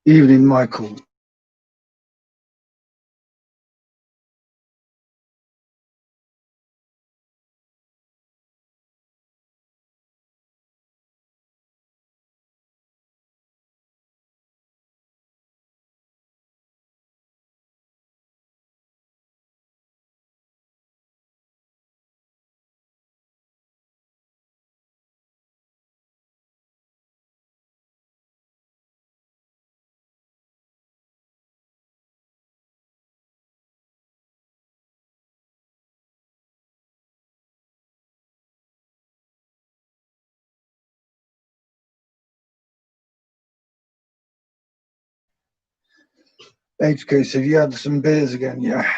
Evening, Michael. HK, so you had some beers again, yeah?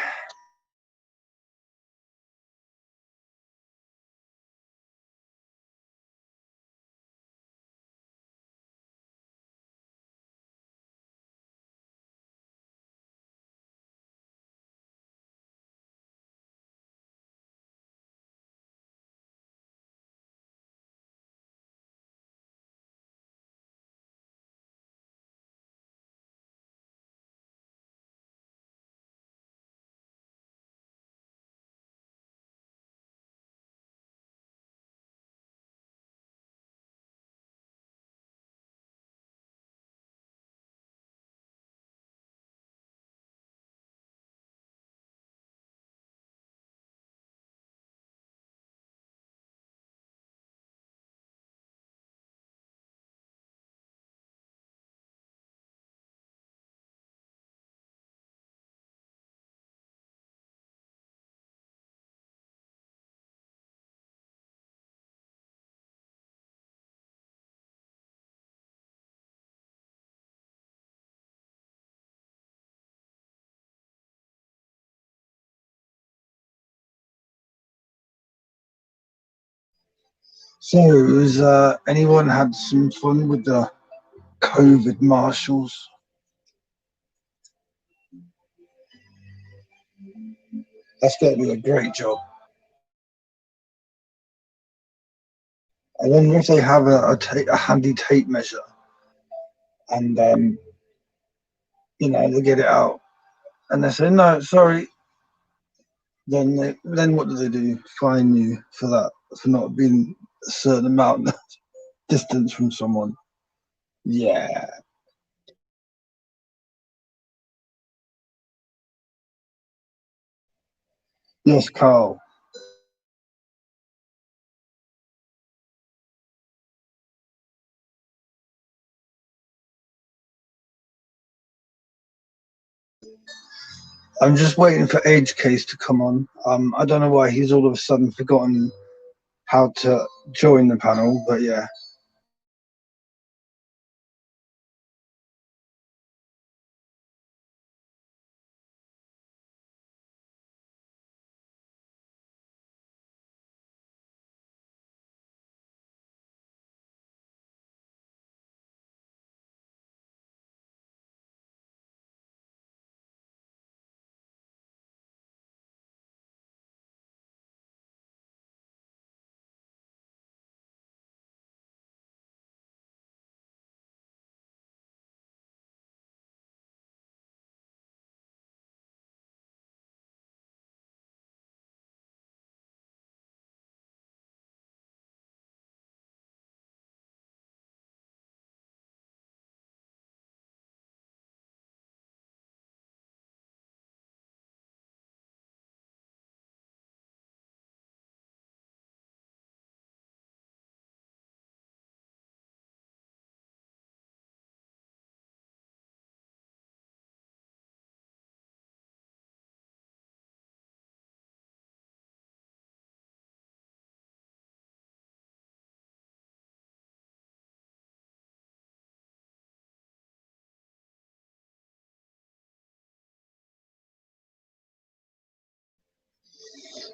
So, has anyone had some fun with the COVID marshals? That's got to be a great job. I wonder if they have a handy tape measure and, they get it out and they say, no, sorry. Then what do they do? Fine you for that, for not being a certain amount of distance from someone. Yeah. Yes, Carl. I'm just waiting for Age Case to come on. I don't know why he's all of a sudden forgotten how to join the panel, but yeah.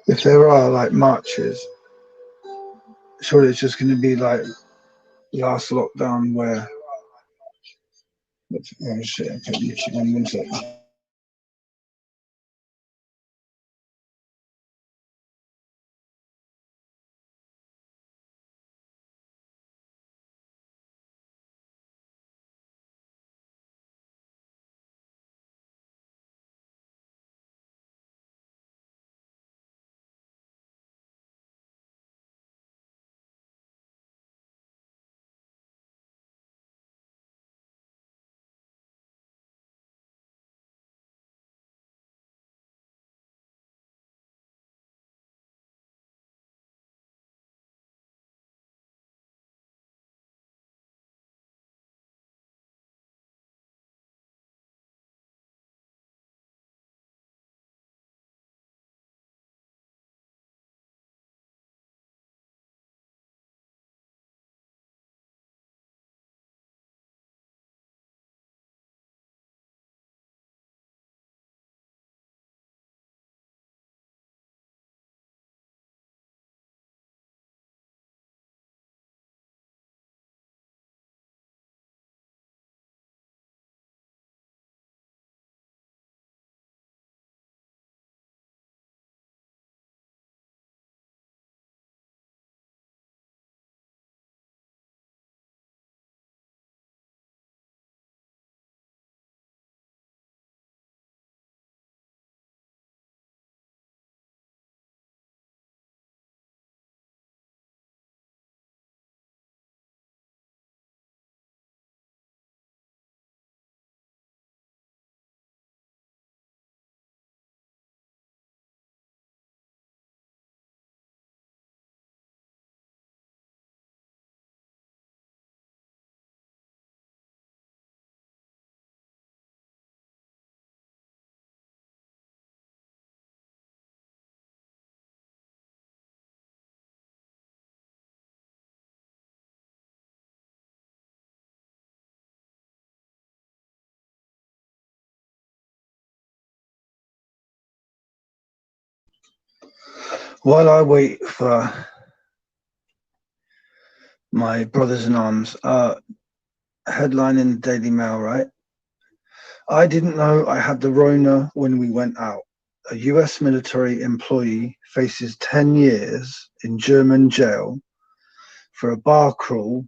If there are like marches, surely it's just going to be like last lockdown where. Oh shit! I put YouTube on 1 second. While I wait for my brothers in arms, headline in the Daily Mail, right? I didn't know I had the Rona when we went out. A US military employee faces 10 years in German jail for a bar crawl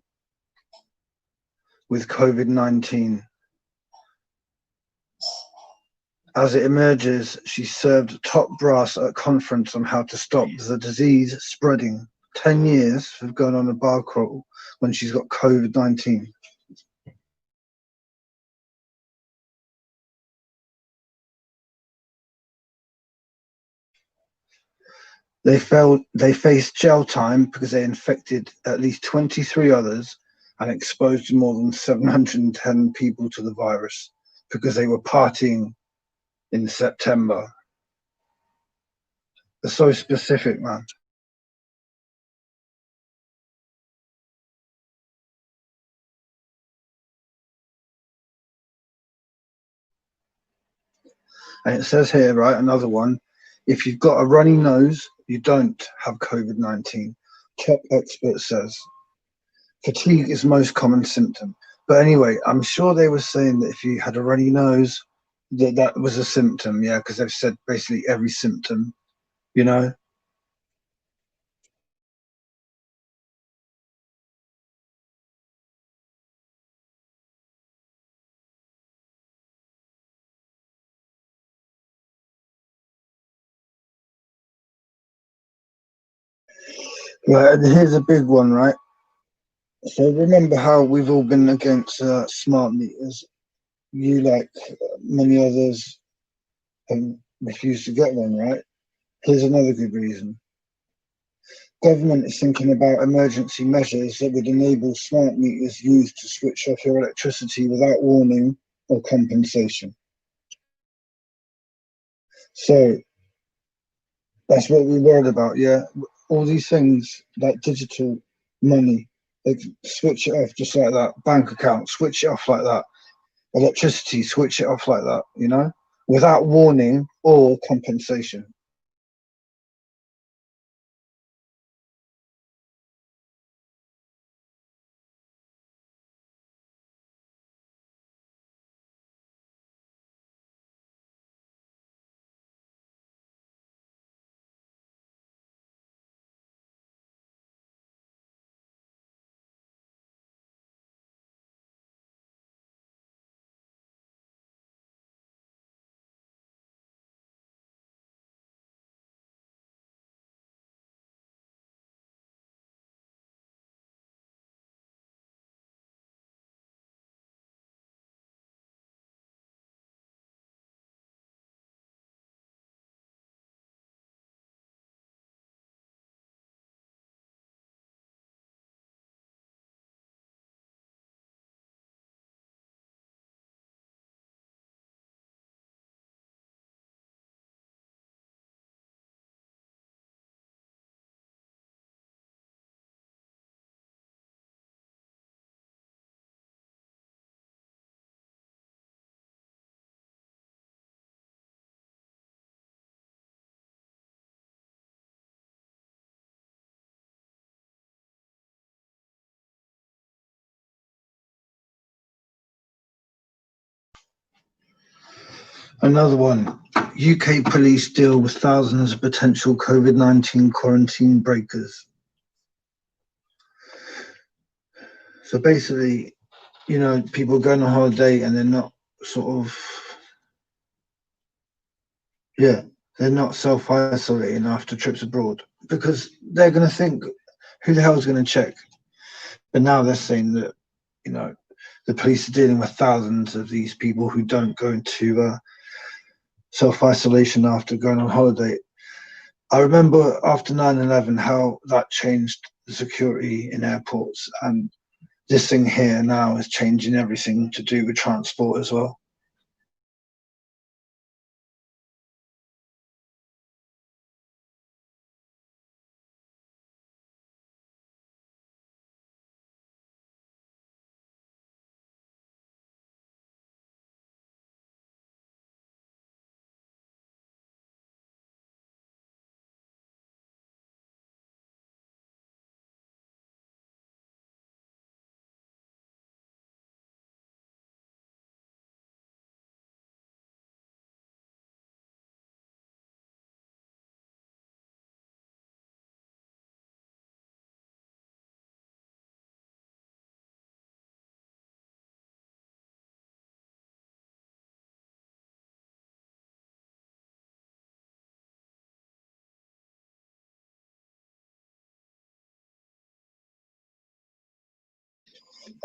with COVID-19. As it emerges, she served top brass at a conference on how to stop the disease spreading. 10 years for going on a bar crawl when she's got COVID-19. They faced jail time because they infected at least 23 others and exposed more than 710 people to the virus because they were partying in September. They're so specific, man. And it says here, right, another one, if you've got a runny nose, you don't have COVID-19. Top expert says. Fatigue is most common symptom. But anyway, I'm sure they were saying that if you had a runny nose, that was a symptom, yeah, because they've said basically every symptom, you know? Right, and here's a big one, right? So remember how we've all been against smart meters? You, like many others, have refused to get one, right? Here's another good reason. Government is thinking about emergency measures that would enable smart meters used to switch off your electricity without warning or compensation. So that's what we're worried about, yeah? All these things like digital money, they can switch it off just like that. Bank account, switch it off like that. Electricity, switch it off like that, you know, without warning or compensation. Another one. UK police deal with thousands of potential COVID-19 quarantine breakers. So basically, you know, people going on holiday and they're not sort of, yeah, they're not self-isolating after trips abroad because they're going to think, who the hell is going to check? But now they're saying that, you know, the police are dealing with thousands of these people who don't go into self-isolation after going on holiday. I remember after 9/11 how that changed the security in airports, and this thing here now is changing everything to do with transport as well.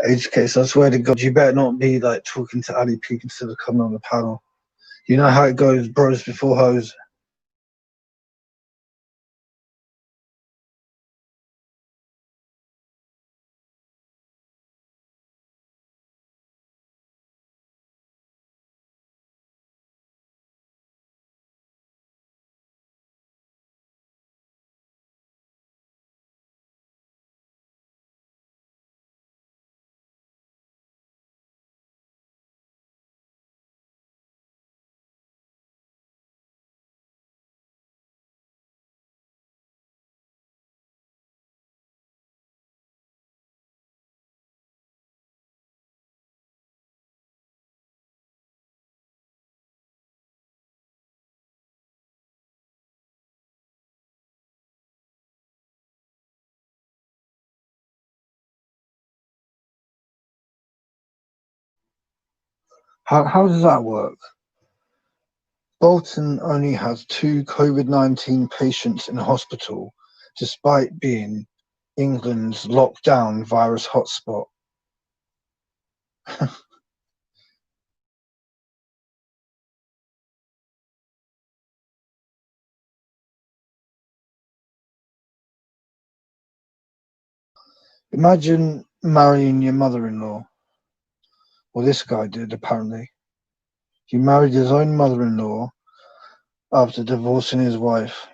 Age case, I swear to God, you better not be like talking to Ali Peak instead of coming on the panel. You know how it goes, bros before hoes. How does that work? Bolton only has 2 COVID-19 patients in hospital, despite being England's lockdown virus hotspot. Imagine marrying your mother-in-law. Well, this guy did, apparently. He married his own mother-in-law after divorcing his wife.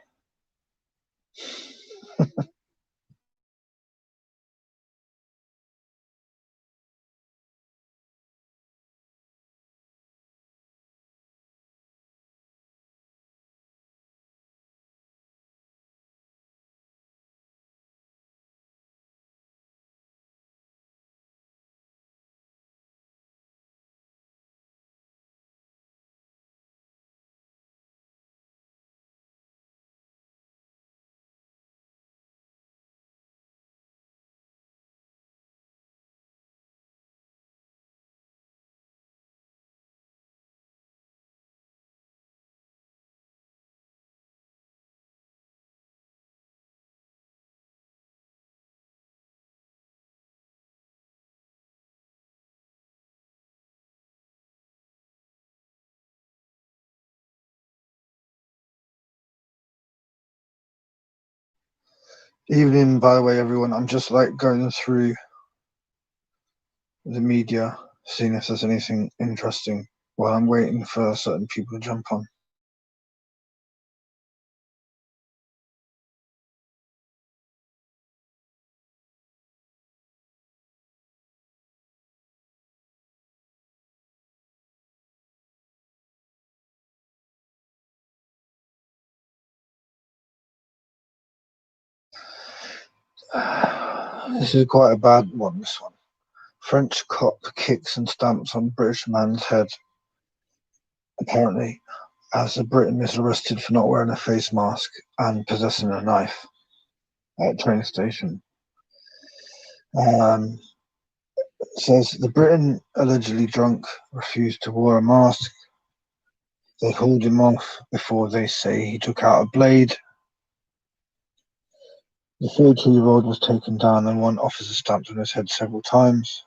Evening, by the way, everyone. I'm just like going through the media, seeing if there's anything interesting while I'm waiting for certain people to jump on. This is quite a bad one, this one. French cop kicks and stamps on British man's head, apparently, as a Briton is arrested for not wearing a face mask and possessing a knife at a train station. Says the Briton, allegedly drunk, refused to wear a mask. They hauled him off before they say he took out a blade. The 42-year-old was taken down and one officer stamped on his head several times.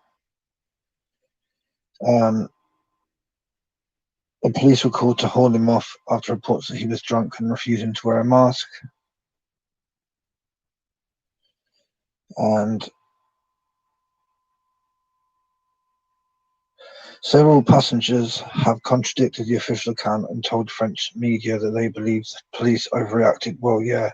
The police were called to haul him off after reports that he was drunk and refusing to wear a mask. And several passengers have contradicted the official account and told French media that they believe the police overreacted. Well, yeah.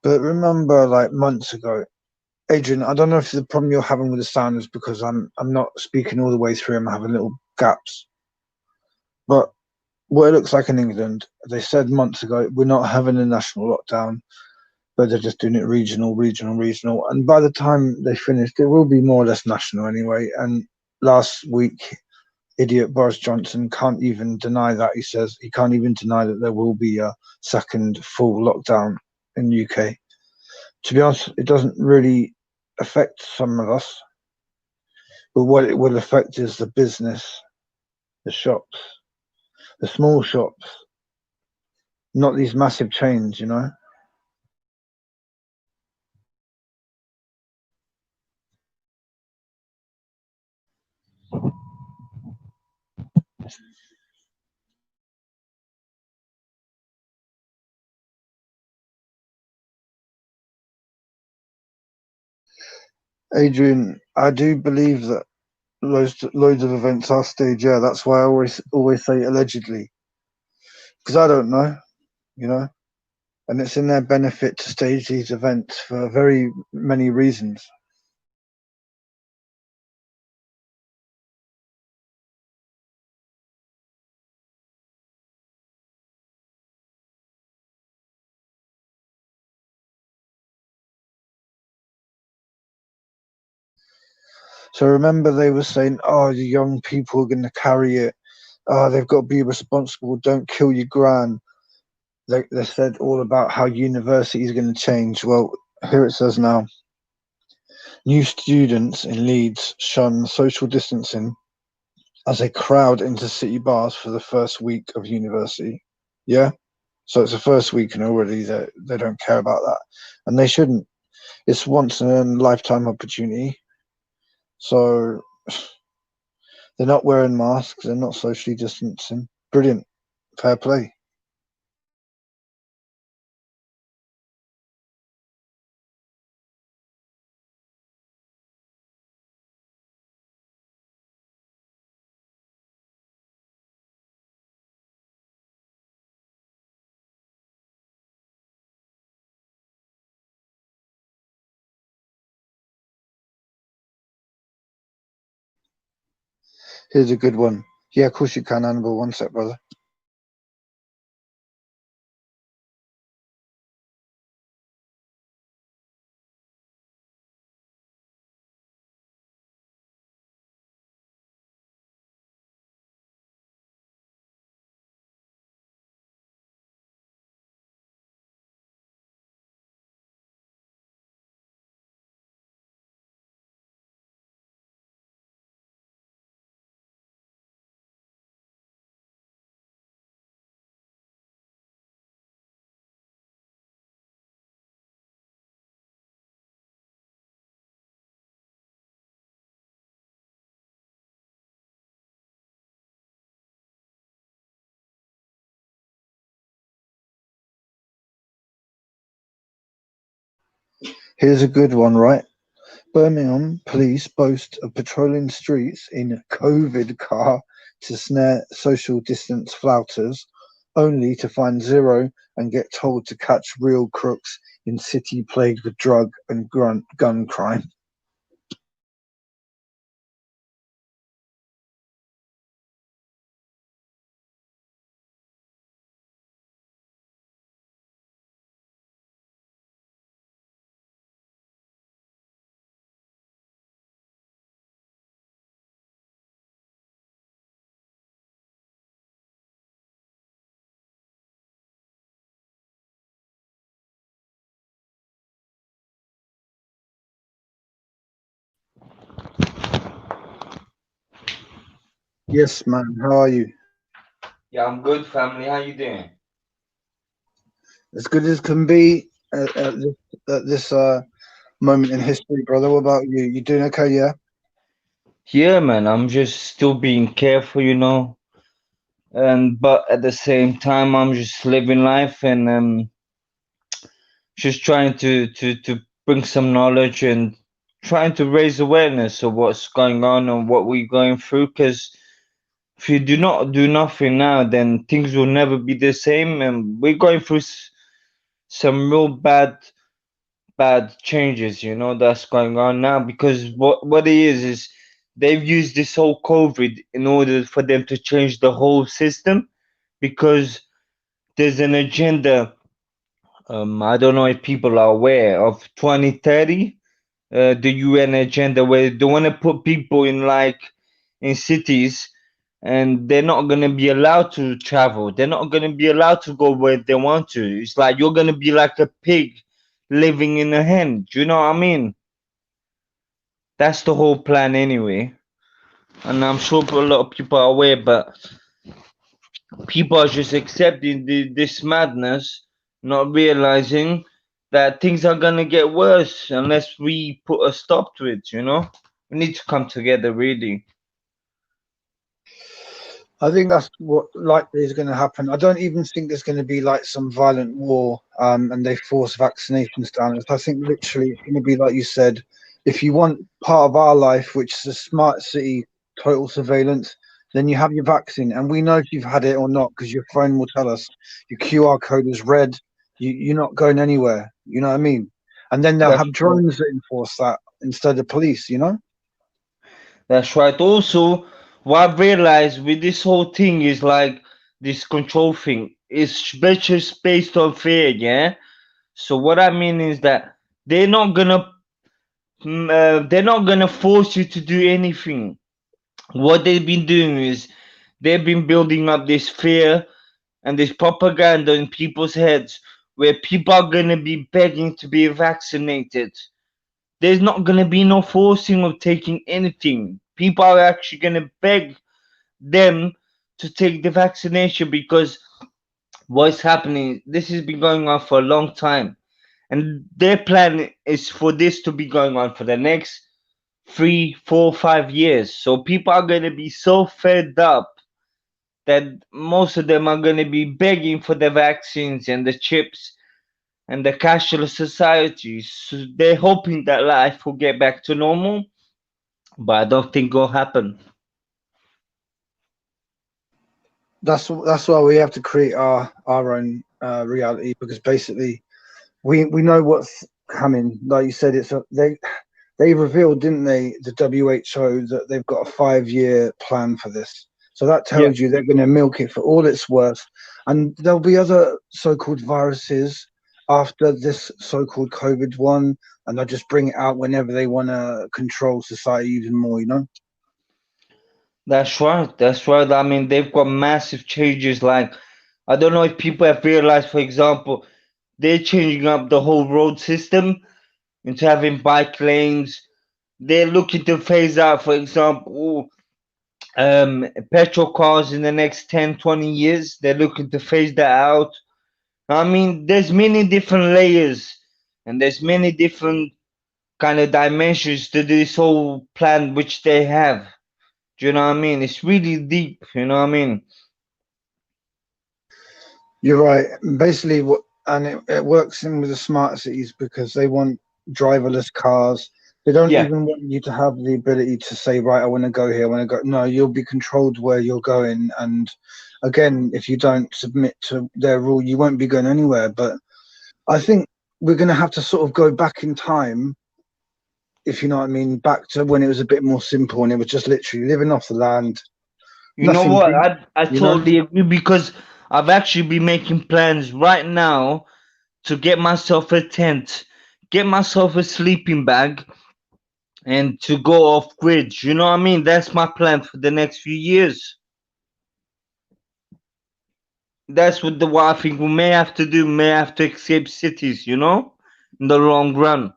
But remember, like months ago, Adrian, I don't know if the problem you're having with the sound is because I'm not speaking all the way through. I'm having little gaps. But what it looks like in England, they said months ago, we're not having a national lockdown, but they're just doing it regional. And by the time they finish, it will be more or less national anyway. And last week, idiot Boris Johnson can't even deny that. He says he can't even deny that there will be a second full lockdown in UK. To be honest, it doesn't really affect some of us, but what it will affect is the business, the shops, the small shops, not these massive chains, you know. Adrian, I do believe that loads of events are staged. Yeah, that's why I always say allegedly, because I don't know, you know, and it's in their benefit to stage these events for very many reasons. So remember, they were saying, "Oh, the young people are going to carry it. Oh, they've got to be responsible. Don't kill your gran." They said all about how university is going to change. Well, here it says now: new students in Leeds shun social distancing as they crowd into city bars for the first week of university. Yeah, so it's the first week, and already they don't care about that, and they shouldn't. It's once in a lifetime opportunity. So they're not wearing masks. They're not socially distancing. Brilliant. Fair play. Here's a good one. Yeah, of course you can, Annabelle. One sec, brother. Here's a good one, right? Birmingham police boast of patrolling streets in COVID car to snare social distance flouters, only to find zero and get told to catch real crooks in city plagued with drug and gun crime. Yes, man. How are you? Yeah, I'm good, family. How you doing? As good as can be at this moment in history, brother. What about you? You doing okay? Yeah. Yeah, man. I'm just still being careful, and but at the same time, I'm just living life and just trying to bring some knowledge and trying to raise awareness of what's going on and what we're going through. Because if you do not do nothing now, then things will never be the same, and we're going through some real bad. bad changes, that's going on now. Because what it is they've used this whole COVID in order for them to change the whole system. Because there's an agenda. I don't know if people are aware of 2030, the UN agenda, where they want to put people in like in cities, and they're not going to be allowed to travel. They're not going to be allowed to go where they want to. It's like you're going to be like a pig living in a hen. Do you know what I mean? That's the whole plan anyway. And I'm sure a lot of people are aware, but people are just accepting this madness, not realizing that things are going to get worse unless we put a stop to it. We need to come together, really. I think that's what likely is going to happen. I don't even think there's going to be like some violent war, and they force vaccinations down us. I think literally it's going to be like you said. If you want part of our life, which is a smart city, total surveillance, then you have your vaccine, and we know if you've had it or not because your phone will tell us. Your QR code is red. You're not going anywhere. You know what I mean? And then they'll That's have right. drones that enforce that instead of police. You know? That's right. Also, what I've realized with this whole thing is like this control thing. It's just based on fear, yeah? So what I mean is that they're not gonna they're not gonna force you to do anything. What they've been doing is they've been building up this fear and this propaganda in people's heads where people are gonna be begging to be vaccinated. There's not gonna be no forcing of taking anything. People are actually gonna beg them to take the vaccination because what's happening, this has been going on for a long time. And their plan is for this to be going on for the next 3, 4, 5 years. So people are going to be so fed up that most of them are going to be begging for the vaccines and the chips and the cashless society. So they're hoping that life will get back to normal, but I don't think it'll happen. That's why we have to create our own reality because basically we know what's coming. Like you said, they revealed, didn't they, the WHO that they've got a 5-year plan for this. So that Yeah. tells you they're going to milk it for all it's worth, and there'll be other so-called viruses after this so-called COVID one, and they'll just bring it out whenever they want to control society even more. You know. That's right. That's right. I mean, they've got massive changes. Like, I don't know if people have realized, for example, they're changing up the whole road system into having bike lanes. They're looking to phase out, for example, petrol cars in the next 10, 20 years. They're looking to phase that out. I mean, there's many different layers and there's many different kind of dimensions to this whole plan which they have. Do you know what I mean? It's really deep, you know what I mean? You're right. Basically, it works in with the smart cities because they want driverless cars. They don't Yeah. even want you to have the ability to say, right, I want to go here, I want to go. No, you'll be controlled where you're going. And again, if you don't submit to their rule, you won't be going anywhere. But I think we're going to have to sort of go back in time, if you know what I mean, back to when it was a bit more simple and it was just literally living off the land, You know nothing what? deep, I you know? totally agree because I've actually been making plans right now to get myself a tent, get myself a sleeping bag, and to go off grid. You know what I mean? That's my plan for the next few years. That's what I think we may have to do. May have to escape cities. In the long run.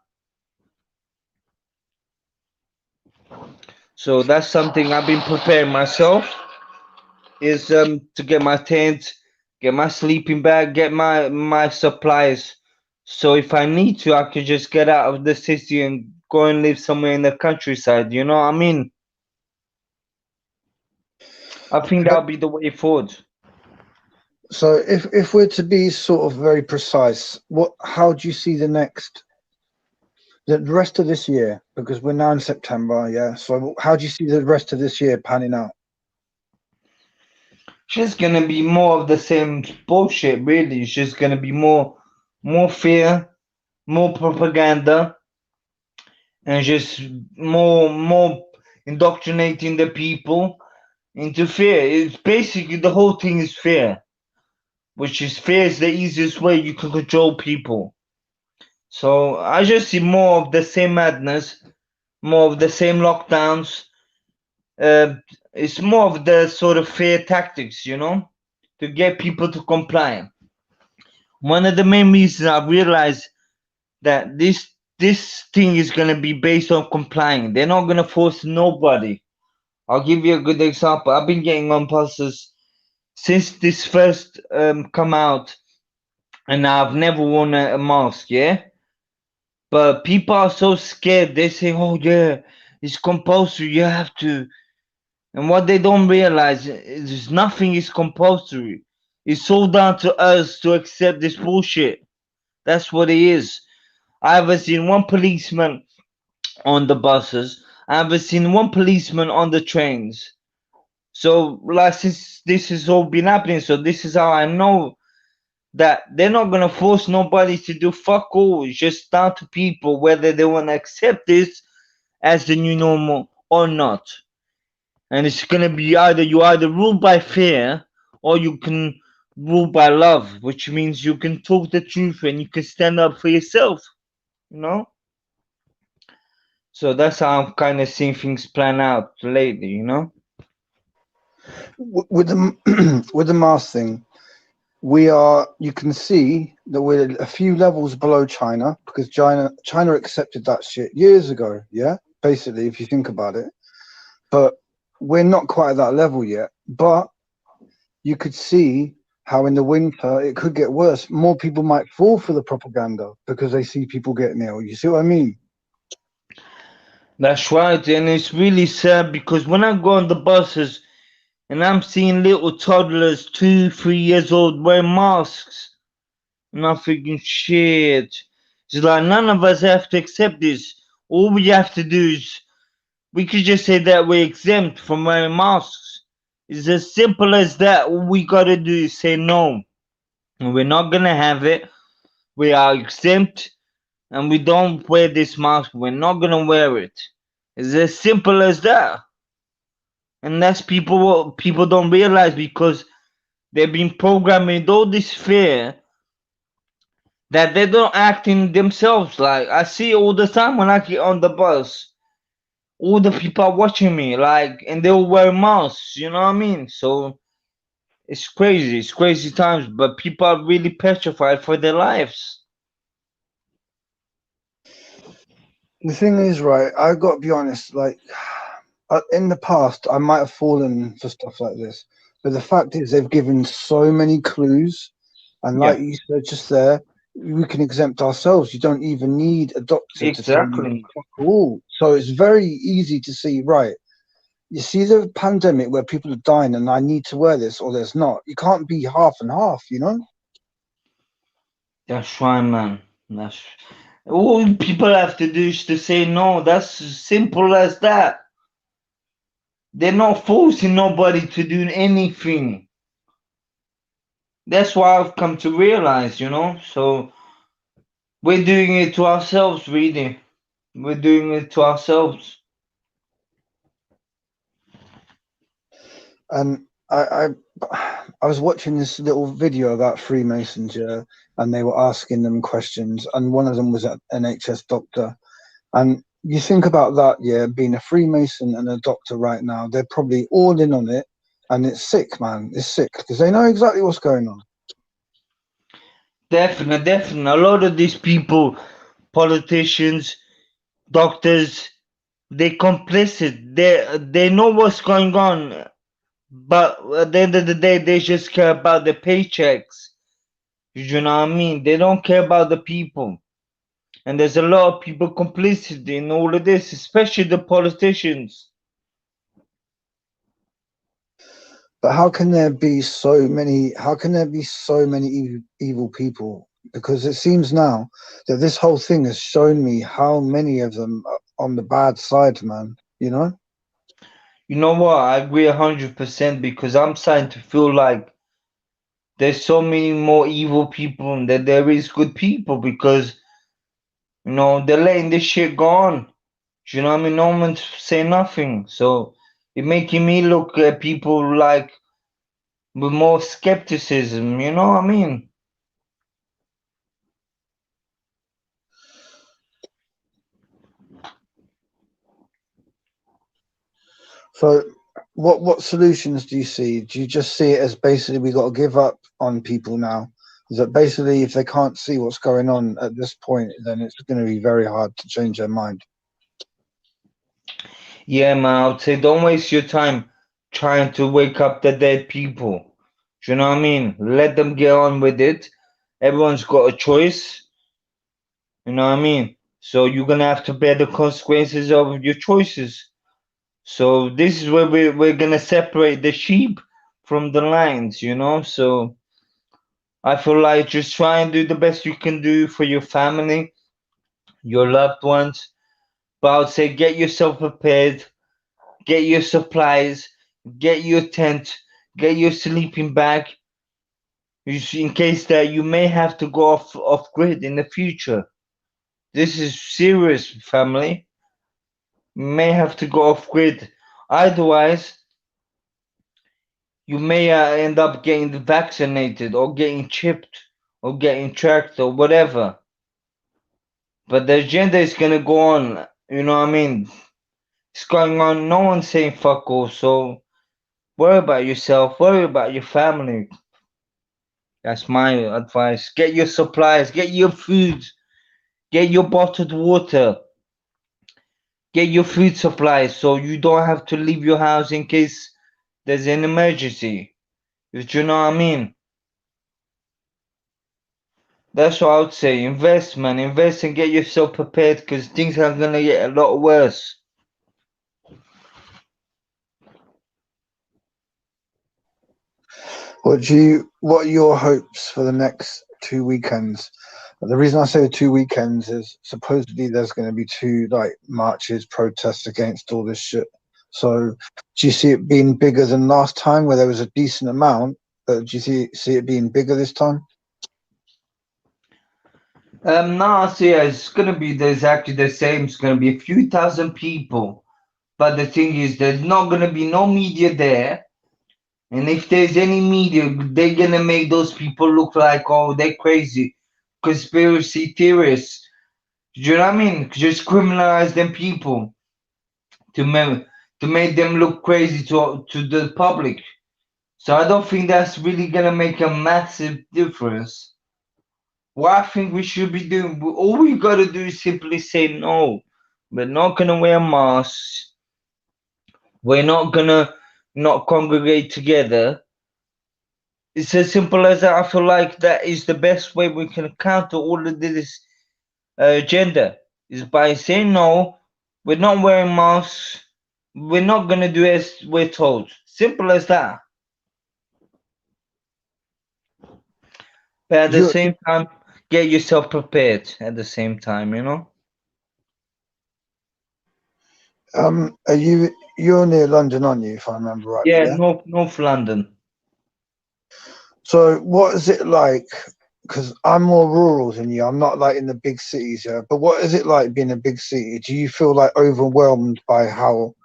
So that's something I've been preparing myself. Is to get my tent, get my sleeping bag, get my supplies. So if I need to, I could just get out of the city and go and live somewhere in the countryside. You know what I mean? I think that'll be the way forward. So if we're to be sort of very precise, how do you see the rest of this year? Because we're now in September, yeah. So how do you see the rest of this year panning out? It's just gonna be more of the same bullshit, really. It's just gonna be more fear, more propaganda, and just more indoctrinating the people into fear. It's basically the whole thing is fear, which is fear is the easiest way you can control people. So I just see more of the same madness, more of the same lockdowns. Uh, it's more of the sort of fear tactics, to get people to comply. One of the main reasons I realized that this thing is gonna be based on complying. They're not gonna force nobody. I'll give you a good example. I've been getting on buses since this first come out, and I've never worn a mask. Yeah, but people are so scared. They say, "Oh yeah, it's compulsory. You have to." And what they don't realize is nothing is compulsory. It's all down to us to accept this bullshit. That's what it is. I haven't seen one policeman on the buses. I haven't seen one policeman on the trains. So, like, since this has all been happening, so this is how I know that they're not gonna force nobody to do fuck all. It's just down to people whether they want to accept this as the new normal or not. And it's gonna be either rule by fear or you can rule by love, which means you can talk the truth and you can stand up for yourself. You know. So that's how I'm kind of seeing things plan out lately. With the with the mask thing, you can see that we're a few levels below China because China accepted that shit years ago. Yeah, basically, if you think about it, but we're not quite at that level yet. But you could see how in the winter it could get worse. More people might fall for the propaganda because they see people getting ill. You see what I mean? That's right, and it's really sad because when I go on the buses and I'm seeing little toddlers, 2, 3 years old, wearing masks, and I'm thinking, shit. It's like none of us have to accept this. All we have to do is we could just say that we're exempt from wearing masks. It's as simple as that. All we gotta do is say no. We're not gonna have it. We are exempt and we don't wear this mask. We're not gonna wear it. It's as simple as that. And that's people what people don't realize because they've been programmed with all this fear that they don't act in themselves. Like I see all the time when I get on the bus, all the people are watching me, like, and they all wear masks. You know what I mean? So it's crazy. It's crazy times, but people are really petrified for their lives. The thing is, right, I got to be honest, like, in the past, I might have fallen for stuff like this, but the fact is, they've given so many clues, and Yeah, like you said just there, we can exempt ourselves. You don't even need a doctor to tell you exactly. fuck all. So it's very easy to see, right? You see the pandemic where people are dying, and I need to wear this, or there's not. You can't be half and half, you know? That's right, man. That's all people have to do is to say no. That's as simple as that. They're not forcing nobody to do anything. That's what I've come to realize. So we're doing it to ourselves, really. We're doing it to ourselves. And I was watching this little video about Freemasons, yeah, and they were asking them questions, and one of them was an NHS doctor. And you think about that, yeah, being a Freemason and a doctor right now, they're probably all in on it, and it's sick, man. It's sick because they know exactly what's going on. Definitely, definitely. A lot of these people, politicians, doctors, they're complicit. They know what's going on, but at the end of the day, they just care about the paychecks. You know what I mean? They don't care about the people. And there's a lot of people complicit in all of this, especially the politicians. But how can there be so many? How can there be so many evil people? Because it seems now that this whole thing has shown me how many of them are on the bad side, man. You know? You know what? I agree 100% because I'm starting to feel like there's so many more evil people than there is good people because You know, they're letting this shit go on. Do you know what I mean? No one's saying nothing. So it making me look at people like with more skepticism. You know what I mean? So, what solutions do you see? Do you just see it as basically we got to give up on people now? Is that basically if they can't see what's going on at this point, then it's going to be very hard to change their mind? Yeah, man. I would say don't waste your time trying to wake up the dead people. Do you know what I mean? Let them get on with it. Everyone's got a choice. You know what I mean? So you're gonna have to bear the consequences of your choices. So this is where we're gonna separate the sheep from the lines, you know? So I feel like just try and do the best you can do for your family, your loved ones. But I would say get yourself prepared, get your supplies, get your tent, get your sleeping bag, in case that you may have to go off grid in the future. This is serious, family. May have to go off grid. Otherwise, you may end up getting vaccinated or getting chipped or getting tracked or whatever. But the agenda is gonna go on. You know what I mean? It's going on. No one's saying fuck all. So worry about yourself. Worry about your family. That's my advice. Get your supplies. Get your food. Get your bottled water. Get your food supplies so you don't have to leave your house in case there's an emergency. Do you know what I mean? That's what I would say. Invest, man. Invest and get yourself prepared because things are gonna get a lot worse. What are your hopes for the next 2 weekends? The reason I say 2 weekends is supposedly there's going to be two like marches, protests against all this shit. So do you see it being bigger than last time where there was a decent amount? But do you see it being bigger this time? No, so yeah, it's gonna be exactly the same. It's gonna be a few thousand people. But the thing is, there's not gonna be no media there. And if there's any media, they're gonna make those people look like, oh, they're crazy, conspiracy theorists. Do you know what I mean? Just criminalize them people to make them look crazy to the public. So I don't think that's really gonna make a massive difference. What I think we should be doing, all we gotta do is simply say no. We're not gonna wear masks. We're not gonna not congregate together. It's as simple as that. I feel like that is the best way we can counter all of this agenda is by saying no. We're not wearing masks. We're not gonna do as we're told. Simple as that. But at the You same time, get yourself prepared. At the same time, you know. are you're near London, aren't you? If I remember rightly, Yeah, yeah. North London. So what is it like? Because I'm more rural than you. I'm not like in the big cities, yeah. But what is it like being a big city? Do you feel like overwhelmed by how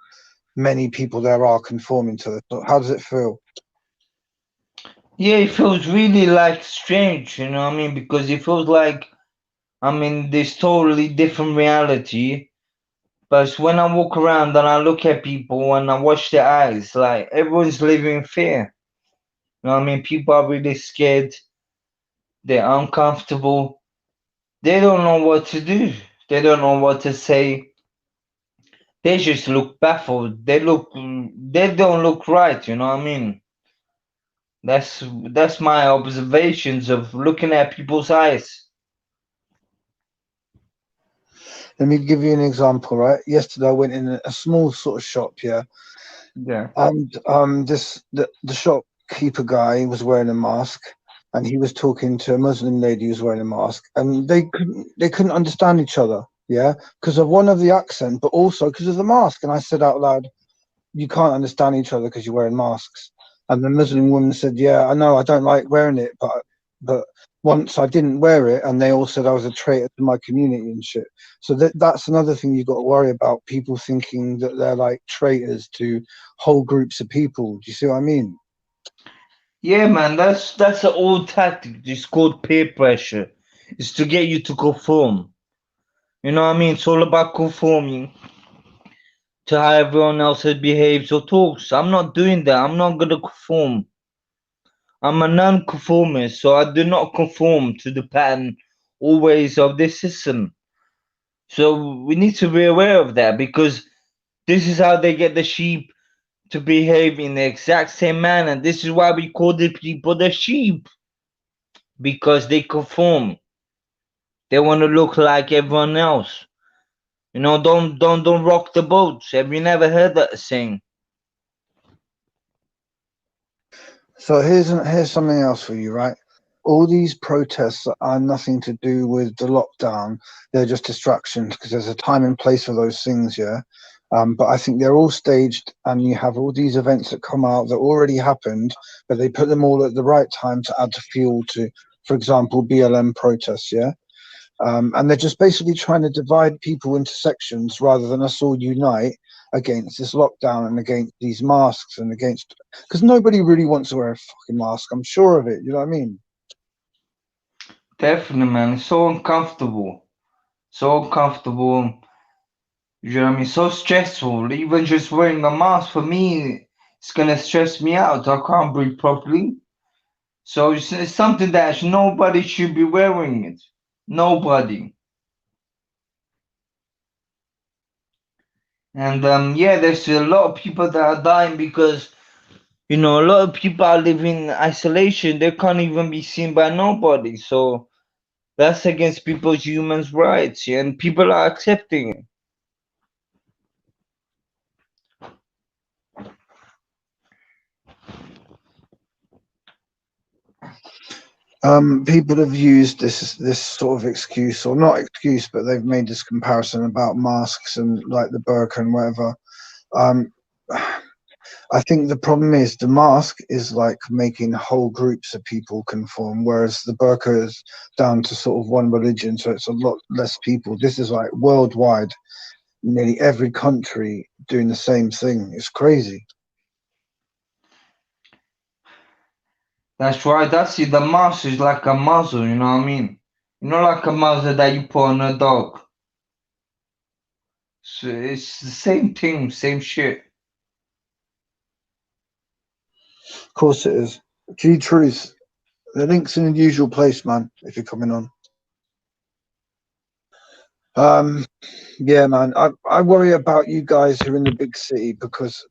many people there are conforming to it? How does it feel? Yeah, it feels really like strange, you know what I mean? Because it feels like I'm in this totally different reality. But when I walk around and I look at people and I watch their eyes, like everyone's living in fear. You know what I mean? People are really scared. They're uncomfortable. They don't know what to do. They don't know what to say. They just look baffled. They don't look right, you know what I mean? That's my observations of looking at people's eyes. Let me give you an example, right? Yesterday I went in a small sort of shop, yeah, Yeah. and the shopkeeper guy was wearing a mask, and he was talking to a Muslim lady who was wearing a mask, and they couldn't understand each other, yeah, because of one of the accent, but also because of the mask. And I said out loud, "You can't understand each other because you're wearing masks." And the Muslim woman said, "Yeah, I know, I don't like wearing it, but but once I didn't wear it, and they all said I was a traitor to my community and shit. So that's another thing you've got to worry about, people thinking that they're like traitors to whole groups of people. Do you see what I mean? Yeah, man, that's an old tactic. It's called peer pressure. It's to get you to conform. You know what I mean? It's all about conforming to how everyone else behaves or talks. I'm not doing that. I'm not gonna conform. I'm a non-conformist, so I do not conform to the pattern always of this system. So we need to be aware of that because this is how they get the sheep to behave in the exact same manner. This is why we call the people the sheep because they conform. They want to look like everyone else. You know, don't rock the boat. Have you never heard that saying? So here's something else for you, right? All these protests are nothing to do with the lockdown. They're just distractions because there's a time and place for those things, yeah. But I think they're all staged, and you have all these events that come out that already happened, but they put them all at the right time to add fuel to, for example, BLM protests, yeah. And they're just basically trying to divide people into sections rather than us all unite against this lockdown and against these masks and against, because nobody really wants to wear a fucking mask. I'm sure of it. You know what I mean? Definitely, man. It's so uncomfortable. So uncomfortable. You know what I mean? So stressful. Even just wearing a mask for me, it's gonna stress me out. I can't breathe properly. So it's something that nobody should be wearing it. Nobody. And yeah, there's a lot of people that are dying because you know a lot of people are living in isolation. They can't even be seen by nobody. So that's against people's human rights, yeah, and people are accepting it. People have used this sort of excuse, or not excuse, but they've made this comparison about masks and like the burqa and whatever. Um, I think the problem is the mask is like making whole groups of people conform, whereas the burqa is down to sort of one religion, so it's a lot less people. This is like worldwide, nearly every country doing the same thing. It's crazy. That's right. That's it. The mask is like a muzzle. You know what I mean? You know, like a muzzle that you put on a dog. So it's the same thing, same shit. Of course it is. G Truth. The link's in the usual place, man, if you're coming on. Um, yeah, man. I worry about you guys who are in the big city because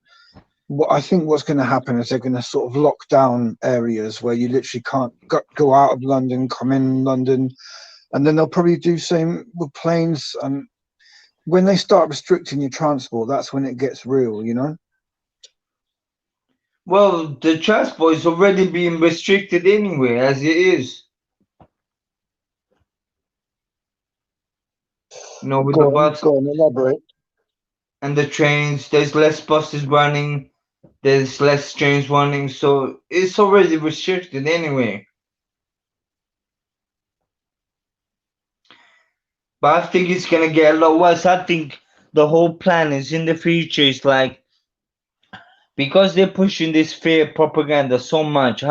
what I think what's going to happen is they're going to sort of lock down areas where you literally can't go out of London, come in London, and then they'll probably do same with planes. And when they start restricting your transport, that's when it gets real, you know. Well, the transport is already being restricted anyway, as it is. You know, with the bus Go on, elaborate. and the trains, there's less buses running, there's less trains running, so it's already restricted anyway. But I think it's gonna get a lot worse. I think the whole plan is in the future. It's like because they're pushing this fear propaganda so much,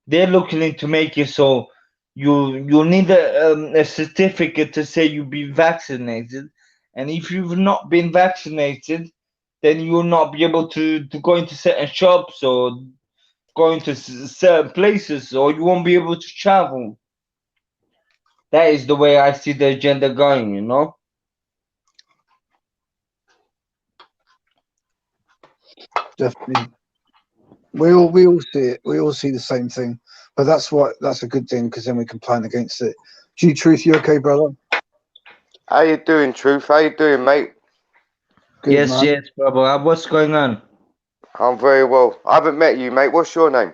they're looking into make it so you need a certificate to say you've been vaccinated, and if you've not been vaccinated, then you will not be able to go into certain shops or go into certain places, or you won't be able to travel. That is the way I see the agenda going, you know. Definitely. We all see it. We all see the same thing. But that's a good thing because then we can plan against it. G Truth, you okay, brother? How you doing, Truth? How you doing, mate? Good, Yes, man. yes, Baba. What's going on? I'm very well. I haven't met you, mate. What's your name?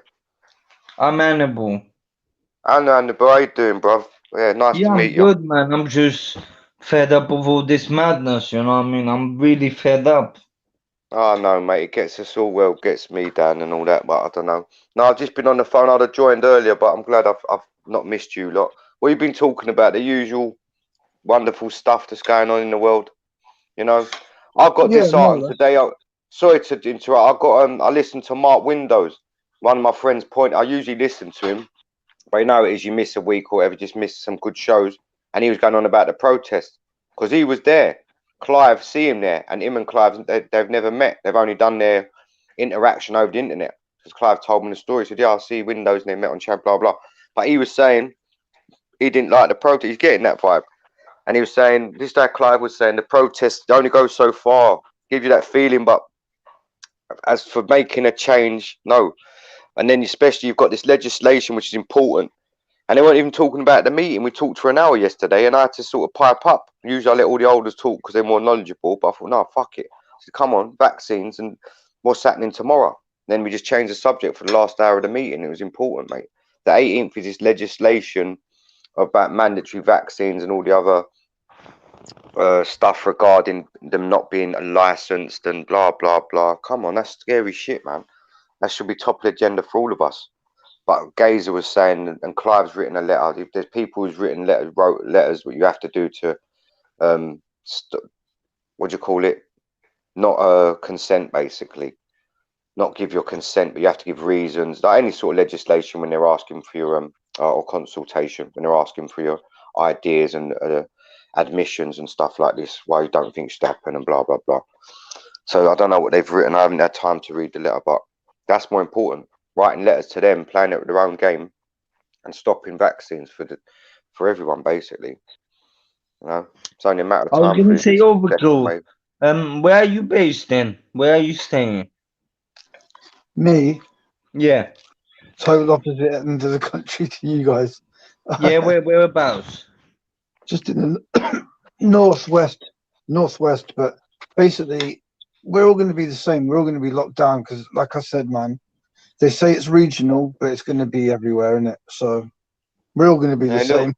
I'm Hannibal. Annabelle. How you doing, bro? Yeah, nice Yeah, to I'm meet you. good, man. I'm just fed up of all this madness, you know what I mean? I'm really fed up. Oh no, mate, it gets us all, well, gets me down and all that, but I don't know. No, I've just been on the phone. I'd have joined earlier, but I'm glad I've not missed you lot. What you been talking about? The usual wonderful stuff that's going on in the world. You know, I got Yeah, more or disheartened less. today. Sorry to interrupt. I got I listened to Mark Windows. One of my friends point. I usually listen to him, but you know it is. You miss a week or whatever, just miss some good shows. And he was going on about the protest because he was there. Clive see him there, and him and Clive they've never met. They've only done their interaction over the internet. Because Clive told me the story. He said, "Yeah, I see Windows and they met on chat, blah blah." But he was saying he didn't like the protest. He's getting that vibe. And he was saying, this guy Clive was saying, the protest only goes so far, give you that feeling, but as for making a change, no. And then especially you've got this legislation which is important. And they weren't even talking about the meeting. We talked for an hour yesterday, and I had to sort of pipe up. Usually I let all the elders talk because they're more knowledgeable, but I thought, no, fuck it. I said, come on, vaccines and what's happening tomorrow. Then we just changed the subject for the last hour of the meeting. It was important, mate. The 18th is this legislation about mandatory vaccines and all the other stuff regarding them not being licensed and blah blah blah. Come on, that's scary shit, man. That should be top of the agenda for all of us. But Gazer was saying, and Clive's written a letter. If there's people who's wrote letters, what you have to do to, what do you call it? Not consent, basically. Not give your consent, but you have to give reasons. Like any sort of legislation when they're asking for your or consultation when they're asking for your ideas and admissions and stuff like this, why you don't think should happen and blah blah blah. So I don't know what they've written. I haven't had time to read the letter, but that's more important. Writing letters to them, playing it with their own game, and stopping vaccines for everyone, basically. You know, it's only a matter of I was time gonna for say this second Overkill. wave. Where are you based then? Where are you staying? Me, Yeah. total opposite end of the country to you guys. Yeah, whereabouts? Just in the northwest, but basically we're all going to be the same. We're all going to be locked down because, like I said, man, they say it's regional, but it's going to be everywhere, isn't it? So we're all going to be the And look, same.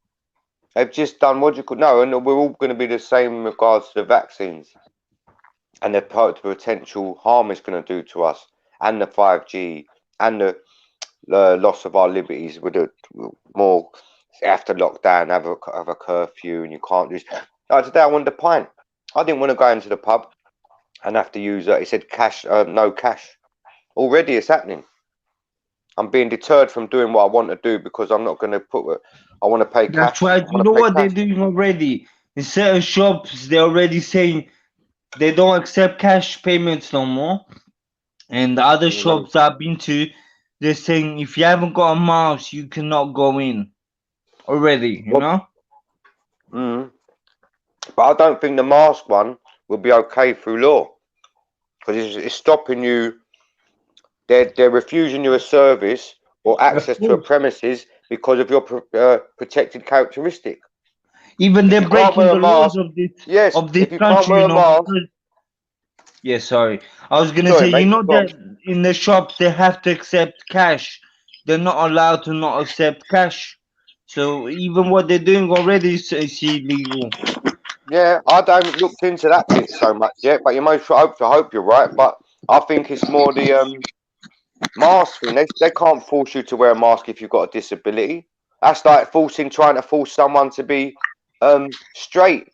they've just done what you could know, and we're all going to be the same in regards to the vaccines and the potential harm it's going to do to us, and the 5G, and the loss of our liberties with the more after lockdown, have a curfew, and you can't just. Today I wanted a pint. I didn't want to go into the pub and have to use. He said cash, no cash. Already it's happening. I'm being deterred from doing what I want to do because I'm not going to put. I want to pay That's cash. right. I You want know to pay what they're cash. doing already? In certain shops, they're already saying they don't accept cash payments no more. And the other shops I've been to, they're saying if you haven't got a mouse, you cannot go in already, you know? But I don't think the mask one will be okay through law because it's stopping you. They're refusing you a service or access to a premises because of your protected characteristic. Even If they're you can't breaking wear a the laws mask, of this yes. If you can't country, wear you a know, mask, because yeah, sorry. I was gonna sorry, say, you mate. know Go on. that in the shops they have to accept cash. They're not allowed to not accept cash. So even what they're doing already is illegal. Yeah, I don't looked into that bit so much yet, but you most I hope you're right. But I think it's more the mask thing. They can't force you to wear a mask if you've got a disability. That's like trying to force someone to be straight,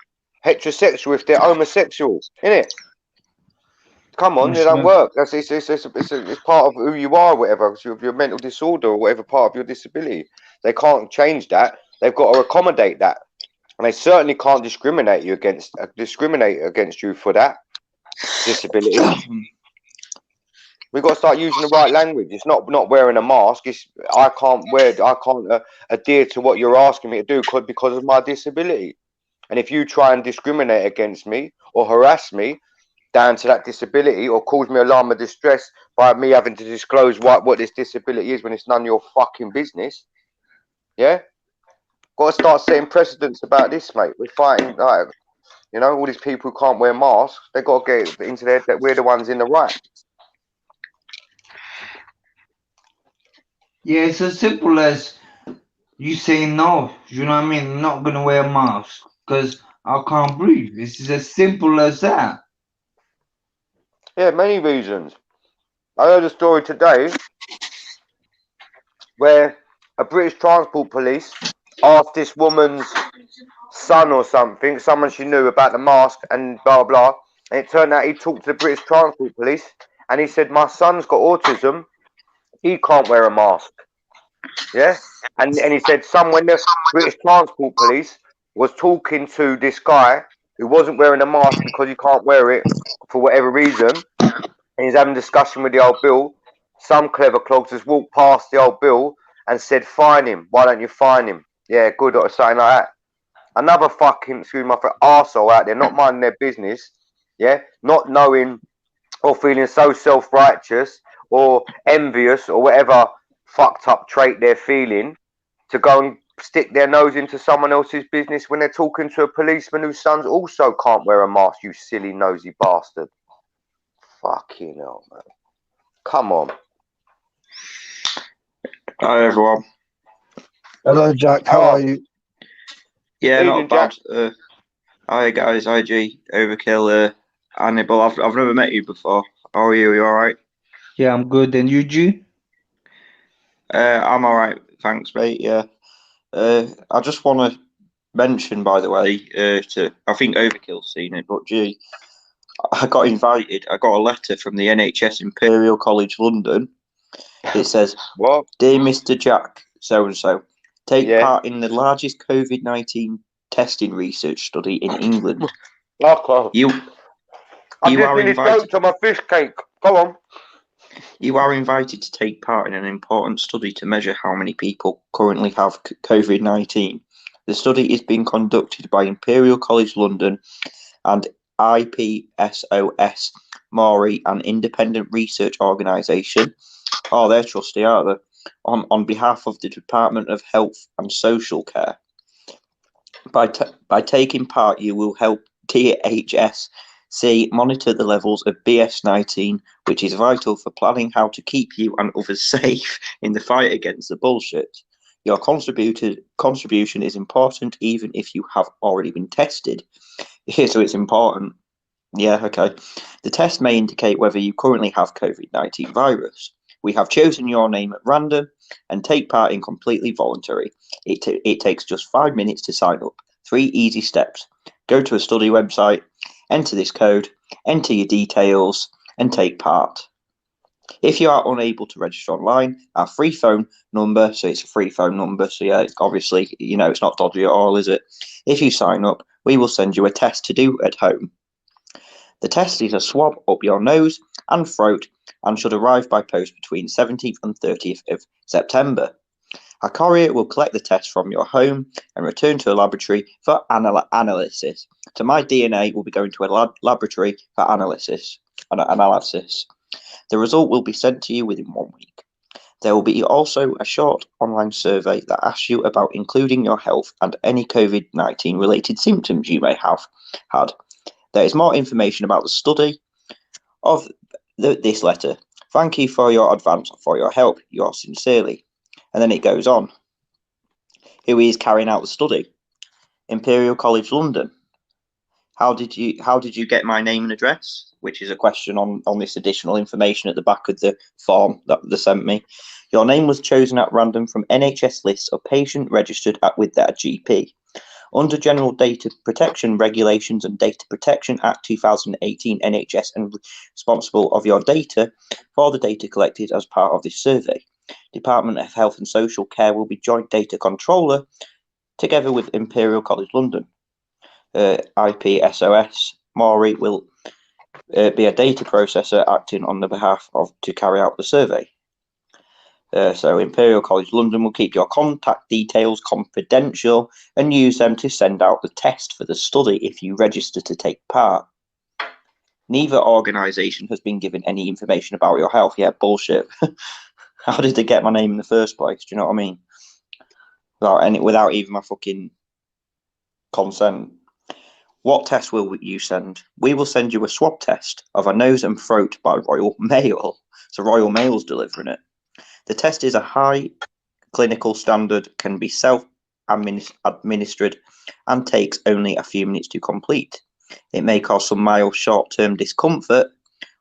heterosexual if they're homosexual, innit? Come on, it That's don't right. work. It's part of who you are, whatever. It's your mental disorder or whatever part of your disability. They can't change that. They've got to accommodate that, and they certainly can't discriminate against you for that disability. We've got to start using the right language. It's not wearing a mask. It's I can't adhere to what you're asking me to do because of my disability. And if you try and discriminate against me or harass me down to that disability or cause me alarm or distress by me having to disclose what this disability is when it's none of your fucking business, yeah, got to start setting precedents about this, mate. We're fighting like all these people who can't wear masks. They got to get into their that we're the ones in the right. Yeah, it's as simple as you saying no. You know what I mean? I'm not gonna wear a mask because I can't breathe. It's as simple as that. Yeah, many reasons. I heard a story today where a British Transport Police asked this woman's son or something, someone she knew, about the mask and blah blah. And it turned out he talked to the British Transport Police and he said, "My son's got autism. He can't wear a mask." Yeah, and he said some when the British Transport Police was talking to this guy who wasn't wearing a mask because he can't wear it for whatever reason, and he's having a discussion with the old Bill. Some clever clogs has walked past the old Bill and said, "Fine him. Why don't you fine him?" Yeah, good, or something like that. Another fucking, excuse my friend, arsehole out there, not minding their business, yeah, not knowing or feeling so self-righteous or envious or whatever fucked up trait they're feeling, to go and stick their nose into someone else's business when they're talking to a policeman whose sons also can't wear a mask, you silly nosy bastard. Fucking hell, man. Come on. Hi everyone. Hello, Jack. How are you? Yeah, Evening, not bad. Hi guys, IG, Overkill, Hannibal. I've never met you before. How are you? You all right? Yeah, I'm good. And you, G? I'm all right, thanks, mate. Yeah. I just want to mention, by the way, to I think Overkill's seen it, but G, I got invited. I got a letter from the NHS Imperial College London. It says, What? "Dear Mr. Jack, so and so, take Yeah. part in the largest COVID-19 testing research study in England. Okay. You I'm You just are nearly invited. choked on my fish cake. Go on. You are invited to take part in an important study to measure how many people currently have COVID-19. The study is being conducted by Imperial College London and IPSOS Maury, an independent research organisation. Oh, they're trusty, aren't they? On behalf of the Department of Health and Social Care. By taking part, you will help DHSC monitor the levels of BS19, which is vital for planning how to keep you and others safe in the fight against the bullshit. Your contribution is important even if you have already been tested. Yeah, so it's important. Yeah, okay. The test may indicate whether you currently have COVID-19 virus. We have chosen your name at random and take part in completely voluntary. It takes just 5 minutes to sign up. 3 easy steps. Go to a study website, enter this code, enter your details, and take part. If you are unable to register online, our free phone number, so it's a free phone number, so yeah, obviously, it's not dodgy at all, is it? If you sign up, we will send you a test to do at home. The test is a swab up your nose and throat and should arrive by post between 17th and 30th of September. A courier will collect the test from your home and return to a laboratory for analysis. So my DNA will be going to a laboratory for analysis. The result will be sent to you within 1 week. There will be also a short online survey that asks you about including your health and any COVID-19 related symptoms you may have had. There is more information about the study of this letter. Thank you for your advance for your help. Yours sincerely. And then it goes on. Who is carrying out the study? Imperial College London. How did you get my name and address? Which is a question on this additional information at the back of the form that they sent me. Your name was chosen at random from NHS lists of patient registered with their GP. Under General Data Protection Regulations and Data Protection Act 2018, NHS and responsible of your data for the data collected as part of this survey. Department of Health and Social Care will be joint data controller together with Imperial College London. IPSOS Maury will be a data processor acting on the behalf to carry out the survey. So Imperial College London will keep your contact details confidential and use them to send out the test for the study if you register to take part. Neither organisation has been given any information about your health. Yeah, bullshit. How did they get my name in the first place? Do you know what I mean? Without even my fucking consent. What test will you send? We will send you a swab test of a nose and throat by Royal Mail. So Royal Mail's delivering it. The test is a high clinical standard, can be self-administered, and takes only a few minutes to complete. It may cause some mild short-term discomfort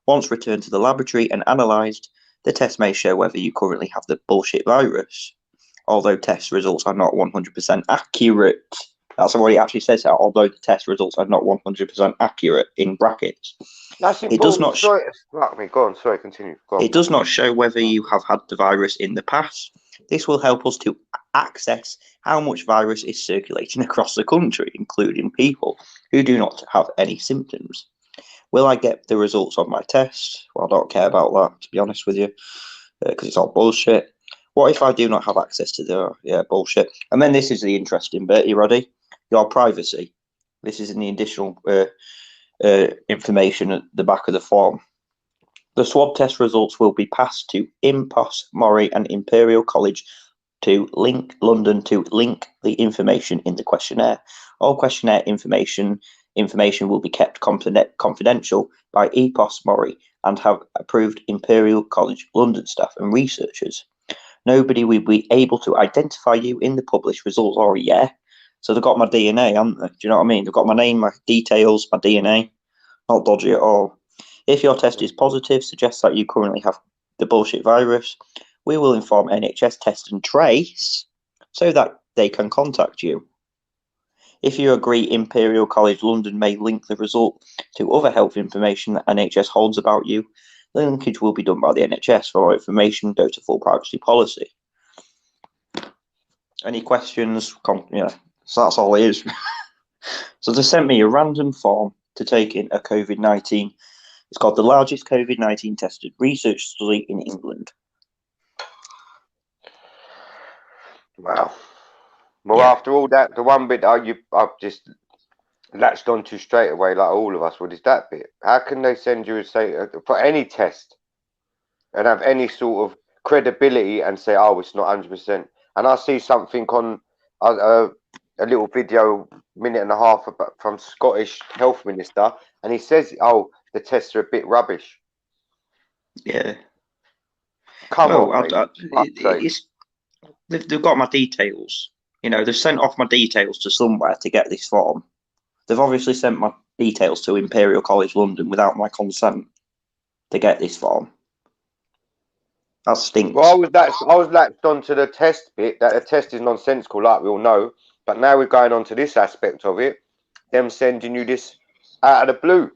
Once returned to the laboratory and analysed, the test may show whether you currently have the bullshit virus. Although test results are not 100% accurate. That's what he actually says. Although the test results are not 100% accurate, in brackets. That's important. It does not. Sorry, fuck me. Go on. Sorry, continue. Go on. It does not show whether you have had the virus in the past. This will help us to access how much virus is circulating across the country, including people who do not have any symptoms. Will I get the results of my test? Well, I don't care about that, to be honest with you, because it's all bullshit. What if I do not have access to the bullshit? And then this is the interesting bit. You ready? Your privacy. This is in the additional information at the back of the form. The swab test results will be passed to IMPOS, Mori, and Imperial College London to link the information in the questionnaire. All questionnaire information will be kept confidential by IMPOS, Mori, and have approved Imperial College London staff and researchers. Nobody will be able to identify you in the published results. Oh, yeah. So they've got my DNA, haven't they? Do you know what I mean? They've got my name, my details, my DNA. Not dodgy at all. If your test is positive, suggests that you currently have the bullshit virus, we will inform NHS Test and Trace so that they can contact you. If you agree, Imperial College London may link the result to other health information that NHS holds about you. The linkage will be done by the NHS. For more information, go to full privacy policy. Any questions? Yeah, so that's all it is. So they sent me a random form to take in a COVID-19. It's called the largest COVID-19 tested research study in England. Wow. Well, Yeah. after all that, the one bit that I've just latched onto straight away, like all of us, what is that bit? How can they send you, say, for any test and have any sort of credibility and say, oh, it's not 100%? And I see something on a little video, minute and a half, from Scottish Health Minister, and he says, oh, the tests are a bit rubbish. Yeah. Come Well, on, mate. They've got my details. You know, they've sent off my details to somewhere to get this form. They've obviously sent my details to Imperial College London without my consent to get this form. That stinks. Well, I was latched onto the test bit, that the test is nonsensical, like we all know. But now we're going on to this aspect of it, them sending you this out of the blue.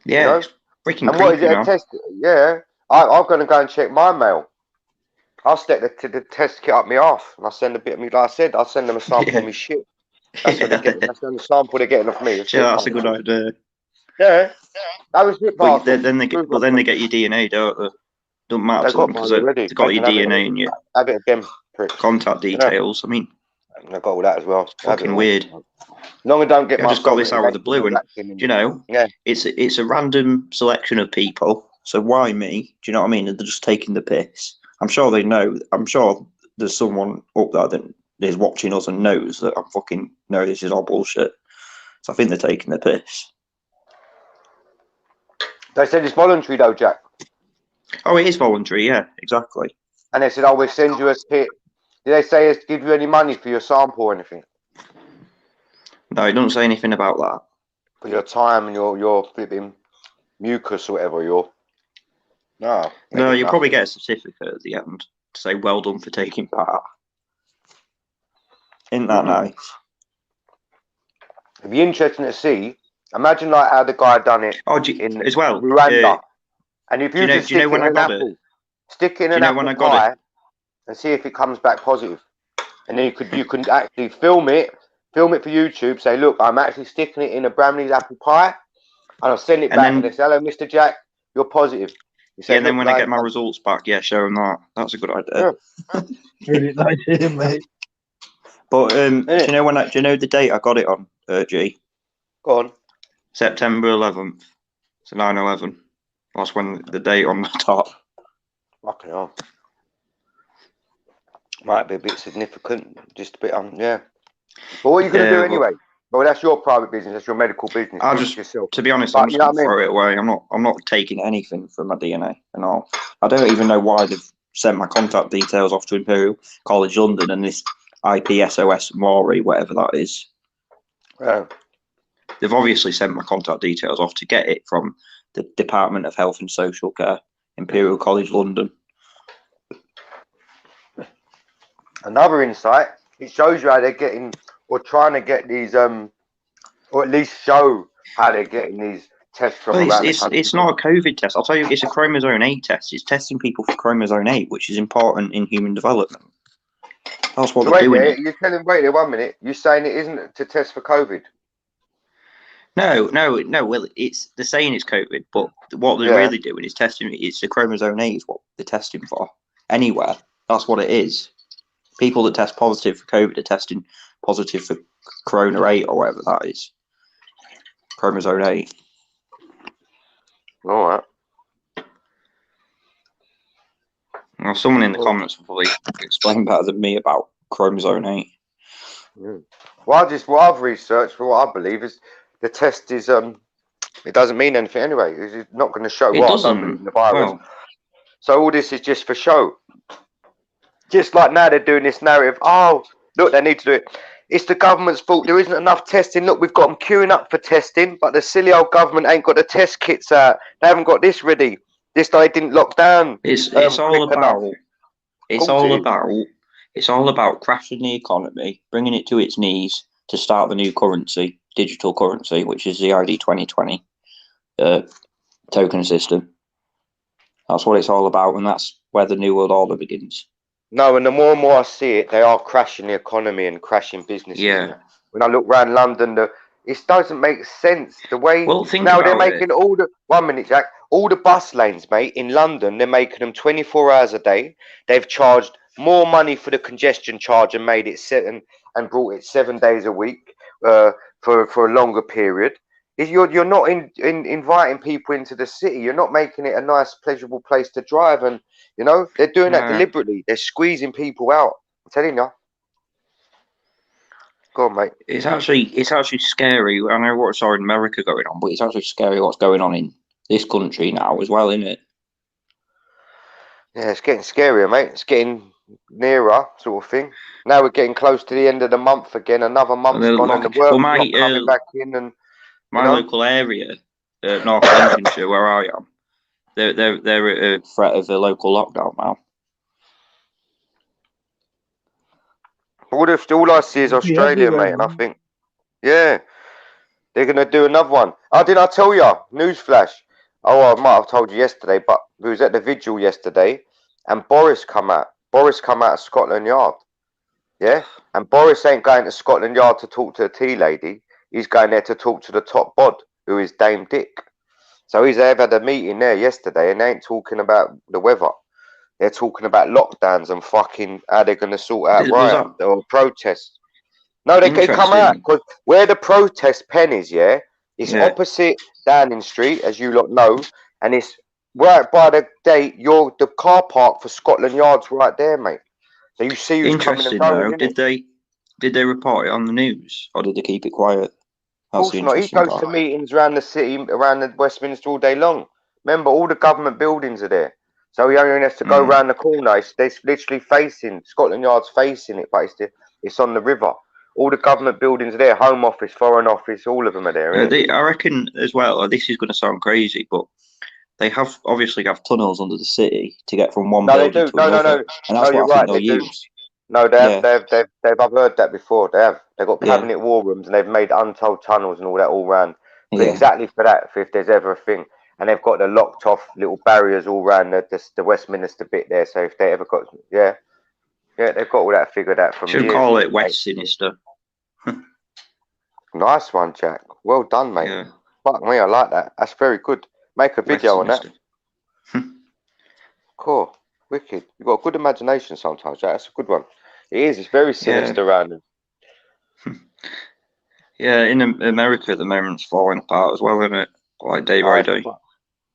Yeah, you know? it's freaking And what is creepy, it, a man. test? Yeah, I'm going to go and check my mail. I'll stick the test kit up my arse, and I'll send a bit of me, like I said, I'll send them a sample of me shit. That's what they get. That's the only sample they're getting off me. Yeah, that's a good idea. Yeah, that was it. But then they get your DNA, don't they? Doesn't matter They to got them because mine already. they've got They your can have it. DNA and your Have it again. Pricks. contact details. I mean, I got all that as well. fucking weird. Long as I don't get I my just got this out of the blue, and you know, yeah, it's a random selection of people. So why me? Do you know what I mean? They're just taking the piss. I'm sure they know. I'm sure there's someone up there that is watching us and knows that I fucking know this is all bullshit. So I think they're taking the piss. they said it's voluntary though, Jack. Oh, it is voluntary. Yeah, exactly. And they said, "Oh, we'll send you a kit." Did they say it's give you any money for your sample or anything? No, it doesn't say anything about that. For your time and your flipping mucus or whatever. No, you'll probably get a certificate at the end to say well done for taking part. Isn't that nice? It'd be interesting to see. Imagine like how the guy done it in as well. Rwanda. And if you just do you know when I got it? Stick it in an apple pie and see if it comes back positive. And then you can actually film it for YouTube. Say, look, I'm actually sticking it in a Bramley's apple pie, and I'll send it back. And they say, hello, Mr. Jack, you're positive. Say, and then when I get my results back, show them that. That's a good idea. Yeah. Brilliant idea, mate. But do you know the date I got it on, G? Go on. September 11th. So 9/11. That's when the date on the top. Fucking hell. Might be a bit significant, just a bit yeah. But what are you going to do anyway? Well, that's your private business. That's your medical business. I'll just, yourself. To be honest, I'm just going to throw it away. I'm not taking anything from my DNA and all. I don't even know why they've sent my contact details off to Imperial College London and this IPSOS Mori, whatever that is. Yeah. They've obviously sent my contact details off to get it from the Department of Health and Social Care, Imperial College London. Another insight, it shows you how they're getting or trying to get these, or at least show how they're getting these tests from Well, around the country. it's not a COVID test. I'll tell you, it's a chromosome 8 test. It's testing people for chromosome 8, which is important in human development. That's what So they're doing. You're telling, wait there 1 minute. You're saying it isn't to test for COVID? No. Well, they're saying it's COVID, but what they're really doing is testing. It's the chromosome 8 is what they're testing for. Anywhere, that's what it is. People that test positive for COVID are testing positive for Corona 8 or whatever that is. Chromosome 8. All right. Well, someone in the comments will probably explain better than me about chromosome 8. Yeah. Well, what I've researched, for what I believe is the test is it doesn't mean anything anyway. It's not going to show It what I doesn't. don't believe in the virus. Well, So all this is just for show. Just like now they're doing this narrative. Oh, look, they need to do it. It's the government's fault. There isn't enough testing. Look, we've got them queuing up for testing, but the silly old government ain't got the test kits out. They haven't got this ready. This day didn't lock down. it's all about crashing the economy, bringing it to its knees to start the new currency, digital currency, which is the ID 2020 token system. That's what it's all about, and that's where the new world order begins. No, and the more and more I see it, they are crashing the economy and crashing businesses. Yeah. When I look around London, it doesn't make sense. The way Well, think now they're about making all the 1 minute, Jack. All the bus lanes, mate, in London, they're making them 24 hours a day. They've charged more money for the congestion charge and made it and brought it 7 days a week for a longer period. You're not inviting people into the city. You're not making it a nice, pleasurable place to drive. And you know they're doing that deliberately. They're squeezing people out. I'm telling you. Go on, mate. It's actually scary. I know what's in America going on, but it's actually scary what's going on in this country now as well, isn't it? Yeah, it's getting scarier, mate. It's getting nearer, sort of thing. Now we're getting close to the end of the month again. Another month's gone, and the work's not coming back in. And my local area, North Lincolnshire, where I am, they're at a threat of a local lockdown now. All I see is Australia, mate, and I think, yeah, they're going to do another one. Oh, did I tell you? Newsflash. Oh, I might have told you yesterday, but we was at the vigil yesterday, and Boris come out. Boris come out of Scotland Yard, yeah? And Boris ain't going to Scotland Yard to talk to a tea lady. He's going there to talk to the top bod, who is Dame Dick. So they've had a meeting there yesterday, and they ain't talking about the weather. They're talking about lockdowns and fucking how they're going to sort out riots or protests. No, they come out because where the protest pen is, it's opposite Downing Street, as you lot know, and it's right by the gate. The car park for Scotland Yard's right there, mate. So you see who's coming and going. Did they report it on the news, or did they keep it quiet? Of course not. He goes to meetings around the city, around the Westminster all day long. Remember, all the government buildings are there. So he only has to go around the corner. They're literally facing, Scotland Yard's facing it, but it's on the river. All the government buildings are there, Home Office, Foreign Office, all of them are there. I reckon as well, this is going to sound crazy, but they obviously have tunnels under the city to get from one building to another. No. And that's what I think they'll use. No, I've heard that before. They've got cabinet war rooms, and they've made untold tunnels and all that all round. But exactly for that, if there's ever a thing. And they've got the locked off little barriers all around the Westminster bit there. So if they ever got, they've got all that figured out from Should call it West Sinister. Nice one, Jack. Well done, mate. Yeah. Fuck me, I like that. That's very good. Make a video on that. Cool. Wicked. You've got a good imagination sometimes, Jack. That's a good one. It is. It's very sinister around them. Yeah, in America at the moment it's falling apart as well, isn't it? Like day by day.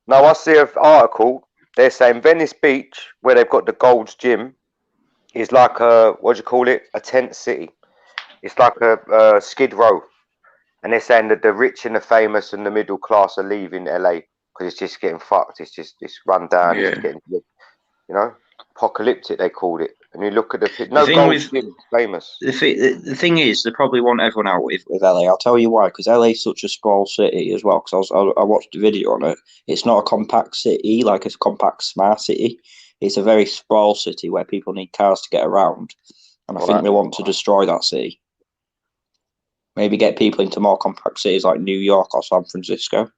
No, I see an article. They're saying Venice Beach, where they've got the Gold's Gym, is like a tent city. It's like a Skid Row, and they're saying that the rich and the famous and the middle class are leaving LA because it's just getting fucked. It's run down. It's getting, apocalyptic. They called it. And you look at no thing gold with- gym, famous. The thing is, they probably want everyone out with LA. I'll tell you why, because LA is such a small city as well. Because I watched a video on it. It's not a compact city like a compact smart city. It's a very small city where people need cars to get around. And I think they want to destroy that city. Maybe get people into more compact cities like New York or San Francisco.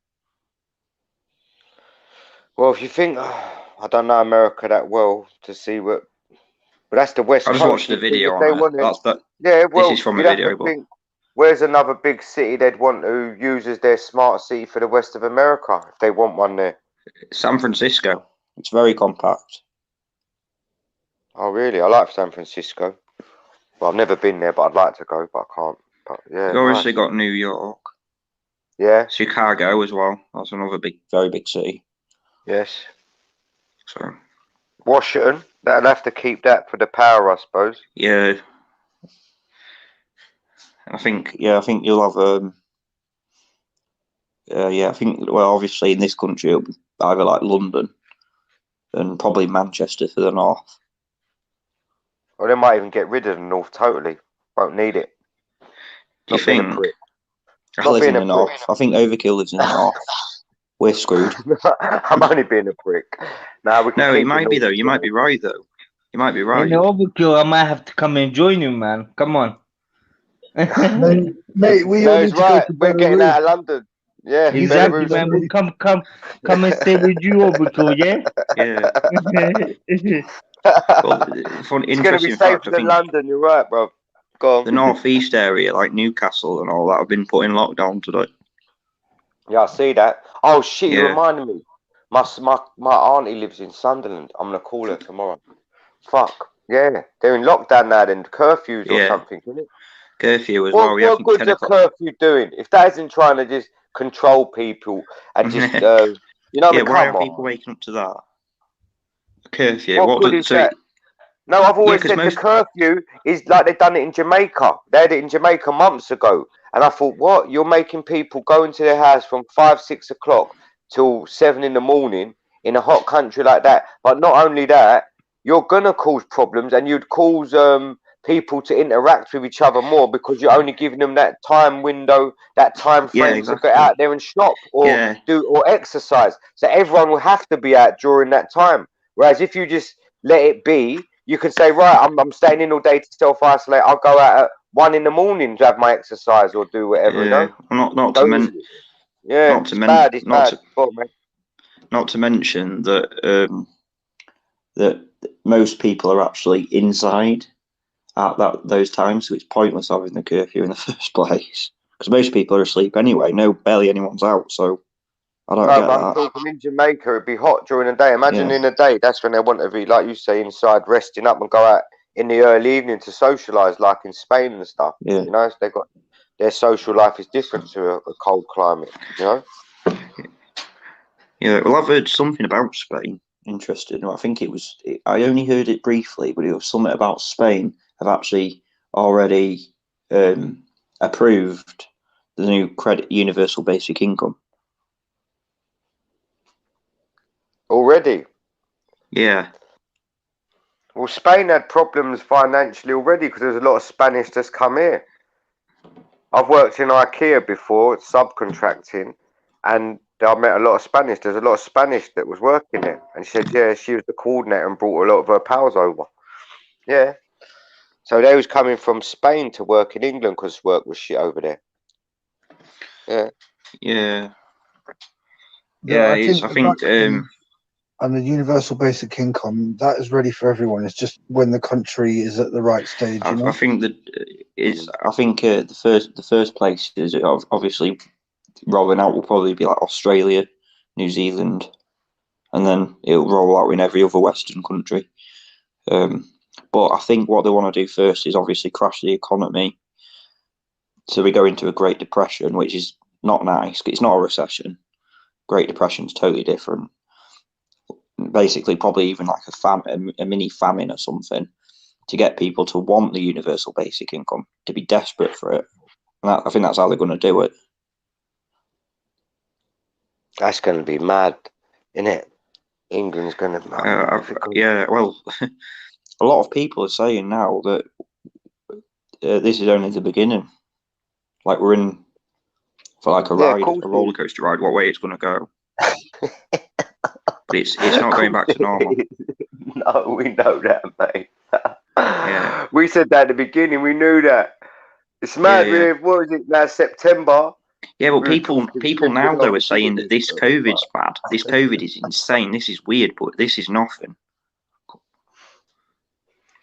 Well, if you think, I don't know America that well to see what, but that's the West I just Coast. watched a video If they on want it. That's that. Yeah, well, This is from a you'd have video, to but think, where's another big city they'd want to use as their smart city for the West of America if they want one there? San Francisco. It's very compact. Oh, really? I like San Francisco. Well, I've never been there, but I'd like to go, but I can't. But yeah, You've obviously nice. got New York, Yeah, Chicago as well. That's another very big city. yes. So Washington, they'll have to keep that for the power, I suppose. yeah, I think you'll have I think obviously in this country it'll be either like London and probably Manchester for the north. Or they might even get rid of the North totally. Won't need it. Do you Not being a think? prick. I Not live in being the a north. prick. I think Overkill lives in the north. We're screwed. I'm only being a prick. Now we can No, keep you might be though. You might be right though. You might be right. In Overkill, I might have to come and join you, man. Come on. Mate, we No, all he's need to right. go to We're getting Belarus. out of London. Yeah, Exactly, Belarus. man. We'll come and stay with you, Overkill, yeah? Yeah. Well, It's going to be interesting safer fact. I than think London. You're right, bro. Go on. the northeast area, like Newcastle and all that, have been put in lockdown today. Yeah, I see that. Oh shit! You Yeah. reminded me. My auntie lives in Sunderland. I'm gonna call her tomorrow. Fuck. Yeah, they're in lockdown now. Then curfews or Yeah. something, isn't it? Curfew as well. Yeah, I What think good's 10 a o'clock. curfew doing if that isn't trying to just control people and just you know? Yeah, I mean, why come are on. people waking up to that? Curfew. What good is so that? No, I've always 'cause said most- the curfew is like they've done it in Jamaica. They had it in Jamaica months ago. And I thought, what? You're making people go into their house from 5, 6 o'clock till 7 in the morning in a hot country like that. But not only that, you're going to cause problems and you'd cause people to interact with each other more because you're only giving them that time window, that time Yeah, frame exactly. to get out there and shop or Yeah. do or exercise. So everyone will have to be out during that time. Whereas if you just let it be, you can say, right, I'm staying in all day to self-isolate. I'll go out at 1 in the morning to have my exercise or do whatever, you know? Not So to mention it's bad. It's bad. Go on, man. not to mention that that most people are actually inside at those times, so it's pointless having the curfew in the first place because most people are asleep anyway. Barely anyone's out, so I don't No, get but I'm that. talking in Jamaica, it'd be hot during the day. Imagine Yeah. in the day, that's when they want to be, like you say, inside resting up and go out in the early evening to socialise, like in Spain and stuff. Yeah. You know, they got their social life is different to a cold climate. You know. Yeah, well, I've heard something about Spain. Interesting. I think I only heard it briefly, but it was something about Spain have actually already approved the new universal basic income. Already. Yeah. Well, Spain had problems financially already because there's a lot of Spanish that's come here. I've worked in IKEA before, subcontracting, and I met a lot of Spanish. There's a lot of Spanish that was working there. And she said, yeah, she was the coordinator and brought a lot of her pals over. Yeah. So they was coming from Spain to work in England because work was shit over there. Yeah. Yeah. No, Yeah, I think I think and the universal basic income that is ready for everyone. It's just when the country is at the right stage. You know? I think that the first place is obviously rolling out will probably be like Australia, New Zealand, and then it'll roll out in every other Western country. But I think what they want to do first is obviously crash the economy, so we go into a Great Depression, which is not nice. It's not a recession. Great Depression is totally different. Basically, probably even like a mini famine or something, to get people to want the universal basic income, to be desperate for it. And I think that's how they're going to do it. That's going to be mad, isn't it? England's going to... Yeah, well, a lot of people are saying now that this is only the beginning. Like we're in for like a Yeah, ride, cool. a roller coaster ride. What way it's going to go? But it's not going back to normal. No, we know that, mate. Yeah. We said that at the beginning. We knew that. It's mad. Yeah. What is it now? September. Yeah, well, We were people talking now though are August, saying that this COVID's but- bad. This COVID is insane. This is weird, but this is nothing.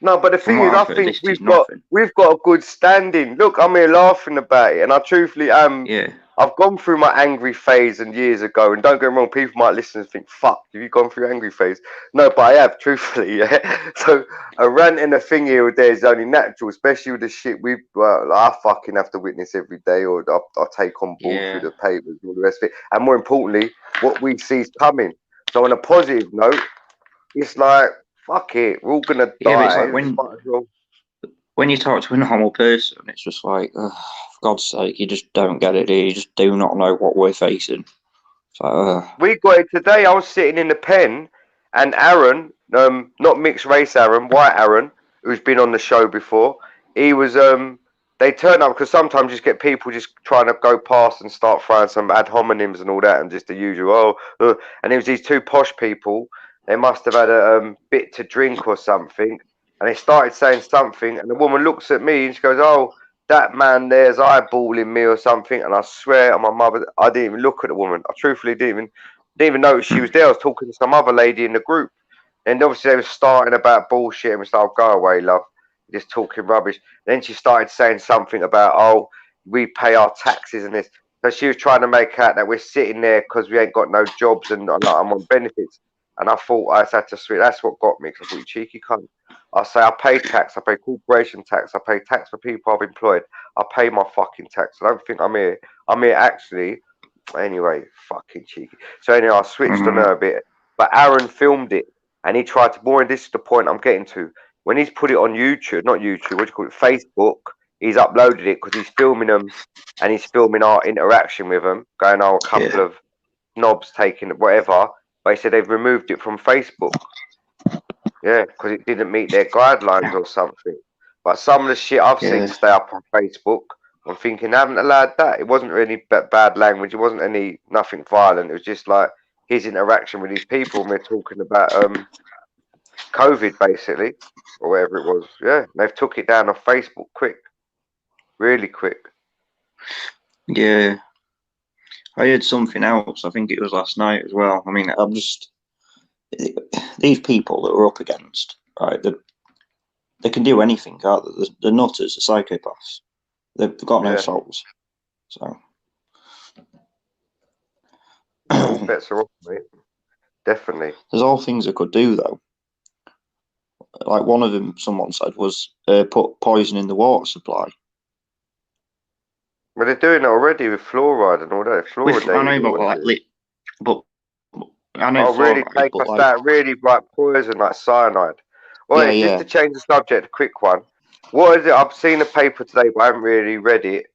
No, but the From thing what is, I I've heard, think this is nothing. we've got a good standing. Look, I'm here laughing about it, and I truthfully am. Yeah. I've gone through my angry phase and years ago, and don't get me wrong, people might listen and think, "Fuck, have you gone through angry phase?" No, but I have, truthfully. Yeah. So a rant and a thing here or there is only natural, especially with the shit I fucking have to witness every day, or I take on board Yeah. through the papers and all the rest of it. And more importantly, what we see is coming. So on a positive note, it's like, fuck it, we're all gonna Yeah, but it's die. like Might as well. when you talk to a normal person, it's just like, for God's sake, you just don't get it. You just do not know what we're facing. It's like, We got it today. I was sitting in the pen, and Aaron, not mixed race Aaron, white Aaron, who's been on the show before, he was they turned up because sometimes you just get people just trying to go past and start throwing some ad hominems and all that, and just the usual. And it was these two posh people. They must have had a bit to drink or something, and they started saying something, and the woman looks at me and she goes, "Oh, that man there's eyeballing me or something," and I swear on my mother, I didn't even look at the woman. I truthfully didn't even notice she was there. I was talking to some other lady in the group, and obviously they were starting about bullshit, and we started, "Go away, love, you're just talking rubbish." Then she started saying something about, "Oh, we pay our taxes and this." So she was trying to make out that we're sitting there because we ain't got no jobs and I'm on benefits. And I thought I had to switch. That's what got me, because I thought, "You cheeky cunt." I say, I pay tax, I pay corporation tax, I pay tax for people I've employed, I pay my fucking tax. I don't think I'm here. I'm here actually. Anyway, fucking cheeky. So anyway, I switched on her a bit. But Aaron filmed it, and he tried to, more, and this is the point I'm getting to. When he's put it on YouTube, not YouTube, what do you call it, Facebook, he's uploaded it because he's filming them, and he's filming our interaction with them, going, "Oh, a couple of knobs taking whatever." But he said they've removed it from Facebook. Yeah, because it didn't meet their guidelines or something. But some of the shit I've seen stay up on Facebook, I'm thinking, I haven't allowed that. It wasn't really bad language. It wasn't nothing violent. It was just like his interaction with these people. And we're talking about COVID basically, or whatever it was. Yeah, they've took it down on Facebook quick, really quick. Yeah. I heard something else. I think it was last night as well. I mean, I'm just these people that we're up against, right? They can do anything, can't they? They're nutters, they're psychopaths. They've got no souls. So all bets are off, mate. Definitely. There's all things they could do though. Like one of them, someone said, was put poison in the water supply. Well, they're doing it already with fluoride and all that. Fluoride. I know, but I know. Oh, really take us that really bright poison like cyanide. Well, just to change the subject, a quick one. What is it? I've seen a paper today, but I haven't really read it.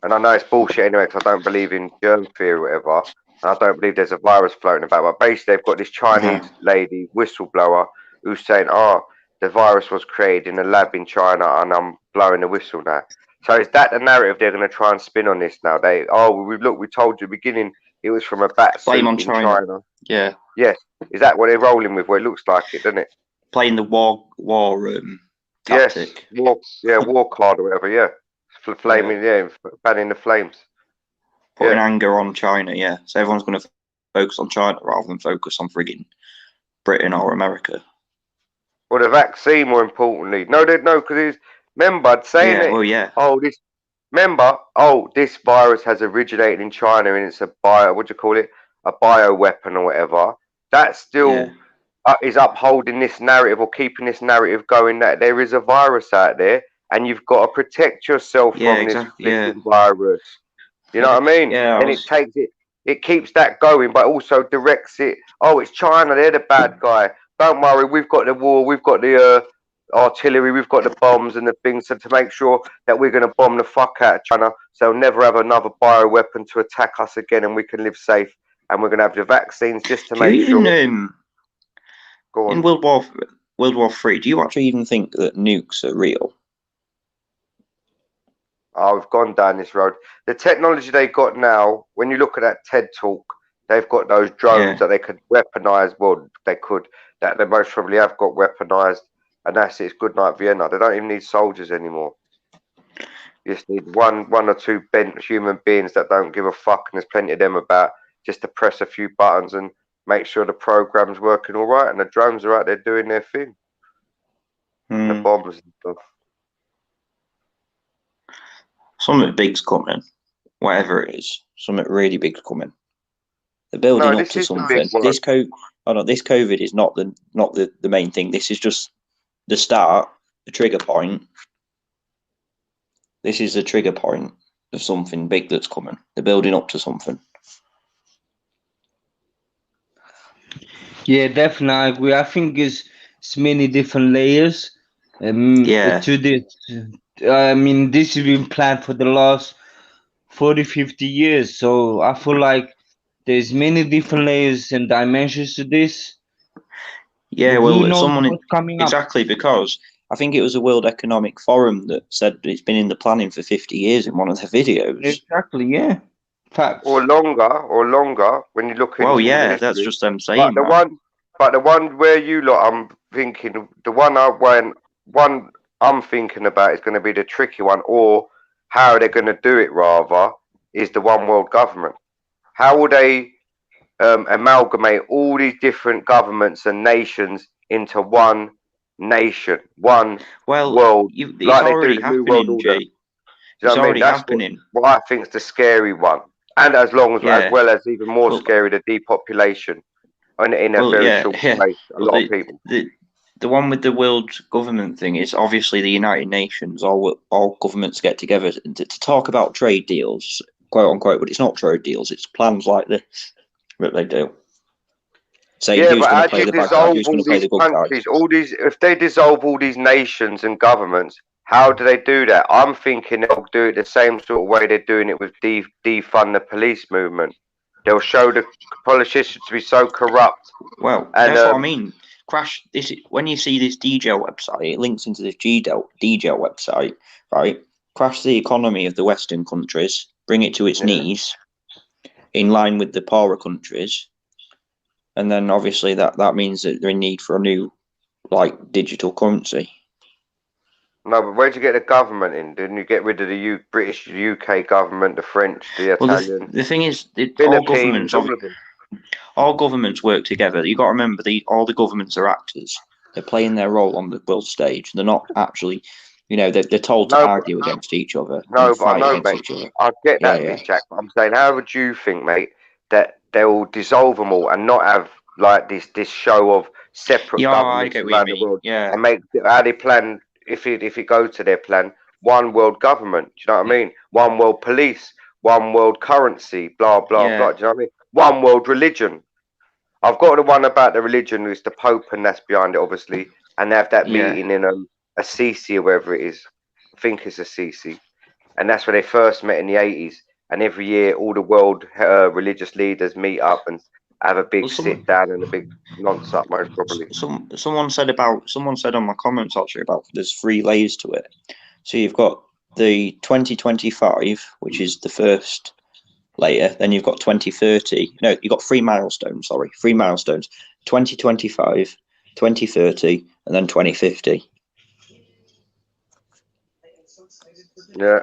And I know it's bullshit anyway, because I don't believe in germ theory or whatever. And I don't believe there's a virus floating about. But basically, they've got this Chinese lady, whistleblower, who's saying, "Oh, the virus was created in a lab in China, and I'm blowing the whistle now." So is that the narrative they're going to try and spin on this now? We told you at the beginning it was from a bat suit in China. Yeah. Yes. Is that what they're rolling with? Well, it looks like it, doesn't it? Playing the war tactic. Yes. War card or whatever, yeah. Flaming, banning the flames. Putting anger on China, yeah. So everyone's going to focus on China rather than focus on frigging Britain or America. Or the vaccine, more importantly. No, because remember saying this virus has originated in China and it's a bio weapon or whatever. That still is upholding this narrative or keeping this narrative going that there is a virus out there and you've got to protect yourself from this virus. You know what I mean? Yeah. And it keeps that going, but also directs it. Oh, it's China, they're the bad guy. Don't worry, we've got the war, we've got the artillery, we've got the bombs and the things to make sure that we're going to bomb the fuck out of China so they'll never have another bioweapon to attack us again and we can live safe. And we're going to have the vaccines just to make sure. In World War, World War III, do you actually even think that nukes are real? I've gone down this road. The technology they got now, when you look at that TED talk, they've got those drones that they could weaponize. Well, that they most probably have got weaponized, and that's it. It's good night Vienna. They don't even need soldiers anymore. You just need one or two bent human beings that don't give a fuck, and there's plenty of them about, just to press a few buttons and make sure the program's working all right, and the drones are out there doing their thing. The bombs and stuff. Something big's coming, whatever it is. Something really big's coming. They're building up to something. This COVID is not the main thing. This is just the start, the trigger point. This is the trigger point of something big that's coming. They're building up to something. Yeah, definitely, I agree. I think it's many different layers to this. I mean, this has been planned for the last 40, 50 years. So I feel like there's many different layers and dimensions to this. Yeah, well, someone coming exactly up? Because I think it was the World Economic Forum that said it's been in the planning for 50 years in one of their videos. Exactly, yeah. Facts. Or longer when you look at. Well, yeah, that's just them saying. But the one where you lot, I'm thinking the one I'm thinking about is going to be the tricky one, or how they're going to do it. Rather, is the one world government. How will they amalgamate all these different governments and nations into one nation, one world? It's already happening, Jay. It's already happening. What I think is the scary one, and as well as even more scary, the depopulation in a very short space. A lot of people. The one with the world government thing is obviously the United Nations. All governments get together to talk about trade deals, quote unquote, but it's not trade deals. It's plans like this that they do. Say who's going to play the bad guy, who's going to play the good guy. If they dissolve all these nations and governments, how do they do that? I'm thinking they'll do it the same sort of way they're doing it with defund the police movement. They'll show the politicians to be so corrupt. Well, that's what I mean. Crash this when you see this DGEL website, it links into this DGEL website, right? Crash the economy of the Western countries, bring it to its knees, in line with the poorer countries, and then obviously that means that they're in need for a new, digital currency. No, but where'd you get the government in? Didn't you get rid of the British, UK government, the French, the Italian? Well, the thing is, Philippines, all governments work together. You got to remember, all the governments are actors. They're playing their role on the world stage. They're not actually, they're told to argue against each other. No, but I know, mate. I get that, Jack. But I'm saying, how would you think, mate, that they will dissolve them all and not have this show of separate governments around the world? Yeah, and make how they plan. If it goes to their plan, one world government. Do you know what I mean? One world police, one world currency, blah blah blah. Do you know what I mean? One world religion. I've got the one about the religion. It's the Pope, and that's behind it, obviously. And they have that meeting in Assisi or wherever it is. I think it's Assisi, and that's where they first met in the 80s. And every year, all the world religious leaders meet up and have a big sit down and a big nonce up, most probably. Someone said on my comments actually about there's 3 layers to it. So you've got the 2025, which is the first layer. Then you've got 2030. No, you've got 3 milestones. 3 milestones: 2025, 2030, and then 2050. Yeah.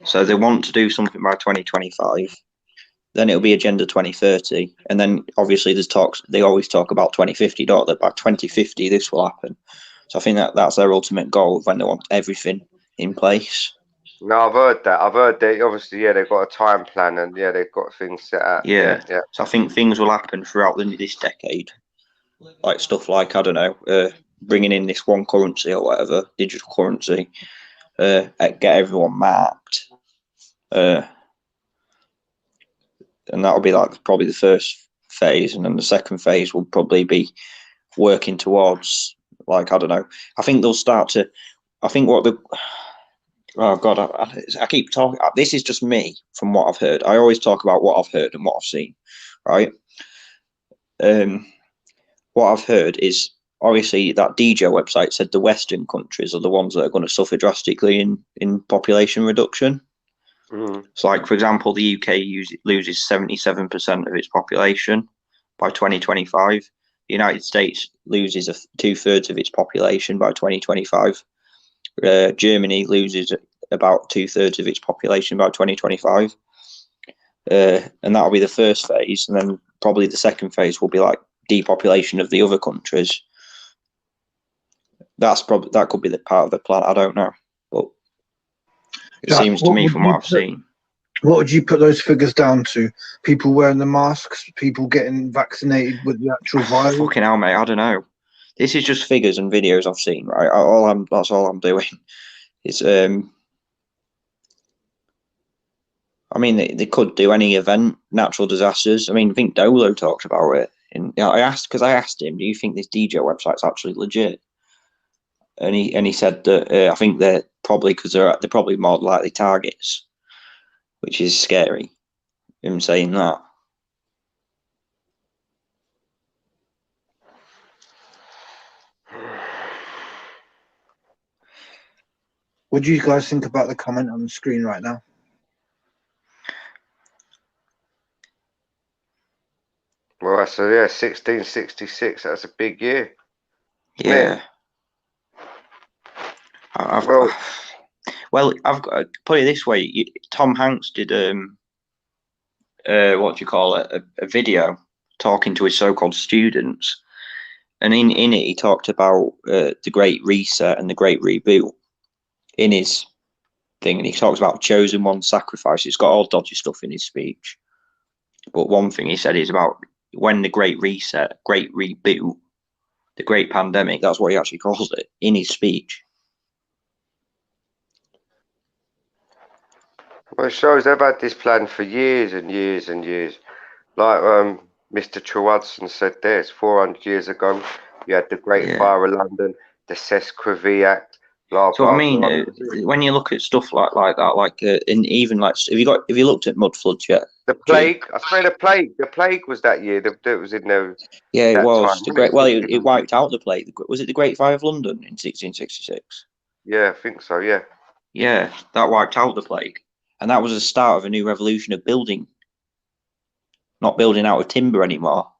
So they want to do something by 2025. Then it'll be Agenda 2030, and then obviously there's talks. They always talk about 2050, don't they? By 2050, this will happen. So I think that's their ultimate goal when they want everything in place. No, I've heard that. Obviously, they've got a time plan, and they've got things set out. Yeah. So I think things will happen throughout this decade, like stuff like, I don't know, bringing in this one currency or whatever, digital currency, get everyone marked. And that'll be probably the first phase, and then the second phase will probably be working towards, I don't know. I think they'll start to. I think oh God, I keep talking. This is just me from what I've heard. I always talk about what I've heard and what I've seen, right? what I've heard is obviously that DJ website said the Western countries are the ones that are going to suffer drastically in population reduction. Mm. So, like, for example, the UK loses 77% of its population by 2025. The United States loses 2/3 of its population by 2025. Germany loses about 2/3 of its population by 2025. And that'll be the first phase. And then probably the second phase will be like depopulation of the other countries. That could be the part of the plan. I don't know. But it Jack, seems to me from what I've seen. What would you put those figures down to? People wearing the masks, people getting vaccinated with the actual virus? Fucking hell, mate, I don't know. This is just figures and videos I've seen, right? That's all I'm doing. It's I mean, they could do any event, natural disasters. I mean, I think Dolo talked about it. And I asked him, do you think this DJ website's actually legit? And he said that I think they're probably, because they're probably more likely targets, which is scary. Him saying that. What do you guys think about the comment on the screen right now? Well, so yeah, 1666. That's a big year. Yeah. I've got put it this way. Tom Hanks did what do you call it? A video talking to his so-called students, and in it he talked about the Great Reset and the Great Reboot in his thing, and he talks about chosen one sacrifice. It's got all dodgy stuff in his speech, but one thing he said is about when the Great Reset, Great Reboot, the Great Pandemic. That's what he actually calls it in his speech. Well, it shows they've had this plan for years and years and years. Like Mr. Trewhudson said there, it's 400 years ago. You had the Great Fire of London, the Sesquippet Act, blah, So blah, I mean, blah. when you look at stuff like that, like in even like, have you looked at mud floods yet? The plague, I swear the plague was that year. That was in there. Yeah, it was time. the great. Well, it wiped out the plague. Was it the Great Fire of London in 1666? Yeah, I think so. Yeah. Yeah, that wiped out the plague, and that was the start of a new revolution of building. Not building out of timber anymore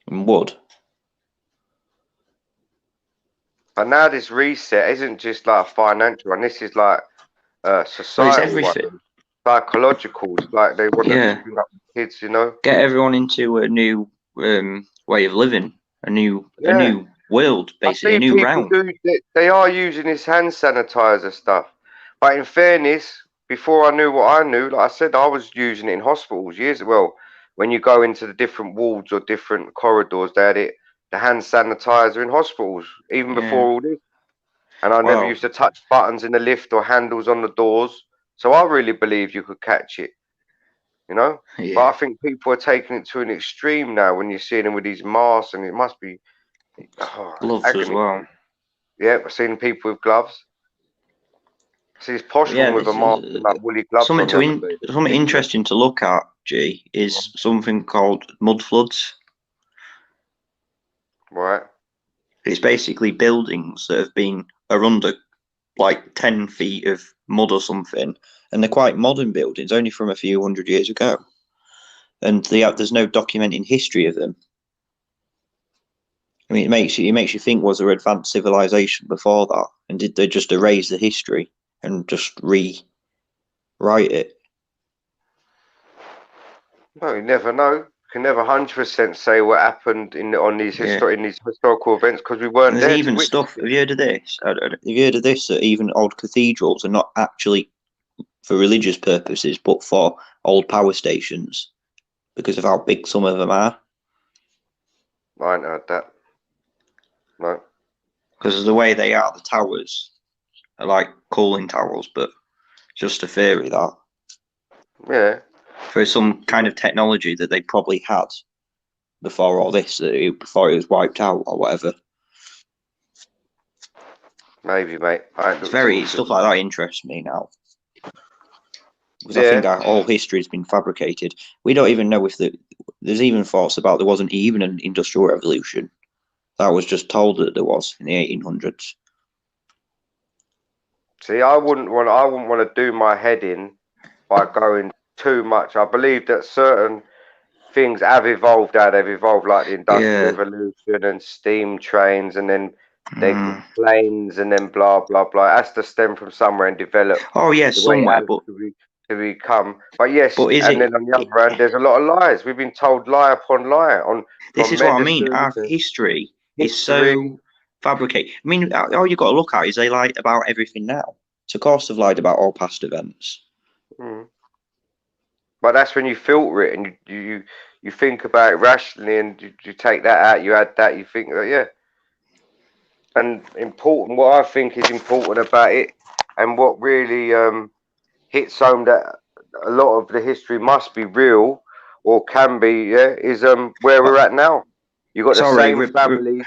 and wood. But now this reset isn't just like a financial one. This is like societal one, psychological. It's like they want to bring up the kids, you know, get everyone into a new way of living, a new world, basically, a new realm. They are using this hand sanitizer stuff, but in fairness, before I knew what I knew, like I said, I was using it in hospitals years ago. Well, when you go into the different wards or different corridors, they had the hand sanitizer in hospitals, even before all this. And I never used to touch buttons in the lift or handles on the doors. So I really believe you could catch it, you know? Yeah. But I think people are taking it to an extreme now when you're seeing them with these masks, and it must be gloves as well. Yeah, I've seen people with gloves. See this posh one with a mask and like woolly gloves. Something interesting to look at, G, is something called mud floods. Right. It's basically buildings that are under like 10 feet of mud or something, and they're quite modern buildings, only from a few hundred years ago. And there's no documenting history of them. I mean, it makes you think, was there advanced civilization before that, and did they just erase the history and just rewrite it? Well, you never know. You can never 100% say what happened in these historical events, because we weren't there. There's even stuff. Have you heard of this? That even old cathedrals are not actually for religious purposes, but for old power stations, because of how big some of them are. I ain't heard that. No. Because of the way they are, the towers are like cooling towers, but just a theory that. Yeah. For some kind of technology that they probably had before all this, before it was wiped out or whatever. Maybe, mate. Stuff like that interests me now. Because I think our whole history has been fabricated. We don't even know if there's even thoughts about there wasn't even an industrial revolution. That was just told that there was in the 1800s. See, I wouldn't want to do my head in by going too much. I believe that certain things have evolved how they've evolved, like the Industrial Yeah. Revolution and steam trains, and then they Mm. planes, and then blah blah blah. It has to stem from somewhere and develop Oh yeah, the way it somewhere, has but to become. But yes, but is and it? then on the other hand, there's a lot of lies. We've been told lie upon lie on This from is what I mean. medicine Our to history is history. so fabricated. I mean, all you got to look at is they lie about everything now. So of course they've lied about all past events. Mm. But that's when you filter it and you think about it rationally, and you take that out, you add that, you think that yeah. And important, what I think is important about it, and what really hits home that a lot of the history must be real or can be, yeah, is where we're at now. You got the Sorry, same families.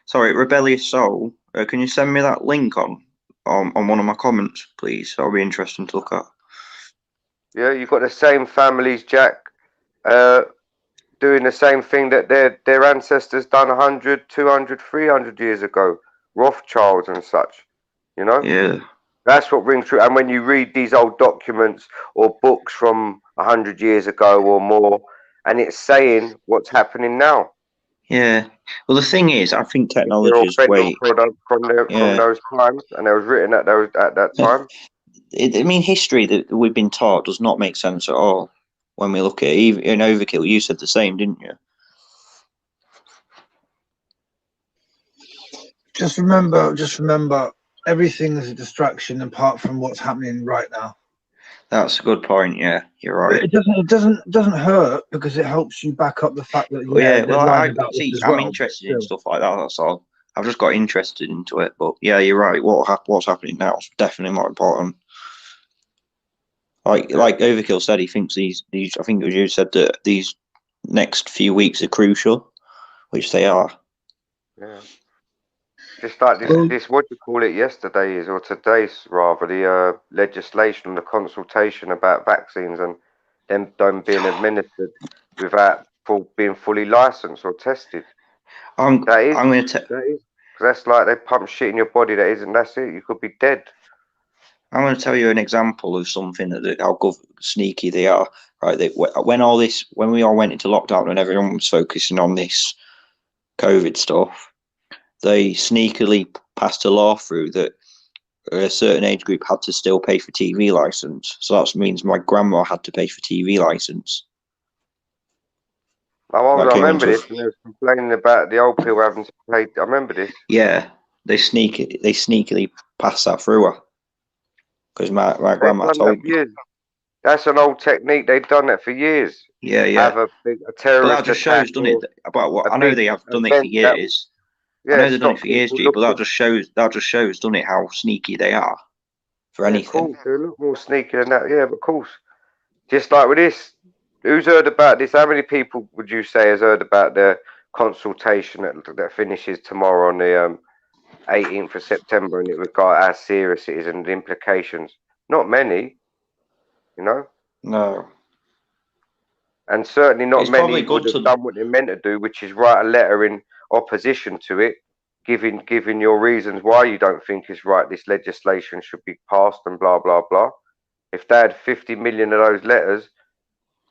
sorry, Rebellious Soul. Can you send me that link on one of my comments, please? That'll be interesting to look at. Yeah, you got the same families, Jack, doing the same thing that their ancestors done 100, 200, 300 years ago. Rothschilds and such, you know? Yeah. That's what rings true. And when you read these old documents or books from 100 years ago or more, and it's saying what's happening now. Yeah. Well, the thing is, I think They're technology is way. from Yeah. those times, and it was written at that time. I mean, history that we've been taught does not make sense at all. When we look at it, even in Overkill, you said the same, didn't you? Just remember, everything is a distraction apart from what's happening right now. That's a good point. Yeah, you're right. It doesn't hurt because it helps you back up the fact that Yeah, well, they're lying about this as I'm well, interested but in still. stuff like that. That's all. I've just got interested into it. But yeah, you're right. What's happening now is definitely more important. Like Overkill said, he thinks these. I think it was you said that these next few weeks are crucial, which they are. Yeah. Just like this, what do you call it yesterday is, or today's rather, the legislation, the consultation about vaccines and them being administered without being fully licensed or tested. I'm That going to. is, 'cause that's like they pump shit in your body. That's it. You could be dead. I'm going to tell you an example of something that how sneaky they are. Right, when we all went into lockdown and everyone was focusing on this COVID stuff, they sneakily passed a law through that a certain age group had to still pay for TV license. So that means my grandma had to pay for TV license. I remember this, and they were complaining about the old people having to pay. I remember this. Yeah, they sneakily passed that through her because my grandma told me. That's an old technique. They've done that for years. Yeah. Have a terrorist but that just shows, doesn't it? About what I know they have done it for years. I know they've done it for years, G, but that just shows, doesn't it, how sneaky they are for anything. Of course, they're a lot more sneaky than that. Yeah, but of course. Just like with this, who's heard about this? How many people would you say has heard about the consultation that finishes tomorrow on the 18th of September, and it regards how serious it is and the implications? Not many, you know. No. And certainly not It's many would have done what they meant to do, which is write a letter in opposition to it, giving your reasons why you don't think it's right. This legislation should be passed and blah blah blah. If they had 50 million of those letters,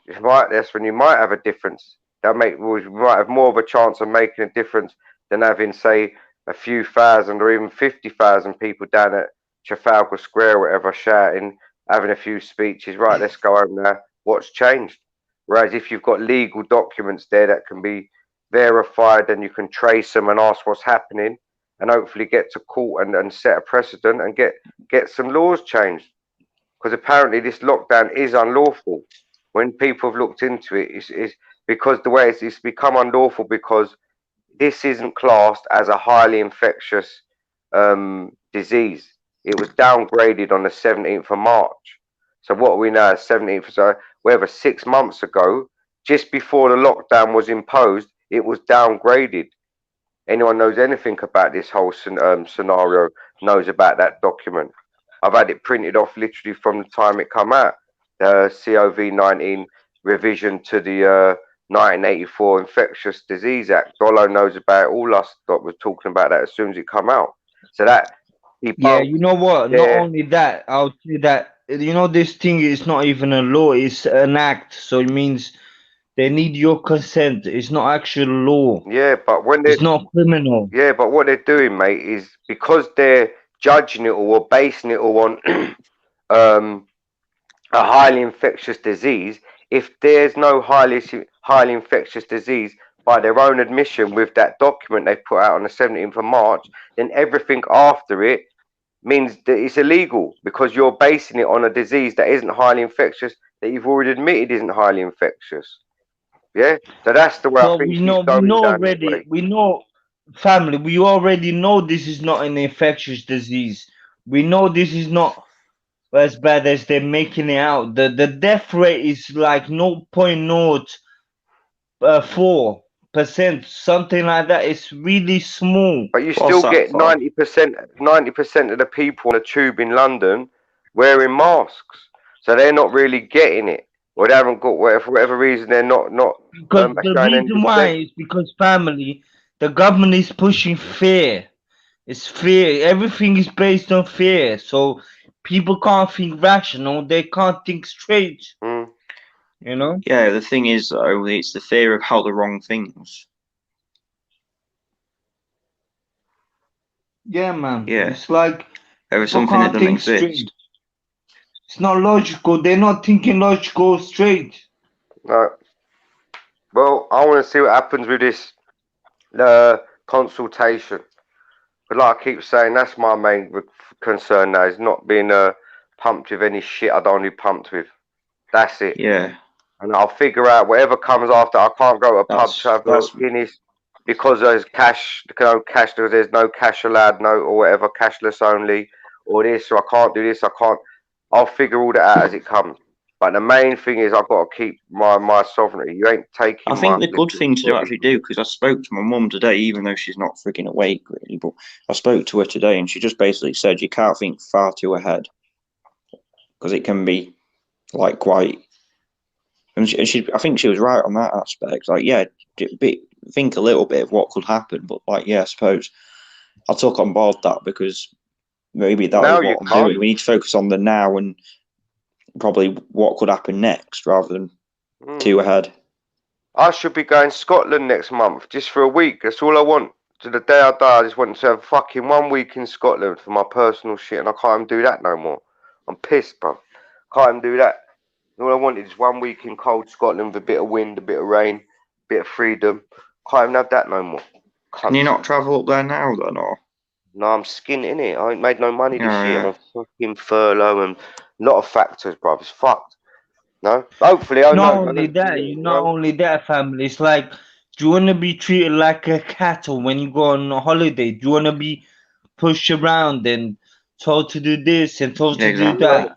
that's when you might have a difference. We might have more of a chance of making a difference than having, say, a few thousand or even 50,000 people down at Trafalgar Square or whatever shouting, having a few speeches. Right, let's go home now. What's changed? Whereas if you've got legal documents there that can be verified, then you can trace them and ask what's happening, and hopefully get to court and set a precedent and get some laws changed. Because apparently this lockdown is unlawful. When people have looked into it, it's because the way it's become unlawful because this isn't classed as a highly infectious disease. It was downgraded on the 17th of March. So what are we now? 17th. So whether 6 months ago, just before the lockdown was imposed, it was downgraded. Anyone knows anything about this whole scenario knows about that document. I've had it printed off literally from the time it come out. The COVID-19 revision to the 1984 Infectious Disease Act. Dolo knows about it. All us that was talking about that as soon as it come out. So that he Yeah, both you know what? Not there. only that, I'll say that this thing is not even a law; it's an act. So it means they need your consent. It's not actual law. Yeah, but when they It's not criminal. yeah, but what they're doing, mate, is because they're judging it all or basing it all on a highly infectious disease. If there's no highly infectious disease by their own admission with that document they put out on the 17th of March, then everything after it means that it's illegal because you're basing it on a disease that isn't highly infectious that you've already admitted isn't highly infectious. Yeah, so that's the way I But think we he's know, going down that way. family. We already know this is not an infectious disease. We know this is not as bad as they're making it out. The death rate is like 0.04%, something like that. It's really small. But you What's still that get for? 90% of the people on the tube in London wearing masks, so they're not really getting it, or they haven't got whatever for whatever reason they're not Because the showing any reason why distress. is because family, the government is pushing fear. It's fear. Everything is based on fear. So people can't think rational. They can't think straight. Mm. You know? Yeah, the thing is though, it's the fear of how the wrong things. Yeah, man. Yeah. It's like There is people something that can't doesn't think exist. straight. It's not logical. They're not thinking logical straight. No. Well, I want to see what happens with this consultation. But like I keep saying, that's my main concern now. Is not being pumped with any shit I don't need pumped with. That's it. Yeah, And I'll figure out whatever comes after. I can't go to a pub to have a that's Guinness because there's cash. No cash. There's no cash allowed. No or whatever. Cashless only. Or this. Or I can't do this. I can't. I'll figure all that out as it comes. But the main thing is I've got to keep my sovereignty. You ain't taking I my think the good little thing to authority actually from me. do, because I spoke to my mum today, even though she's not frigging awake really, but I spoke to her today and she just basically said you can't think far too ahead because it can be like quite. And I think she was right on that aspect. Like, yeah, think a little bit of what could happen, but like, yeah, I suppose I took on board that because maybe that Now is you what I'm can't. doing. We need to focus on the now and probably what could happen next rather than too ahead. I should be going Scotland next month just for a week. That's all I want. To the day I die, I just want to have fucking 1 week in Scotland for my personal shit, and I can't even do that no more. I'm pissed, bro. Can't even do that. All I wanted is 1 week in cold Scotland with a bit of wind, a bit of rain, a bit of freedom. Can't even have that no more. Can you not travel up there now then, or? No, I'm skinning it. I ain't made no money this Yeah, year. yeah. I'm fucking furlough and a lot of factors, bro. It's fucked. No, hopefully, I Not know. only that, not only that, family. It's like, do you want to be treated like a cattle when you go on a holiday? Do you want to be pushed around and told to do this and told to do Exactly. that?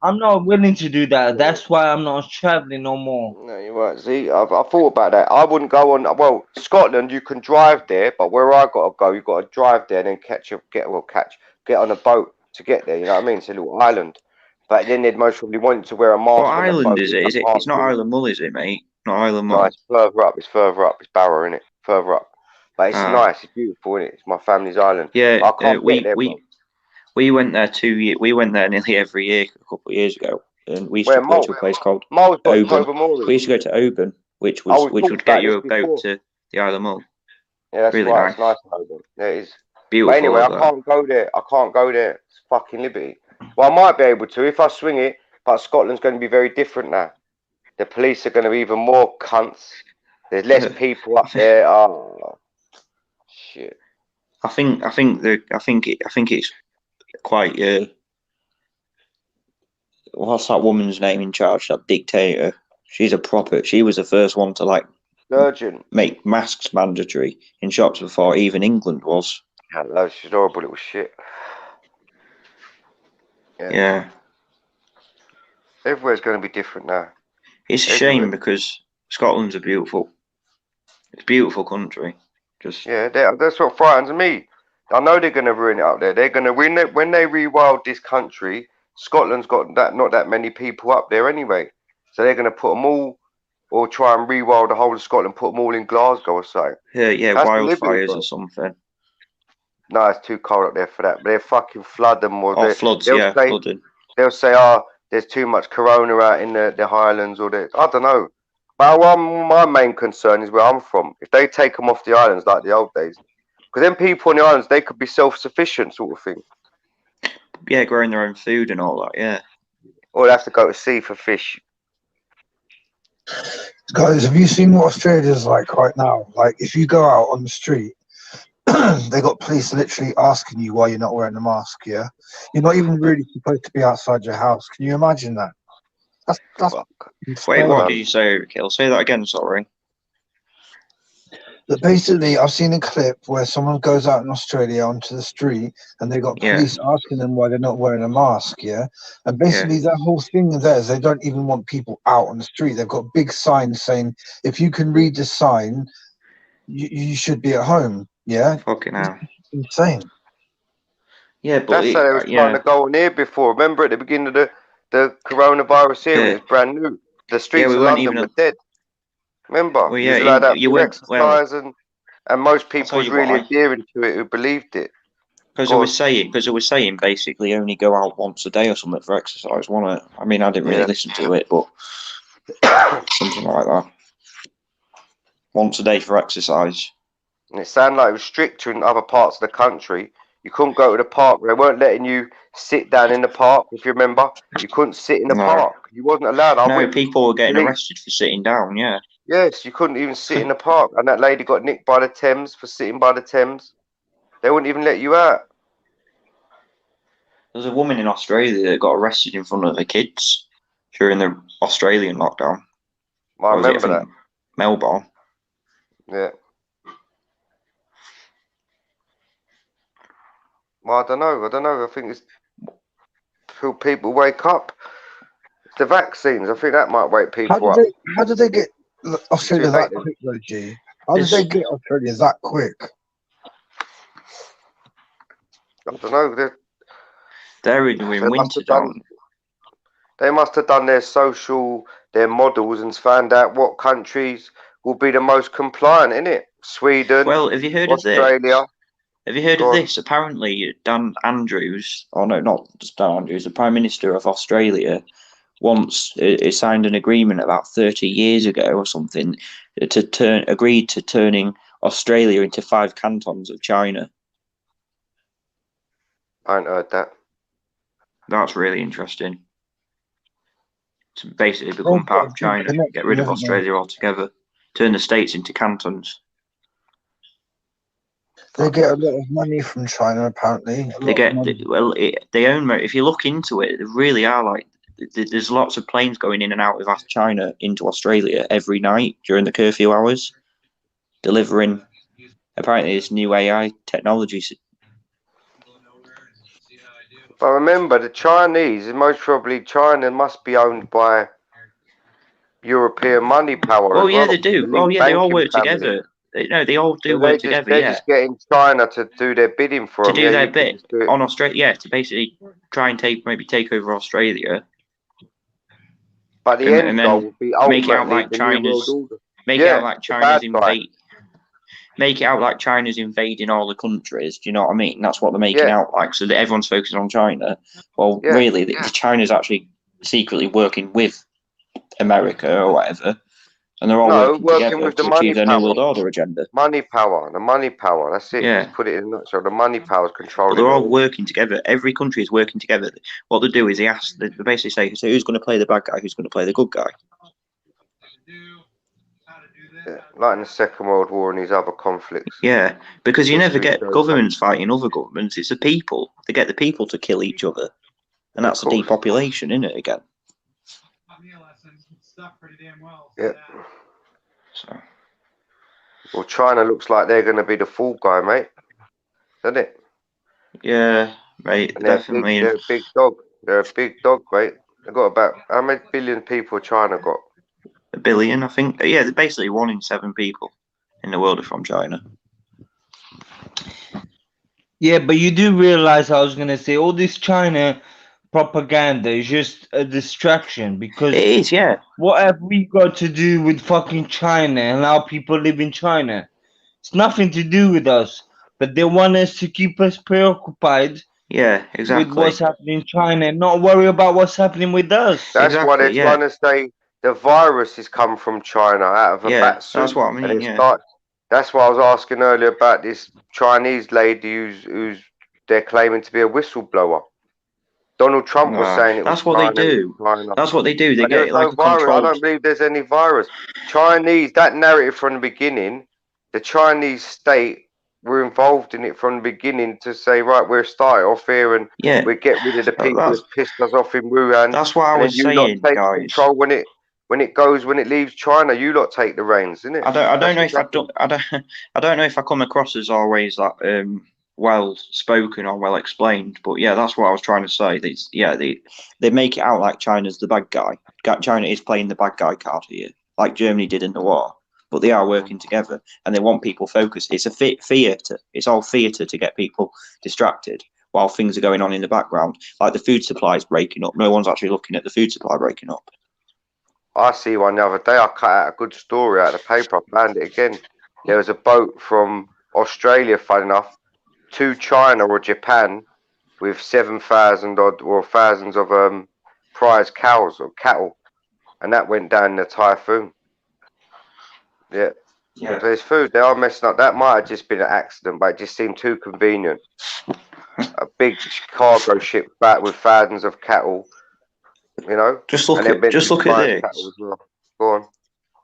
I'm not willing to do that. That's why I'm not traveling no more. No, you're right. See, I thought about that. I wouldn't go on. Well, Scotland, you can drive there, but where I got to go, you got to drive there and then get on a boat to get there. You know what I mean? It's a little island. But then they'd most probably want you to wear a mask What on the island boat. is it? Is it? It's not Island Mull, is it, mate? Not Island No, Mull. it's further up. It's further up. It's Barrow, innit? Further up. But it's Ah. nice. It's beautiful, innit? It's my family's island. Yeah, I can't get there, bro. we went there 2 years. We went there nearly every year a couple of years ago, and we used Where, to go Mull? to a place called Mull's got Oban. Tobermory. We used to go to Oban, which Oh, we would talked get about you a this boat before. to the Isle of Mull. Yeah, that's Really right. nice. It's nice, Oban. Yeah, it is. Beautiful. But anyway, I though. can't go there. I can't go there. It's fucking liberty. Well, I might be able to if I swing it, but Scotland's going to be very different now. The police are going to be even more cunts. There's less people up there. Oh, shit. I think it's quite. What's that woman's name in charge? That dictator. She was the first one to like Surgeon. make masks mandatory in shops before even England was. Hello, she's horrible little shit. Yeah. Everywhere's going to be different now. It's a shame because Scotland's it's a beautiful country. Yeah, that's what frightens me. I know they're going to ruin it up there. They're going to when they rewild this country. Scotland's got not that many people up there anyway, so they're going to put them all or try and rewild the whole of Scotland, put them all in Glasgow or something. Yeah, That's the living, wildfires bro. or something. No, it's too cold up there for that. But they'll fucking flood them, or Or floods, they'll say, flooding. they'll say, oh, there's too much corona out in the Highlands, or I don't know. But my main concern is where I'm from. If they take them off the islands like the old days, because then people on the islands, they could be self-sufficient, sort of thing. Yeah, growing their own food and all that. Yeah. Or they have to go to sea for fish. Guys, have you seen what Australia's like right now? Like, if you go out on the street, they got police literally asking you why you're not wearing a mask. Yeah, you're not even really supposed to be outside your house. Can you imagine that? That's Wait, insane. what did you say, Kill? Say that again. Sorry. But basically, I've seen a clip where someone goes out in Australia onto the street and they got police asking them why they're not wearing a mask, yeah? And basically, that whole thing there is they don't even want people out on the street. They've got big signs saying, if you can read the sign, you should be at home, yeah? Fucking hell. Insane. Yeah, but that's how they was trying to go on here before. Remember at the beginning of the coronavirus here, it was brand new. The streets of London were dead. Remember, well, you was allowed out for exercise, well, and most people was really adhering to it who believed it. Because it was saying basically only go out once a day or something for exercise, wasn't it? I mean, I didn't really listen to it, but something like that. Once a day for exercise. And it sounded like it was stricter in other parts of the country. You couldn't go to the park. They weren't letting you sit down in the park, if you remember. You couldn't sit in the park. You wasn't allowed. People were getting arrested for sitting down, yeah. Yes, you couldn't even sit in the park. And that lady got nicked by the Thames for sitting by the Thames. They wouldn't even let you out. There was a woman in Australia that got arrested in front of her kids during the Australian lockdown. I remember that. Melbourne. Yeah. Well, I don't know. I think it's till people wake up. The vaccines, I think that might wake people up. How did they get Australia that quick, though, G? How did they get Australia that quick? I don't know. They're in winter down. They must have done their models and found out what countries will be the most compliant, innit? Sweden. Well, have you heard Australia. of this? Have you heard of this? Apparently, Dan Andrews, not just Dan Andrews, the Prime Minister of Australia, once signed an agreement about 30 years ago or something agreed to turning Australia into 5 cantons of China. I hadn't heard that. That's really interesting. To basically become part of China, get rid of Australia altogether, turn the states into cantons. They get a lot of money from China, apparently. They own. If you look into it, they really are like. There's lots of planes going in and out of China into Australia every night during the curfew hours, delivering apparently this new AI technology. But remember, the Chinese, most probably China must be owned by European money power. Oh yeah, they do. Oh yeah, they all work together. They all do work together. They're just getting China to do their bidding for them. To do their bit on Australia, yeah, to basically try and take over Australia. But the end goal will be make it out like China's make it out like China's invading all the countries. Do you know what I mean? That's what they're making out like, so that everyone's focusing on China. Well, really, China's actually secretly working with America or whatever. And they're all working with the money power. Their New World Order agenda. The money power. That's it. Yeah. Just put it in a nutshell. The money power is controlling. But they're all working together. Every country is working together. What they do is they basically say, so who's going to play the bad guy? Who's going to play the good guy? Yeah, like in the Second World War and these other conflicts. Yeah, because you never get governments fighting other governments. It's the people. They get the people to kill each other. And that's the depopulation, isn't it, again? Yeah. So. Well, China looks like they're going to be the fall guy, mate. Doesn't it? Yeah, mate. Definitely. They're a big dog. They're a big dog, mate. They've got about how many billion people China got? 1 billion, I think. Yeah, they're basically 1 in 7 people in the world are from China. Yeah, but you do realize I was going to say all this China propaganda. It's just a distraction because It is, yeah. what have we got to do with fucking China and how people live in China? It's nothing to do with us, but they want us to keep us preoccupied Yeah, with exactly. what's happening in China and not worry about what's happening with us. That's why they're Exactly, yeah. trying to say the virus has come from China out of a Yeah, bat suit. that's what I And mean, it yeah. starts. That's why I was asking earlier about this Chinese lady who's they're claiming to be a whistleblower. Donald Trump was saying it was That's what they China. It do. was China. That's what they do. They But there get was like no a virus. I controlled. don't believe there's any virus. Chinese, that narrative from the beginning, the Chinese state were involved in it from the beginning to say, right, we're starting off here and Yeah, we get rid of the people that's that pissed us off in Wuhan. that's what I And then was you lot saying, take guys. control when it leaves China. You lot take the reins, isn't it? I don't know That's if I don't know if I come across as always that well spoken or well explained, but yeah, that's what I was trying to say. They make it out like China's the bad guy. China is playing the bad guy card here, like Germany did in the war. But they are working together, and they want people focused. It's a theatre. It's all theatre to get people distracted while things are going on in the background. Like the food supply is breaking up. No one's actually looking at the food supply breaking up. I see one the other day. I cut out a good story out of the paper. I found it again. There was a boat from Australia, fun enough, to China or Japan with 7,000 odd or thousands of prize cows or cattle, and that went down in the typhoon. Yeah. Yeah. There's food. They are messing up. That might have just been an accident, but it just seemed too convenient. A big cargo ship back with thousands of cattle, you know. Just look and they're at meant to be just look at prize this. cattle as well. Go on.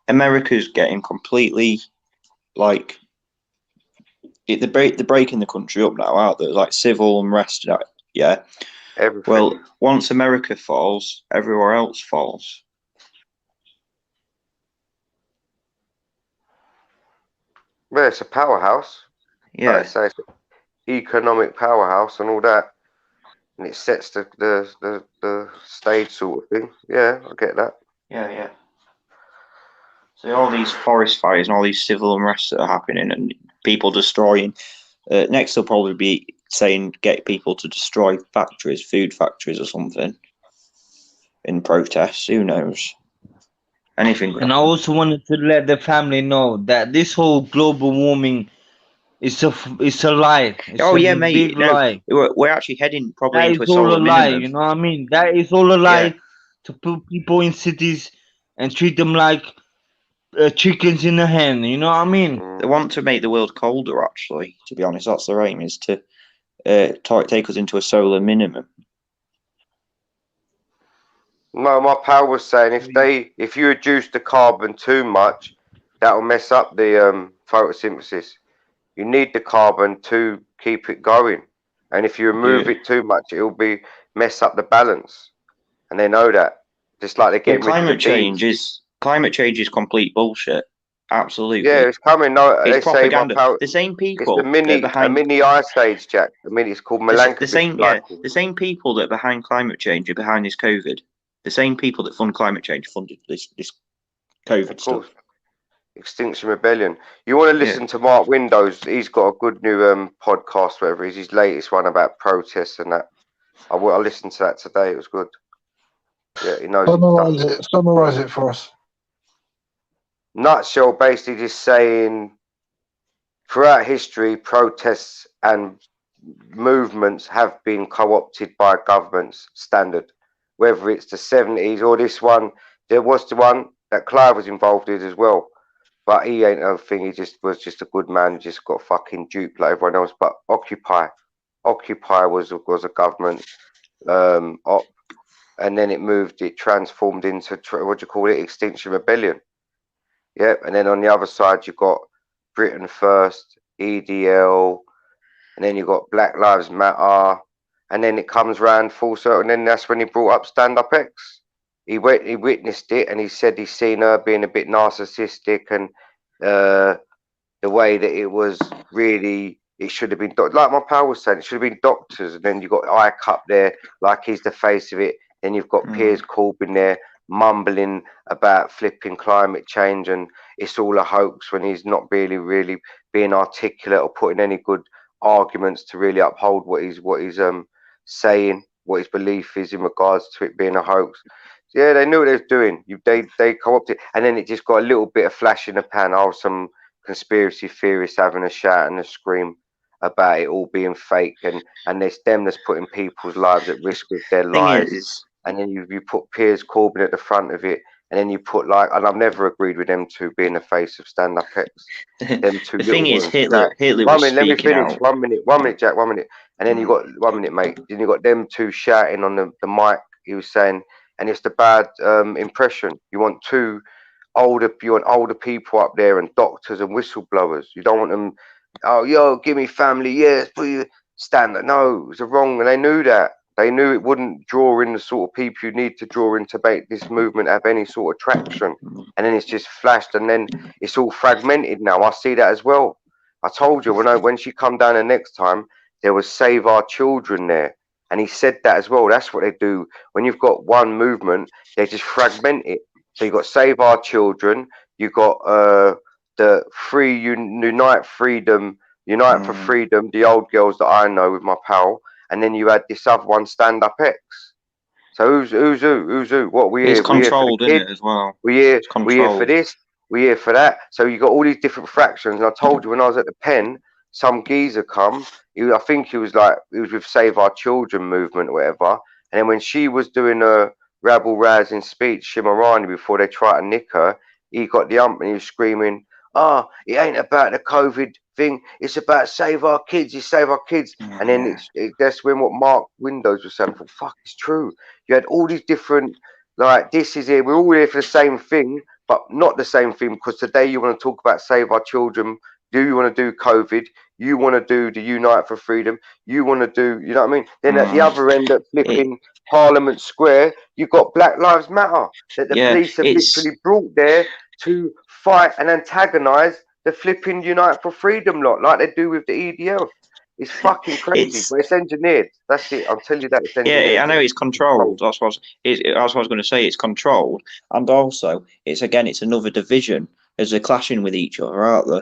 America's getting completely like they're breaking the country up now, aren't they? Like civil unrest, yeah. Everything. Well, once America falls, everywhere else falls. Well, it's a powerhouse. Yeah, Like I say, it's an economic powerhouse and all that, and it sets the stage sort of thing. Yeah, I get that. yeah. So all these forest fires and all these civil unrests that are happening and people destroying. Next, they'll probably be saying get people to destroy factories, food factories or something in protests. Who knows? Anything. And I also wanted to let the family know that this whole global warming it's a lie. It's Oh a yeah, mate. big No, lie. we're actually heading probably That into is a all a solar lie. minimum. You know what I mean? That is all a lie Yeah. to put people in cities and treat them like chickens in a hen. You know what I mean? They want to make the world colder. Actually, to be honest, that's their aim is to take us into a solar minimum. No, my pal was saying if you reduce the carbon too much, that will mess up the photosynthesis. You need the carbon to keep it going, and if you remove it too much, it will be mess up the balance, and they know that. Just like they're getting rid of the climate change is complete bullshit. Absolutely. Yeah, it's coming. No, it's they say propaganda. my pal, The same people it's a mini ice age, Jack. I mean, it's called Milankovitch the same people that are behind climate change are behind this COVID. The same people that fund climate change funded this COVID stuff. Extinction Rebellion. You want to listen to Mark Windows? He's got a good new podcast, whatever it is, his latest one about protests and that. I listened to that today. It was good. Yeah, he knows. Summarize it for us. Nutshell, basically just saying throughout history, protests and movements have been co-opted by governments standard, whether it's the 70s or this one. There was the one that Clive was involved in as well, but he ain't a thing. He was just a good man, just got fucking duped like everyone else. But Occupy was a government op, and then it transformed into what do you call it, Extinction Rebellion. Yep. And then on the other side you got Britain First, EDL, and then you got Black Lives Matter, and then it comes round full circle, and then that's when he brought up Stand Up X. He witnessed it, and he said he's seen her being a bit narcissistic, and the way that it was really, it should have been like my pal was saying, it should have been doctors, and then you got ICUP there, like he's the face of it. Then you've got Piers Corbyn there mumbling about flipping climate change, and it's all a hoax when he's not really being articulate or putting any good arguments to really uphold what he's saying. what his belief is in regards to it being a hoax. Yeah, they knew what they was doing. They co-opted, and then it just got a little bit of flash in the pan. Oh, some conspiracy theorists having a shout and a scream about it all being fake, and there's them that's putting people's lives at risk with their Thing lies. is, And then you put Piers Corbyn at the front of it, and then you put like, and I've never agreed with them two being the face of stand-up X. Them two the thing little is, ones. Hitler One was minute, let me speaking finish. out. 1 minute, Jack, 1 minute. And then you got 1 minute, mate. Then you got them two shouting on the mic. He was saying, and it's the bad impression. You want older people up there and doctors and whistleblowers. You don't want them. Oh, yo, give me family. Yes, please stand. No, it was wrong, and they knew that. They knew it wouldn't draw in the sort of people you need to draw in to make this movement have any sort of traction. And then it's just flashed, and then it's all fragmented now. I see that as well. I told you when she come down the next time, there was Save Our Children there, and he said that as well. That's what they do when you've got one movement. They just fragment it. So you got Save Our Children. You got the Unite for Freedom. The old girls that I know with my pal. And then you had this other one, Stand Up X. So who's who? What we It's here? controlled, isn't it, as well? We here for this. We here for that. So you got all these different fractions. And I told you when I was at the pen, some geezer come. I think he was with Save Our Children movement or whatever. And then when she was doing a rabble rousing speech, Shimarani, before they tried to nick her, he got the ump and he was screaming, "Oh, it ain't about the COVID thing. It's about save our kids. It's save our kids." And then that's when what Mark Windows was saying. Fuck, it's true. You had all these different, like, this is here. We're all here for the same thing, but not the same thing, because today you want to talk about save our children. Do you want to do COVID? You want to do the Unite for Freedom? You want to do, you know what I mean? Then at the other end, at flipping Parliament Square, you've got Black Lives Matter that the police have literally brought there to fight and antagonise the flipping Unite for Freedom lot, like they do with the EDL. It's fucking crazy, but it's engineered. That's it. I'll tell you that. It's engineered. Yeah, I know it's controlled. That's what I was going to say. It's controlled, and also it's another division as they're clashing with each other, aren't they?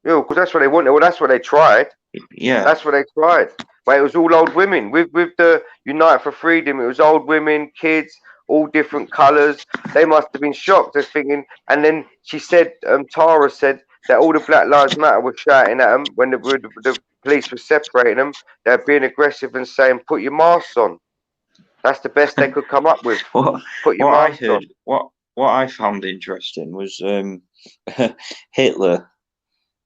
Yeah, because that's what they wanted. Well, that's what they tried. Yeah, that's what they tried. But it was all old women with the Unite for Freedom. It was old women, kids, all different colours. They must have been shocked. They're thinking. And then she said, Tara said that all the Black Lives Matter were shouting at them when the police were separating them. They're being aggressive and saying, "Put your masks on." That's the best they could come up with. Put your masks on. What I found interesting was Hitler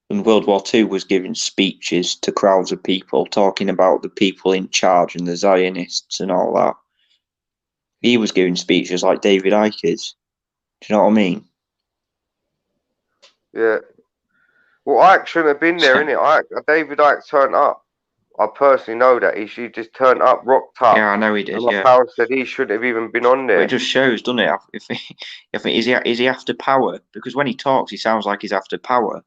in World War II was giving speeches to crowds of people talking about the people in charge and the Zionists and all that. He was giving speeches like David Icke is. Do you know what I mean? Yeah. Well, Icke shouldn't have been there, innit? David Icke turned up. I personally know that. He should just turned up, rocked up. Yeah, I know he did. And my pal said he shouldn't have even been on there. But it just shows, doesn't it? Is he after power? Because when he talks, he sounds like he's after power.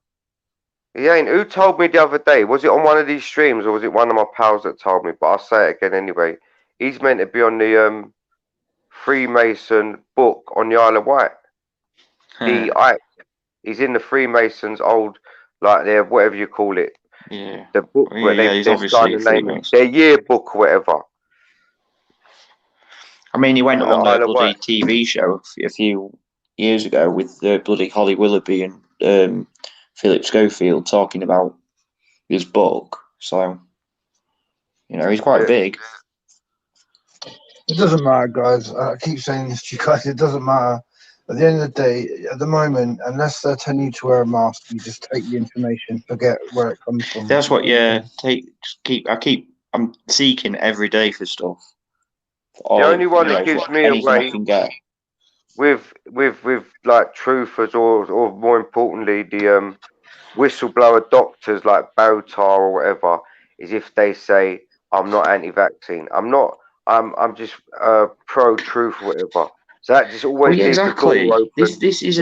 He ain't. Who told me the other day? Was it on one of these streams or was it one of my pals that told me? But I'll say it again anyway. He's meant to be on the Freemason book on the Isle of Wight. He's in the Freemasons old, like their whatever you call it. Yeah. The book where they signed the name, their yearbook or whatever. I mean, he went on a bloody TV show a few years ago with bloody Holly Willoughby and Philip Schofield talking about his book. So, you know, he's quite big. It doesn't matter, guys. I keep saying this to you guys. It doesn't matter. At the end of the day, at the moment, unless they're telling you to wear a mask, you just take the information, forget where it comes from. That's what, I'm seeking every day for stuff. The only one that gives me away with like truthers or more importantly the whistleblower doctors like Bowtar or whatever is if they say I'm not anti-vaccine. I'm just pro-truth or whatever. So that just always leaves the door open. This is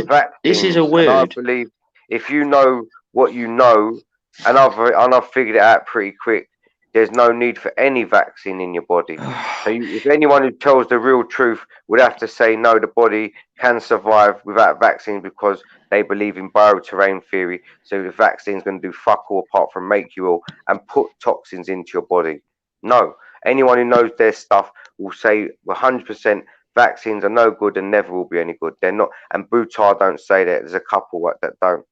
a word. And I believe if you know what you know, and I've figured it out pretty quick, there's no need for any vaccine in your body. So if anyone who tells the real truth would have to say no, the body can survive without vaccine because they believe in bioterrain theory. So the vaccine's going to do fuck all apart from make you ill and put toxins into your body. No. Anyone who knows their stuff will say 100% vaccines are no good and never will be any good. They're not. And Buttar don't say that. There's a couple that don't.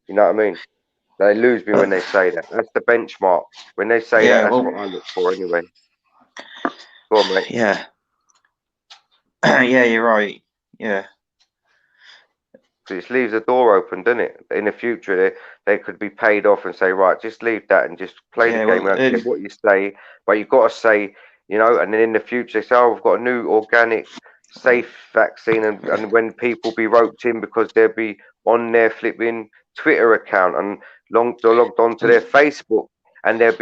You know what I mean? They lose me when they say that. That's the benchmark. When they say Yeah, that, that's well- what I look for anyway. Go on, mate. Yeah. Yeah, you're right. Yeah. So it leaves the door open, doesn't it? In the future, they could be paid off and say, right, just leave that and just play Yeah, the well, game. I don't care what you say, but you've got to say, you know. And then in the future, they say, oh, we've got a new organic, safe vaccine, and when people be roped in because they'll be on their flipping Twitter account and they're logged onto their Facebook, and they'll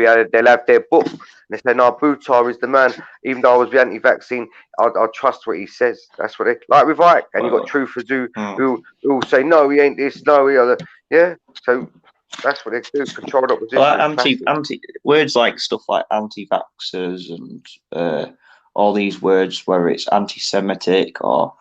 have their book. And they say, no, Buttar is the man. Even though I was anti-vaccine, I'll trust what he says. That's what they like with Ike. And you've got truthers who will say, no, he ain't this, no, he other. Yeah, so that's what they do. Controlled opposition. Well, words like stuff like anti-vaxxers and all these words where it's anti-Semitic or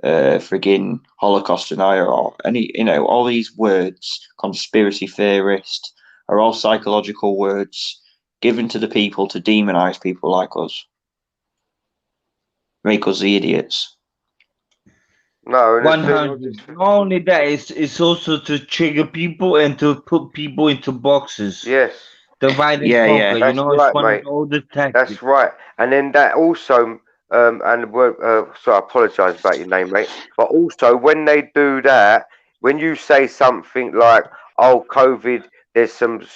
friggin' Holocaust denier or any, all these words, conspiracy theorist, are all psychological words given to the people to demonize people like us, make us the idiots. No, and 100. Not only that, it's also to trigger people and to put people into boxes. yes, Divide and Yeah, conquer. yeah. You That's know, right, it's one mate. of the oldest tactics. that's right. And then that also, sorry, I apologise about your name, mate. But also, when they do that, when you say something like, "Oh, COVID," there's something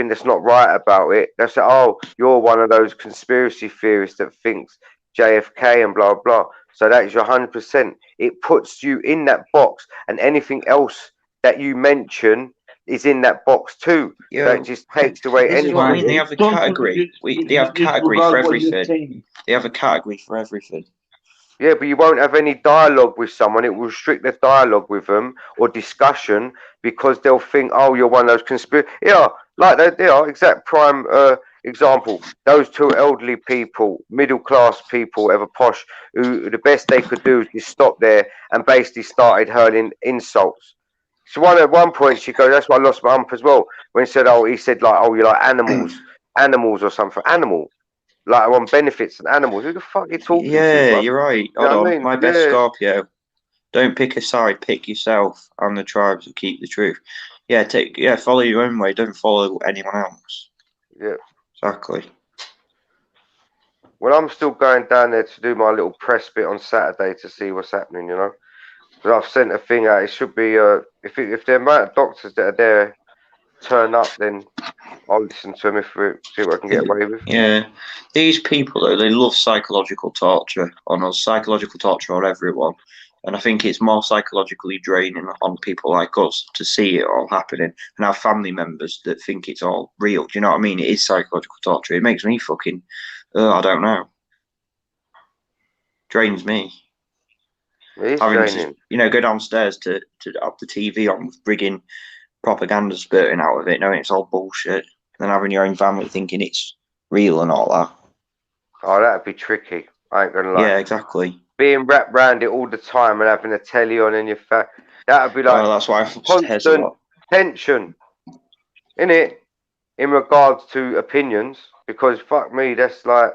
that's not right about it. They say, "Oh, you're one of those conspiracy theorists that thinks JFK and blah blah." So that is your 100%. It puts you in that box, and anything else that you mention is in that box too. Yeah, So it just takes away this is what I mean. anything. They have a Don't category. forget- They have category disregard for what you're everything. saying. They have a category for everything. Yeah, but you won't have any dialogue with someone. It will restrict the dialogue with them or discussion because they'll think, oh, you're one of those conspiracy. Yeah, like they are exact prime example. Those two elderly people, middle class people, whatever posh, who the best they could do is just stop there and basically started hurling insults. So at one point she goes, that's why I lost my ump as well. When he said, he said like, oh, you're like animals or something. Animal. Like on benefits and animals. Who the fuck are you talking to? Yeah, Bro? you're right. You know Hold what I on. mean? My best Yeah. Scorpio. Don't pick a side, pick yourself and the tribes will keep the truth. Yeah, follow your own way, don't follow anyone else. Yeah. Exactly. Well, I'm still going down there to do my little press bit on Saturday to see what's happening, you know. But I've sent a thing out. It should be if the amount of doctors that are there turn up, then I'll listen to them see what I can get away with. Yeah. These people though, they love psychological torture on us, psychological torture on everyone. And I think it's more psychologically draining on people like us to see it all happening and have family members that think it's all real. Do you know what I mean? It is psychological torture. It makes me fucking, I don't know. Drains me. It's Having draining. to, go downstairs to have the TV on with frigging propaganda spurting out of it, knowing it's all bullshit. And then having your own family thinking it's real and all that. Oh, that'd be tricky. I ain't gonna lie. Yeah, exactly. Being wrapped around it all the time and having a telly on in your face, that'd be like That's why I watch Tes a constant lot. tension, innit? In regards to opinions, because fuck me, that's like,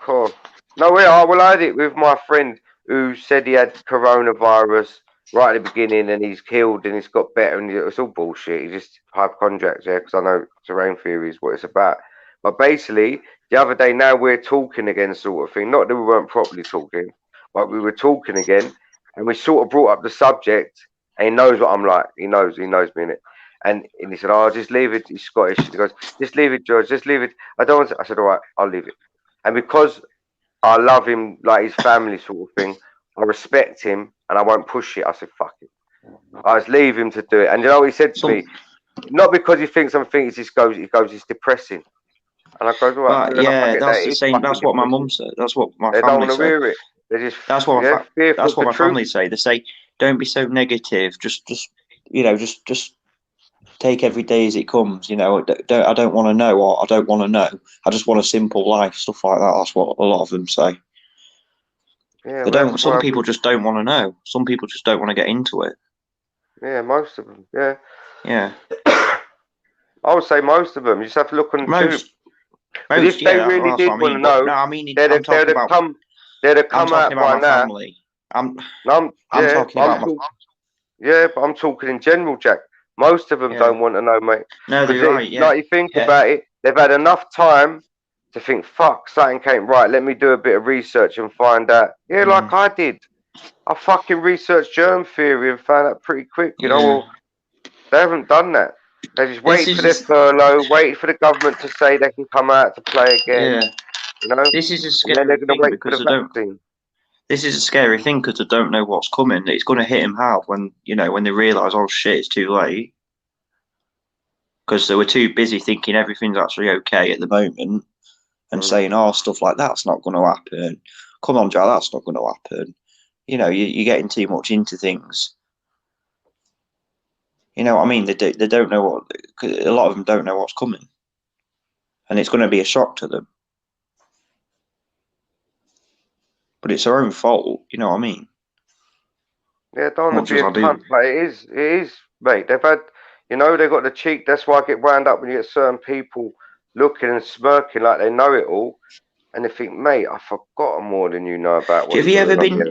cool. No, I had it with my friend who said he had coronavirus right at the beginning and he's healed and he's got better and it's all bullshit. He's just hypochondriac there because I know terrain theory is what it's about. But basically, the other day now we're talking again, sort of thing. Not that we weren't properly talking, but we were talking again and we sort of brought up the subject and he knows what I'm like. He knows me in it. And he said, oh, just leave it. He's Scottish. He goes, just leave it, George. Just leave it. I don't want to. I said, all right, I'll leave it. And because I love him like his family sort of thing, I respect him and I won't push it. I said, fuck it. I just leave him to do it. And you know what he said to me? Not because he thinks something, he goes, it's depressing. And I goes, all right. That's the same. That's what my mum said. That's what my they family don't want to said. hear it. They just, That's what that's my family say. They say, don't be so negative. Just take every day as it comes. I don't want to know, or I don't want to know. I just want a simple life, stuff like that. That's what a lot of them say. Yeah, They don't. Some people just don't want to know. Some people just don't want to get into it. Yeah, most of them. Yeah. Yeah. I would say most of them. You just have to look on the tube. But if they really did want to know, no, I mean, they'd I'm have talking about. come I'm out talking by about my now. family. I'm No, talking about my. Yeah, but I'm talking in general, Jack. Most of them Yeah. don't want to know, mate. No, they're Because right. Yeah. like you think about it, they've had enough time to think, fuck, something ain't right. Let me do a bit of research and find out. Yeah, like I did. I fucking researched germ theory and found out pretty quick. You know, well, they haven't done that. They just waited for their furlough, waited for the government to say they can come out to play again. Yeah. You know, This is a and scary then they're going to thing wait for because the they don't. vaccine. This is a scary thing because they don't know what's coming. It's going to hit them hard when when they realise, oh shit, it's too late. Because they were too busy thinking everything's actually okay at the moment, and saying, oh, stuff like that's not going to happen. Come on, Joe, that's not going to happen. You're getting too much into things. You know what I mean? They don't know what. A lot of them don't know what's coming, and it's going to be a shock to them. But it's their own fault. You know what I mean? Yeah, don't want to be a cunt, but it is, mate. They've had, they've got the cheek. That's why I get wound up when you get certain people looking and smirking like they know it all, and they think, mate, I've forgotten more than you know about what's going on.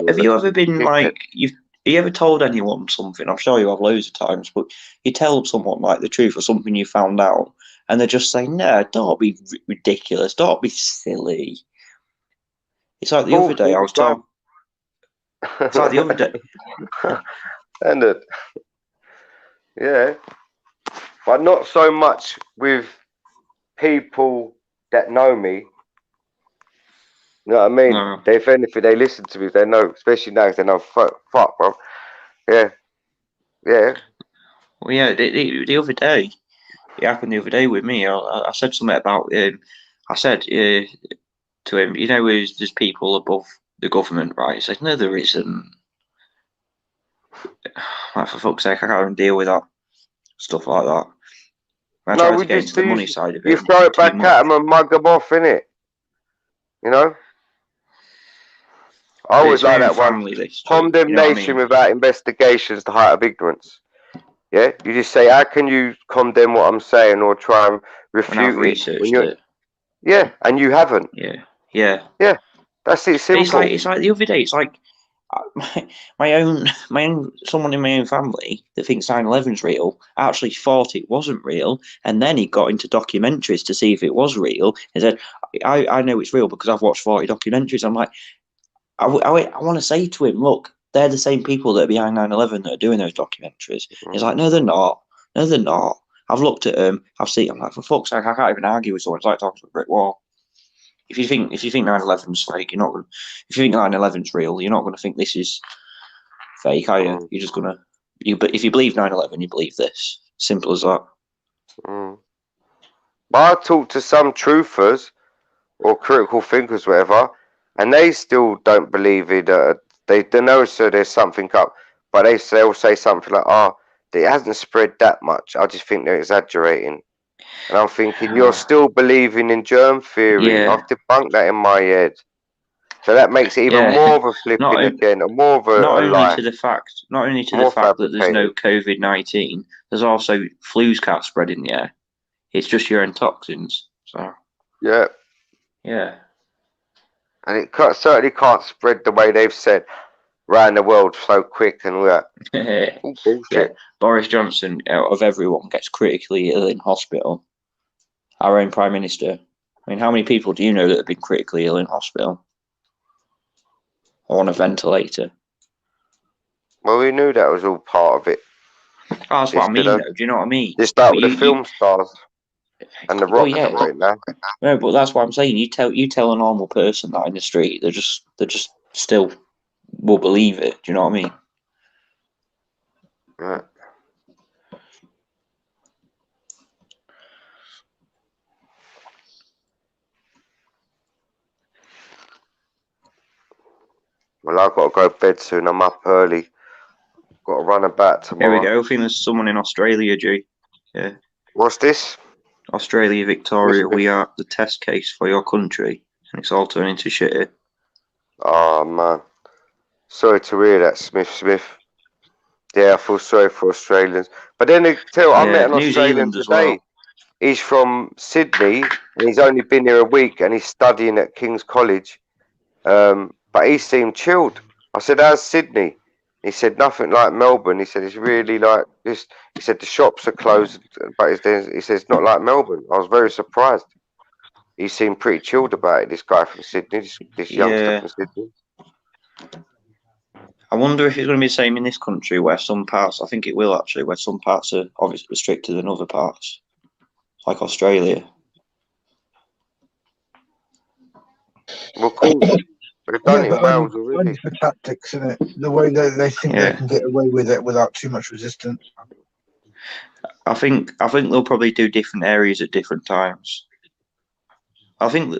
Have you ever been like Have you ever told anyone something? I'm sure you have loads of times, but you tell someone like the truth or something you found out, and they just say, "No, don't be ridiculous, don't be silly." It's like the other day I was talking. It's like the other day. And yeah, but not so much with people that know me. You know what I mean? No. If anything, they listen to me. They know, especially now, they know. Fuck, bro. Yeah. Well, yeah. The other day, it happened the other day with me. I said something about. I said to him, there's people above the government, right? He said, no, there isn't. Like, for fuck's sake, I can't even deal with that stuff like that. I try to get into the money side of it. You throw it back at them and mug them off, innit? You know? I always like that one. Condemnation without investigations, the height of ignorance. Yeah? You just say, how can you condemn what I'm saying or try and refute it? Yeah, and you haven't. Yeah. That's it, simple. It's like the other day, it's like my own someone in my own family that thinks 9/11's real actually thought it wasn't real, and then he got into documentaries to see if it was real and said, I know it's real because I've watched 40 documentaries. I'm like, I want to say to him, look, they're the same people that are behind 9/11 that are doing those documentaries. He's like, no, they're not. I've looked at them. I've seen. I'm like, for fuck's sake, I can't even argue with someone. It's like talking to a brick wall. If you think 9/11's fake, you're not going. If you think 9/11's real, you're not going to think this is fake, are you? You're just gonna. But if you believe 9/11, you believe this. Simple as that. But I talk to some truthers or critical thinkers, whatever, and they still don't believe it. They know so there's something up, but they'll say something like, "Oh, it hasn't spread that much. I just think they're exaggerating." And I'm thinking, you're still believing in germ theory. Yeah. I've debunked that in my head. So that makes it even more of a flipping again, and more of a lie. Not only to the fact that there's no COVID-19, there's also flu's can't spread in the air. It's just your own toxins. So. Yeah. Yeah. And it certainly can't spread the way they've said around the world so quick and all that. Bullshit. Yeah. Boris Johnson, out of everyone, gets critically ill in hospital. Our own Prime Minister. I mean, how many people do you know that have been critically ill in hospital? Or on a ventilator? Well, we knew that was all part of it. Oh, that's what I mean, though. Do you know what I mean? Just like with the film stars and the rock right now. No, but that's what I'm saying. You tell a normal person that in the street, they just still will believe it. Do you know what I mean? Right. Well, I've got to go to bed soon. I'm up early. Got to run about tomorrow. Here we go. I think there's someone in Australia, G. Yeah. What's this? Australia, Victoria, we are the test case for your country. And it's all turning to shit here. Oh, man. Sorry to hear that, Smith. Yeah, I feel sorry for Australians. But then I met an Australian today. he's from Sydney and he's only been here a week and he's studying at King's College. But he seemed chilled. I said, "How's Sydney?" He said, "Nothing like Melbourne." He said, "It's really like this." He said, "The shops are closed, but he says it's not like Melbourne." I was very surprised. He seemed pretty chilled about it. This guy from Sydney, this youngster Yeah. from Sydney. I wonder if it's going to be the same in this country, where some parts, I think it will actually, where some parts are obviously stricter than other parts, like Australia. Well, cool. They've done it in but Wales only already. for tactics, isn't it? The way that they think they Yeah. can get away with it without too much resistance. I think they'll probably do different areas at different times. I think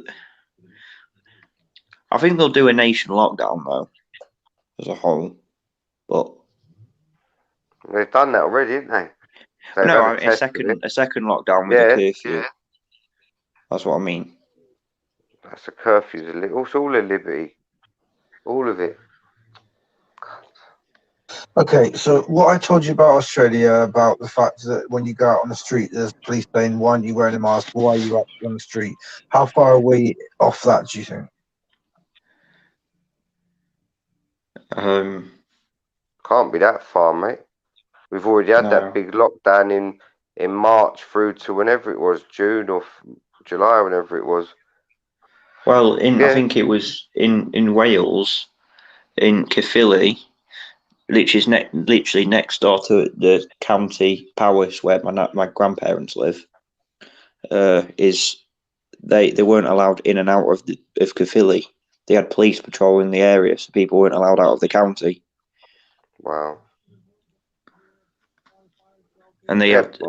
they'll do a nation lockdown though, as a whole. But They've done that already, haven't they? They've no, had a second lockdown with a curfew. Yeah. That's what I mean. That's a curfew. It's all a liberty. All of it. Okay, so what I told you about Australia, about the fact that when you go out on the street, there's police saying, "Why aren't you wearing a mask? Why are you out on the street?" How far are we off that, do you think? Can't be that far, mate. We've already had No. that big lockdown in March through to whenever it was, June or July, whenever it was. Well, I Yeah. think it was in Wales, in Caerphilly, which is literally next door to the county Powys, where my grandparents live. Is they weren't allowed in and out of Caerphilly. They had police patrolling the area, so people weren't allowed out of the county. Wow. And they Yeah. had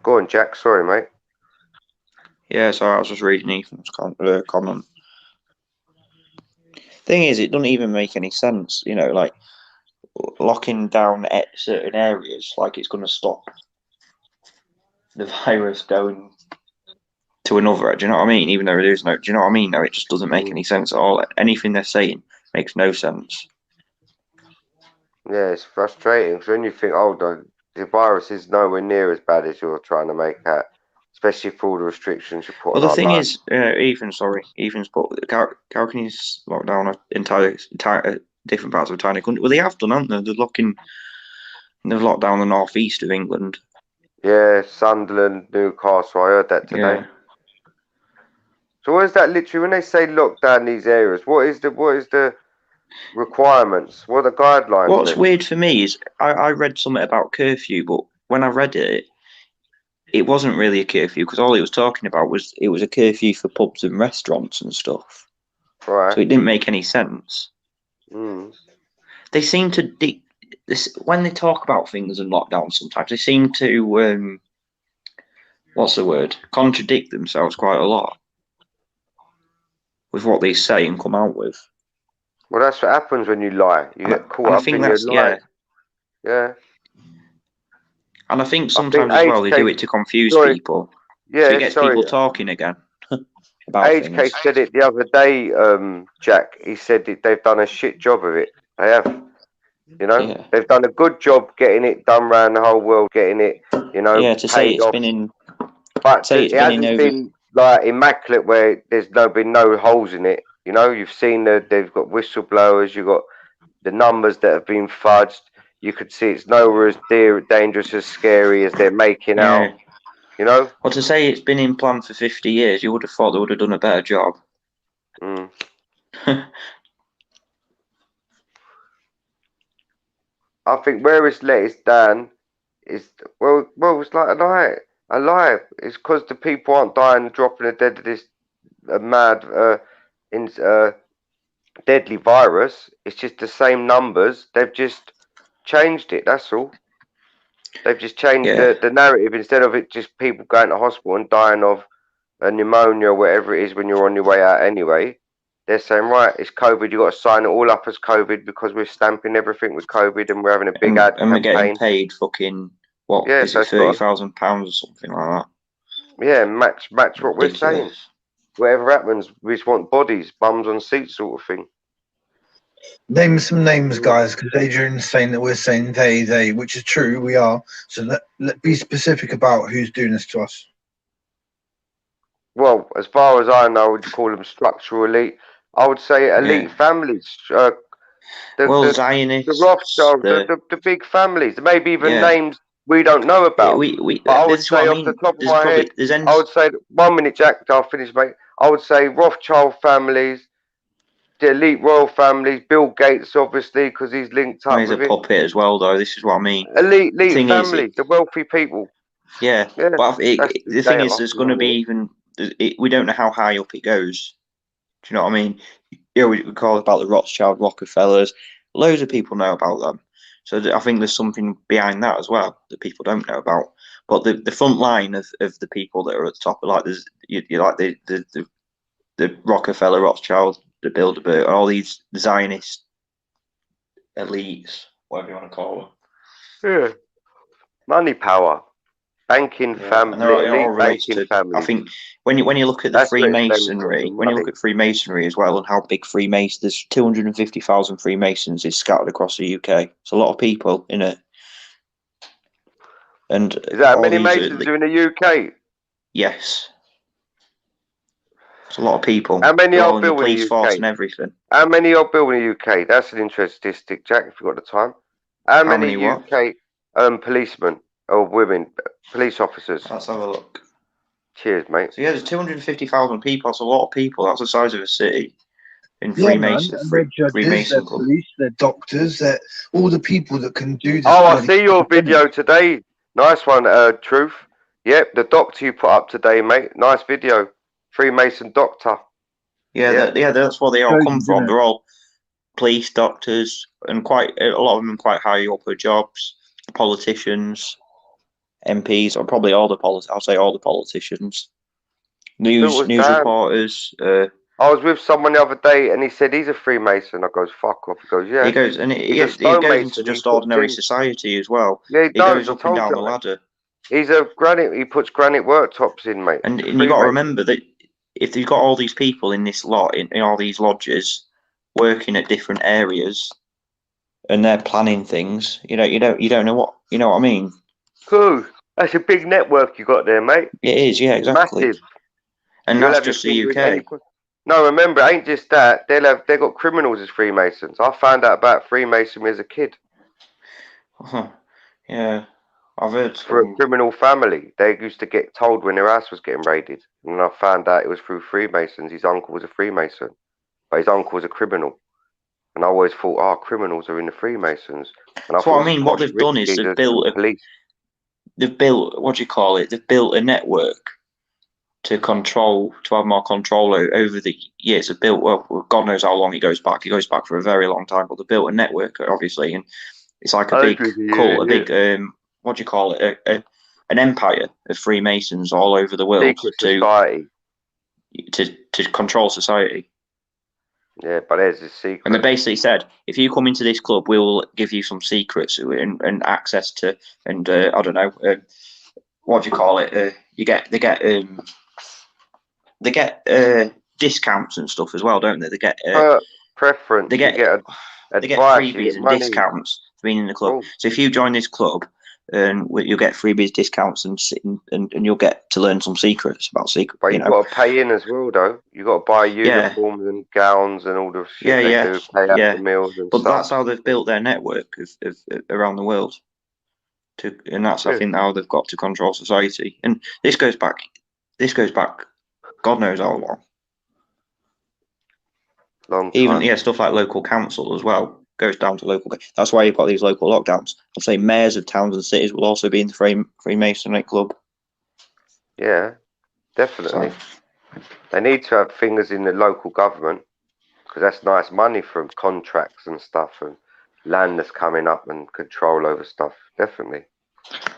Go on, Jack. Sorry, mate. Yeah, so I was just reading Ethan's comment. Thing is, it doesn't even make any sense, like locking down at certain areas, like it's going to stop the virus going to another. Do you know what I mean? Even though it is no, do you know what I mean? No, it just doesn't make any sense at all. Anything they're saying makes no sense. Yeah, it's frustrating because when you think, "Oh, the virus is nowhere near as bad as you're trying to make out," especially for all the restrictions you put Well, on the our thing life. is, Ethan's put how can you lock down entire different parts of a tiny country? Well, they have done, haven't they? They've locked down the northeast of England. Yeah, Sunderland, Newcastle. I heard that today. Yeah. So what is that literally when they say lock down these areas? What is the requirements? What are the guidelines? What's then? weird for me is I read something about curfew, but when I read it, it wasn't really a curfew because all it was talking about was it was a curfew for pubs and restaurants and stuff. Right. So it didn't make any sense. They seem to when they talk about things and lockdowns. Sometimes they seem to what's the word? Contradict themselves quite a lot with what they say and come out with. Well, that's what happens when you lie. You get caught up in your lie. Yeah. And I think sometimes as well they do it to confuse people. Yeah, so it gets people talking again. About Age Case said it the other day, Jack. He said they've done a shit job of it. They have. They've done a good job getting it done around the whole world, getting it, Yeah, to say it's been in. But it hasn't been like immaculate where there's been no holes in it. You've seen that they've got whistleblowers. You've got the numbers that have been fudged. You could see it's nowhere as dangerous, as scary as they're making out. Well, to say it's been in plan for 50 years, you would have thought they would have done a better job. I think where it's let us down is it's like a lie. It's because the people aren't dying, dropping dead of this mad deadly virus. It's just the same numbers. They've just changed it. That's all. They've just changed the narrative instead of it just people going to hospital and dying of a pneumonia or whatever it is when you're on your way out anyway. They're saying, right, it's COVID. You got to sign it all up as COVID because we're stamping everything with COVID and we're having a big ad and we're campaign. getting paid fucking is it £30,000 or something like that? Yeah, match what we're saying. Whatever happens, we just want bodies, bums on seats, sort of thing. Name some names, guys, because Adrian's saying that we're saying they, which is true, we are. So let be specific about who's doing this to us. Well, as far as I know, would you call them structural elite? I would say elite families. The Zionists. Rothschilds, the big families, maybe even Yeah. names we don't know about. But I would This is say what I off mean. the top of There's my probably head, there's I would say 1 minute, Jack. I'll finish, mate. I would say Rothschild families, the elite royal families, Bill Gates, obviously, because he's linked up he's a with it. puppet as well, though. This is what I mean. Elite thing is, families, the wealthy people. Yeah, Yeah, but that's the thing is, data, there's going to be even. We don't know how high up it goes. Do you know what I mean? Yeah, we call about the Rothschild, Rockefellers. Loads of people know about them. So I think there's something behind that as well that people don't know about. But the front line of the people that are at the top, like there's you like the Rockefeller, Rothschild, the Bilderberg, all these Zionist elites, whatever you want to call them. Yeah, money power, banking family, and they're all elite related banking to. family. I think when you look at the That's where it stems Freemasonry, from, when you money. look at Freemasonry as well, and how big Freemasons, there's 250,000 Freemasons is scattered across the UK. It's a lot of people in it. And Is that how all many these Masons are in the UK? Yes, it's a lot of people. How many They're are all in the built in police the force UK? and everything. How many are built in the UK? That's an interesting statistic, Jack. If you've got the time, how many many what? UK policemen or women, police officers? Let's have a look. Cheers, mate. So yeah, there's 250,000 people. That's a lot of people. That's the size of a city. In Yeah, Freemason, man. And they're judges, Freemason they're Club. police, they're doctors, they're all the people that can do this. Oh, I bloody see your stuff, innit? video today. Nice one, Truth. Yep, the doctor you put up today, mate. Nice video. Freemason doctor. Yeah, that's where they all come Chosen, from. innit? They're all police, doctors, and quite a lot of them quite high up with jobs. Politicians, MPs, or probably all the I'll say all the politicians. News Dan. reporters. I was with someone the other day, and he said he's a Freemason. I goes, "Fuck off." He goes, "Yeah." He goes, and He's a it goes stonemason, into he just puts ordinary in. society as well. Yeah, he He does. goes I up and told down you, the mate. ladder. He's a granite. He puts granite worktops in, mate. And He's a you got to Freemason. remember that if you've got all these people in this lot, in all these lodges, working at different areas, and they're planning things, you don't know what I mean. Cool. That's a big network you got there, mate. It is, yeah, exactly. Massive. And You'll that's have your just the finger in UK. any. No, remember, it ain't just that. They've got criminals as Freemasons. I found out about Freemasonry as a kid. Yeah, I've heard. For a criminal family, they used to get told when their house was getting raided, and I found out it was through Freemasons. His uncle was a Freemason, but his uncle was a criminal, and I always thought, criminals are in the Freemasons. And That's what I mean. What they've done is they've built what do you call it? They've built a network to have more control over the years. They've built, well, God knows how long it goes back. It goes back for a very long time, but they built a network, obviously, and it's like a big cult, a big what do you call it? An empire of Freemasons all over the world to control society. Yeah, but there's a secret. And they basically said, if you come into this club, we will give you some secrets and access to, and I don't know, what do you call it? They get discounts and stuff as well, don't they? They get preference. They get freebies and discounts for being in the club. Cool. So if you join this club, you'll get freebies, discounts, and you'll get to learn some secrets about secret. But you've got to pay in as well, though. You've got to buy uniforms and gowns and all the shit they do. Pay out the meals and but stuff. That's how they've built their network of around the world. And that's I think how they've got to control society. And this goes back. God knows how long. Long time. Even stuff like local council as well goes down to local. That's why you've got these local lockdowns. I'd say mayors of towns and cities will also be in the Freemasonry club. Yeah, definitely. So, they need to have fingers in the local government because that's nice money from contracts and stuff and land that's coming up and control over stuff. Definitely.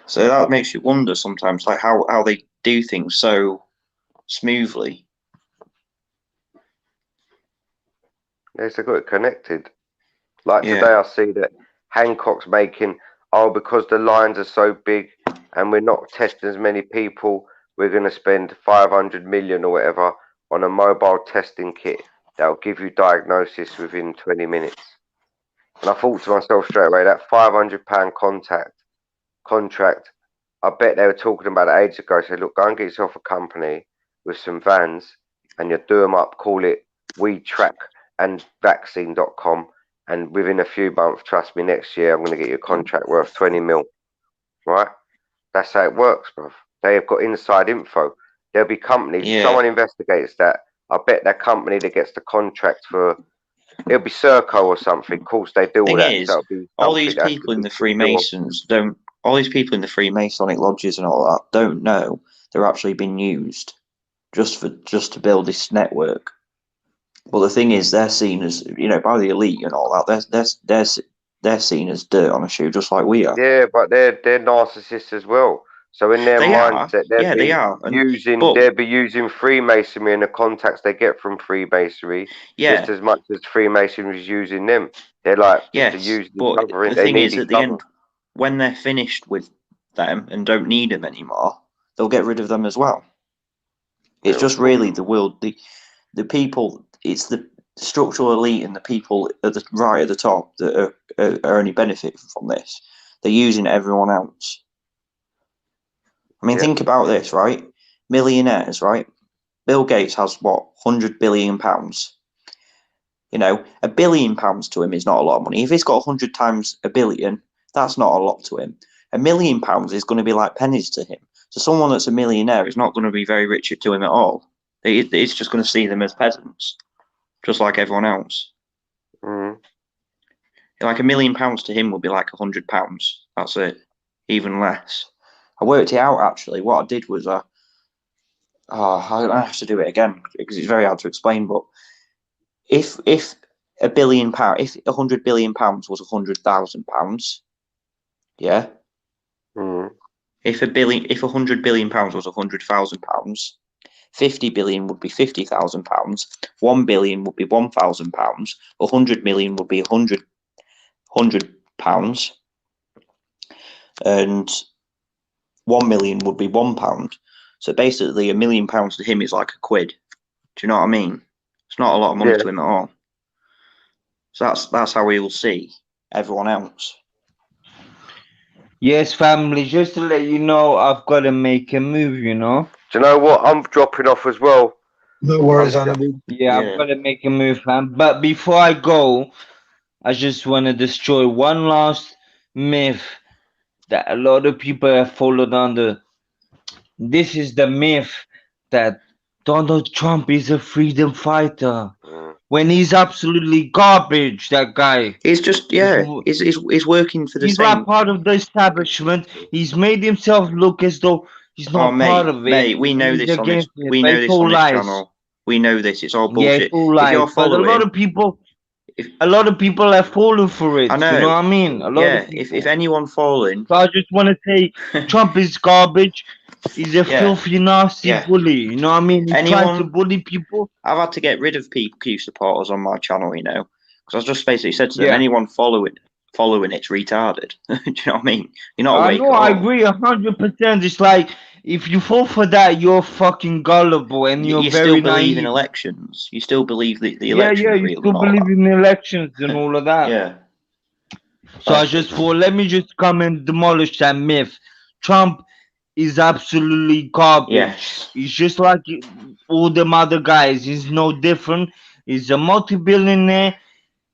So that makes you wonder sometimes, like how they do things so smoothly. Yes, they got it connected. Like today, I see that Hancock's making, because the lines are so big and we're not testing as many people, we're going to spend 500 million or whatever on a mobile testing kit that will give you diagnosis within 20 minutes. And I thought to myself straight away, that £500 contract, I bet they were talking about it ages ago. Said, look, go and get yourself a company with some vans and you do them up, call it WeTrackAndVaccine.com. And within a few months, trust me, next year, I'm going to get you a contract worth 20 mil. Right? That's how it works, bruv. They have got inside info. There'll be companies, if someone investigates that, I bet that company that gets the contract for, it'll be Serco or something. Of course, they do all Thing that. is, So it'll be all something these that has people to in be the secure. Freemasons don't. All these people in the Freemasonic lodges and all that don't know they're actually being used just to build this network. But the thing is, they're seen as, you know, by the elite and all that. They're seen as dirt on a shoe, just like we are. Yeah, but they're narcissists as well. So in their They mindset, are. They are. they'll be using Freemasonry and the contacts they get from Freemasonry just as much as Freemasonry is using them. They're like just to use the but cover. the They thing need is, each at the other. end, when they're finished with them and don't need them anymore, they'll get rid of them as well. It's Yeah, just really the world, the people. It's the structural elite and the people at the right at the top that are only benefiting from this. They're using everyone else. I mean, think about this, right? Millionaires, right? Bill Gates has what, £100 billion. You know, £1 billion to him is not a lot of money. If he's got 100 times a billion, that's not a lot to him. £1 million is going to be like pennies to him. So someone that's a millionaire is not going to be very rich to him at all. It's just going to see them as peasants, just like everyone else. Mm. Like £1 million to him would be like £100. That's it, even less. I worked it out actually. What I did was I have to do it again because it's very hard to explain. But if £1 billion, if £100 billion was £100,000, yeah. Mm. If £100 billion was £100,000, 50 billion would be £50,000. 1 billion would be £1,000. 100 million would be £100, and 1 million would be £1. So basically, £1 million to him is like a quid. Do you know what I mean? It's not a lot of money to him at all. So that's how he will see everyone else. Yes, family, just to let you know, I've got to make a move, you know? Do you know what? I'm dropping off as well. No worries, Annabelle. Yeah, I've got to make a move, fam. But before I go, I just want to destroy one last myth that a lot of people have followed under. This is the myth that Donald Trump is a freedom fighter. When he's absolutely garbage, that guy. He's just, he's working for the he's same. not part of the establishment. He's made himself look as though he's not part of it. Mate, we know this on this. We know this on this channel. We know this. It's all bullshit. Yeah, it's all lies. If you're following, but a lot of people have fallen for it. I know. You know what I mean? A lot of people. If anyone falling, so I just want to say, Trump is garbage. He's a filthy, nasty bully. You know what I mean? He's trying to bully people. I've had to get rid of Q supporters on my channel, you know, because I just basically said to them, anyone following it's retarded. Do you know what I mean? You're not awake. No, I agree 100%. It's like if you fall for that, you're fucking gullible and you're you very still believe naive. in elections. You still believe the elections. Yeah, you still believe in elections and all of that. Yeah. So I just thought, let me just come and demolish that myth. Trump is absolutely garbage. Yes. He's just like all them other guys. He's no different. He's a multi-billionaire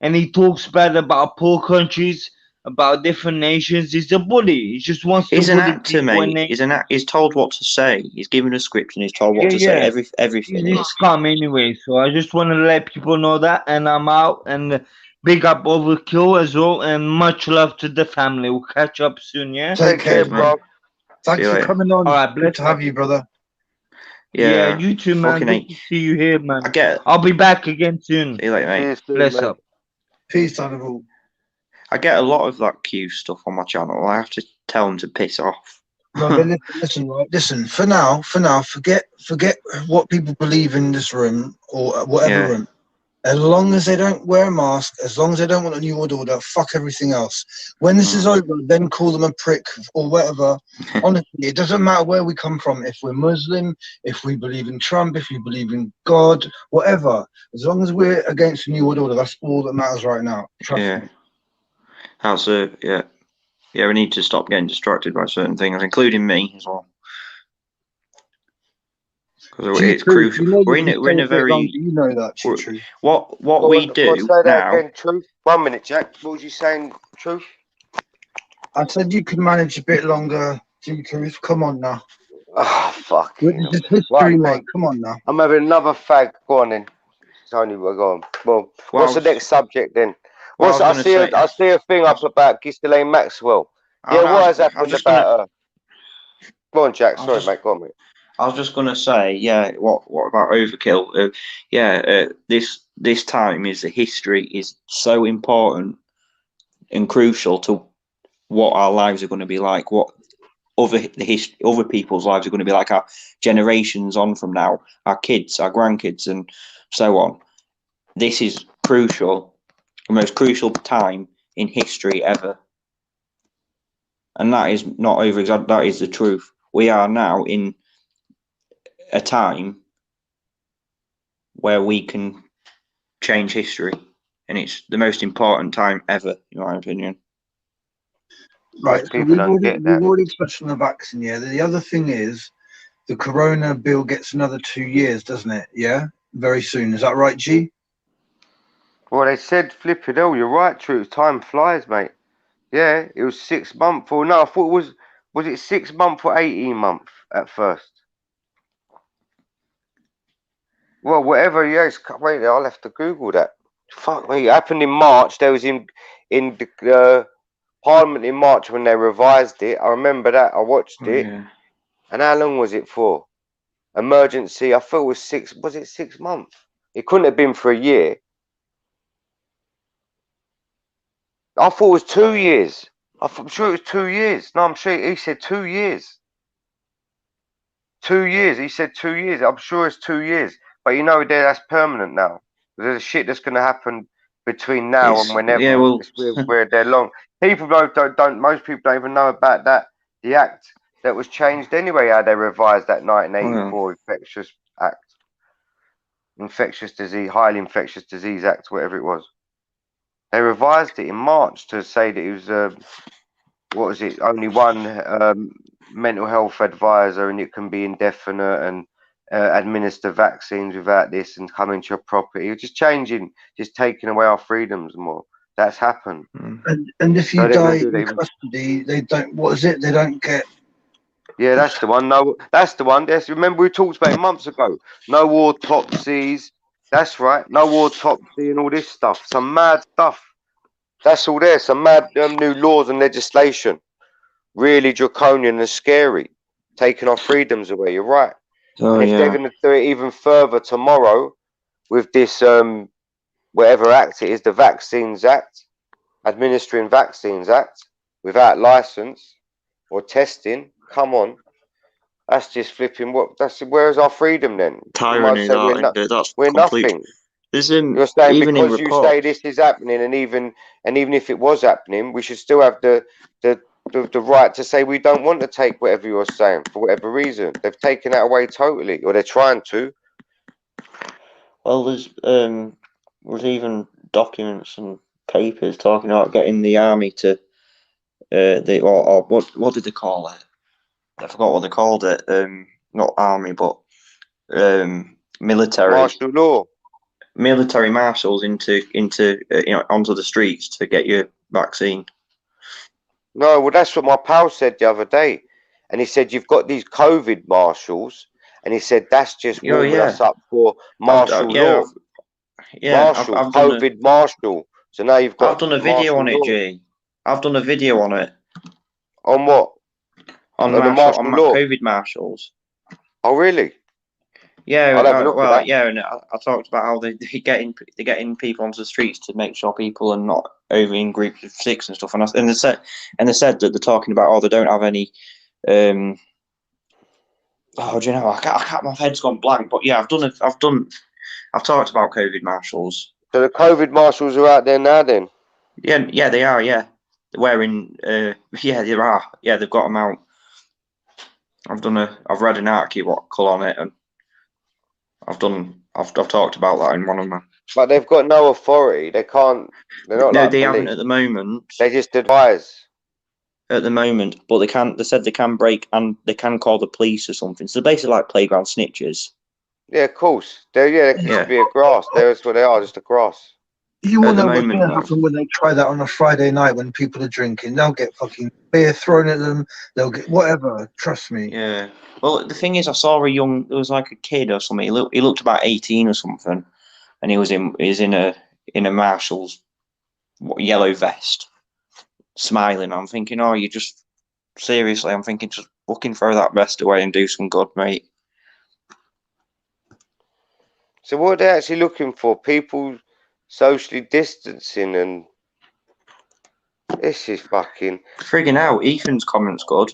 and he talks bad about poor countries, about different nations. He's a bully. He just wants to bully an actor, people. Mate. He's told what to say. He's given a script and he's told what to say. Everything. He's scum anyway. So I just want to let people know that, and I'm out. And big up Overkill as well, and much love to the family. We'll catch up soon, yeah? Take care, bro. Thanks for coming on. All right, good to have you, brother. Yeah, you too, man. Good to see you here, man. I'll be back again soon. See you later, mate. Bless up. Peace, Annabelle. I get a lot of that Q stuff on my channel. I have to tell them to piss off. No, but listen. For now, forget what people believe in this room or whatever room. As long as they don't wear a mask, as long as they don't want a new world order, fuck everything else. When this is over, then call them a prick or whatever. Honestly, it doesn't matter where we come from. If we're Muslim, if we believe in Trump, if we believe in God, whatever. As long as we're against the new world order, that's all that matters right now. Trust me. Yeah, we need to stop getting distracted by certain things, including me as well. Because it's crucial. You know, We're in a very you know that, Truth. what Go we on, do say that now. again, Truth. 1 minute, Jack. What was you saying, Truth? I said you could manage a bit longer, Truth. Come on now. Oh, fuck. This is history, mate. Come on now. I'm having another fag. Go on then. Tony, we're going. Well, what's the next subject then? I see a thing up about Ghislaine Maxwell. Yeah, what has happened about her? Go on, Jack. Sorry, mate. Go on, mate. I was just gonna say, what about overkill? This time is the history is so important and crucial to what our lives are going to be like, what other people's lives are going to be like, our generations on from now, our kids, our grandkids, and so on. This is crucial, the most crucial time in history ever, and that is not over-exaggerated. That is the truth. We are now in a time where we can change history, and it's the most important time ever, in my opinion. Right, so we've already touched on the vaccine. Yeah, the other thing is the Corona bill gets another 2 years, doesn't it? Yeah, very soon. Is that right, G? Well, they said, flipping hell, you're right, Truth. Time flies, mate. Yeah, it was 6 months or no, I thought it was it 6 months or 18 months at first? Well, whatever, yes. Wait, I'll have to Google that. Fuck me, it happened in March. There was in the Parliament in March when they revised it. I remember that. I watched it. Yeah. And how long was it for? Emergency, I thought it was 6. Was it 6 months? It couldn't have been for a year. I thought it was 2 years. I'm sure it was 2 years. No, I'm sure he said 2 years. 2 years. He said 2 years. I'm sure it's 2 years. But you know, that's permanent now. There's shit that's going to happen between now and whenever. Yeah, well, where they're long. People don't. Most people don't even know about that. The act that was changed anyway. How they revised that 1984 Infectious Act, Infectious Disease, Highly Infectious Disease Act, whatever it was. They revised it in March to say that it was what was it? Only one mental health advisor, and it can be indefinite, and administer vaccines without this and come into your property. You're just changing, just taking away our freedoms more. That's happened. And if you die in custody, they don't. What is it? They don't get. Yeah, that's the one. No, that's the one. Yes, remember we talked about it months ago. No autopsies. That's right. No autopsy and all this stuff. Some mad stuff. That's all there. Some mad new laws and legislation. Really draconian and scary. Taking our freedoms away. You're right. And if they're going to do it even further tomorrow with this, whatever act it is, the Vaccines Act, Administering Vaccines Act, without license or testing, come on. That's just flipping. Where's our freedom then? Tyranny, we're nothing. You're saying because you say this is happening, and even if it was happening, we should still have the right to say we don't want to take whatever you're saying for whatever reason. They've taken that away totally, or they're trying to. Well, there's even documents and papers talking about getting the army to what did they call it? I forgot what they called it. Not army, but military. Martial law. Military marshals into onto the streets to get your vaccine. No, well, that's what my pal said the other day, and he said you've got these COVID marshals, and he said that's just warming us up for martial law. Marshal, I've COVID marshal. So now you've got. I've done a video on it, G. I've done a video on it. On what? On the martial law. COVID marshals. Oh, really? Yeah, and I talked about how they're getting people onto the streets to make sure people are not over in groups of 6 and stuff. And they said that they're talking about they don't have any. Do you know? I can't. My head's gone blank. But yeah, I've talked about COVID marshals. So the COVID marshals are out there now, then? Yeah, they are. Yeah, they're wearing. There are. Yeah, they've got them out. I've read an article on it, and I've talked about that in one of my But they've got no authority. They can't. They're not No, like they haven't police. at the moment. They just advise. At the moment, but they can. They said they can break and they can call the police or something. So they're basically like playground snitches. Yeah, of course. They could Yeah. just be a grass. That's what they are, just a grass. You At want the to know what's moment, going to no. happen when they try that on a Friday night when people are drinking? They'll get fucking beer thrown at them. They'll get whatever. Trust me. Yeah. Well, the thing is, I saw there was like a kid or something. He looked about 18 or something, and he was in a Marshall's yellow vest, smiling. I'm thinking, oh, you just seriously? I'm thinking, just fucking throw that vest away and do some good, mate. So what are they actually looking for? People socially distancing, and this is fucking. Friggin' hell, Ethan's comments good.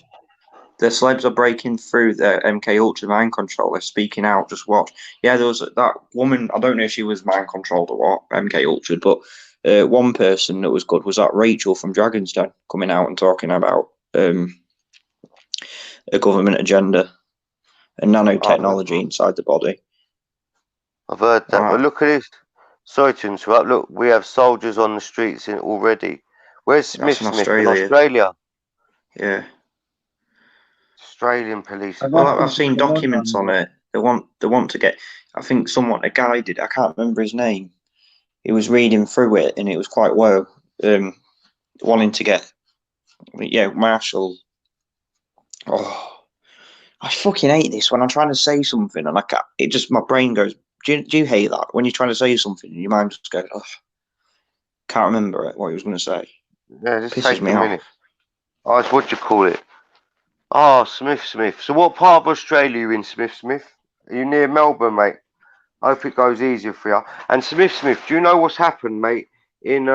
The celebs are breaking through the MK Ultra mind control. They're speaking out. Just watch. Yeah, there was that woman. I don't know if she was mind controlled or what, MK Ultra, but one person that was good was that Rachel from Dragon's Den coming out and talking about a government agenda and nanotechnology inside the body. I've heard that. Wow. But look at this. Sorry to interrupt. Look, we have soldiers on the streets already. Where's Smith That's in Smith in Australia. Australia? Yeah. Australian police. And Well, that's I've seen what's going documents on it. They want to get. I think a guy did. I can't remember his name. He was reading through it, and it was quite low. Wanting to get, Marshall. Oh, I fucking hate this when I'm trying to say something and I can't. It just my brain goes. Do you hate that when you're trying to say something and your mind just goes, oh, can't remember it what he was going to say. Yeah, just Pisses take me a off. minute. Oh, it's what you call it. Oh, Smith Smith. So what part of Australia are you in, Smith Smith? Are you near Melbourne, mate? I hope it goes easier for you. And Smith Smith, do you know what's happened, mate? In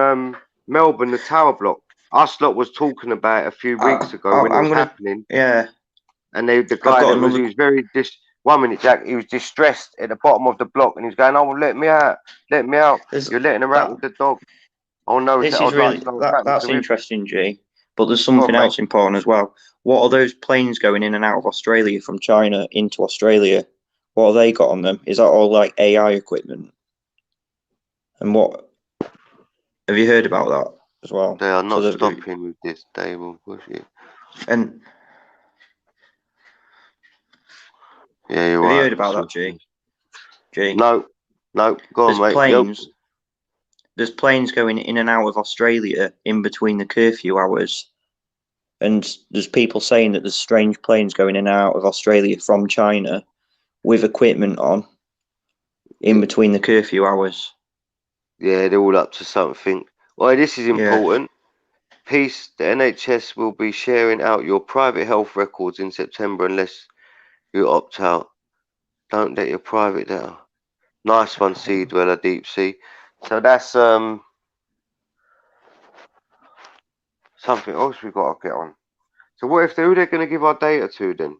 Melbourne, the tower block. Us lot was talking about it a few weeks ago when it was happening. Yeah. And the guy that was, he was very 1 minute, Jack. He was distressed at the bottom of the block, and he's going, "Oh, well, let me out, let me out." You're letting her out with the dog. Oh no, This is really that's him. interesting, G. But there's something else important as well. What are those planes going in and out of Australia from China into Australia? What have they got on them? Is that all like AI equipment? And what have you heard about that as well? They are not stopping with this. They will push it. And yeah, you're have right. you heard about that, G? No, go on, mate. There's planes going in and out of Australia in between the curfew hours. And there's people saying that there's strange planes going in and out of Australia from China with equipment on in between the curfew hours. Yeah, they're all up to something. Well, this is important. Peace, the NHS will be sharing out your private health records in September unless you opt out. Don't let your private data. Nice one, Sea Dweller, Deep Sea. So that's something else we got to get on. So what if who they're going to give our data to then?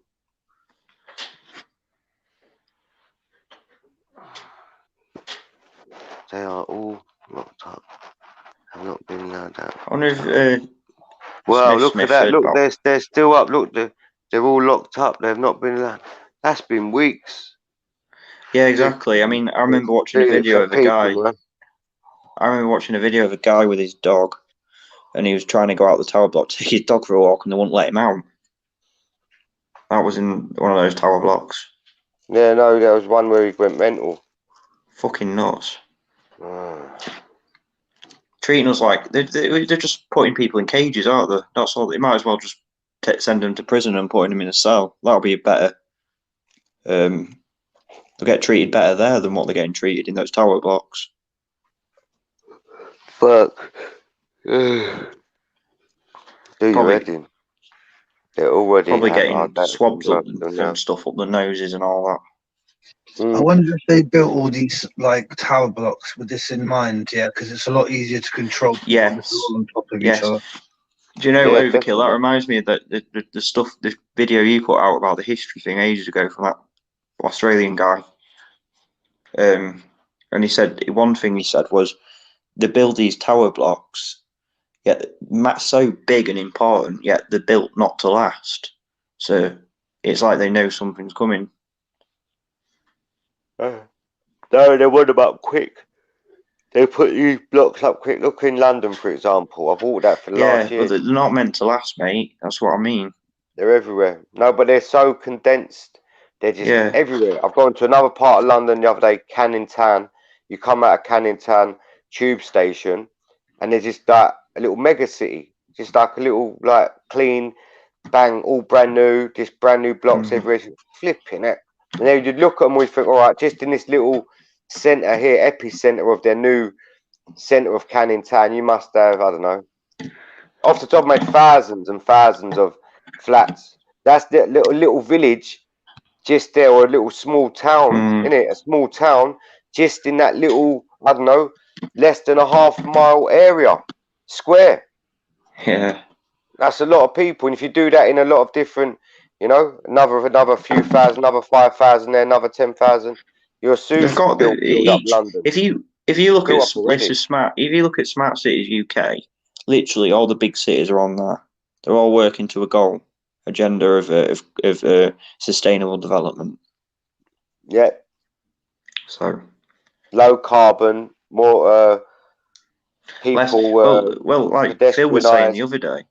They are all locked up. Have not been allowed out. I wonder if well, look at that. Look, they're still up. Look, they're all locked up. They've not been allowed. That's been weeks. Yeah, exactly. I mean, I remember watching a video of a guy. I remember watching a video of a guy with his dog, and he was trying to go out the tower block to take his dog for a walk, and they wouldn't let him out. That was in one of those tower blocks. Yeah, no, there was one where he went mental. Fucking nuts. Treating us like they're just putting people in cages, aren't they? That's all. They might as well just send them to prison and putting them in a cell. That'll be better. They'll get treated better there than what they're getting treated in those tower blocks. Fuck. Do your head in. They're already probably getting swabs up and stuff up the noses and all that. I wonder if they built all these like tower blocks with this in mind, because it's a lot easier to control. Yes. On top of each other. Do you know Overkill? Definitely. That reminds me of the stuff, the video you put out about the history thing ages ago from that Australian guy. And he said one thing he said was they build these tower blocks, yet so big and important, yet they're built not to last. So it's like they know something's coming. No, they want them up quick. They put these blocks up quick. Look in London, for example. I bought that for Yeah, last year. but they're not meant to last, mate. That's what I mean. They're everywhere. No, but they're so condensed. They're just Yeah. everywhere. I've gone to another part of London the other day, Canning Town. You come out of Canning Town tube station, and there's just like a little mega city, just like a little like clean, bang, all brand new, just brand new blocks everywhere. Flipping it. And then you look at them, we think, all right, just in this little centre here, epicenter of their new centre of Canning Town, you must have, I don't know, off the top of my head, thousands and thousands of flats. That's the little village just there, or a little small town, innit? A small town just in that little, I don't know, less than a half-mile area, square. Yeah. That's a lot of people. And if you do that in a lot of different, you know, another few thousand, another 5,000 there, another 10,000, you're soon They've got build up London. If you look Built at up already. if you look at Smart Cities UK, literally all the big cities are on there. They're all working to a goal agenda of sustainable development. Yeah, So low carbon, more people. well, like Phil was saying the pedestrianised. other day.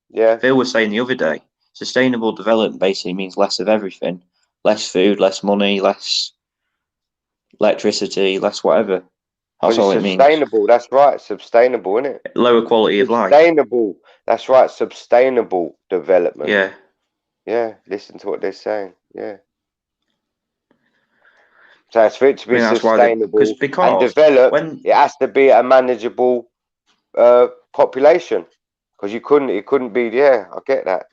Yeah, Phil was saying the other day, sustainable development basically means less of everything, less food, less money, less electricity, less whatever. That's all it means. sustainable. That's right. Sustainable, isn't it? Lower quality of life. Sustainable. That's right. Sustainable development. Yeah. Yeah. Listen to what they're saying. Yeah. So it's for it to be sustainable and develop. It has to be a manageable population, because it couldn't be. Yeah, I get that.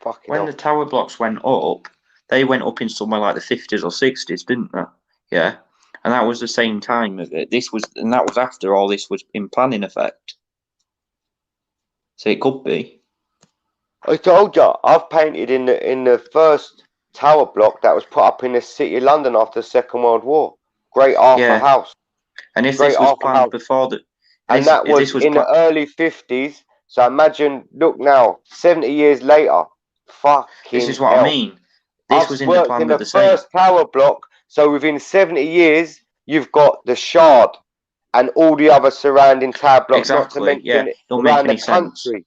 Fucking when hell. the tower blocks went up, they went up in somewhere like the 50s or 60s, didn't they? Yeah. And that was the same time of it. That was after all this was in planning effect. So it could be. I told you, I've painted in the first tower block that was put up in the city of London after the Second World War. Great Arthur House. And if this was planned before that, and that was in the early 50s. So imagine, look now, 70 years later. Fucking This is what hell. I mean. This was in the plan with the first tower block. So within 70 years, you've got the Shard and all the other surrounding tower blocks. Exactly. Not to mention it Don't around make any the country.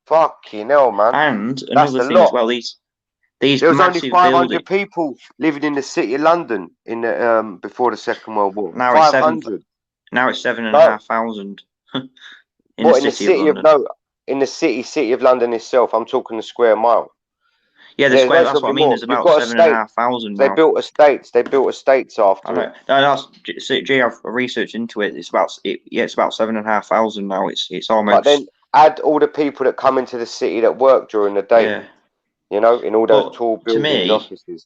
Fucking hell, man. And another thing as well, these there was only 500 buildings. people living in the city of London in the before the Second World War. Now 500. Now it's 7,500. In the city of London itself? I'm talking the square mile. Yeah, the square. That's what I mean. There's about 7,500 now. They built estates. They built estates after. I know. No, I've researched into it. It's about 7,500 now. It's almost. But then add all the people that come into the city that work during the day. Yeah. You know, in all those tall buildings, to me, offices.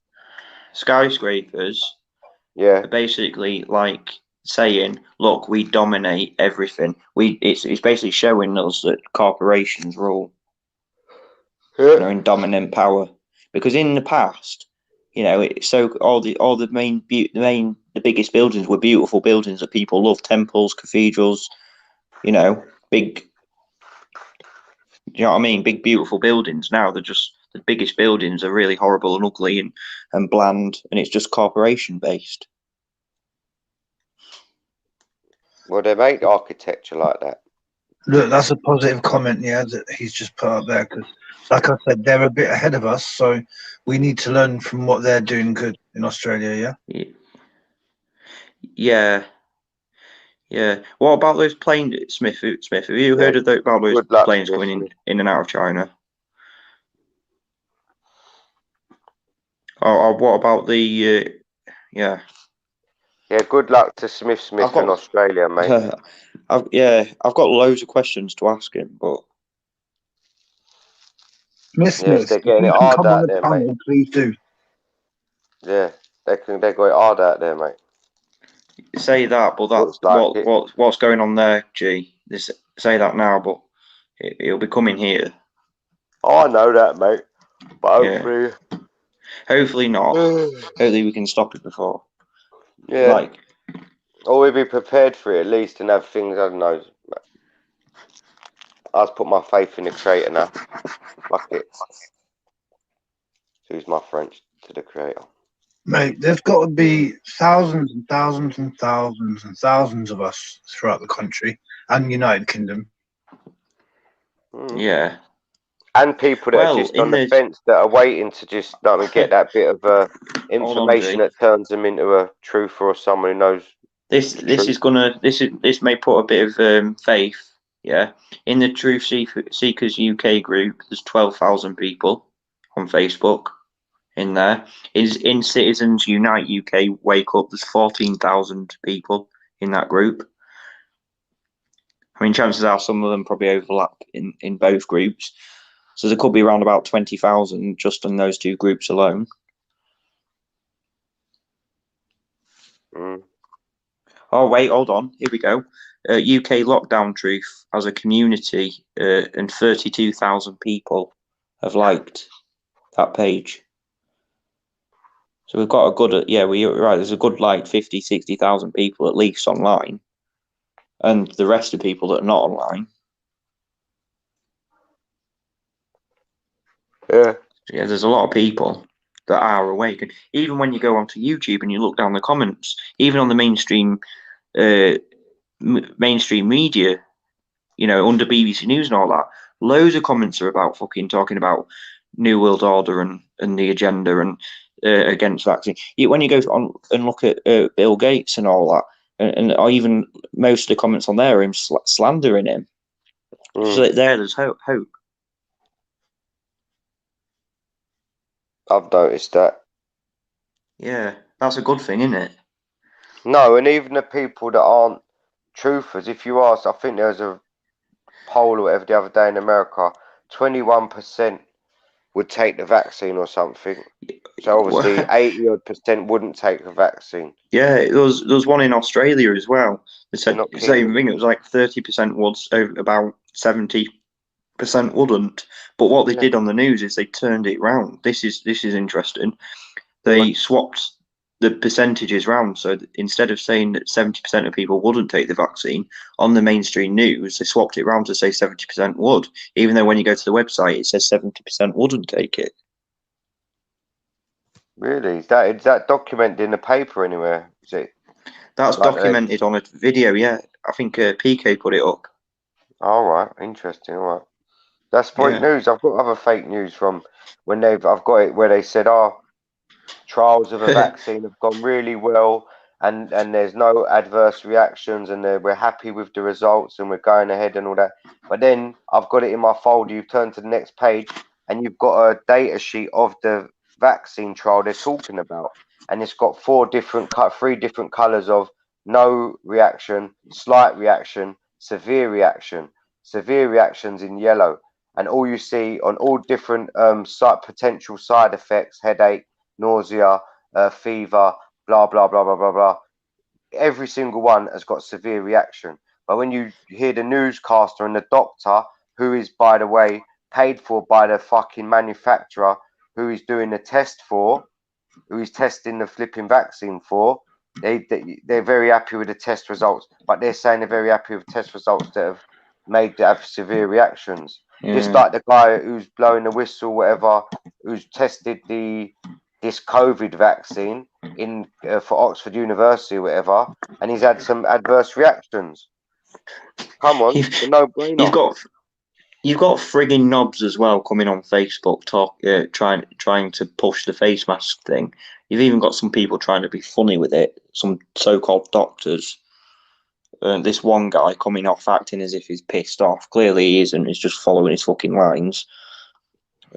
Skyscrapers. Yeah. Are basically like saying, "Look, we dominate everything." It's basically showing us that corporations rule. Yeah. Are in dominant power. Because in the past, you know, the biggest buildings were beautiful buildings that people love, temples, cathedrals, you know, big. You know what I mean? Big beautiful buildings. Now they're just the biggest buildings are really horrible and ugly and bland, and it's just corporation based. Well, they make architecture like that. Look, that's a positive comment, yeah, that he's just put up there. Because, like I said, they're a bit ahead of us, so we need to learn from what they're doing good in Australia, yeah? Yeah. What about those planes, Smith? Have you heard about those planes coming in and out of China? Or what about the yeah? Yeah, good luck to Smith in Australia, mate. I've got loads of questions to ask him, but Smith, they're getting it hard out there, mate. Please do. Yeah, they got it hard out there, mate. Say that, but that's what's going on there, G. Say that now, but it'll be coming here. Oh, I know that, mate. But hopefully not. Hopefully we can stop it before. Yeah. Or we'll be prepared for it at least and have things, I don't know. I'll just put my faith in the creator now. Fuck it. Who's my French to the creator? Mate, there's got to be thousands and thousands and thousands and thousands of us throughout the country and United Kingdom. Mm. Yeah. And people that Well, are just in on the the- fence that are waiting to just get that bit of Hold on, information G. that turns them into a truther or someone who knows. This may put a bit of faith. Yeah. In the Truth Seekers UK group, there's 12,000 people on Facebook. In there, in Citizens Unite UK Wake Up, there's 14,000 people in that group. I mean, chances are some of them probably overlap in both groups. So there could be around about 20,000 just in those two groups alone. Mm. Oh, wait, hold on. Here we go. UK Lockdown Truth as a community, and 32,000 people have liked that page. So we've got a good, we're right. There's a good 50, 60,000 people at least online. And the rest of people that are not online. Yeah. Yeah, there's a lot of people that are awake. And even when you go onto YouTube and you look down the comments, even on the mainstream media, under BBC News and all that, loads of comments are about fucking talking about New World Order and the agenda and against vaccine. When you go on and look at Bill Gates and all that, and or even most of the comments on there are him slandering him. Mm. So there's hope. I've noticed that. Yeah, that's a good thing, isn't it? No, and even the people that aren't truthers, if you ask, I think there was a poll or whatever the other day in America, 21% would take the vaccine or something. So obviously 80% wouldn't take the vaccine. Yeah, there was one in Australia as well. They said Not the same kidding. thing. It was like 30% would, about 70% wouldn't. But what they Yeah. did on the news is they turned it round. This is interesting. They swapped the percentages round. So instead of saying that 70% of people wouldn't take the vaccine on the mainstream news, they swapped it round to say 70% would. Even though when you go to the website, it says 70% wouldn't take it. Really? Is that documented in the paper anywhere? Is it? That's Like documented on a video. Yeah, I think PK put it up. All right, interesting. All right, that's fake news. I've got other fake news from when I've got it where they said, trials of a vaccine have gone really well, and there's no adverse reactions, and we're happy with the results, and we're going ahead and all that. But then I've got it in my folder. You've turned to the next page, and you've got a data sheet of the vaccine trial they're talking about, and it's got three different colors of no reaction, slight reaction, severe reaction. Severe reactions in yellow, and all you see on all different potential side effects: headache, nausea, fever, blah blah blah blah blah blah. Every single one has got severe reaction. But when you hear the newscaster and the doctor, who is, by the way, paid for by the fucking manufacturer, who is doing the test for, who is testing the flipping vaccine for, they're very happy with the test results. But they're saying they're very happy with test results that have severe reactions. Just like the guy who's blowing the whistle, whatever, who's tested this COVID vaccine for Oxford University or whatever, and he's had some adverse reactions. Come on, it's a no-brainer. You've got frigging knobs as well coming on Facebook trying to push the face mask thing. You've even got some people trying to be funny with it, some so-called doctors. This one guy coming off acting as if he's pissed off. Clearly he isn't. He's just following his fucking lines.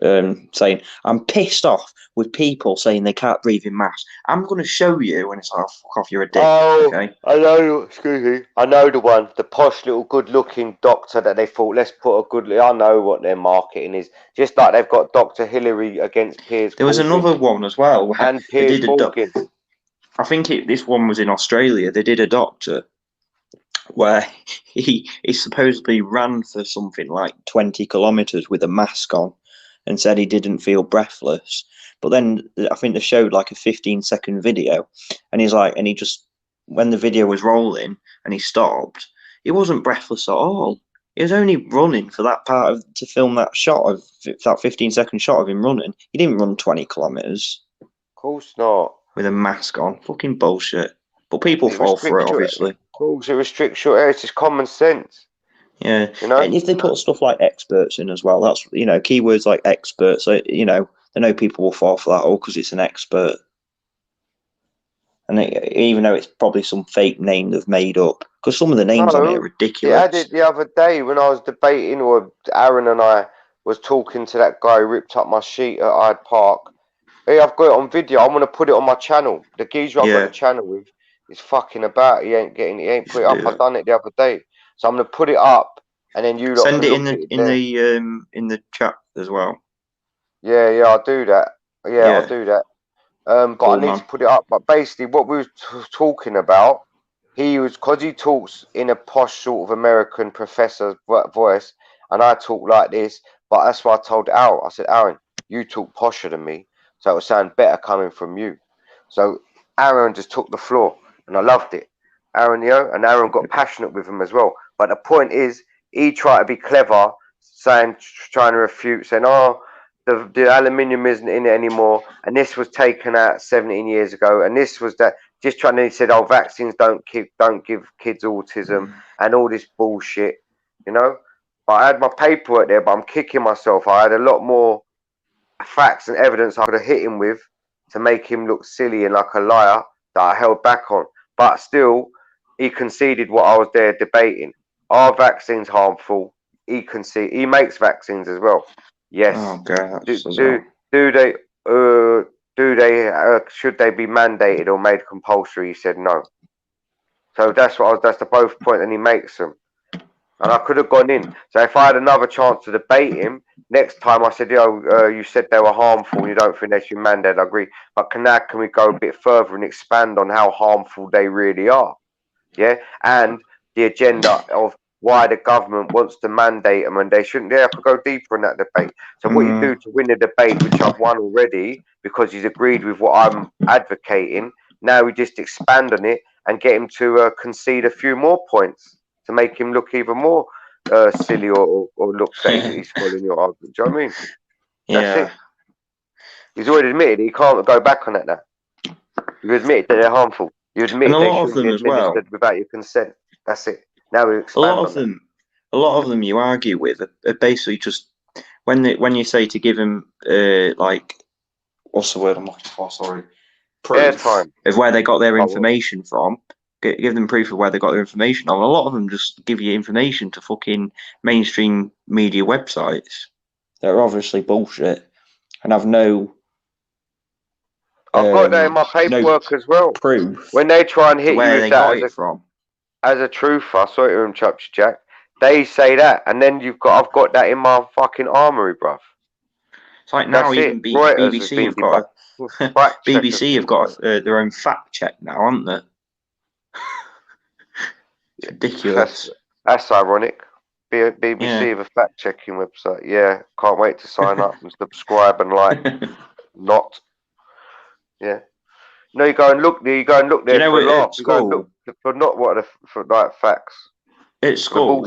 Saying, I'm pissed off with people saying they can't breathe in masks. I'm going to show you. And it's like, fuck off, you're a dick. Okay? I know, excuse me. I know the one, the posh little good-looking doctor that they thought, let's put a good... I know what their marketing is. Just like they've got Dr. Hillary against Piers There was another one as well. and Piers Morgan. I think this one was in Australia. They did a doctor where he supposedly ran for something like 20 kilometers with a mask on and said he didn't feel breathless. But then I think they showed like a 15-second video, and he's like, and he just, when the video was rolling and he stopped, he wasn't breathless at all. He was only running for that part to film that shot of that 15-second shot of him running. He didn't run 20 kilometers. Of course not. with a mask on. Fucking bullshit. But people It fall for it, restricts your obviously. rules. It restricts your air. It's just common sense. Yeah. You know. And if they put stuff like experts in as well, that's, you know, keywords like experts, so, you know, they know people will fall for that all because it's an expert. And even though it's probably some fake name they've made up, because some of the names on it are They ridiculous. had it the other day when I was debating, or Aaron and I was talking to that guy who ripped up my sheet at Hyde Park. Hey, I've got it on video. I'm gonna put it on my channel. The geezer I've got Yeah. the channel with is fucking about. He ain't put it up. do I've it. done it the other day, so I'm gonna put it up, and then you lot Send can it look in at it there. in the chat as well. Yeah, I'll do that. Yeah, I'll do that. But Cool, I need man. to put it up. But basically, what we were talking about, because he talks in a posh sort of American professor voice, and I talk like this. But that's why I told Aaron. I said, Aaron, you talk posher than me, so it would sound better coming from you. So Aaron just took the floor, and I loved it. Aaron, and Aaron got passionate with him as well. But the point is, he tried to be clever, trying to refute, saying, "Oh, the aluminium isn't in it anymore, and this was taken out 17 years ago, and this was that." Just trying to, he said, "Oh, vaccines don't give kids autism and all this bullshit," you know. But I had my paperwork there, but I'm kicking myself. I had a lot more facts and evidence I could have hit him with to make him look silly and like a liar that I held back on. But still, he conceded what I was there debating. Are vaccines harmful? He makes vaccines as well. Yes. Oh god, Do they should they be mandated or made compulsory? He said no. So that's the both point, and he makes them. And I could have gone in. So if I had another chance to debate him next time, I said, you said they were harmful and you don't think they should mandate. I agree. But can we go a bit further and expand on how harmful they really are? Yeah. And the agenda of why the government wants to mandate them, and they shouldn't. Yeah, I could go deeper in that debate. So what you do to win the debate, which I've won already, because he's agreed with what I'm advocating, now we just expand on it and get him to concede a few more points to make him look even more silly or look that he's following your argument. Do you know what I mean? That's it. He's already admitted he can't go back on that now. You admit that they're harmful. You admit they shouldn't be administered without your consent. That's it. Now we expand a lot of them you argue with are basically just when you say to give them like, what's the word I'm looking for? Sorry, proof of where they got their information from. Give them proof of where they got their information on. A lot of them just give you information to fucking mainstream media websites that are obviously bullshit and have no. I've got that in my paperwork as well. Proof. When they try and hit you with that as a truther, I saw it in Chapter Jack. They say that, and then I've got that in my fucking armory, bruv. It's like now even BBC have got BBC have got their own fact check now, haven't they? It's ridiculous. That's ironic. BBC have a fact checking website. Yeah, can't wait to sign up and subscribe and like. Not. Yeah. No, you go and look there. You know, for a laugh. You go and look for not what for like facts. At school,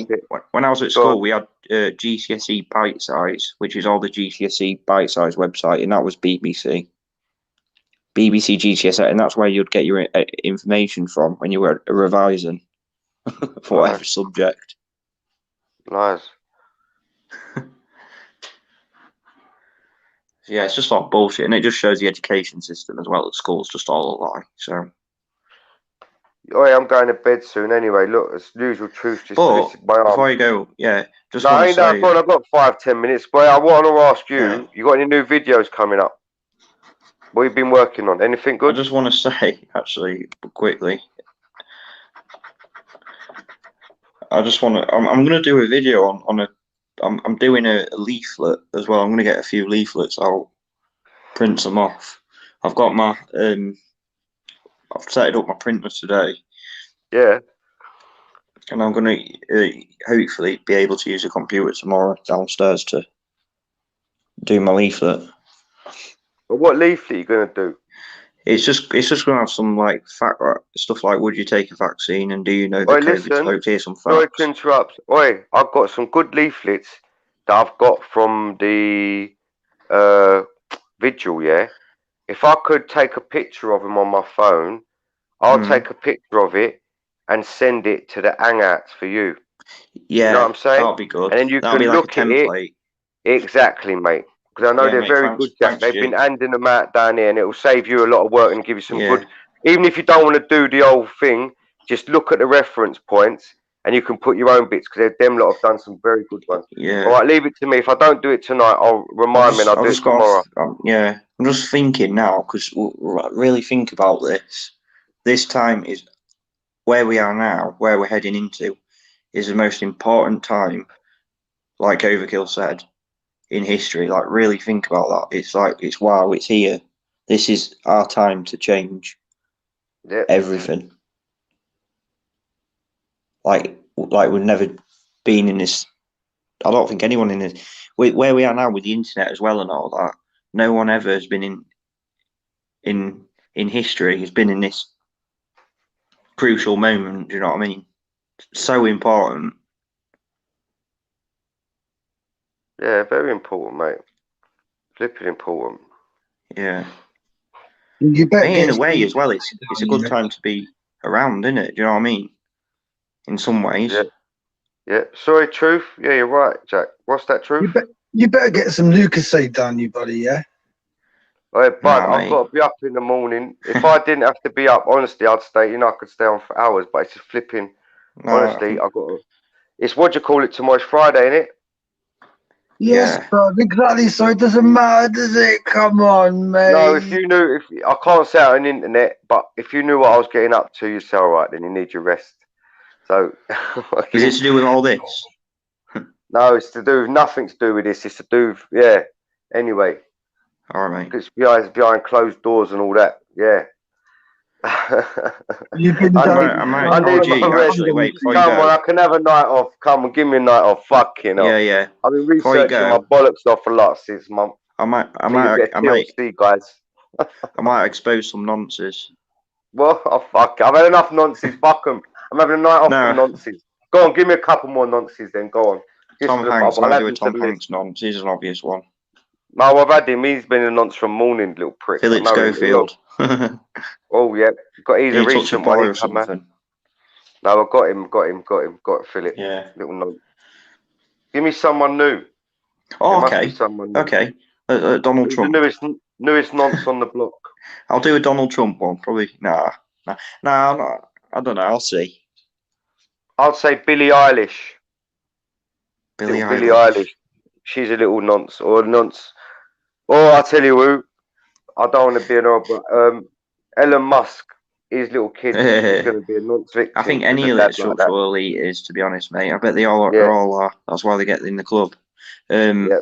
when I was at school, we had GCSE Bite Size, which is all the GCSE Bite Size website, and that was BBC. BBC GCSE, and that's where you'd get your information from when you were revising for whatever subject. Nice. Yeah, it's just like bullshit, and it just shows the education system as well at school's just all a lie. So. Oh, yeah, I'm going to bed soon anyway. Look, it's usual truth. Just before you go, just no, ain't that fun. I've got 5-10 minutes. Boy, I want to ask you. You got any new videos coming up? What have you been working on? Anything good? I just want to say, actually, quickly. I'm going to do a video on a. I'm doing a leaflet as well. I'm going to get a few leaflets. I'll print them off. I've got my I've set up my printer today. Yeah. And I'm going to hopefully be able to use a computer tomorrow downstairs to do my leaflet. But what leaflet are you going to do? It's just going to have some like stuff like, would you take a vaccine and do you know that COVID's here's some facts. Sorry to interrupt. I've got some good leaflets that I've got from the vigil, yeah. if I could take a picture of him on my phone, I'll Mm. take a picture of it and send it to the Hangouts for you. Yeah, You know what I'm saying? that'll be good. And then you That'll can be like a look at it. template. Exactly, mate. Because I know Yeah, they're mate, very thanks, good, Jack. thanks, They've Stu. been handing them out down here, and it will save you a lot of work and give you some Yeah. good. Even if you don't want to do the whole thing, just look at the reference points, and you can put your own bits because them lot have done some very good ones. Yeah. All right, leave it to me. If I don't do it tonight, I'll remind me and I'll do it tomorrow. Yeah, I'm just thinking now because really think about this. This time is where we are now, where we're heading into, is the most important time. Like Overkill said, in history. Like, really think about that. It's like, it's wow, it's here. This is our time to change Yeah. everything. Like we've never been in this. I don't think anyone in this, where we are now with the internet as well and all that. No one ever has been in history has been in this crucial moment. Do you know what I mean? So important. Yeah, very important, mate. Flipping important. Yeah. You better In get a way some- as well, it's a good time to be around, isn't it? Do you know what I mean? In some ways. Yeah. Yeah. Sorry, Truth. Yeah, you're right, Jack. What's that, Truth? You better get some Lucasade down, you buddy. Yeah. All right, bud, Nah, I've got to be up in the morning. If I didn't have to be up, honestly, I'd stay. You know, I could stay on for hours, but it's just flipping. Nah, Honestly, I've got to. It's what you call it tomorrow. It's Friday, isn't it? Yes, Yeah. bro. Exactly. So it doesn't matter, does it? Come on, mate. No, if you knew, I can't say it on the internet, but if you knew what I was getting up to, you'd say, all right, then you need your rest. So, Is it to do with all this? no, it's to do with nothing to do with this. It's to do with, yeah. Anyway, All right, mate. it's behind closed doors and all that. Yeah. You've been I done. might call you actually. Wait, before you Come on, go. I can have a night off. Come on, give me a night off. Fucking hell. Yeah. I've been Before you researching my go, bollocks off for the last 6 months. I might TLC, guys. I might expose some nonsense. Well, oh, fuck. I've had enough nonsense. Fuck 'em. I'm having a night off No. from nonsense. Go on, give me a couple more nonsense then. Go on. Just Tom for the Hanks. bubble. I'll Might add do a them to Tom the list. Hanks nonsense. He's an obvious one. No, I've had him. He's been a nonce from morning, little prick. Philip I know him. Schofield. Oh, yeah. He's a You touch a recent boy one. or something. No, I got him. Got Philip. Yeah. Little nonce. Give me someone new. Oh, There must okay. be someone new. Okay. Donald Who's Trump. the newest nonce on the block? I'll do a Donald Trump one. Probably. Nah. I'm not, I don't know. I'll see. I'd say Billie Eilish. Billie Eilish. She's a little nonce or nonce. Or I'll tell you who. I don't want to be an old, but Elon Musk, his little kid, is going to be a nonce victim. I think any structural elite is, to be honest, mate. I bet they all are. That's why they get in the club. Yeah.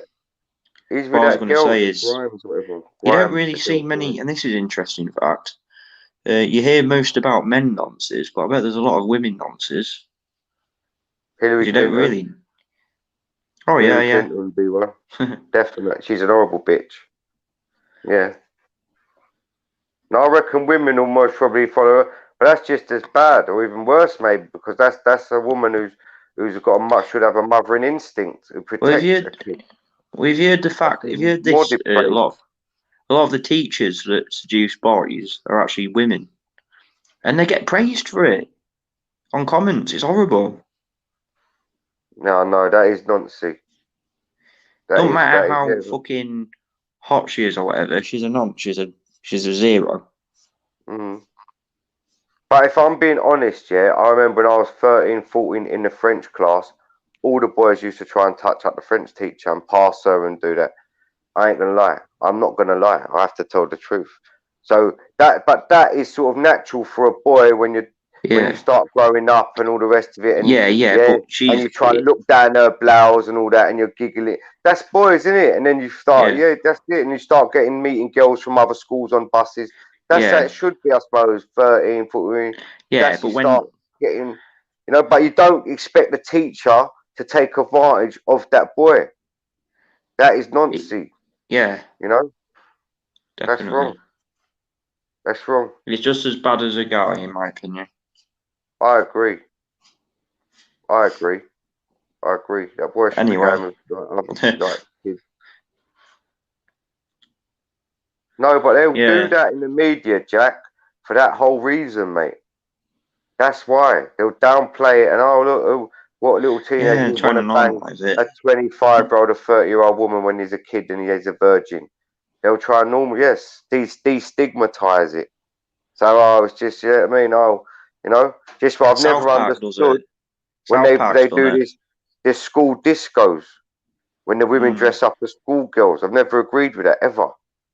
He's with what I was that going to girl, say is, Grimes, whatever. you don't really see many, and this is interesting fact. You hear most about men nonces, but I bet there's a lot of women nonces. Hillary You Clinton. don't really. Oh Hillary yeah. Clinton would be one. Definitely, she's an horrible bitch. Yeah. No, I reckon women almost probably follow her, but that's just as bad, or even worse, maybe, because that's a woman who's got should have a mothering instinct who protects a kid. We've heard the fact. Have you heard this? A lot of the teachers that seduce boys are actually women, and they get praised for it on comments. It's horrible. No, that is nonsense. Don't matter how fucking hot she is or whatever. She's a nonce. She's a zero. Mm. But if I'm being honest, yeah, I remember when I was 13, 14 in the French class, all the boys used to try and touch up the French teacher and pass her and do that. I ain't gonna lie. I'm not gonna lie. I have to tell the truth. So that is sort of natural for a boy when you start growing up and all the rest of it. And but she's, and you try to look down her blouse and all that, and you're giggling. That's boys, isn't it? And then you start, that's it. And you start meeting girls from other schools on buses. That's how it should be, I suppose. 13, 14. Yeah, but when start getting, but you don't expect the teacher to take advantage of that boy. That is nonsense. Yeah. Definitely. That's wrong. That's wrong. It's just as bad as a guy, in my opinion. I agree. That boy should be going with kids. No, but they'll Yeah. do that in the media, Jack, for that whole reason, mate. That's why they'll downplay it and look, what little teenager Yeah, would trying want to to bang normalise it. a 25-year-old, a 30-year-old woman when he's a kid and he's a virgin. They'll try and destigmatize it. So it's just, I mean, just what I've South never Park does understood it. when South Park's they done do it. this school discos when the women dress up as schoolgirls. I've never agreed with that ever.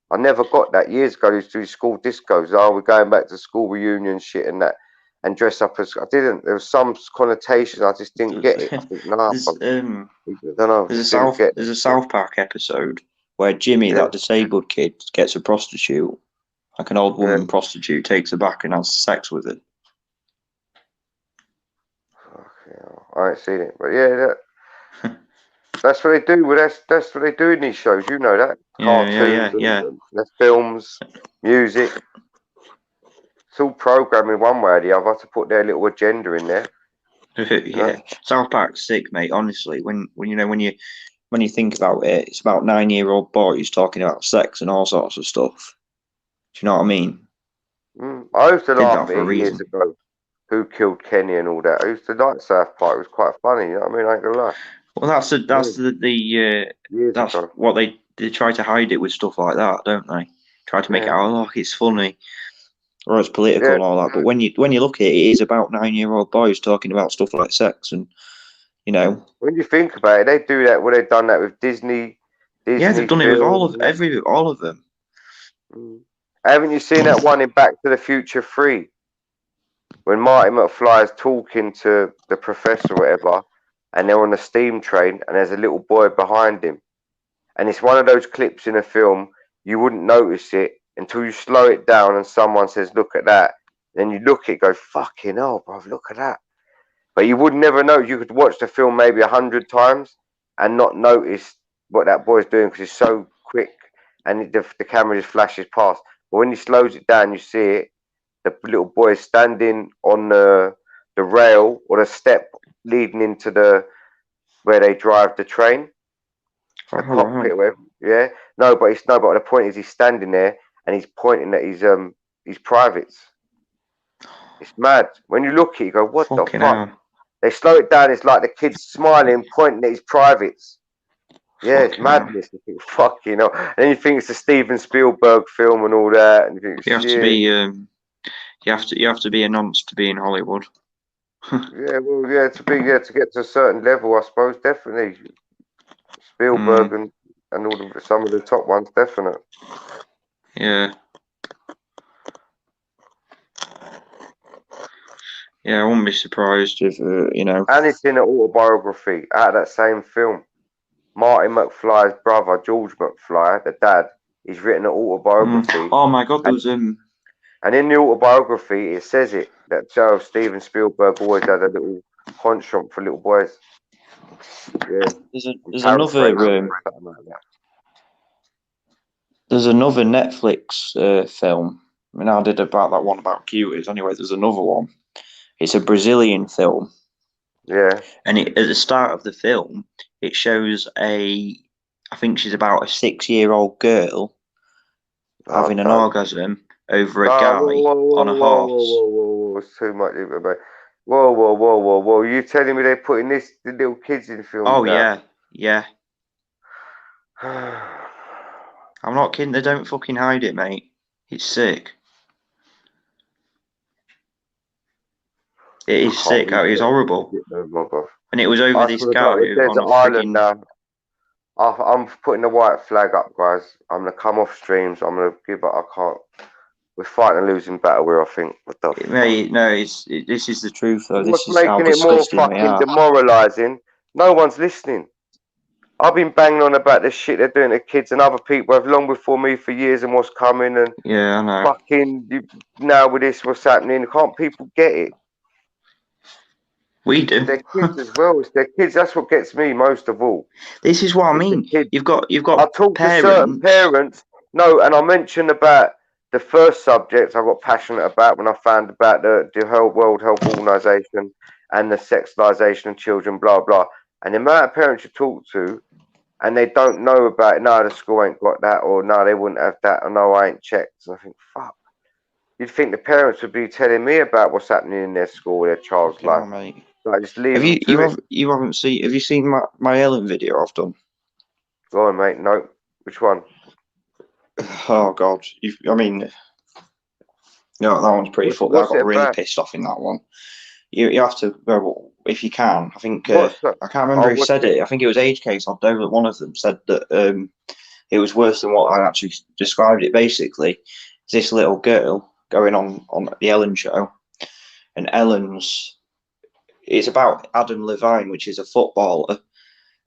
I never got that. Years ago, they used to do school discos. Oh, we're going back to school reunion shit and that, and dress up as. I didn't. There was some connotations. I just didn't get it. I think, nah, There's I don't know. there's Didn't get a South Park episode where Jimmy, Yeah. that disabled kid, gets a prostitute, like an old woman Yeah. prostitute, takes her back and has sex with her. I ain't seen it, but yeah, that's what they do. Well, that's what they do in these shows. You know that cartoons, and there's films, music. It's all programming one way or the other to put their little agenda in there. Yeah, South Park's sick, mate. Honestly, when you think about it, it's about 9-year-old boys talking about sex and all sorts of stuff. Do you know what I mean? I used to Did laugh that at for a it years reason. ago. Who killed Kenny and all that? I used to like South Park. It was quite funny. You know what I mean? I ain't gonna lie. Well, that's Years ago. what they try to hide it with stuff like that, don't they? Try to make it out, look, it's funny, or it's political and all that. But when you look at it, it is about 9-year-old boys talking about stuff like sex and When you think about it, they do that. Well, they've done that with Disney. Yeah, they've done it with all of them. Haven't you seen that one in Back to the Future 3? When Marty McFly is talking to the professor or whatever, and they're on a steam train, and there's a little boy behind him. And it's one of those clips in a film, you wouldn't notice it until you slow it down and someone says, look at that. Then you look at it, go, fucking hell, bro, look at that. But you would never know. You could watch the film maybe 100 times and not notice what that boy's doing because it's so quick and the camera just flashes past. But when he slows it down, you see it. The little boy is standing on the rail or the step leading into where they drive the train. The cockpit, or whatever. Yeah. But the point is he's standing there and he's pointing at his privates. It's mad. When you look at it, you go, what the fuck? They slow it down. It's like the kid's smiling, pointing at his privates. Yeah, it's madness. You think, fucking hell. And then you think it's a Steven Spielberg film and all that. And you think, you have to be a nonce to be in Hollywood. to get to a certain level, I suppose, definitely. Spielberg and all some of the top ones, definitely. Yeah. Yeah, I wouldn't be surprised if And it's in an autobiography out of that same film. Marty McFly's brother, George McFly, the dad, he's written an autobiography. Oh my God, there was And in the autobiography, it says that Steven Spielberg always had a little penchant for little boys. Yeah. There's another Netflix film. I mean, I did about that one about cuties. Anyway, there's another one. It's a Brazilian film. Yeah. And at the start of the film, it shows I think she's about a 6-year-old girl having an orgasm over a guy on a horse. Whoa, it's too much. Whoa. You telling me they're putting the little kids in films? Oh, now? yeah. I'm not kidding. They don't fucking hide it, mate. It's sick. It is sick. It is horrible. And it was over this guy on a island now. I'm putting the white flag up, guys. I'm gonna come off streams. I'm gonna give up. I can't. We're fighting a losing battle here, I think. Mate, no, this is the truth, though. What's making it more fucking demoralising? No one's listening. I've been banging on about this shit they're doing to kids and other people have long before me for years and what's coming and yeah, I know. Fucking now with this, what's happening? Can't people get it? We do. They're kids as well. It's their kids. That's what gets me most of all. This is what I mean. You've got. I talk to certain parents. No, and I mentioned about the first subject I got passionate about when I found about the World Health Organization and the sexualization of children, blah blah. And the amount of parents you talk to, and they don't know about it. No, the school ain't got that, or no, they wouldn't have that, or no, I ain't checked. And I think, fuck. You'd think the parents would be telling me about what's happening in their school, their child's Fucking hell, life. mate. Like, just leave Have them to it. you haven't seen? Have you seen my Ellen video I've done? Go on, mate. No, which one? Oh God, I mean, no, that one's pretty fucked. I What's got it really about? pissed off in that one. You have to, well, if you can. I think What's that? I can't remember Oh, who what's said it. I think it was Age Case. I know that one of them said that it was worse than what I actually described it. Basically, it's this little girl going on the Ellen show, and it's about Adam Levine, which is a footballer,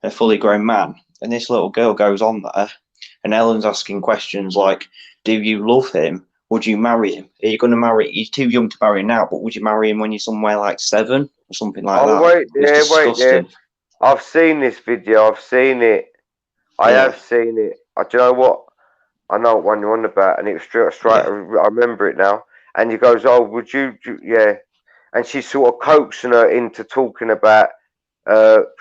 a fully grown man, and this little girl goes on there, and Ellen's asking questions like, "Do you love him? Would you marry him? Are you going to marry? He's too young to marry now, but would you marry him when you're somewhere like 7 or something like Oh, that?" wait It's there, wait there. disgusting. I've seen this video. I've seen it. I Yeah. have seen it. Do you know what? I know what one you're on about, and it was straight. Yeah. I remember it now. And he goes, "Oh, would you? Yeah." And she's sort of coaxing her into talking about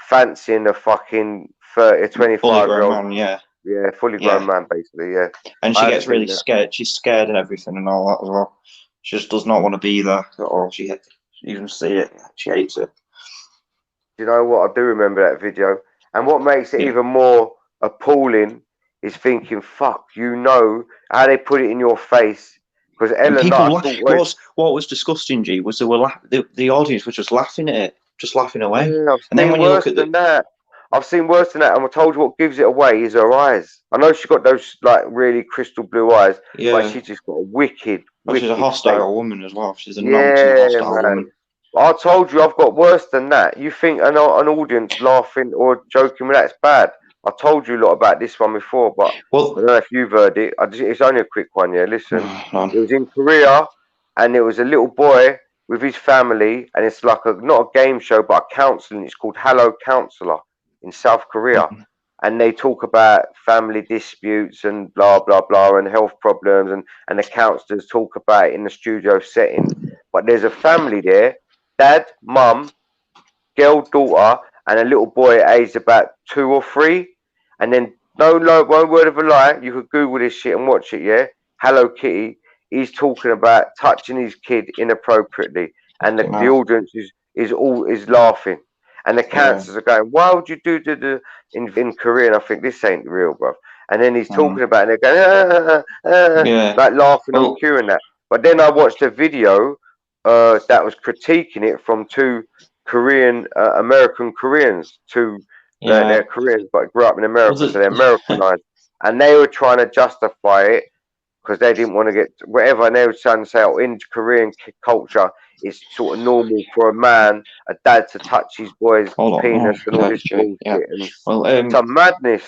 fancying a fucking 30, Fully 25-year-old. grown man, yeah. Yeah, fully Yeah. grown man, basically. Yeah. And she I have gets seen really that. scared. She's scared and everything and all that as well. She just does not want to be there at all. She even see it. She hates it. You know what? I do remember that video. And what makes it Yeah. even more appalling is thinking, fuck, you know how they put it in your face. Because And Ellen, people, like, I thought, what was disgusting, G, was the audience was just laughing at it, just laughing away. yeah, I've And then seen when you worse look at than that. I've seen worse than that. And I told you what gives it away is her eyes. I know she got those, like, really crystal blue eyes, yeah, but she just got a wicked, well, she's a wicked hostile face. woman as well. She's a nonsense Yeah, hostile man. woman. I told you I've got worse than that. You think an audience laughing or joking with that's bad? I told you a lot about this one before, but I Well, don't know if you've heard it. It's only a quick one, yeah. Listen, none. it was in Korea, and there was a little boy with his family, and it's like not a game show, but a counselling. It's called Hello Counselor in South Korea, and they talk about family disputes and blah blah blah and health problems, and the counsellors talk about it in the studio setting. But there's a family there: dad, mum, girl, daughter, and a little boy aged about 2 or 3. And then no one word of a lie, you could Google this shit and watch it, yeah? Hello Kitty. He's talking about touching his kid inappropriately. And the Fucking hell. audience is laughing. And the counsellors are going, why would you do in Korea? And I think this ain't real, bruv. And then he's talking about it and they're going, Yeah. like laughing Well- on cue and that. But then I watched a video that was critiquing it from 2 Korean American Koreans, they're Koreans but grew up in America, Well, so they're Americanized, and they were trying to justify it because they didn't want to get whatever, and they were trying to say, oh, in Korean culture, it's sort of normal for a dad to touch his boy's penis and all this bullshit, and Well, some madness.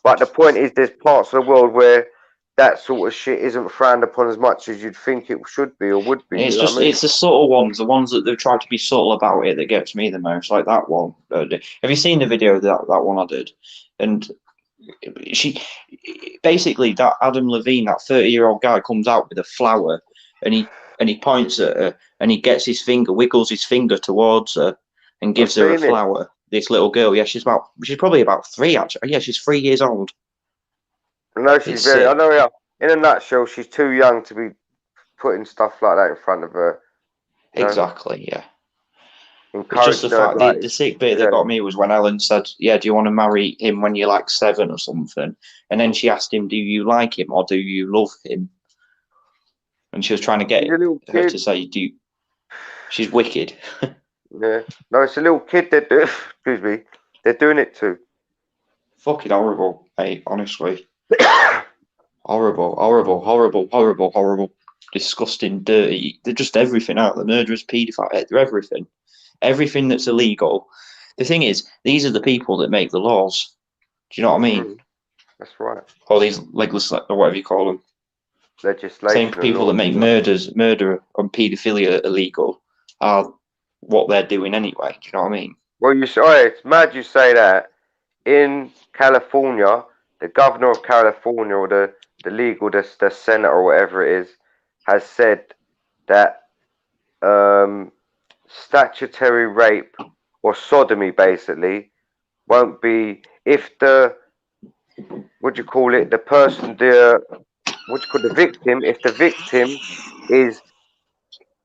But the point is, there's parts of the world where that sort of shit isn't frowned upon as much as you'd think it should be or would be. it's You know just what I mean? it's the subtle ones, the ones that they've tried to be subtle about it, that gets me the most. Like that one. Have you seen the video of that one I did? And she basically, that Adam Levine, that 30-year-old guy, comes out with a flower, and he points at her, and he gets wiggles his finger towards her, and gives her a seen it. flower. This little girl, yeah, she's probably about 3 actually. Yeah, she's 3 years old. No, she's It's very. sick. I know. Yeah, in a nutshell, she's too young to be putting stuff like that in front of her. You know? Exactly, yeah. It's just the Encouraging her, fact, like, the sick bit yeah. that got me was when Ellen said, yeah, do you want to marry him when you're like 7 or something? And then she asked him, do you like him or do you love him? And she was trying to get He's a little her kid. to say, she's wicked. Yeah. No, it's a little kid. Excuse me. They're doing it too. Fucking horrible, mate, honestly. Horrible, horrible, horrible, horrible, horrible. Disgusting, dirty. They're just everything out. The murderers, paedophile, they're everything. Everything that's illegal. The thing is, these are the people that make the laws. Do you know what I mean? That's right. Or these legless, or whatever you call them. Legislation. Same people that make murder and paedophilia illegal are what they're doing anyway. Do you know what I mean? Well, it's mad you say that. In California, the governor of California, or the Senate or whatever it is, has said that statutory rape or sodomy basically won't be, if the what do you call it? The person, the victim. If the victim is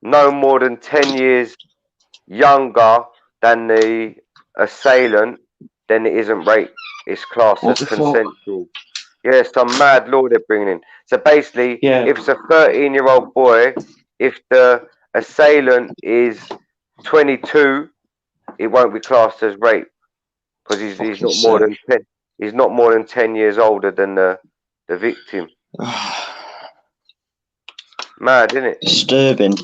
no more than 10 years younger than the assailant, then it isn't rape. It's classed What as the fuck? consensual. Yeah, some mad law they're bringing in. So basically, Yeah. if it's a 13-year-old boy, if the assailant is 22, it won't be classed as rape because he's Fucking not more sick. than 10. He's not more than 10 years older than the victim. Mad, isn't it? Disturbing.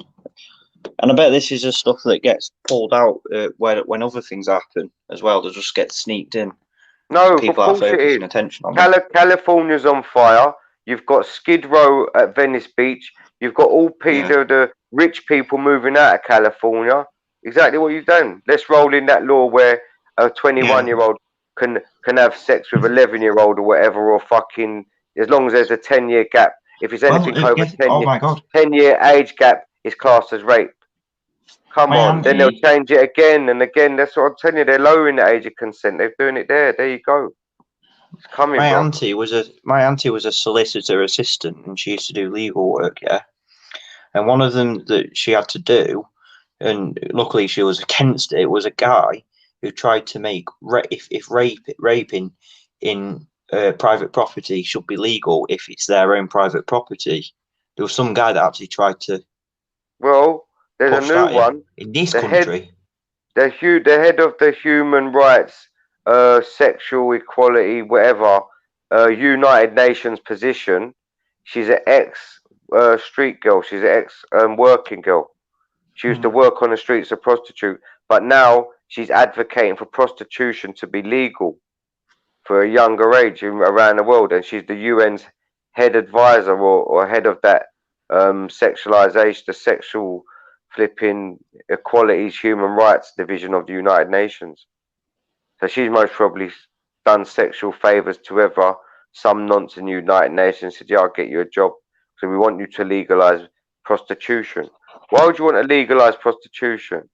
And I bet this is just stuff that gets pulled out when other things happen as well. They just get sneaked in. No, of People are course it focusing is. attention on it. California's on fire. You've got Skid Row at Venice Beach. You've got all the rich people moving out of California. Exactly what you've done. Let's roll in that law where a 21-year-old can have sex with 11-year-old or whatever, or fucking, as long as there's a 10-year gap. If it's anything over 10 my God. 10-year age gap, is classed as rape. Come My on, then they'll change it again and again. That's what I'm telling you. They're lowering the age of consent. They're doing it there. There you go. It's coming, My bro. auntie was a solicitor assistant, and she used to do legal work. Yeah, and one of them that she had to do, and luckily she was against it, was a guy who tried to make if raping in private property should be legal if it's their own private property. There was some guy that actually tried to. Well, there's a new one in this the country. The head of the human rights, sexual equality, whatever, United Nations position. She's an ex street girl. She's an ex working girl. She used to work on the streets, a prostitute, but now she's advocating for prostitution to be legal for a younger age around the world, and she's the UN's head advisor or head of that sexualization, the sexual flipping equalities, human rights division of the United Nations. So she's most probably done sexual favors to whoever some nonce in the United Nations said, yeah, I'll get you a job. So we want you to legalize prostitution. Why would you want to legalize prostitution?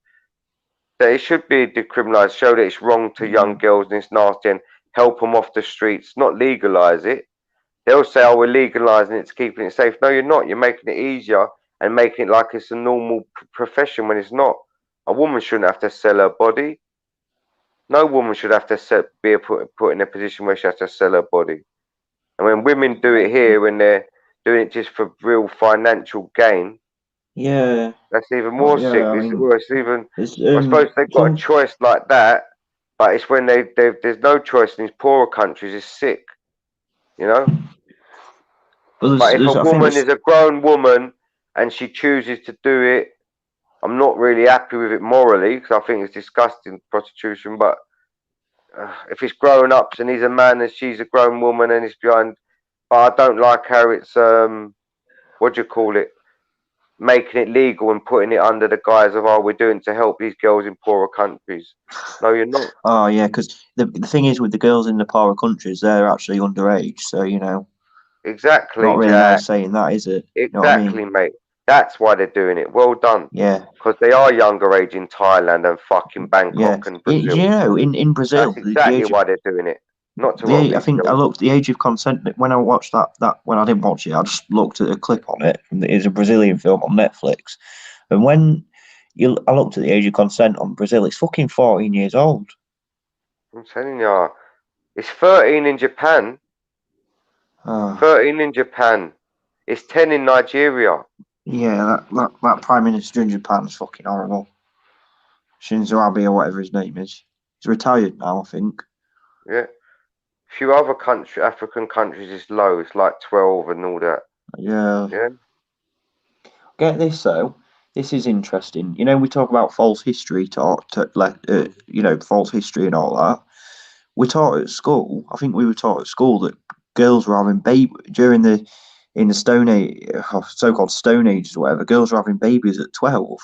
That it should be decriminalized, show that it's wrong to young girls and it's nasty, and help them off the streets, not legalize it. They'll say, oh, we're legalizing it to keeping it safe. No, you're not. You're making it easier and making it like it's a normal profession when it's not. A woman shouldn't have to sell her body. No woman should have to be put in a position where she has to sell her body. And when women do it here, when they're doing it just for real financial gain, Yeah, that's even more sick. I suppose they've got a choice like that, but it's when there's no choice in these poorer countries. It's sick, you know. But if a woman is a grown woman and she chooses to do it, I'm not really happy with it morally because I think it's disgusting, prostitution. But if it's grown ups and he's a man and she's a grown woman and it's behind, but I don't like how it's what do you call it, making it legal and putting it under the guise of, oh, we're doing to help these girls in poorer countries. No, you're not. Oh yeah, because the thing is with the girls in the poorer countries, they're actually underage, so you know. Exactly. Not really nice saying that, is it? Exactly, you know what I mean? mate. That's why they're doing it. Well done. Yeah. Because they are younger age in Thailand and fucking Bangkok and Brazil. You know, in Brazil, that's exactly why they're doing it. Not to I think I looked the age of consent when I watched that when I didn't watch it, I just looked at a clip on it. It's a Brazilian film on Netflix, and when I looked at the age of consent on Brazil, it's fucking 14 years old. I'm telling you, it's 13 in Japan. 13 in Japan. It's 10 in Nigeria. Yeah, that prime minister in Japan is fucking horrible. Shinzo Abe or whatever his name is. He's retired now, I think. Yeah. A few other African countries is low. It's like 12 and all that. Yeah. Yeah. Get this though. This is interesting. You know, we talk about false history, false history and all that. We taught at school. I think we were taught at school that girls were having in the Stone Age, so-called Stone Ages or whatever. Girls were having babies at 12.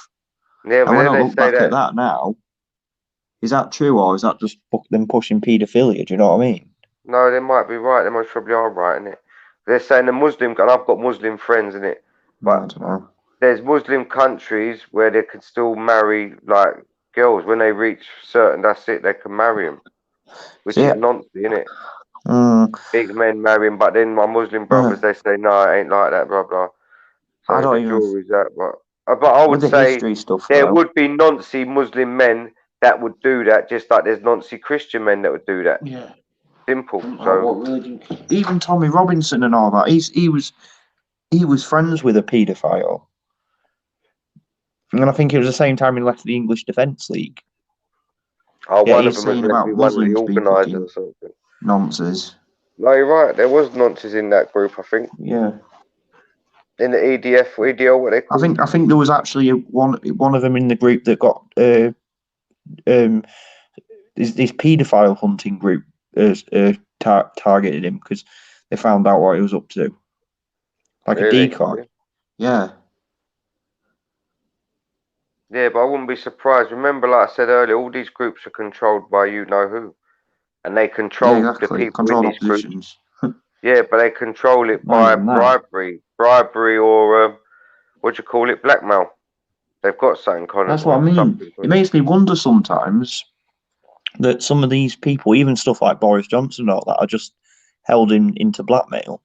Yeah, and when I look back at that now, is that true or is that just them pushing paedophilia? Do you know what I mean? No, they might be right. They most probably are right in it. They're saying the Muslim, and I've got Muslim friends in it, but I don't know. There's Muslim countries where they can still marry like girls when they reach certain. That's it. They can marry them, which is nonsense, isn't it? Big men marrying, but then my Muslim brothers, they say, no, it ain't like that, blah, blah. So I don't the even jury's that, but I would with the say history stuff there though. would be noncy Muslim men that would do that, just like there's noncy Christian men that would do that. Yeah. Simple. Like, So what religion? Even Tommy Robinson and all that. He was friends with a paedophile, and I think it was the same time he left the English Defence League. one Yeah, of he's them was saying meant to about be one of the Muslims being organisers fucking or something. nonsense. No, you're right. There was nonces in that group, I think. Yeah. In the EDF or EDL, what they call it. I think there was actually one of them in the group that got this paedophile hunting group targeted him because they found out what he was up to, like Really? a decoy. Yeah. Yeah, but I wouldn't be surprised. Remember, like I said earlier, all these groups are controlled by you know who, and they control Yeah, exactly. the people Controlled in these groups. oppositions. Yeah, but they control it Not by even that. bribery, or what do you call it, blackmail. They've got something kind That's of what I mean. something. It makes me wonder sometimes that some of these people, even stuff like Boris Johnson and all that, are just held into blackmail.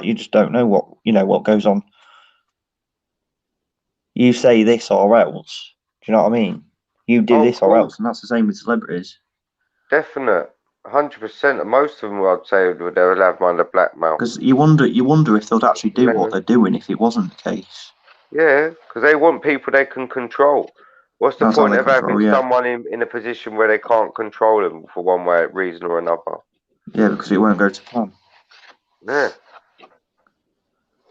You just don't know what goes on. You say this or else. Do you know what I mean? You do Oh, this or else, and that's the same with celebrities. Definite, 100%. Most of them, I'd say, they would have under blackmail. Because you wonder if they'd actually do what they're doing if it wasn't the case. Yeah, because they want people they can control. What's the That's how point they of having control, yeah. someone in a position where they can't control them for one way, reason or another? Yeah, because it won't go to plan. Yeah,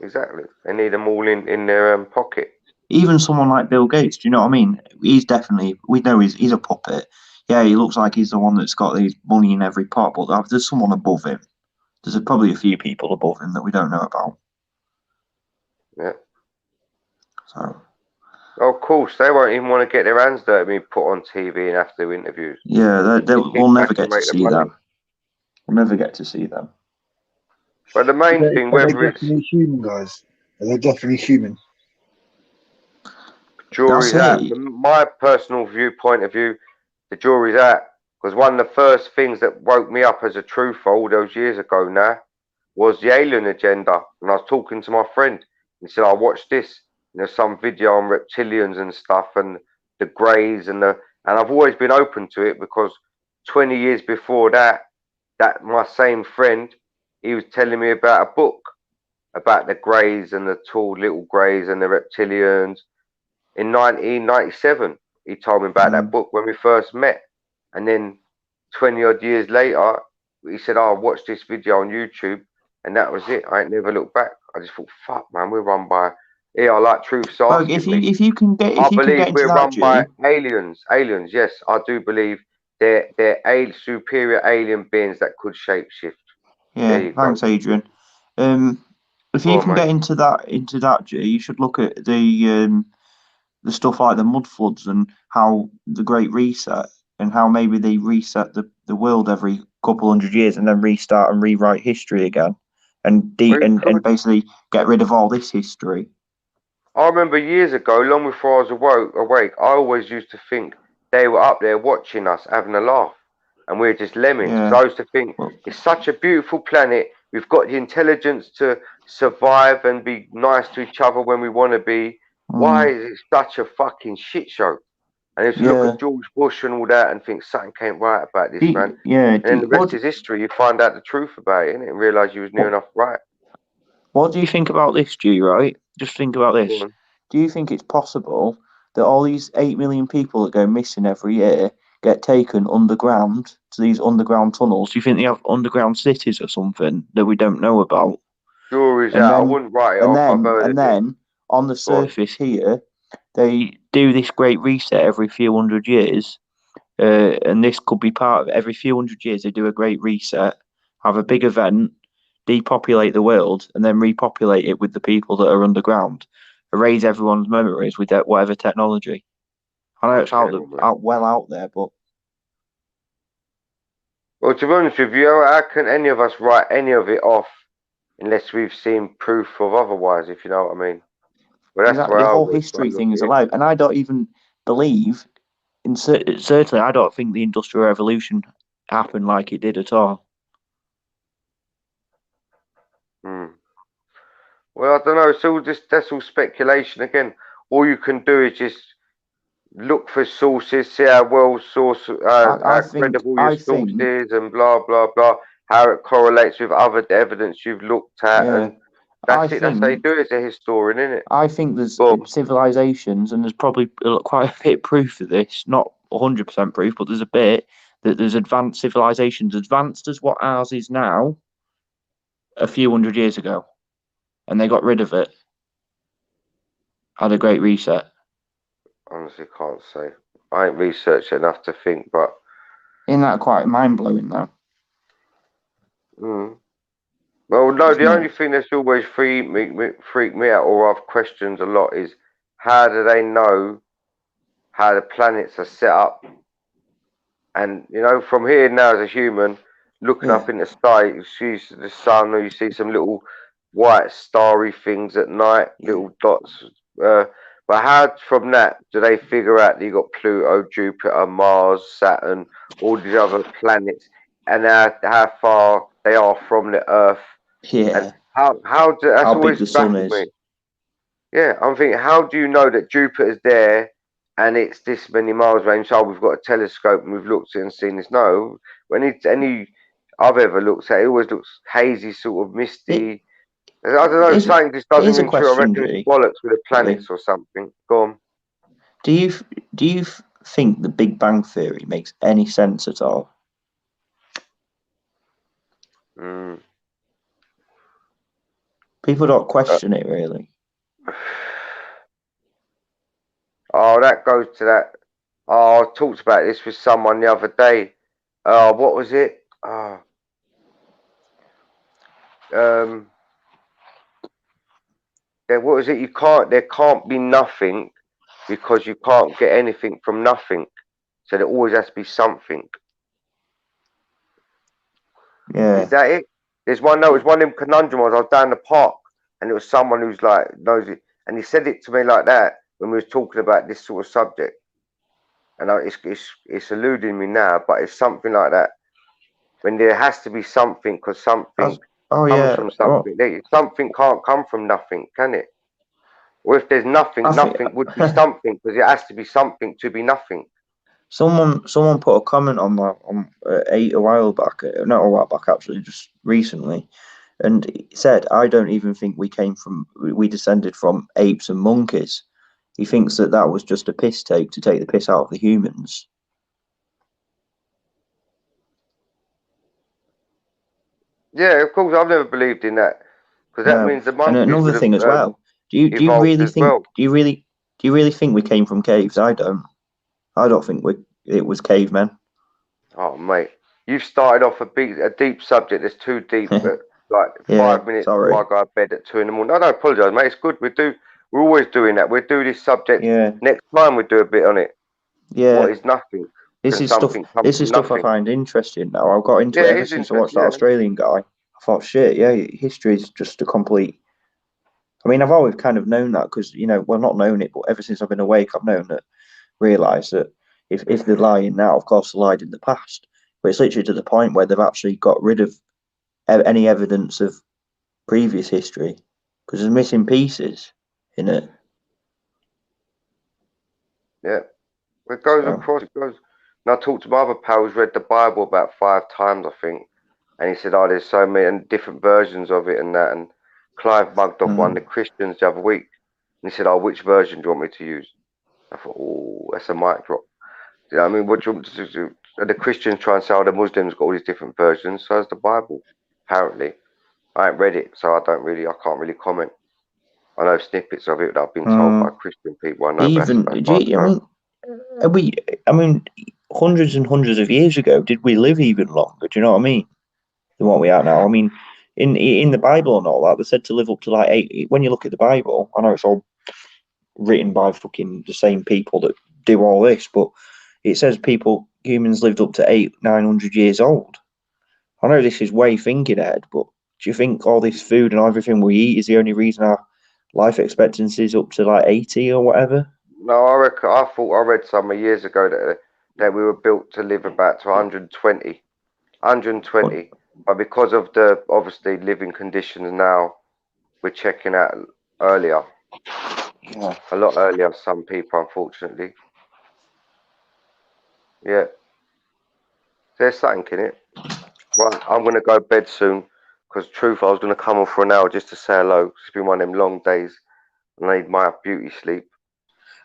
exactly. They need them all in their pocket. Even someone like Bill Gates, do you know what I mean? He's definitely, we know he's a puppet. Yeah, he looks like he's the one that's got the money in every pot, but there's someone above him. There's probably a few people above him that we don't know about. Yeah. So. Of course, they won't even want to get their hands dirty being put on TV and have to do interviews. Yeah, we'll never get to make the see money. them. We'll never get to see them. But the main thing, Are they whether it's definitely human, guys? Are they definitely human? jury's out. From my personal point of view, the jury's out. Because one of the first things that woke me up as a truther all those years ago now was the alien agenda. And I was talking to my friend. He said, I watched this. There's some video on reptilians and stuff and the greys and I've always been open to it because 20 years before that my same friend, he was telling me about a book about the greys and the tall little greys and the reptilians. In 1997, he told me about that book when we first met. And then 20 odd years later, he said, oh, I watched this video on YouTube. And that was it. I ain't never looked back. I just thought, fuck, man, we're run by... Yeah, I like truths asking me. If you can get I believe into we're that, run by aliens. Aliens, yes, I do believe they're superior alien beings that could shapeshift. Yeah, thanks, Adrian. If you can get into that, Jay, you should look at the stuff like the mud floods and how the Great Reset and how maybe they reset the world every couple hundred years and then restart and rewrite history again and basically get rid of all this history. I remember years ago, long before I was awake, I always used to think they were up there watching us, having a laugh, and we're just lemmings. Because I used to think it's such a beautiful planet. We've got the intelligence to survive and be nice to each other when we want to be. Why is it such a fucking shit show? And if you look at George Bush and all that and think something came right about this, man. Yeah. And then the rest is history. You find out the truth about it, innit? And realise you was near enough right. What do you think about this, G, right? Just think about this. Do you think it's possible that all these 8 million people that go missing every year get taken underground to these underground tunnels? Do you think they have underground cities or something that we don't know about? Jury's out. I wouldn't write it off. And then on the surface here, they do this great reset every few hundred years. And this could be part of it. Every few hundred years, they do a great reset, have a big event, depopulate the world, and then repopulate it with the people that are underground. Erase everyone's memories with that whatever technology. I know it's out there, but well, to be honest with you, how can any of us write any of it off unless we've seen proof of otherwise? If you know what I mean. Well, that's exactly. The whole history thing is alive, and I don't even believe. Certainly, I don't think the Industrial Revolution happened like it did at all. Hmm. Well, I don't know. It's all just that's all speculation again. All you can do is just look for sources, see how well source, I how think credible your I source think is, and blah blah blah. How it correlates with other evidence you've looked at, yeah. and I that's it. That's how you think do it as a historian, isn't it? I think there's Boom. civilizations, and there's probably quite a bit of proof of this. Not 100% proof, but there's a bit that there's advanced civilizations, advanced as what ours is now, a few hundred years ago, and they got rid of it. Had a great reset. Honestly, can't say. I ain't researched enough to think, but Isn't that quite mind blowing though? mm. Well, no. It's The only not. thing that's always freak me out, or I've questioned a lot, is how do they know how the planets are set up? And from here now as a human, looking Yeah. up in the sky, you see the sun, or you see some little white starry things at night, Yeah. little dots. But how from that do they figure out that you got Pluto, Jupiter, Mars, Saturn, all these other planets, and how far they are from the Earth, and Yeah. that's How big always the sun baffled is. me. Yeah, I'm thinking, how do you know that Jupiter's there and it's this many miles range? So we've got a telescope and we've looked at it and seen this. No, when it's any I've ever looked at, it always looks hazy, sort of misty. I don't know, Here's, something just doesn't here's a ring true. I question, reckon it's G. bollocks with the G. planets or something. Go on. Do you think the Big Bang Theory makes any sense at all? Mm. People don't question it really. Oh, that goes to that. Oh, I talked about this with someone the other day. What was it? What was it? There can't be nothing because you can't get anything from nothing. So there always has to be something. Yeah. Is that it? There's one. No, it was one of them conundrums. I was down the park, and it was someone who's like knows it, and he said it to me like that when we was talking about this sort of subject. And it's eluding me now, but it's something like that. When there has to be something, because something Oh comes yeah. from Well, something. Something can't come from nothing, can it? Or if there's nothing, I think nothing would be something, because it has to be something to be nothing. someone put a comment on that on a while back, not a while back actually, just recently, and he said, "I don't even think we descended from apes and monkeys." He thinks that was just a piss take to take the piss out of the humans. Yeah, of course. I've never believed in that because that No, means the and monkeys another would have thing as well. Do you evolved really as well. think we came from caves? I don't. I don't think it was cavemen. Oh, mate, you've started off a deep subject that's too deep. But like Yeah, 5 minutes sorry. before I go to bed at 2 in the morning. No, don't apologise, mate. It's good. We're always doing that. We'll do this subject Yeah, next time. We do a bit on it. yeah. What is nothing? This Can is stuff. something come This from is stuff I nothing? find interesting now. I've got into Yeah, it it ever is since I watched interesting. that Yeah. Australian guy. I thought, shit, yeah, history is just a complete. I mean, I've always kind of known that because well, not known it, but ever since I've been awake, I've realised that if they're lying now, of course they lied in the past. But it's literally to the point where they've actually got rid of any evidence of previous history because there's missing pieces in it. Yeah, it goes So, across. It goes. And I talked to my other pal who's read the Bible about 5 times, I think, and he said, "Oh, there's so many and different versions of it and that." And Clive mugged off one of the Christians the other week, and he said, "Oh, which version do you want me to use?" I thought, "Oh, that's a mic drop." You know what I mean? What do you want to do? The Christians try and say, "Oh, the Muslims got all these different versions." So has the Bible, apparently. I ain't read it, so I can't really comment. I know snippets of it that I've been told by Christian people. I know, but I mean, hundreds and hundreds of years ago, did we live even longer? Do you know what I mean? Than what we are now. I mean, in the Bible and all that, they're said to live up to like 8. When you look at the Bible, I know it's all written by fucking the same people that do all this, but it says humans lived up to 900 years old. I know this is way thinking ahead, but do you think all this food and everything we eat is the only reason our life expectancy is up to like 80 or whatever? No, I thought I read somewhere years ago that we were built to live about to 120. 120. but because of the obviously living conditions now, we're checking out earlier, Yeah. a lot earlier. Some people, unfortunately. Yeah, there's something in it. Right, I'm gonna go to bed soon. Because truth, I was gonna come on for an hour just to say hello. It's been one of them long days, and I need my beauty sleep.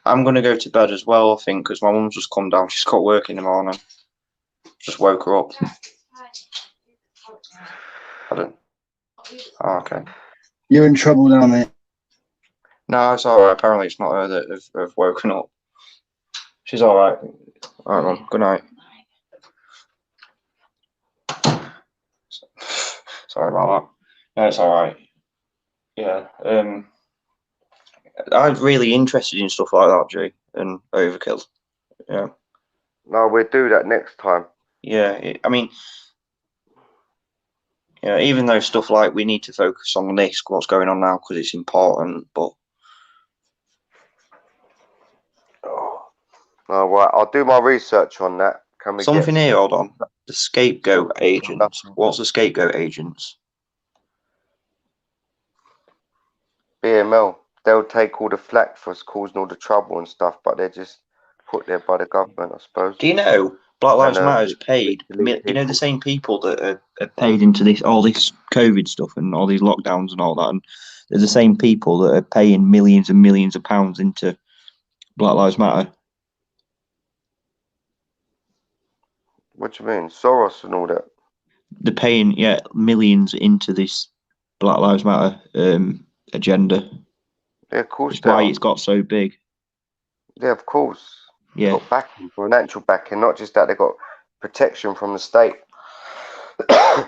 I'm going to go to bed as well, I think, because my mum's just come down. She's got work in the morning. Just woke her up. I don't. Oh, okay. You're in trouble now, mate. No, it's alright. Apparently, it's not her that have woken up. She's alright. Alright, Mum. Good night. Sorry about that. No, it's alright. Yeah. I'm really interested in stuff like that, Jay, and Overkill. Yeah. No, we'll do that next time. Yeah. I mean, yeah. Even though stuff like we need to focus on this, what's going on now, because it's important. But All right, I'll do my research on that. Can we something get here. Hold on. The scapegoat agents. What's the scapegoat agents? BML? They'll take all the flack for us causing all the trouble and stuff, but they're just put there by the government, I suppose. Do you know Black Lives And, Matter's paid? to lead You know the people. same people that are paid into this all this COVID stuff and all these lockdowns and all that, and they're the same people that are paying millions and millions of pounds into Black Lives Matter. What do you mean, Soros and all that? They're paying millions into this Black Lives Matter agenda. Yeah, of course That's they why are. it's got so big. Yeah, of course. Yeah. Got backing, financial backing, not just that. They got protection from the state. Right,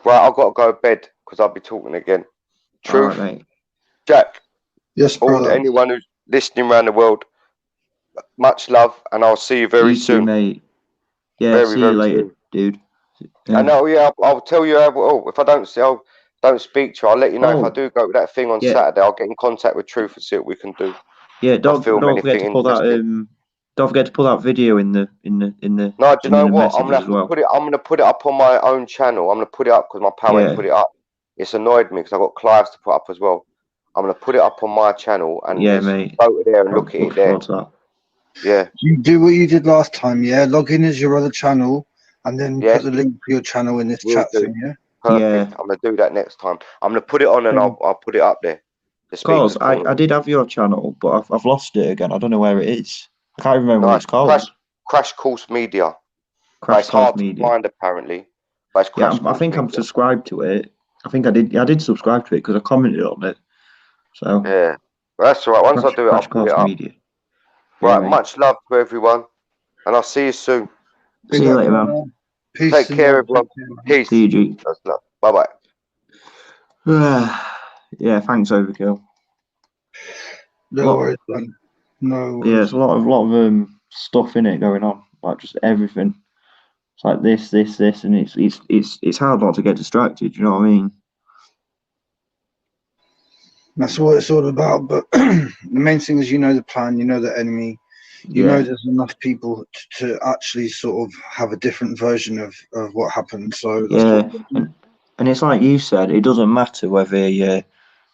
I've got to go to bed because I'll be talking again. Truth, All right, mate. Jack. Yes, All brother. anyone who's listening around the world, much love, and I'll see you very You soon. too, mate. Yeah. Very, See you very later, soon. dude. I know. Yeah, I'll tell you how. Oh, if I don't speak to you, I'll let you know. If I Oh, do go to that thing on yeah. Saturday, I'll get in contact with Truth and see what we can do. Yeah, I'll film don't forget anything to put that interesting. don't forget to put that video in the No, do you in know the what? I'm messages gonna as have to well. put it. I'm gonna put it up on my own channel. I'm gonna put it up because my pal ain't Yeah. put it up. It's annoyed me because I got Clives to put up as well. I'm gonna put it up on my channel and Yeah, just mate. go to there and look at Look it there. forward to that. Yeah. You do what you did last time, yeah? Log in as your other channel and then Yes. put the link for your channel in this Will chat do. thing, yeah? Perfect. Yeah. I'm gonna do that next time. I'm gonna put it on and I'll put it up there. The Cause speakers corner. I did have your channel, but I've lost it again. I don't know where it is. I can't remember what Nice. it's called. Crash Course Media. But Crash it's hard Course Media. to find apparently. But it's Yeah, Crash I Course think I'm Media. subscribed to it. I think I did. Yeah, I did subscribe to it because I commented on it. So Yeah. Well, that's all right. Once I do it, I'll Crash put it Course up. Media. Right. Yeah, mate. Much love to everyone, and I'll see you soon. See you later, man. Peace Take and care, love. everyone. Take care, man. Peace. See you, G. That's love. Bye bye. Yeah, thanks, Overkill. No worries, man. No Yeah, worries. there's a lot of stuff in it going on, like just everything. It's like this, and it's hard not to get distracted. You know what I mean? That's what it's all about. But the main thing is, you know the plan, you know the enemy, you know there's enough people to actually sort of have a different version of what happened. So that's Yeah, and it's like you said, it doesn't matter whether you're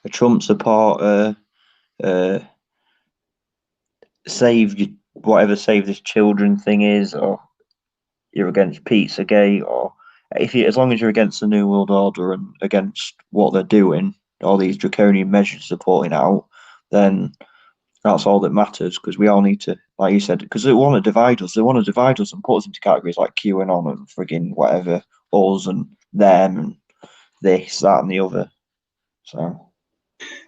a Trump supporter, save this children thing is, or you're against Pizzagate, or as long as you're against the New World Order and against what they're doing, all these draconian measures they're putting out, then that's all that matters, because we all need to, like you said, because they want to divide us. They want to divide us and put us into categories like QAnon and frigging whatever, us and them and this, that, and the other. So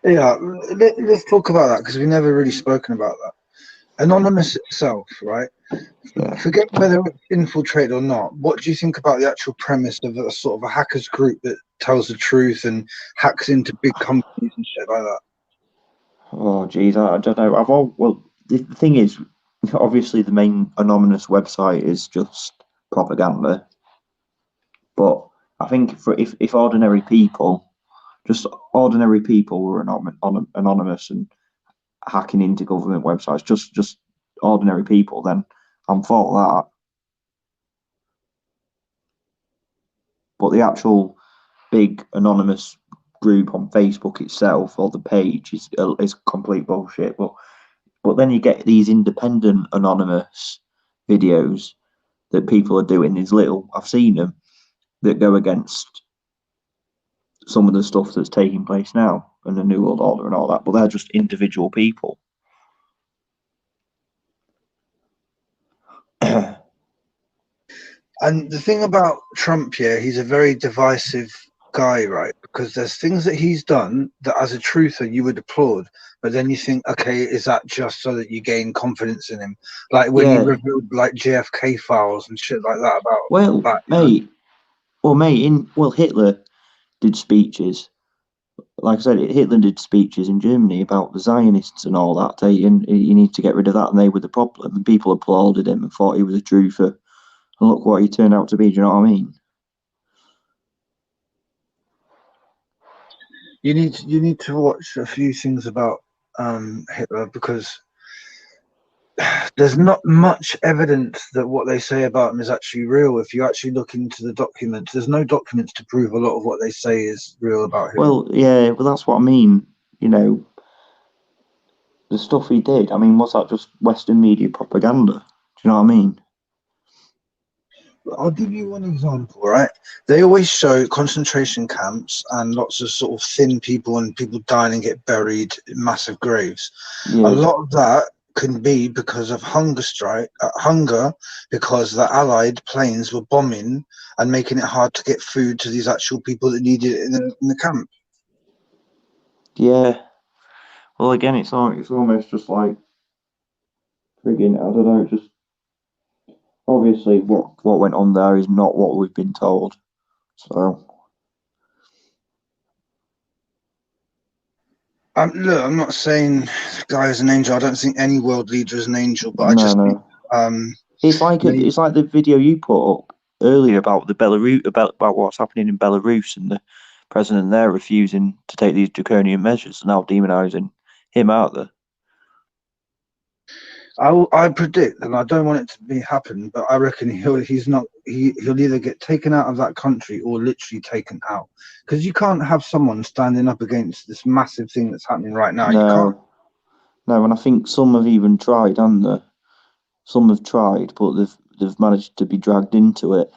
yeah. Let's talk about that because we've never really spoken about that. Anonymous itself, right? yeah, Forget whether it's infiltrated or not. What do you think about the actual premise of a sort of a hackers group that tells the truth and hacks into big companies and shit like that? oh geez, I don't know. Well, the thing is, obviously the main anonymous website is just propaganda, but I think if ordinary people, just ordinary people were anonymous and hacking into government websites, just ordinary people, then I'm for that. but the actual big anonymous group on Facebook itself or the page is complete bullshit. But then you get these independent anonymous videos that people are doing. These little, I've seen them, that go against some of the stuff that's taking place now and the New World Order and all that, but they're just individual people. And the thing about Trump, yeah, he's a very divisive guy, right? Because there's things that he's done that as a truther you would applaud, but then you think, okay, is that just so that you gain confidence in him? Like when he revealed like JFK files and shit like that about Hitler did speeches. Like I said, Hitler did speeches in Germany about the Zionists and all that. And you need to get rid of that, and they were the problem. And people applauded him and thought he was a truther. And look what he turned out to be. Do you know what I mean? You need to watch a few things about Hitler, because there's not much evidence that what they say about him is actually real. If you actually look into the documents, there's no documents to prove a lot of what they say is real about him. Well, yeah, well, that's what I mean. You know, the stuff he did, I mean, was that just Western media propaganda? Do you know what I mean? I'll give you one example, right? They always show concentration camps and lots of sort of thin people and people dying and get buried in massive graves. Yeah. A lot of that can be because of hunger, because the Allied planes were bombing and making it hard to get food to these actual people that needed it in the camp. Yeah. Well, again, it's almost just like frigging, I don't know, just obviously what went on there is not what we've been told. So. Look, I'm not saying the guy is an angel. I don't think any world leader is an angel, but think, it's like the video you put up earlier about the Belarus about what's happening in Belarus and the president there refusing to take these draconian measures and now demonizing him out there. I predict, and I don't want it to happen, but I reckon he'll either get taken out of that country or literally taken out, because you can't have someone standing up against this massive thing that's happening right now. No, you can't. No, and I think some have even tried, haven't they? Some have tried, but they've managed to be dragged into it.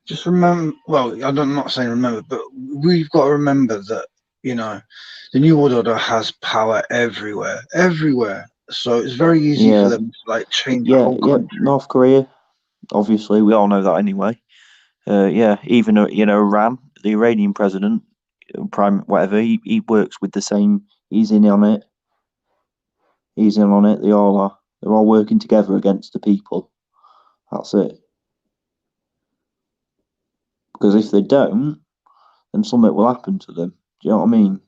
Just remember, well, I'm not saying remember, but we've got to remember that, you know, the New World Order has power everywhere. So it's very easy for them to like change the whole country. North Korea, obviously, we all know that anyway. Even Iran, the Iranian president, whatever, he works with the same. He's in on it. They all are. They're all working together against the people. That's it. Because if they don't, then something will happen to them. Do you know what I mean?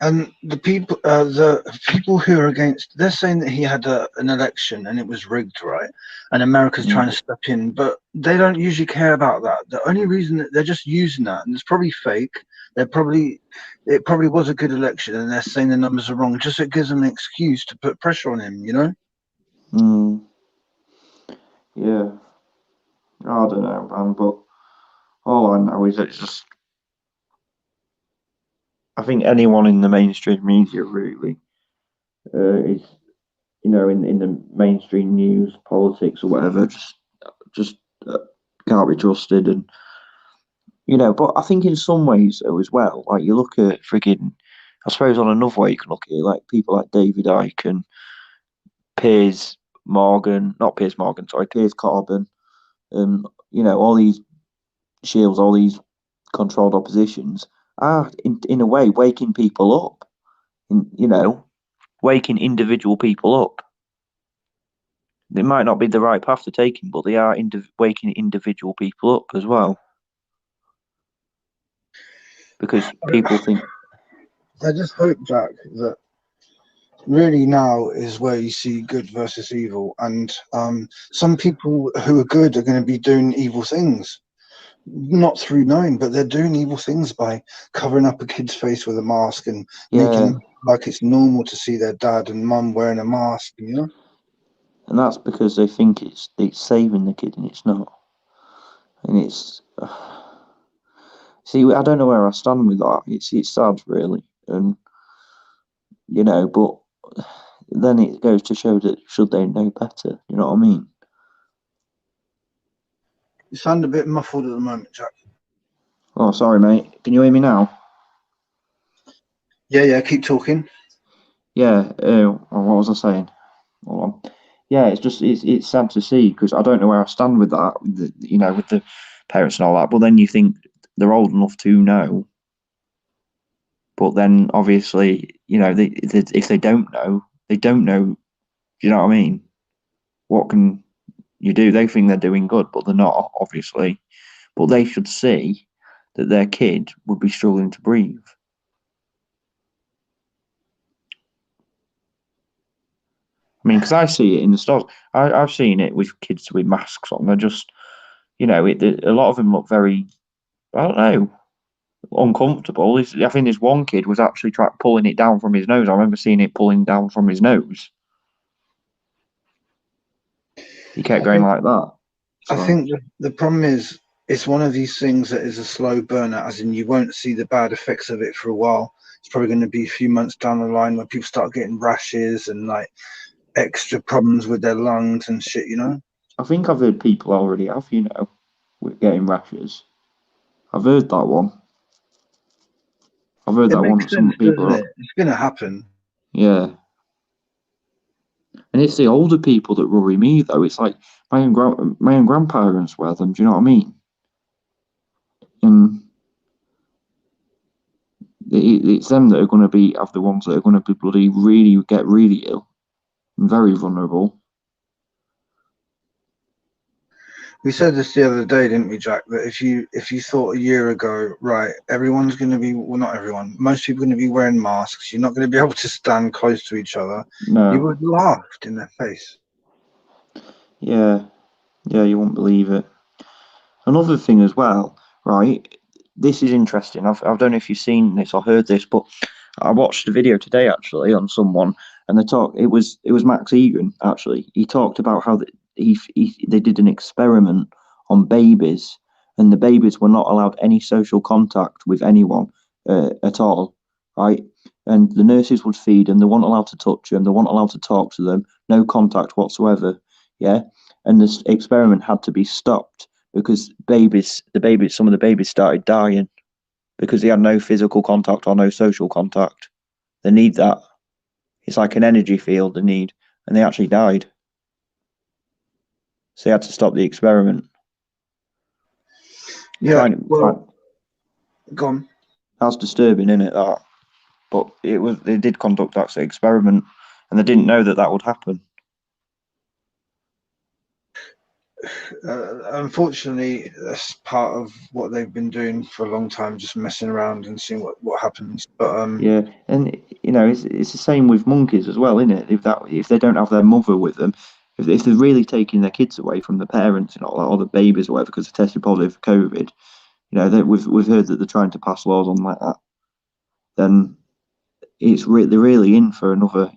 And the people who are against, they're saying that he had an election and it was rigged, right? And America's trying to step in, but they don't usually care about that. The only reason that they're just using that, and it's probably fake. It probably was a good election, and they're saying the numbers are wrong. Just so it gives them an excuse to put pressure on him, you know? Yeah. I don't know, man. But all I know is that it's just. I think anyone in the mainstream media really is, in the mainstream news, politics, or whatever, just can't be trusted. And but I think in some ways as well, like you look at frigging, I suppose on another way you can look at it, like people like David Icke and Piers Corbyn, and all these shields, all these controlled oppositions are in a way waking people up, waking individual people up. It might not be the right path to taking, but they are waking individual people up as well. Because people think. I just hope, Jack, that really now is where you see good versus evil, and some people who are good are going to be doing evil things. Not through knowing, but they're doing evil things by covering up a kid's face with a mask and making it like it's normal to see their dad and mum wearing a mask, and that's because they think it's saving the kid, and it's not. And it's see, I don't know where I stand with that. It's sad, really, and but then it goes to show that should they know better? You know what I mean? You sound a bit muffled at the moment, Jack. Oh, sorry, mate. Can you hear me now? Yeah, keep talking. Yeah. What was I saying? Hold on. Yeah, it's sad to see because I don't know where I stand with that. With the parents and all that. But then you think they're old enough to know. But then obviously, if they don't know, they don't know. Do you know what I mean? What can you do? They think they're doing good, but they're not, obviously. But they should see that their kid would be struggling to breathe. I mean, because I see it in the stores. I've seen it with kids with masks on. They're just, a lot of them look very, I don't know, uncomfortable. I think this one kid was actually pulling it down from his nose. I remember seeing it pulling down from his nose. He kept going like that. I think the problem is it's one of these things that is a slow burner, as in you won't see the bad effects of it for a while. It's probably going to be a few months down the line where people start getting rashes and like extra problems with their lungs and shit, I think I've heard people already have, with getting rashes. I've heard that one. I've heard that one. Makes Some sense, people doesn't it? It's going to happen. Yeah. And it's the older people that worry me, though. It's like my own grandparents wear them. Do you know what I mean? And it's them that are going to have the ones that are going to be get really ill and very vulnerable. We said this the other day, didn't we, Jack? That if you thought a year ago, right, everyone's going to be, well, not everyone, most people are going to be wearing masks. You're not going to be able to stand close to each other. No. You would have laughed in their face. Yeah, you won't believe it. Another thing as well, right? This is interesting. I don't know if you've seen this or heard this, but I watched a video today actually on someone, and it was Max Egan actually. He talked about how they did an experiment on babies, and the babies were not allowed any social contact with anyone at all, right? And the nurses would feed them. They weren't allowed to touch them. They weren't allowed to talk to them. No contact whatsoever. Yeah, and this experiment had to be stopped because some of the babies started dying because they had no physical contact or no social contact. They need that. It's like an energy field they need, and they actually died. So they had to stop the experiment. Yeah, go on. That's disturbing, isn't it? That, but they did conduct that experiment, and they didn't know that would happen. Unfortunately, that's part of what they've been doing for a long time, just messing around and seeing what happens. But yeah, and it's the same with monkeys as well, isn't it? If they don't have their mother with them, if they're really taking their kids away from the parents and all that, or the babies or whatever, because they're tested positive for COVID, we've heard that they're trying to pass laws on like that. Then they're really in for another.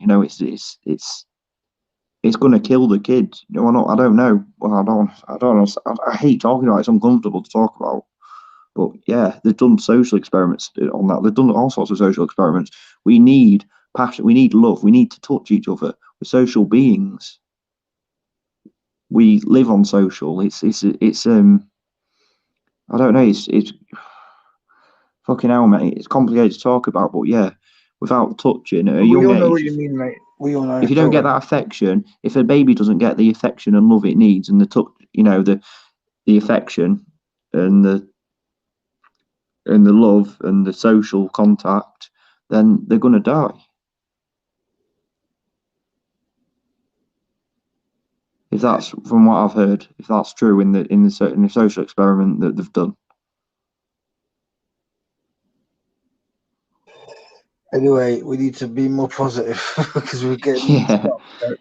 It's going to kill the kids. I don't know. Well, I don't know. I hate talking about it. It's uncomfortable to talk about. But yeah, they've done social experiments on that. They've done all sorts of social experiments. We need passion. We need love. We need to touch each other. We're social beings. We live on social. It's I don't know. It's fucking hell, mate. It's complicated to talk about, but yeah, without touching at a young age. We all know what you mean, mate. We all know. If you don't get that affection, if a baby doesn't get the affection and love it needs, and the affection and the love and the social contact, then they're gonna die. If that's from what I've heard, if that's true in the social experiment that they've done. Anyway, we need to be more positive because we're getting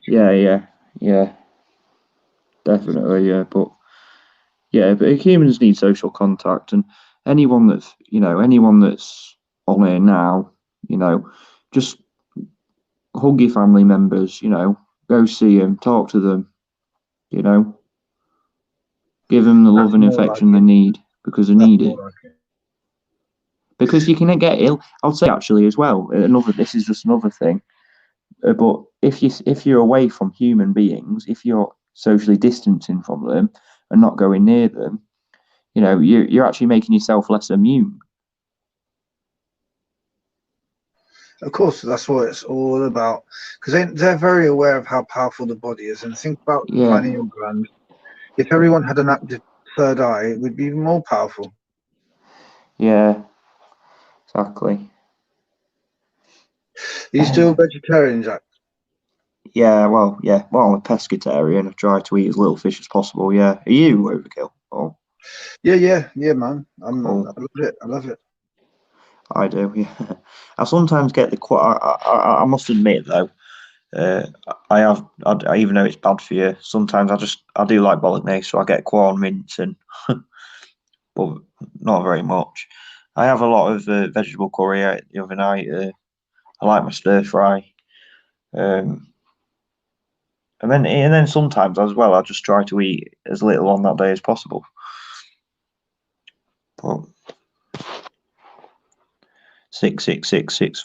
yeah, definitely, yeah, but humans need social contact, and anyone that's on here now, just hug your family members, Go see them, talk to them, you know. Give them the love That's and more affection like they it. need because they That's need it. more like it. Because you can get ill. I'll say actually as well. This is just another thing. But if you're away from human beings, if you're socially distancing from them and not going near them, you know, you're actually making yourself less immune. Of course, that's what it's all about. Because they're very aware of how powerful the body is. And think about the Yeah. pineal gland. If everyone had an active third eye, it would be even more powerful. Yeah. Exactly. Are you still vegetarian, Jack? Yeah. Well. Yeah. Well, I'm a pescatarian. I try to eat as little fish as possible. Yeah. Are you overkill? Oh. Yeah, man. I Oh. love it. I love it. I do. Yeah. I sometimes get I must admit though. Even though it's bad for you, sometimes I do like bolognese, so I get corn mince and, but not very much. I have a lot of vegetable curry out the other night. I like my stir fry, um, and then sometimes as well, I just try to eat as little on that day as possible. But 6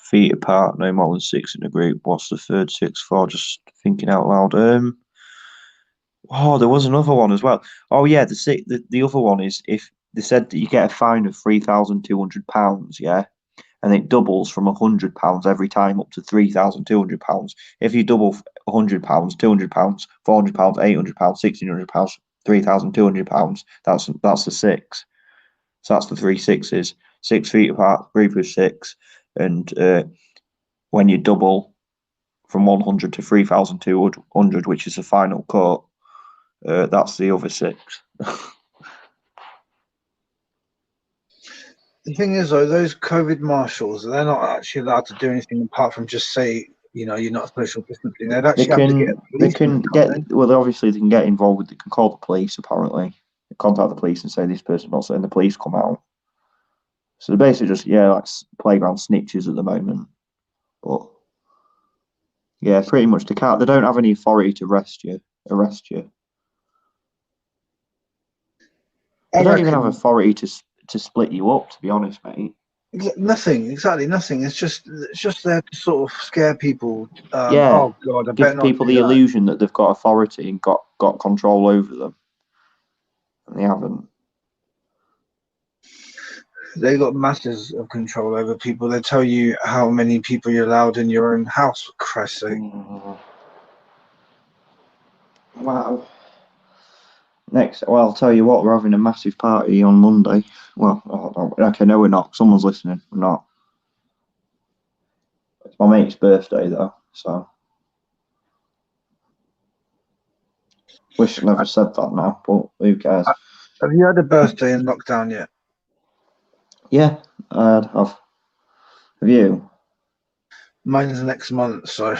feet apart, no more than 6 in a group. What's the third 6 for? Just thinking out loud. Oh, there was another one as well. Oh yeah, the other one is if they said that you get a fine of £3,200, yeah, and it doubles from £100 every time up to £3,200. If you double £100, £200, £400, £800, £1,600, £3,200, that's the six. So that's the 3 sixes. 6 feet apart, group of six, and when you double from 100 to 3,200, which is the final cut. That's the other six. The thing is, though, those COVID marshals, they're not actually allowed to do anything apart from just say, you're not social distancing. They'd actually have to get a They policeman can to come get, in. well, obviously they can get involved. They can call the police, apparently. They contact the police and say this person not, and the police come out. So they're basically just, yeah, like playground snitches at the moment. But yeah, pretty much they don't have any authority to arrest you. I They don't even have reckon authority to split you up, to be honest, mate. nothing, exactly nothing. It's just there to sort of scare people. Yeah, Oh God, I better give not people do the that. illusion that they've got authority and got control over them, and they haven't. They got masses of control over people. They tell you how many people you're allowed in your own house. For Christ's sake. Wow. Well, I'll tell you what, we're having a massive party on Monday. Well, okay, no, we're not. Someone's listening. We're not. It's my mate's birthday, though, so. Wish I never said that now, but who cares? Have you had a birthday in lockdown yet? Yeah, I'd have. Have you? Mine's next month, so.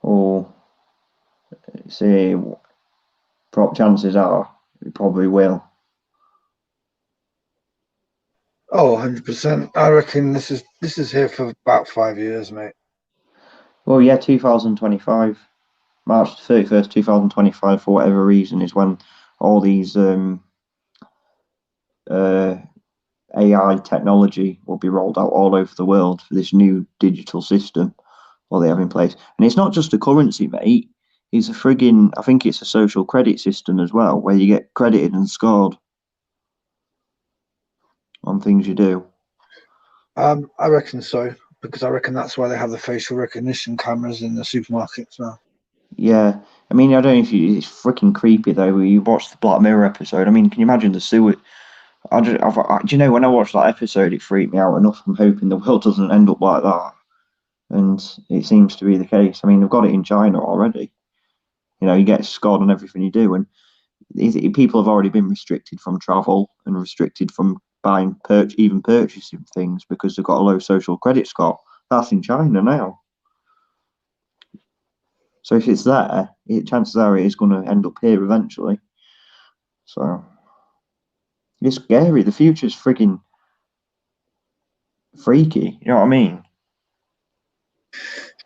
Or, see, chances are we probably will. Oh, 100%. I reckon this is here for about 5 years, mate. Well, yeah, 2025. March 31st, 2025, for whatever reason, is when all these AI technology will be rolled out all over the world for this new digital system what they have in place. And it's not just a currency, mate. It's a frigging, I think it's a social credit system as well, where you get credited and scored on things you do. I reckon so, because I reckon that's why they have the facial recognition cameras in the supermarkets now. Yeah. I mean, I don't know if it's freaking creepy though. You watch the Black Mirror episode. I mean, can you imagine the sewer? Do you know, when I watched that episode, it freaked me out enough. I'm hoping the world doesn't end up like that. And it seems to be the case. I mean, they've got it in China already. You know, you get scored on everything you do, and people have already been restricted from travel and restricted from buying, even purchasing things because they've got a low social credit score. That's in China now. So if it's there, chances are it is going to end up here eventually. So it's scary. The future's freaking freaky. You know what I mean?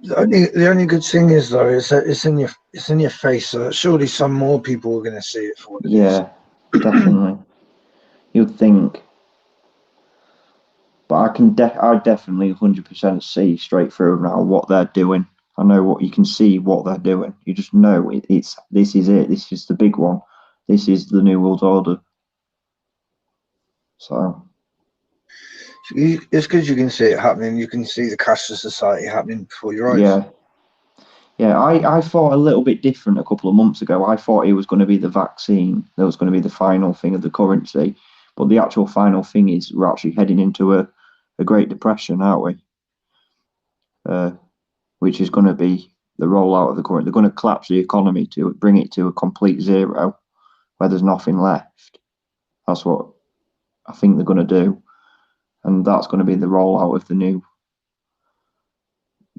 The only good thing is though is that it's in your face. So surely some more people are going to see it for what it is. Yeah, definitely. You'd think, but I definitely 100% see straight through now what they're doing. I know what you can see what they're doing. You just know this is it. This is the big one. This is the new world order. So It's because you can see it happening. You can see the cashless society happening before your eyes. yeah. Yeah, I thought a little bit different a couple of months ago. I thought it was going to be the vaccine that was going to be the final thing of the currency. But the actual final thing is we're actually heading into a Great Depression, aren't we? Which is going to be the rollout of the currency. They're going to collapse the economy to bring it to a complete zero where there's nothing left. That's what I think they're going to do. And that's going to be the rollout of the new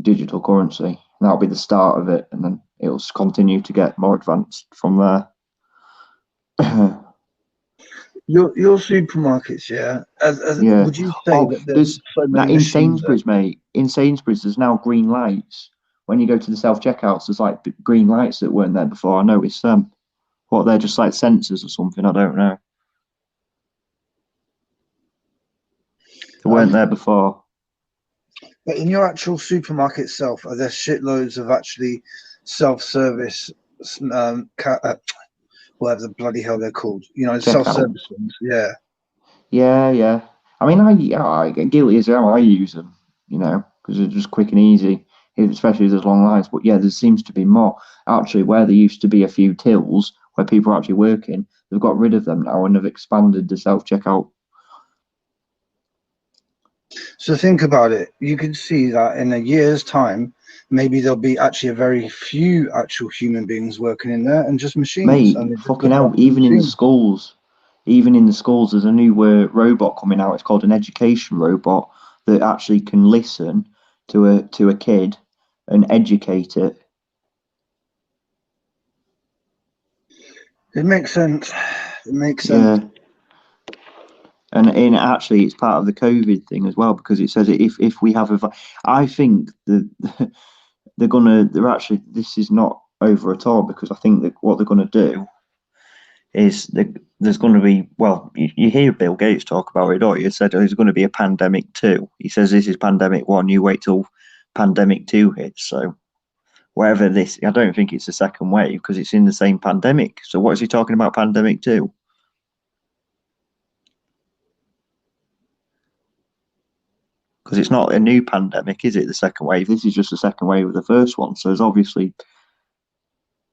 digital currency. And that'll be the start of it. And then it'll continue to get more advanced from there. Your supermarkets, yeah. Yeah. Would you say that there's so many in machines Sainsbury's, mate? In Sainsbury's, there's now green lights. When you go to the self checkouts, there's like green lights that weren't there before. I noticed them. What, they're just like sensors or something? I don't know. They weren't there before. But in your actual supermarket itself, are there shitloads of actually self-service, whatever the bloody hell they're called? You know, Checkout. self-service ones. Yeah. Yeah. I mean, I get guilty as well. I use them, you know, because they're just quick and easy, especially if there's long lines. But yeah, there seems to be more. Actually, where there used to be a few tills where people are actually working, they've got rid of them now and have expanded the self-checkout. So think about it. You can see that in a year's time, maybe there'll be actually a very few actual human beings working in there and just machines. Mate, And fucking hell, even in the schools, there's a new robot coming out. It's called an education robot that actually can listen to a kid and educate it. It makes sense. It makes sense. Yeah. And actually, it's part of the COVID thing as well, because it says if we have I think that this is not over at all, because I think that what they're going to do is there's going to be, well, you hear Bill Gates talk about it, don't you? He said there's going to be a pandemic 2. He says this is pandemic 1, you wait till pandemic 2 hits. So whatever this, I don't think it's a second wave because it's in the same pandemic. So what is he talking about pandemic 2? Because it's not a new pandemic, is it? The second wave. This is just the second wave of the first one. So there's obviously,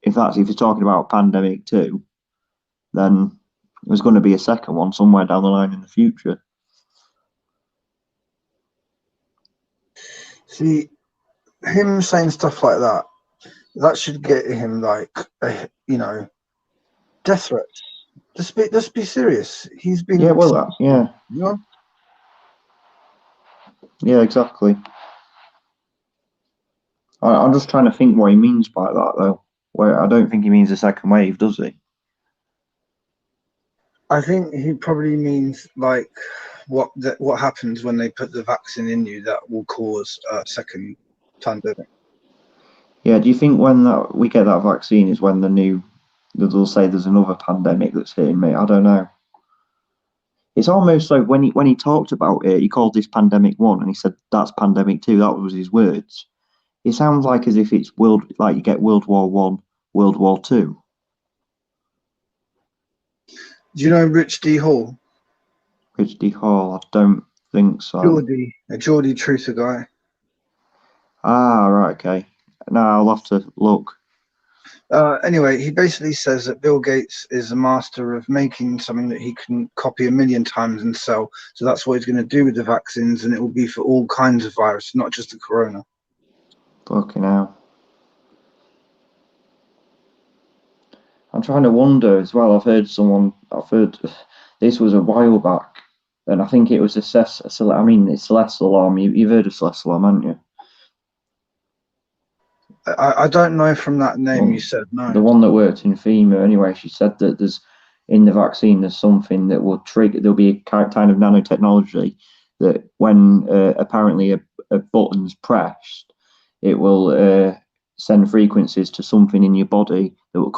if you're talking about pandemic 2, then there's going to be a second one somewhere down the line in the future. See, him saying stuff like that should get him death threats. Just be serious. He's been You know? Yeah, exactly. I'm just trying to think what he means by that, though. Where I don't think he means a second wave, does he? I think he probably means like what happens when they put the vaccine in you that will cause a second pandemic. Yeah, do you think when we get that vaccine is when they'll say there's another pandemic that's hitting me? I don't know. It's almost like when he talked about it, he called this pandemic 1 and he said that's pandemic 2. That was his words. It sounds like as if it's like you get World War 1, World War 2. Do you know Rich D. Hall? Rich D. Hall? I don't think so. Geordie Truther guy. Ah, right, okay. No, I'll have to look. Anyway, he basically says that Bill Gates is a master of making something that he can copy 1,000,000 times and sell. So that's what he's going to do with the vaccines, and it will be for all kinds of viruses, not just the corona. Fucking hell. I'm trying to wonder as well. I've heard this was a while back, and I think it was it's Celeste Alarm. You've heard of Celeste Alarm, haven't you? I don't know from that name you said, no. The one that worked in FEMA, anyway, she said that there's in the vaccine there's something that will trigger. There'll be a kind of nanotechnology that when apparently a button's pressed, it will send frequencies to something in your body that will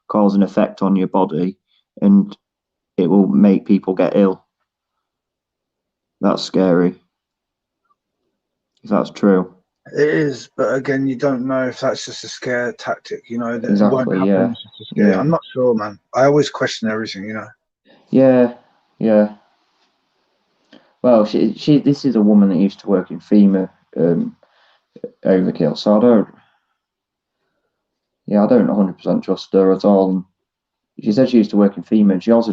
cause an effect on your body, and it will make people get ill. That's scary, if that's true. It is, but again, you don't know if that's just a scare tactic. You know that it won't Exactly, happen. yeah. It's just a scare. Yeah. I'm not sure, man. I always question everything. You know. Yeah. Well, she this is a woman that used to work in FEMA overkill, so I don't 100% trust her at all. And she said she used to work in FEMA, and she also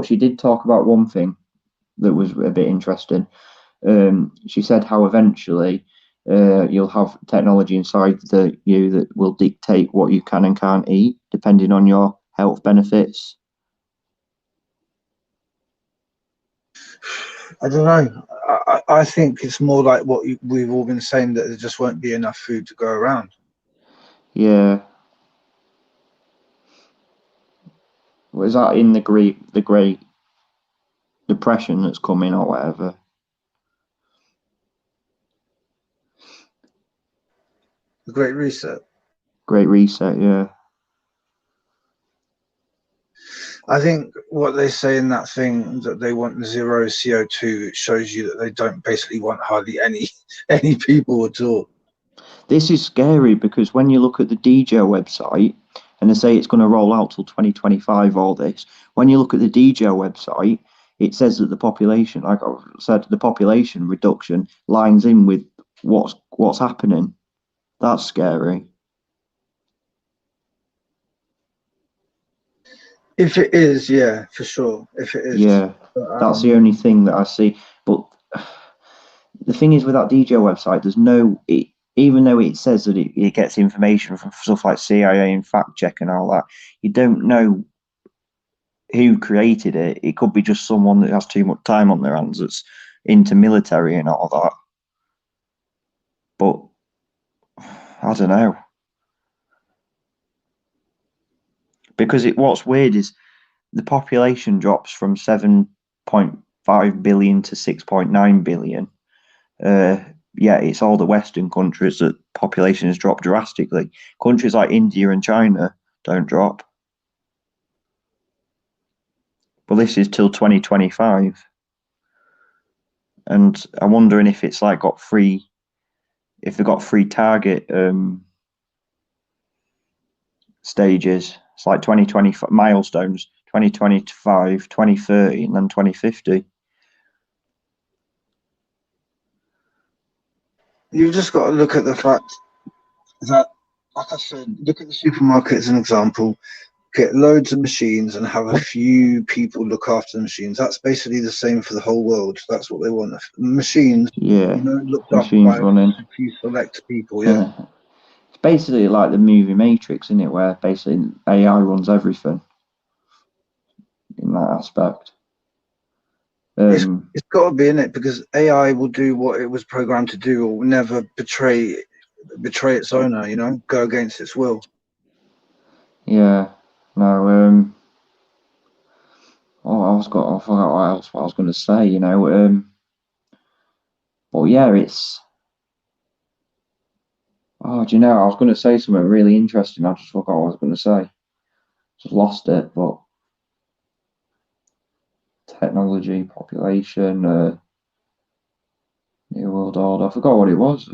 she did talk about one thing that was a bit interesting. She said how eventually you'll have technology inside you that will dictate what you can and can't eat, depending on your health benefits. I don't know. I think it's more like what we've all been saying, that there just won't be enough food to go around. Yeah. Was that in the Great Depression that's coming or whatever? The Great Reset. Great Reset, yeah. I think what they say in that thing, that they want zero CO2, it shows you that they don't basically want hardly any people at all. This is scary because when you look at the DJ website and they say it's going to roll out till 2025, all this, when you look at the DJ website, it says that the population, like I said, the population reduction lines in with what's happening. That's scary. If it is, yeah, for sure. If it is, Yeah, but, that's the only thing that I see. But the thing is with that DJ website, there's even though it says that it gets information from stuff like CIA and fact check and all that, you don't know who created it. It could be just someone that has too much time on their hands that's into military and all that. But I don't know. Because what's weird is the population drops from 7.5 billion to 6.9 billion. Yeah, it's all the Western countries that population has dropped drastically. Countries like India and China don't drop. But this is till 2025. And I'm wondering if it's like if they've got free target stages. It's like 2025 milestones, 2025, 2030, and then 2050. you've just got to look at the fact that, like I said, look at the supermarket as an example. Get loads of machines and have a few people look after the machines. That's basically the same for the whole world. That's what they want. Machines, Yeah, looked after machines by running. a few select people. Yeah. It's basically like the movie Matrix, isn't it? Where basically AI runs everything in that aspect. It's got to be in it, because AI will do what it was programmed to do, or will never betray its owner. Go against its will. Yeah. No. I forgot what I was going to say. But yeah, it's. Oh, do you know? I was going to say something really interesting. I just forgot what I was going to say. Just lost it. But technology, population, New World Order. I forgot what it was.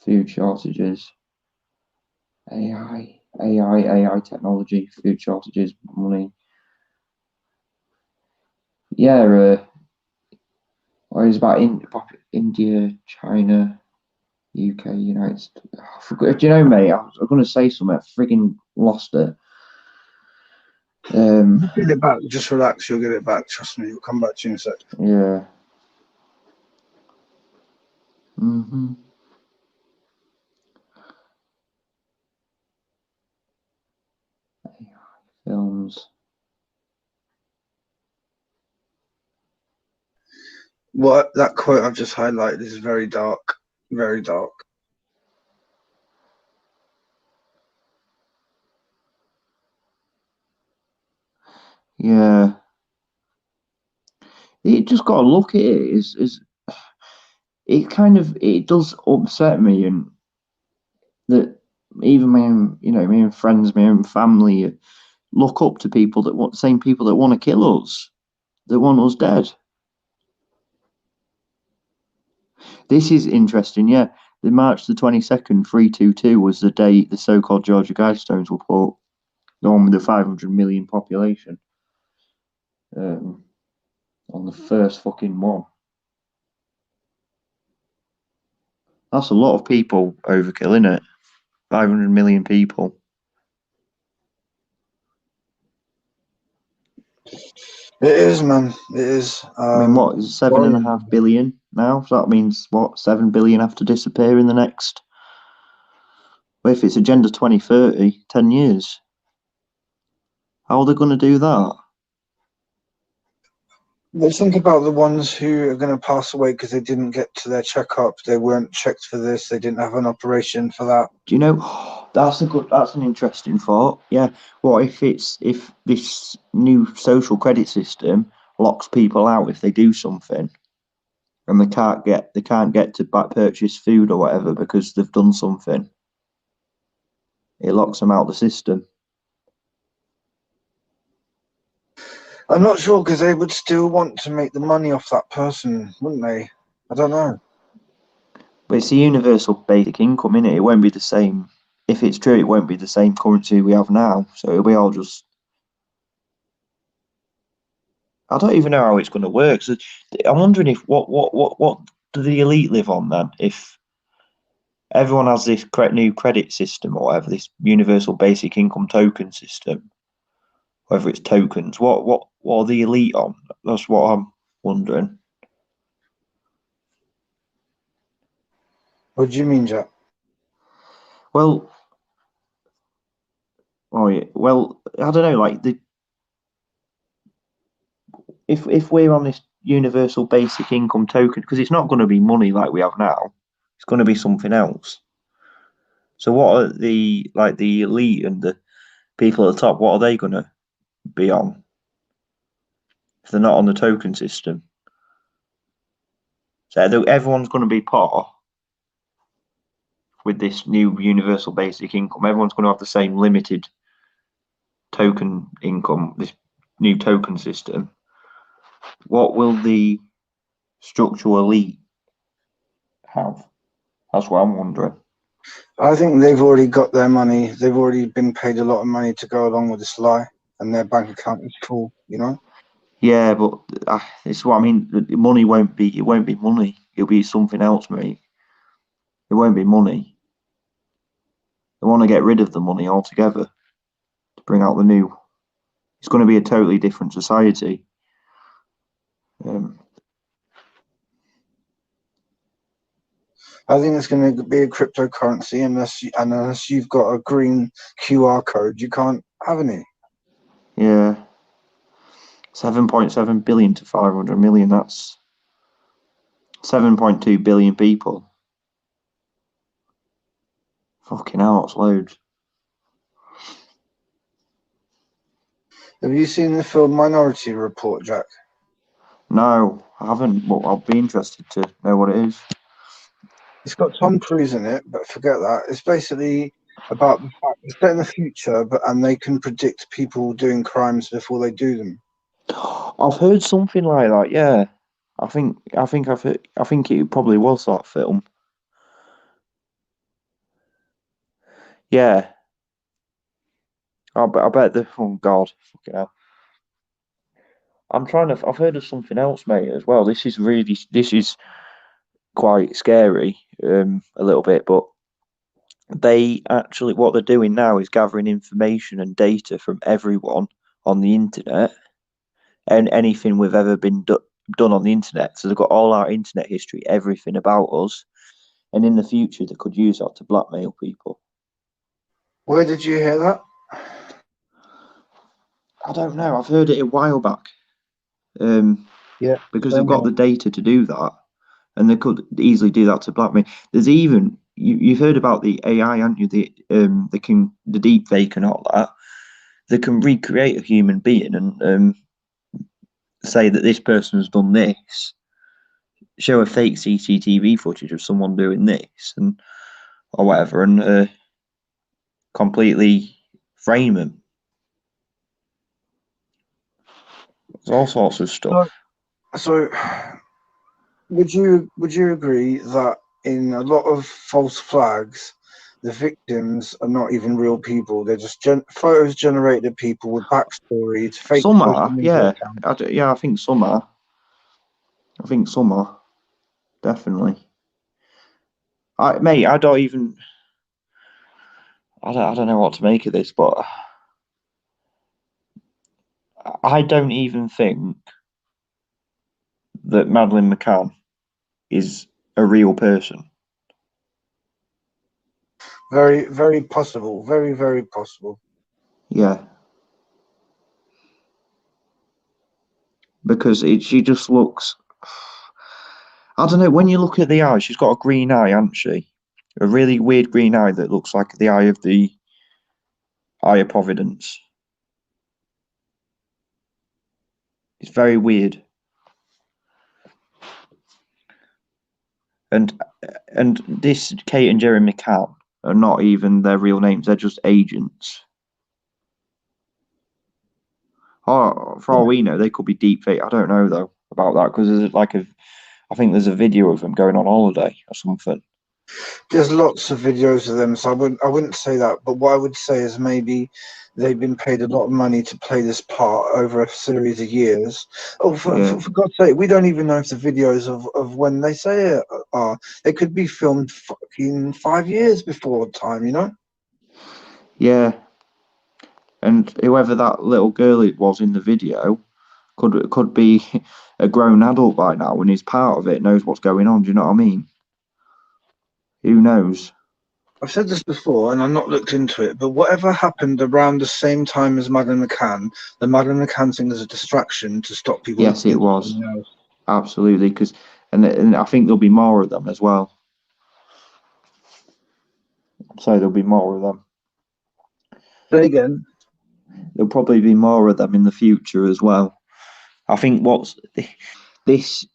Food shortages, AI technology, food shortages, money. Yeah. What is about India, China, UK, United States? I forgot. Do you know, mate? I was going to say something. I frigging lost it. Get it back. Just relax. You'll get it back. Trust me. It'll come back to you in a sec. Yeah. Mm-hmm. Films. What that quote I've just highlighted is very dark. Very dark. Yeah. You just got to look at it. it does upset me, and that even my own friends, my own family look up to people same people that want to kill us, that want us dead. This is interesting, yeah. The March the 22nd, 322 was the date the so-called Georgia Guidestones were put, the one with the 500 million population, on the first fucking one. That's a lot of people overkill, isn't it? 500 million people. It is, man. It is. I mean, what is 7.5 billion now? So that means what? 7 billion have to disappear in the next. Well, if it's Agenda 2030, 10 years. How are they going to do that? But think about the ones who are going to pass away because they didn't get to their checkup. They weren't checked for this. They didn't have an operation for that. Do you know? That's an interesting thought. Yeah. What if this new social credit system locks people out if they do something, and they can't get to purchase food or whatever because they've done something? It locks them out of the system. I'm not sure because they would still want to make the money off that person, wouldn't they? I don't know. But it's a universal basic income, innit? It won't be the same. If it's true, it won't be the same currency we have now. So it'll be all just. I don't even know how it's going to work. So I'm wondering if what do the elite live on then? If everyone has this new credit system or whatever, this universal basic income token system, whether it's tokens, what are the elite on? That's what I'm wondering. What do you mean, Jack? Well, I don't know. Like if we're on this universal basic income token, because it's not going to be money like we have now, it's going to be something else. So what are the elite and the people at the top? What are they going to be on if they're not on the token system? So everyone's going to be part with this new universal basic income. Everyone's going to have the same limited token income, this new token system. What will the structural elite have? That's what I'm wondering. I think they've already got their money. They've already been paid a lot of money to go along with this lie, and their bank account is full, you know? Yeah, but it's what I mean. The money won't be. It won't be money. It'll be something else, mate. It won't be money. They want to get rid of the money altogether to bring out the new. It's going to be a totally different society. I think it's going to be a cryptocurrency unless you've got a green QR code, you can't have any. Yeah. 7.7 billion to 500 million. That's 7.2 billion people. Fucking hell, it's loads. Have you seen the film Minority Report, Jack? No, I haven't, but I'll be interested to know what it is. It's got Tom Cruise in it, but forget that. It's basically about the fact it's set in the future, and they can predict people doing crimes before they do them. I've heard something like that. Yeah, I think I've heard, I think it probably was that film. Yeah, I bet the oh god, fucking hell. I've heard of something else, mate, as well. This is quite scary, a little bit, but they actually what they're doing now is gathering information and data from everyone on the internet and anything we've ever been done on the internet. So they've got all our internet history, everything about us, and in the future they could use that to blackmail people. Where did you hear that? I don't know. I've heard it a while back. Yeah, because they've got the data to do that, and they could easily do that to blackmail. There's even you've heard about the AI, haven't you? The deep fake and all that. They can recreate a human being and say that this person has done this, show a fake CCTV footage of someone doing this and or whatever, and completely frame them. There's all sorts of stuff. So, would you agree that in a lot of false flags, the victims are not even real people? They're just photos generated people with backstories, fake Some social are, media yeah. accounts. I think some are. Definitely. Mate, I don't even. I don't know what to make of this, but I don't even think that Madeleine McCann is a real person. Very, very possible. Very, very possible. Yeah. Because she just looks. I don't know, when you look at the eye, she's got a green eye, hasn't she? A really weird green eye that looks like the eye of the Eye of Providence. It's very weird. And this Kate and Jerry McCann are not even their real names, they're just agents. Or for all we know, they could be deep fake. I don't know though about that, because there's I think there's a video of them going on holiday or something. There's lots of videos of them, so I wouldn't say that. But what I would say is maybe they've been paid a lot of money to play this part over a series of years. Oh, for God's sake, we don't even know if the videos of when they say it are. They could be filmed fucking 5 years before time, you know? Yeah. And whoever that little girl it was in the video could be a grown adult by now and is part of it, knows what's going on. Do you know what I mean? Who knows? I've said this before, and I've not looked into it, but whatever happened around the same time as Madeleine McCann, the Madeleine McCann thing is a distraction to stop people. Yes, it was. Absolutely, because and I think there'll be more of them as well. So there'll be more of them. Say again. There'll probably be more of them in the future as well. I think this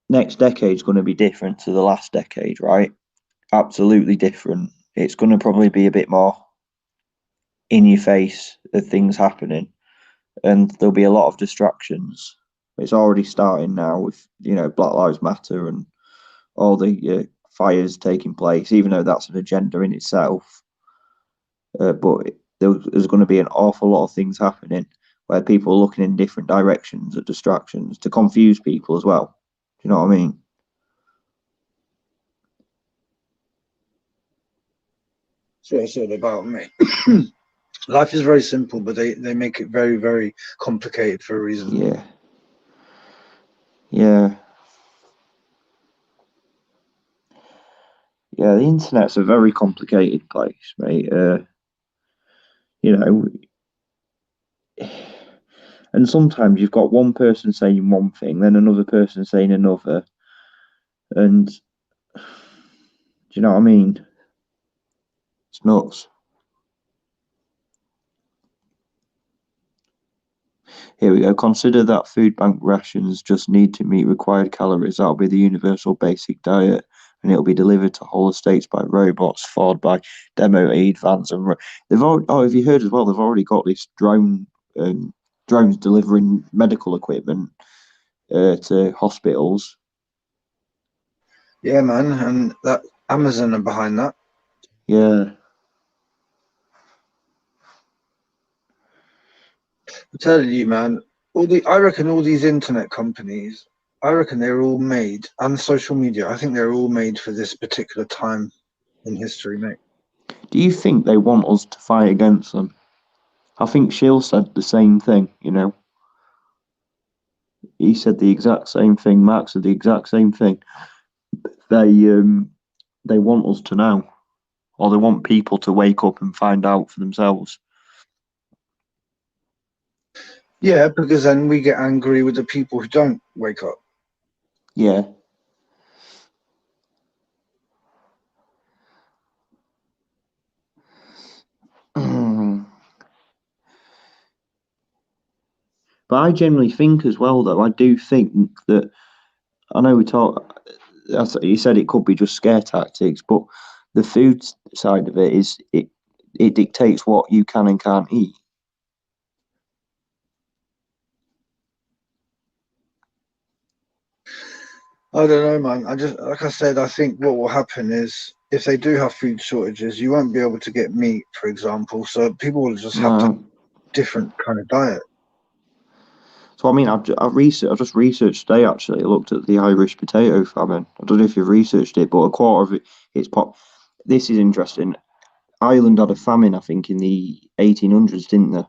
next decade is going to be different to the last decade, right? Absolutely different. It's going to probably be a bit more in your face of things happening, and there'll be a lot of distractions. It's already starting now with Black Lives Matter and all the fires taking place, even though that's an agenda in itself. But there's going to be an awful lot of things happening where people are looking in different directions at distractions to confuse people as well. Do you know what I mean? So it's all about me. Life is very simple, but they make it very, very complicated for a reason. Yeah. Yeah. Yeah, the internet's a very complicated place, mate. And sometimes you've got one person saying one thing, then another person saying another, and do you know what I mean? It's nuts. Here we go. Consider that food bank rations just need to meet required calories. That'll be the universal basic diet, and it'll be delivered to whole estates by robots, followed by demo aid vans. And they've already. Oh, have you heard as well? They've already got this drones delivering medical equipment to hospitals. Yeah, man, and that Amazon are behind that. Yeah. I'm telling you, man. I reckon all these internet companies, I reckon they're all made, and social media. I think they're all made for this particular time in history, mate. Do you think they want us to fight against them? I think Shield said the same thing. He said the exact same thing. Mark said the exact same thing. They want us to know, or they want people to wake up and find out for themselves. Yeah, because then we get angry with the people who don't wake up. Yeah. But I generally think as well, though, I do think that I know we talk. You said it could be just scare tactics, but the food side of it is it dictates what you can and can't eat. I don't know, man. Like I said, I think what will happen is if they do have food shortages, you won't be able to get meat, for example. So people will just have to No. different kind of diet. So I mean, I just researched today. Actually, I looked at the Irish potato famine. I don't know if you've researched it, but a quarter of it's pop. This is interesting. Ireland had a famine, I think, in the 1800s, didn't they?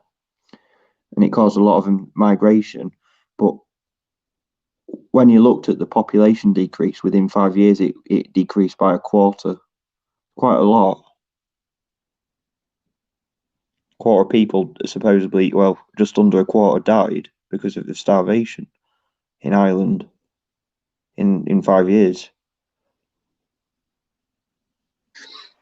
And it caused a lot of migration. But when you looked at the population decrease within 5 years, it decreased by a quarter, quite a lot. Quarter of people supposedly, well, just under a quarter died because of the starvation in Ireland in 5 years.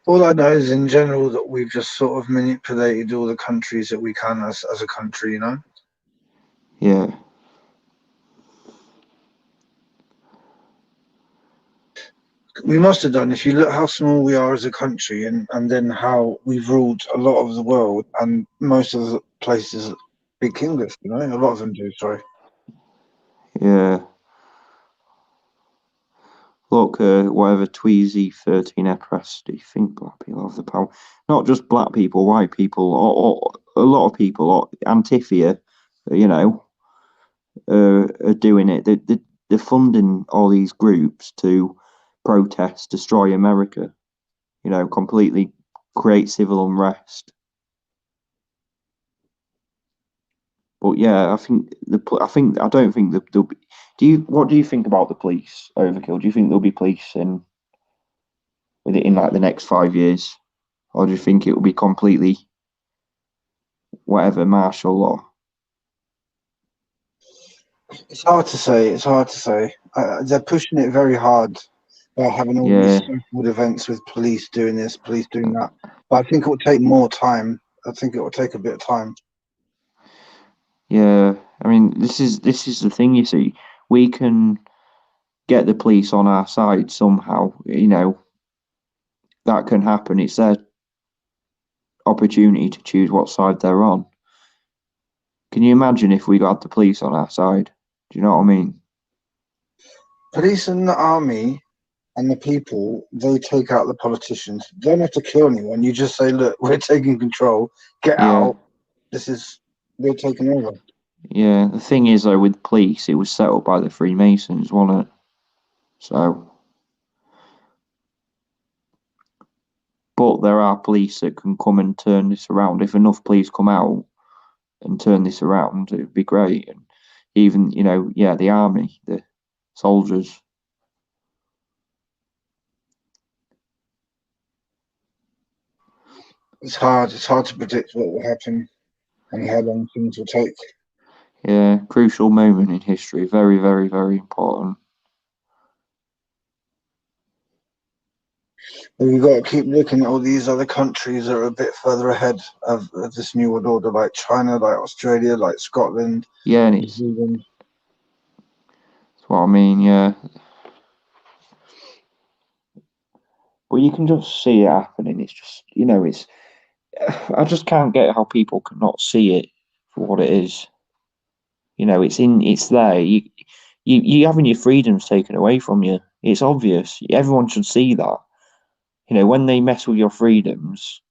All I know is in general that we've just sort of manipulated all the countries that we can as a country, you know? Yeah. We must have done. If you look how small we are as a country and then how we've ruled a lot of the world and most of the places speak English, you know? A lot of them do, sorry. Yeah. Look, whatever Tweezy13 Epres, do you think black people have the power? Not just black people, white people, or a lot of people, or Antifa, you know, are doing it. They're funding all these groups to protest, destroy America, you know, completely create civil unrest. But yeah, I don't think there'll be. What do you think about the police overkill? Do you think there'll be police in like the next 5 years, or do you think it will be completely whatever martial law? It's hard to say. It's hard to say. They're pushing it very hard by having all these Yeah, so-called events with police doing this, police doing that. But I think it will take more time. I think it will take a bit of time. yeah. I mean, this is the thing. You see, we can get the police on our side somehow. You know, that can happen. It's their opportunity to choose what side they're on. Can you imagine if we got the police on our side? Do you know what I mean? Police and the army and the people, they take out the politicians. You don't have to kill anyone. You just say, look, we're taking control. Get Yeah, out. We're taking over. yeah. The thing is, though, with police, it was set up by the Freemasons, wasn't it? So, but there are police that can come and turn this around. If enough police come out and turn this around, it would be great. And even, you know, yeah, the army, the soldiers. It's hard. It's hard to predict what will happen and how long things will take. Yeah, crucial moment in history. Very, very, very important. But we've got to keep looking at all these other countries that are a bit further ahead of this new world order, like China, like Australia, like Scotland, Yeah, and New Zealand. it's what I mean. Yeah, but you can just see it happening. It's just, you know, it's. I just can't get how people cannot see it for what it is. You know, it's there. You having your freedoms taken away from you. It's obvious. Everyone should see that. You know, when they mess with your freedoms,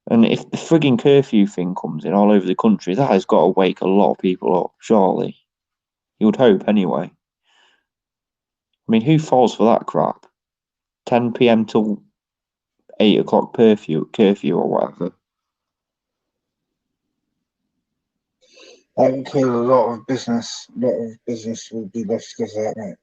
and if the frigging curfew thing comes in all over the country, that has got to wake a lot of people up, surely. You would hope, anyway. I mean, who falls for that crap? 10 p.m. till 8 o'clock curfew or whatever. That will kill a lot of business. A lot of business will be lost because of that, mate.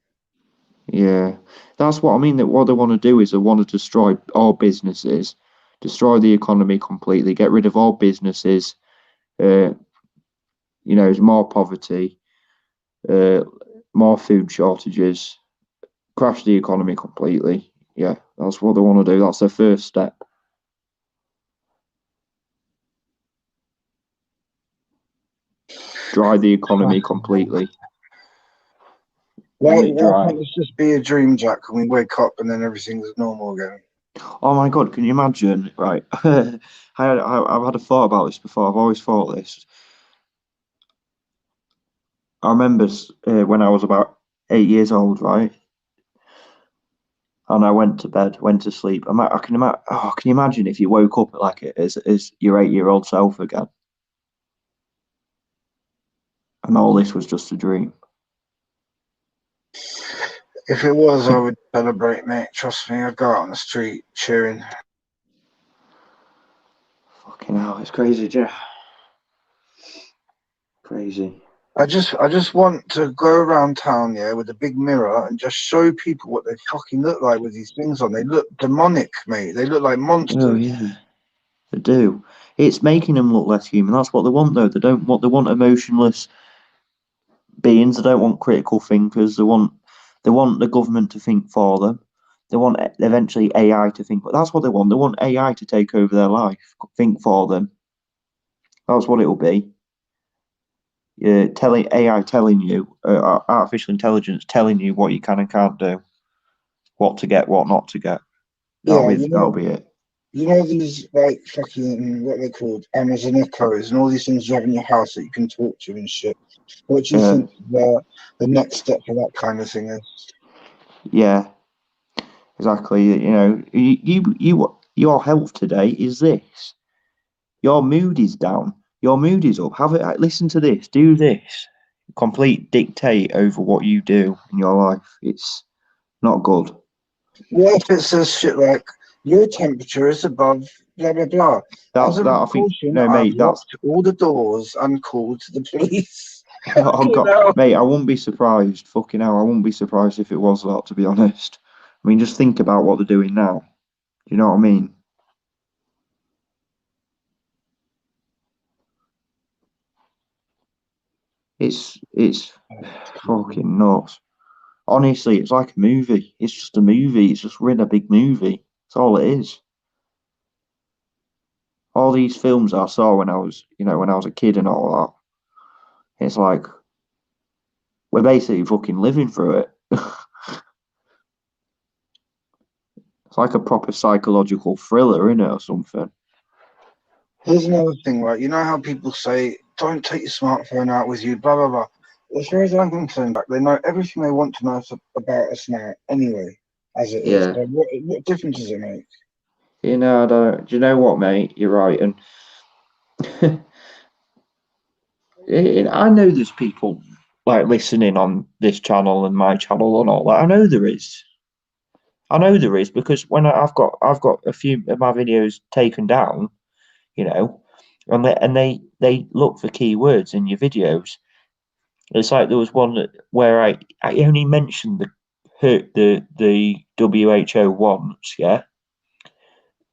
Yeah, that's what I mean. That what they want to do is they want to destroy all businesses, destroy the economy completely, get rid of all businesses. You know, there's more poverty, more food shortages, crash the economy completely. Yeah, that's what they want to do. That's their first step. Dry the economy completely. Why, and it why dry. can't this just be a dream, Jack, and we wake up and then everything's normal again? Oh my God, can you imagine? Right. I've had a thought about this before. I've always thought this. I remember when I was about 8 years old, right? And I went to bed, went to sleep. I can imagine. Oh, can you imagine if you woke up like it as your 8-year-old self again, and all this was just a dream? If it was, I would celebrate, mate. Trust me, I'd go out on the street cheering. Fucking hell, it's crazy, Jeff. Crazy. I just want to go around town, yeah, with a big mirror and just show people what they fucking look like with these things on. They look demonic, mate. They look like monsters. Oh yeah, they do. It's making them look less human. That's what they want, though. They want emotionless beings. They don't want critical thinkers. They want the government to think for them. They want eventually AI to think, but that's what they want. They want AI to take over their life, think for them. That's what it'll be. Telling AI, telling you, artificial intelligence telling you what you can and can't do, what to get, what not to get. Yeah, That'll be it. you know these like fucking what they called Amazon Echoes and all these things you have in your house that you can talk to and shit. What do you think the next step for that kind of thing is? Yeah, exactly. You know, your health today is this. Your mood is down. Your mood is up. Have it. Listen to this. Do this. Complete dictate over what you do in your life. It's not good. What if it says shit like your temperature is above blah blah blah? As a I think precaution, no, I've mate. That's locked all the doors and called the police. oh You God, know? mate. I wouldn't be surprised. Fucking hell, I wouldn't be surprised if it was that. To be honest, I mean, just think about what they're doing now. Do you know what I mean? It's fucking nuts. Honestly, it's like a movie. It's just a movie. It's just in a big movie. That's all it is. All these films I saw when I was, when I was a kid and all that. It's like we're basically fucking living through it. It's like a proper psychological thriller, innit, or something. Here's another thing, right? You know how people say, don't take your smartphone out with you, blah, blah, blah. As far as I'm concerned, like, they know everything they want to know about us now anyway, as it is. Yeah. So what difference does it make? I don't. Do you know what, mate? You're right, and I know there's people like listening on this channel and my channel and all that. I know there is. I know there is because when I've got a few of my videos taken down, you know, and they look for keywords in your videos. It's like there was one where I only mentioned the WHO once, yeah,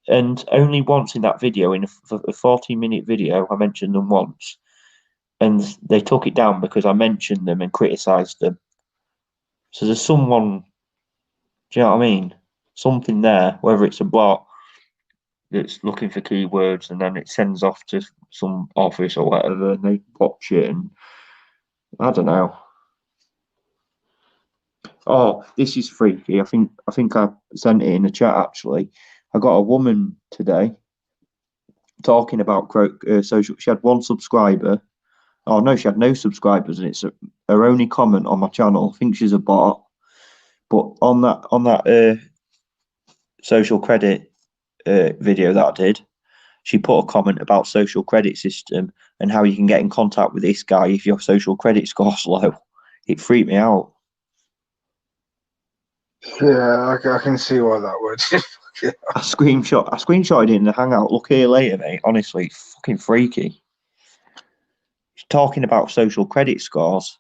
and only once in that video in a 14-minute video I mentioned them once, and they took it down because I mentioned them and criticised them. So there's someone, do you know what I mean? Something there, whether it's a bot that's looking for keywords and then it sends off to some office or whatever and they watch it, and I don't know. Oh, this is freaky. I think I sent it in the chat actually. I got a woman today talking about social. She had one subscriber. Oh no, she had no subscribers, and it's her only comment on my channel. I think she's a bot. But on that social credit video that I did, she put a comment about social credit system and how you can get in contact with this guy if your social credit score's low. It freaked me out. Yeah, I can see why that would. Yeah. I screenshotted it in the Hangout. Look here later, mate. Honestly, it's fucking freaky. She's talking about social credit scores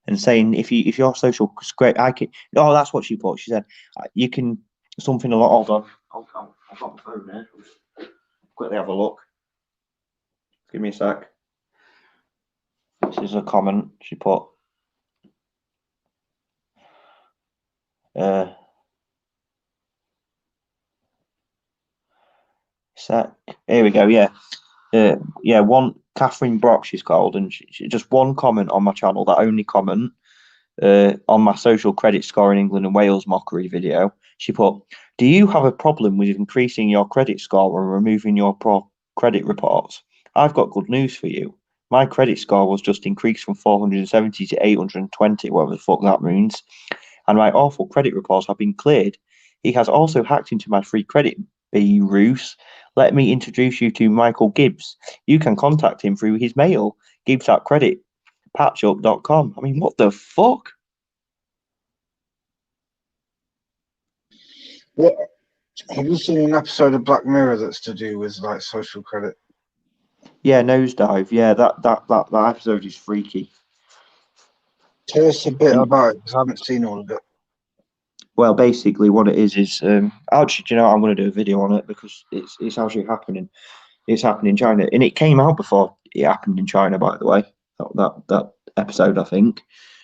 and saying if your social credit, I can. Oh, that's what she put. She said you can something a lot. Hold on. I've got my phone there. Quickly have a look. Give me a sec. This is a comment she put. Sec. Here we go. Yeah. One Catherine Brock she's called, and she just one comment on my channel. That only comment, on my social credit score in England and Wales mockery video, she put, "Do you have a problem with increasing your credit score and removing your credit reports? I've got good news for you. My credit score was just increased from 470 to 820, whatever the fuck that means, and my awful credit reports have been cleared. He has also hacked into my free credit bureau. Let me introduce you to Michael Gibbs. You can contact him through his mail, gibbs@creditpatchup.com. I mean, what the fuck? What have you seen an episode of Black Mirror that's to do with like social credit? Yeah, Nosedive. Yeah, that episode is freaky. Tell us a bit about it because I haven't seen all of it. Well, basically, what it is actually, do you know, I'm going to do a video on it because it's actually happening. It's happening in China, and it came out before it happened in China. By the way, that episode, I think.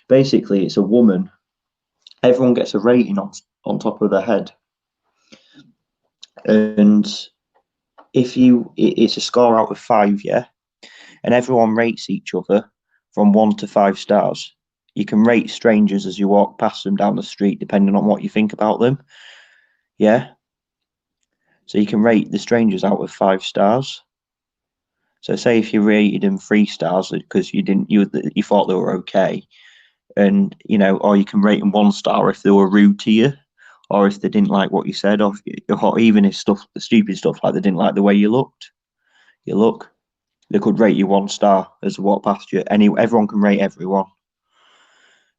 Basically, it's a woman. Everyone gets a rating on top of their head, and it's a score out of 5, yeah, and everyone rates each other from 1 to 5 stars. You can rate strangers as you walk past them down the street, depending on what you think about them. Yeah. So you can rate the strangers out of 5 stars. So say if you rated them 3 stars because you thought they were okay, and or you can rate them 1 star if they were rude to you, or if they didn't like what you said, or even if stupid stuff like they didn't like the way you looked. They could rate you 1 star as they walk past you. Everyone can rate everyone.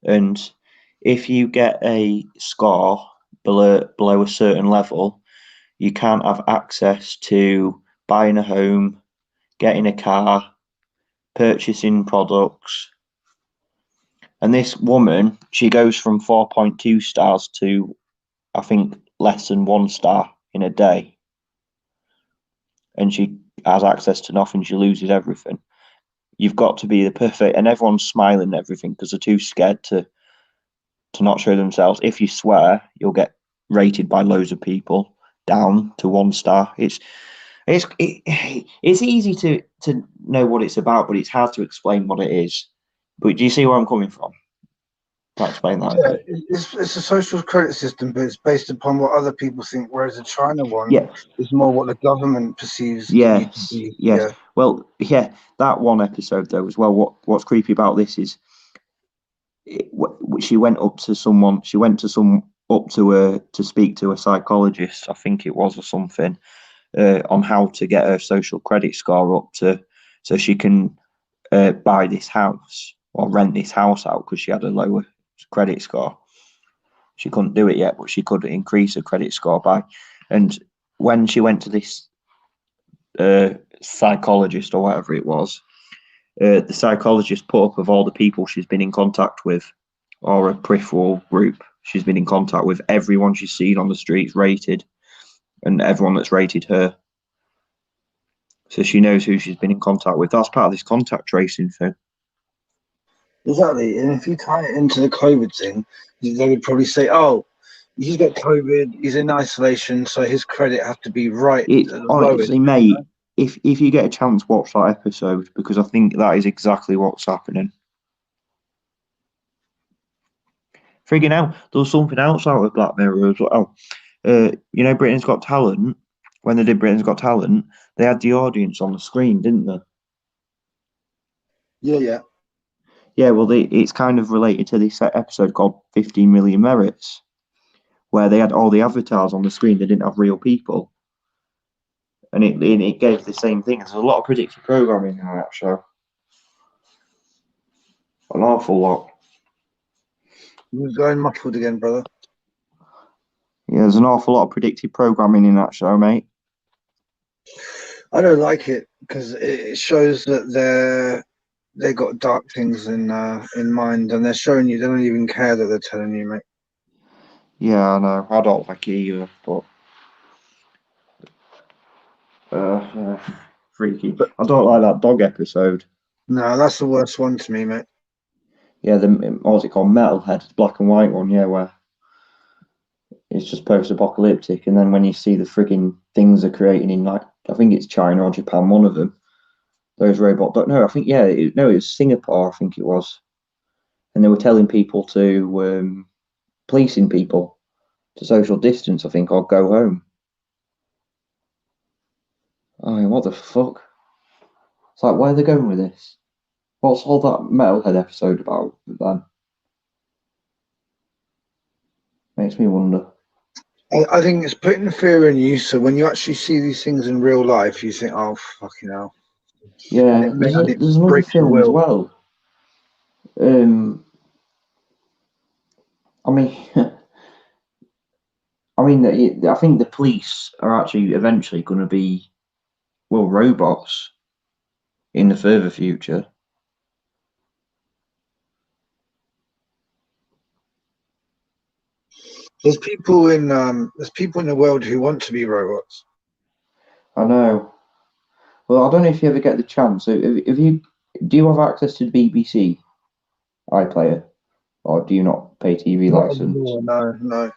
And if you get a score below a certain level, you can't have access to buying a home, getting a car, purchasing products. And this woman, she goes from 4.2 stars to, I think, less than 1 star in a day. And she has access to nothing. She loses everything. You've got to be the perfect, and everyone's smiling and everything because they're too scared to not show themselves. If you swear, you'll get rated by loads of people down to 1 star. It's easy to know what it's about, but it's hard to explain what it is. But do you see where I'm coming from? Can't explain that. Yeah, it's a social credit system, but it's based upon what other people think, whereas the China one is more what the government perceives. Yes. To be. Yes. Yeah. Well, yeah, that one episode though as well. What's creepy about this is she went up to someone. She went to to speak to a psychologist, I think it was, or something, on how to get her social credit score up so she can buy this house or rent this house out because she had a lower credit score. She couldn't do it yet, but she could increase her credit score by. And when she went to this psychologist or whatever it was, the psychologist put up of all the people she's been in contact with, or a peripheral group she's been in contact with, everyone she's seen on the streets rated, and everyone that's rated her. So she knows who she's been in contact with. That's part of this contact tracing thing. Exactly. And if you tie it into the COVID thing, they would probably say, oh, he's got COVID, he's in isolation, so his credit has to be right. Honestly, mate, if you get a chance, watch that episode, because I think that is exactly what's happening. Friggin' hell, there was something else out of Black Mirror as well. Britain's Got Talent, when they did Britain's Got Talent, they had the audience on the screen, didn't they? Yeah. Yeah, well, it's kind of related to this episode called 15 Million Merits, where they had all the avatars on the screen. They didn't have real people. And it gave the same thing. There's a lot of predictive programming in that show. An awful lot. You're going muffled again, brother. Yeah, there's an awful lot of predictive programming in that show, mate. I don't like it because it shows that they got dark things in mind, and they're showing you. They don't even care that they're telling you, mate. Yeah, I know. I don't like it either, but freaky. But I don't like that dog episode. No, that's the worst one to me, mate. Yeah, what's it called? Metalhead, black and white one. Yeah, where it's just post-apocalyptic, and then when you see the frigging things they're creating in, like, I think it's China or Japan, one of them, those robot. No, I think it was Singapore. I think it was, and they were telling people to policing people to social distance, I think, or go home. I mean, what the fuck? It's like, where are they going with this? What's all that Metalhead episode about then? Makes me wonder. I think it's putting fear in you, so when you actually see these things in real life, you think, "Oh, fucking hell!" Yeah, And it there's another breaks your film as will. well. I mean, I think the police are actually eventually going to be, well, robots in the further future. There's people in the world who want to be robots. I know. Well, I don't know if you ever get the chance. If you do you have access to the BBC iPlayer, or do you not pay TV Not license? anymore, no.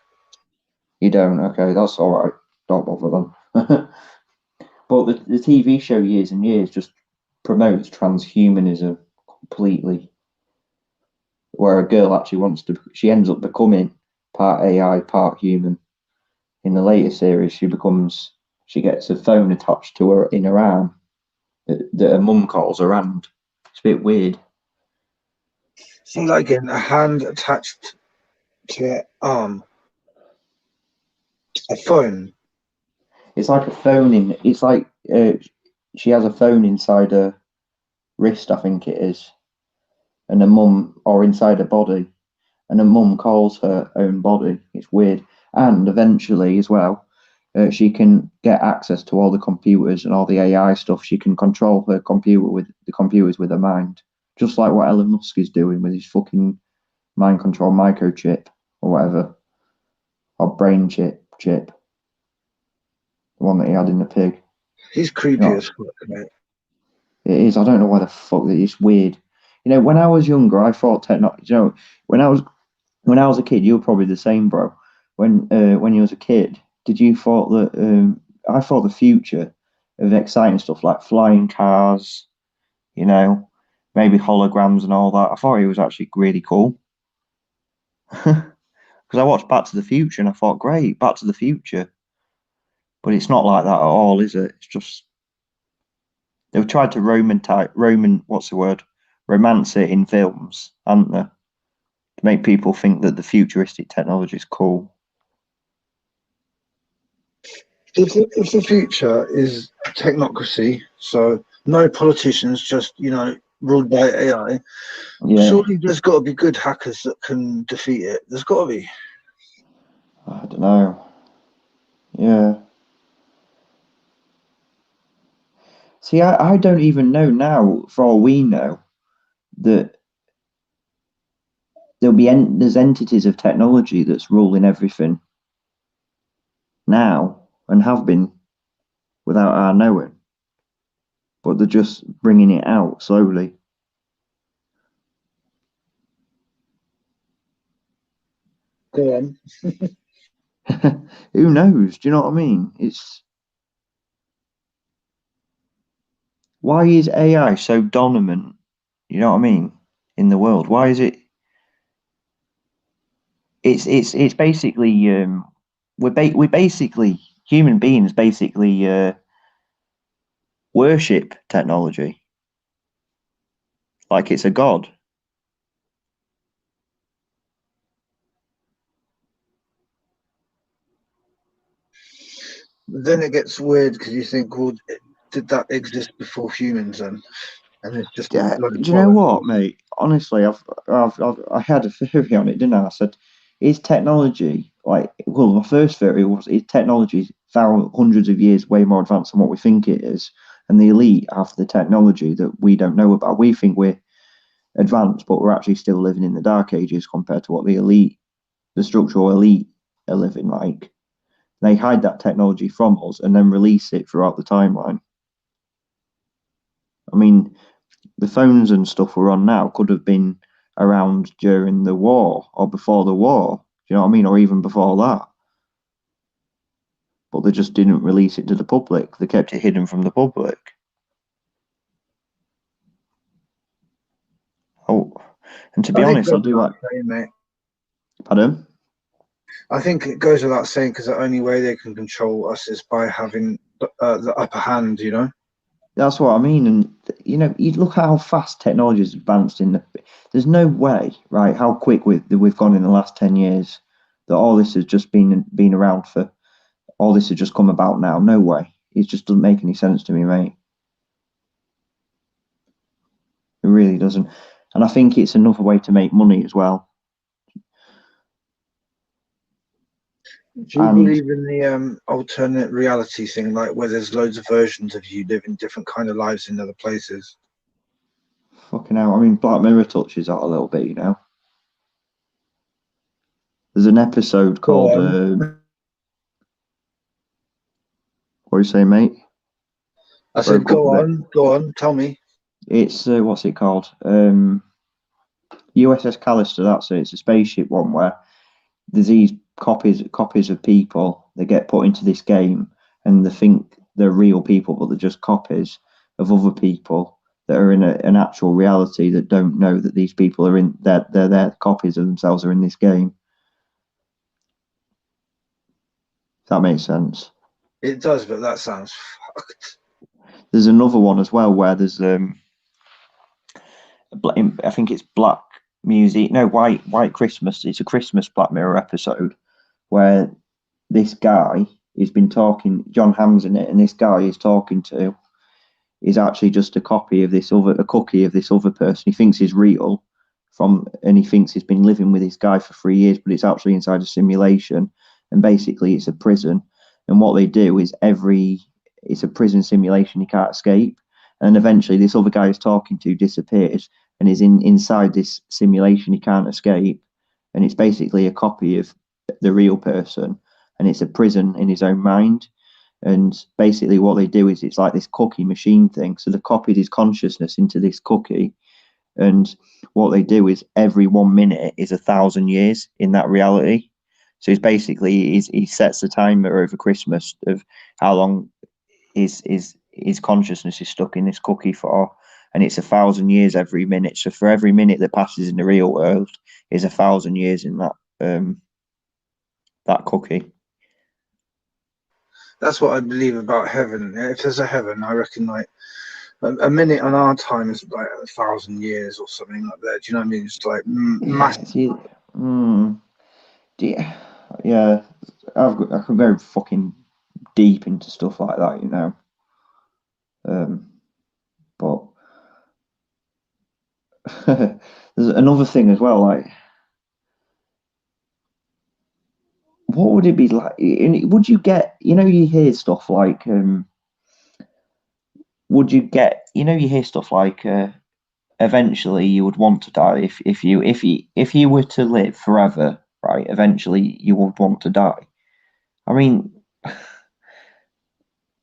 You don't. Okay, that's all right. Don't bother then. But the TV show years and years just promotes transhumanism completely, where a girl actually she ends up becoming part AI, part human. In the later series, she gets a phone attached to her in her arm that her mum calls her hand. It's a bit weird. So like getting a hand attached to an arm, a phone. It's like a phone it's like she has a phone inside her wrist, I think it is, and her mum, or inside her body, and her mum calls her own body. It's weird. And eventually, as well, she can get access to all the computers and all the AI stuff. She can control her computer with the computers with her mind, just like what Elon Musk is doing with his fucking mind control microchip or whatever, or brain chip, the one that he had in the pig. He's creepy You know, as fuck, mate. it is. I don't know why the fuck that it's weird. You know, when I was younger, I thought technology. You know, when I was a kid, you were probably the same, bro. When you was a kid, did you thought that? I thought the future of exciting stuff like flying cars, you know, maybe holograms and all that. I thought it was actually really cool. Because I watched Back to the Future and I thought, great, Back to the Future. But it's not like that at all, is it? It's just they've tried to romance it in films, haven't they? To make people think that the futuristic technology is cool. If the future is technocracy, so no politicians, just ruled by AI, Yeah, surely there's got to be good hackers that can defeat it. There's got to be. I don't know. Yeah. See, I don't even know now, for all we know, that there's entities of technology that's ruling everything now and have been without our knowing, but they're just bringing it out slowly. Go on. Who knows? Do you know what I mean? Why is AI so dominant? You know what I mean? In the world, why is it? It's basically we basically human beings basically worship technology like it's a god. Then it gets weird because you think, well, did that exist before humans then? And it's just a Yeah, load of do you know bollocks. what, mate? Honestly, I had a theory on it, didn't I? I said, is technology like? Well, my first theory was is technology hundreds of years way more advanced than what we think it is, and the elite have the technology that we don't know about. We think we're advanced, but we're actually still living in the dark ages compared to what the structural elite, are living like. They hide that technology from us and then release it throughout the timeline. I mean, the phones and stuff we're on now could have been around during the war or before the war. Do you know what I mean? Or even before that. But they just didn't release it to the public. They kept it hidden from the public. Oh, And to be I think honest, it I goes do like. without saying, mate. Pardon? I think it goes without saying because the only way they can control us is by having the upper hand, you know? That's what I mean. And you look at how fast technology has advanced there's no way, right? How quick we've gone in the last 10 years that all this has just been around for. All this has just come about now. No way. It just doesn't make any sense to me, mate. It really doesn't. And I think it's another way to make money as well. Do you believe in the alternate reality thing, like where there's loads of versions of you living different kind of lives in other places? Fucking hell. I mean, Black Mirror touches that a little bit, you know. There's an episode called. What are you saying, mate? I said, go on, tell me. It's what's it called? USS Callister. That's it. It's a spaceship one where there's these copies of people that get put into this game, and they think they're real people, but they're just copies of other people that are in an actual reality that don't know that these people are in their copies of themselves are in this game. If that makes sense. It does, but that sounds fucked. There's another one as well where there's I think it's Black Music. No, White Christmas. It's a Christmas Black Mirror episode where this guy has been talking. John Hamm's in it, and this guy he's talking to is actually just a copy of a cookie of this other person. He thinks he's real and he thinks he's been living with this guy for 3 years, but it's actually inside a simulation, and basically it's a prison. And what they do is it's a prison simulation. He can't escape, and eventually this other guy he's talking to disappears and is inside this simulation. He can't escape, and it's basically a copy of the real person, and it's a prison in his own mind. And basically what they do is it's like this cookie machine thing. So they copied his consciousness into this cookie, and what they do is every 1 minute is 1,000 years in that reality. So it's basically he sets the timer over Christmas of how long his consciousness is stuck in this cookie for, and it's 1,000 years every minute. So for every minute that passes in the real world is 1,000 years in that cookie. That's what I believe about heaven. If there's a heaven, I reckon like a minute on our time is like 1,000 years or something like that. Do you know what I mean? It's like massive. Yeah, I can go fucking deep into stuff like that, you know. But there's another thing as well, like, what would it be like? Would you get, you hear stuff like, would you get, you hear stuff like, eventually you would want to die if you were to live forever, right? Eventually you would want to die. I mean,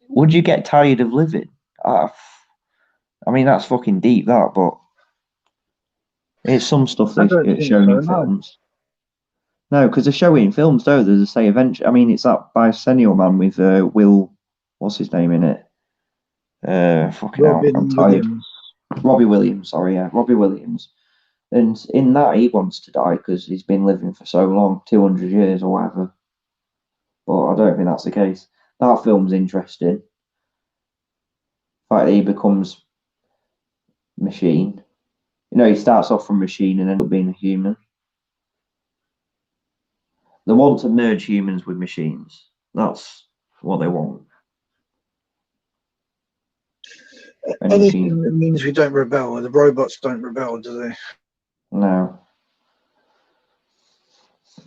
would you get tired of living? I mean, that's fucking deep, that, but it's some stuff that's shown in films. No, because they show it in films, don't they? They say eventually. I mean, it's that Bicentennial Man with Will, what's his name in it? Fucking hell, I'm tired. Robbie Williams, sorry, yeah, Robbie Williams. And in that, he wants to die because he's been living for so long, 200 years or whatever. But I don't think that's the case. That film's interesting. The fact that he becomes machine. He starts off from machine and ends up being a human. They want to merge humans with machines. That's what they want. Anything that means we don't rebel. The robots don't rebel, do they? No.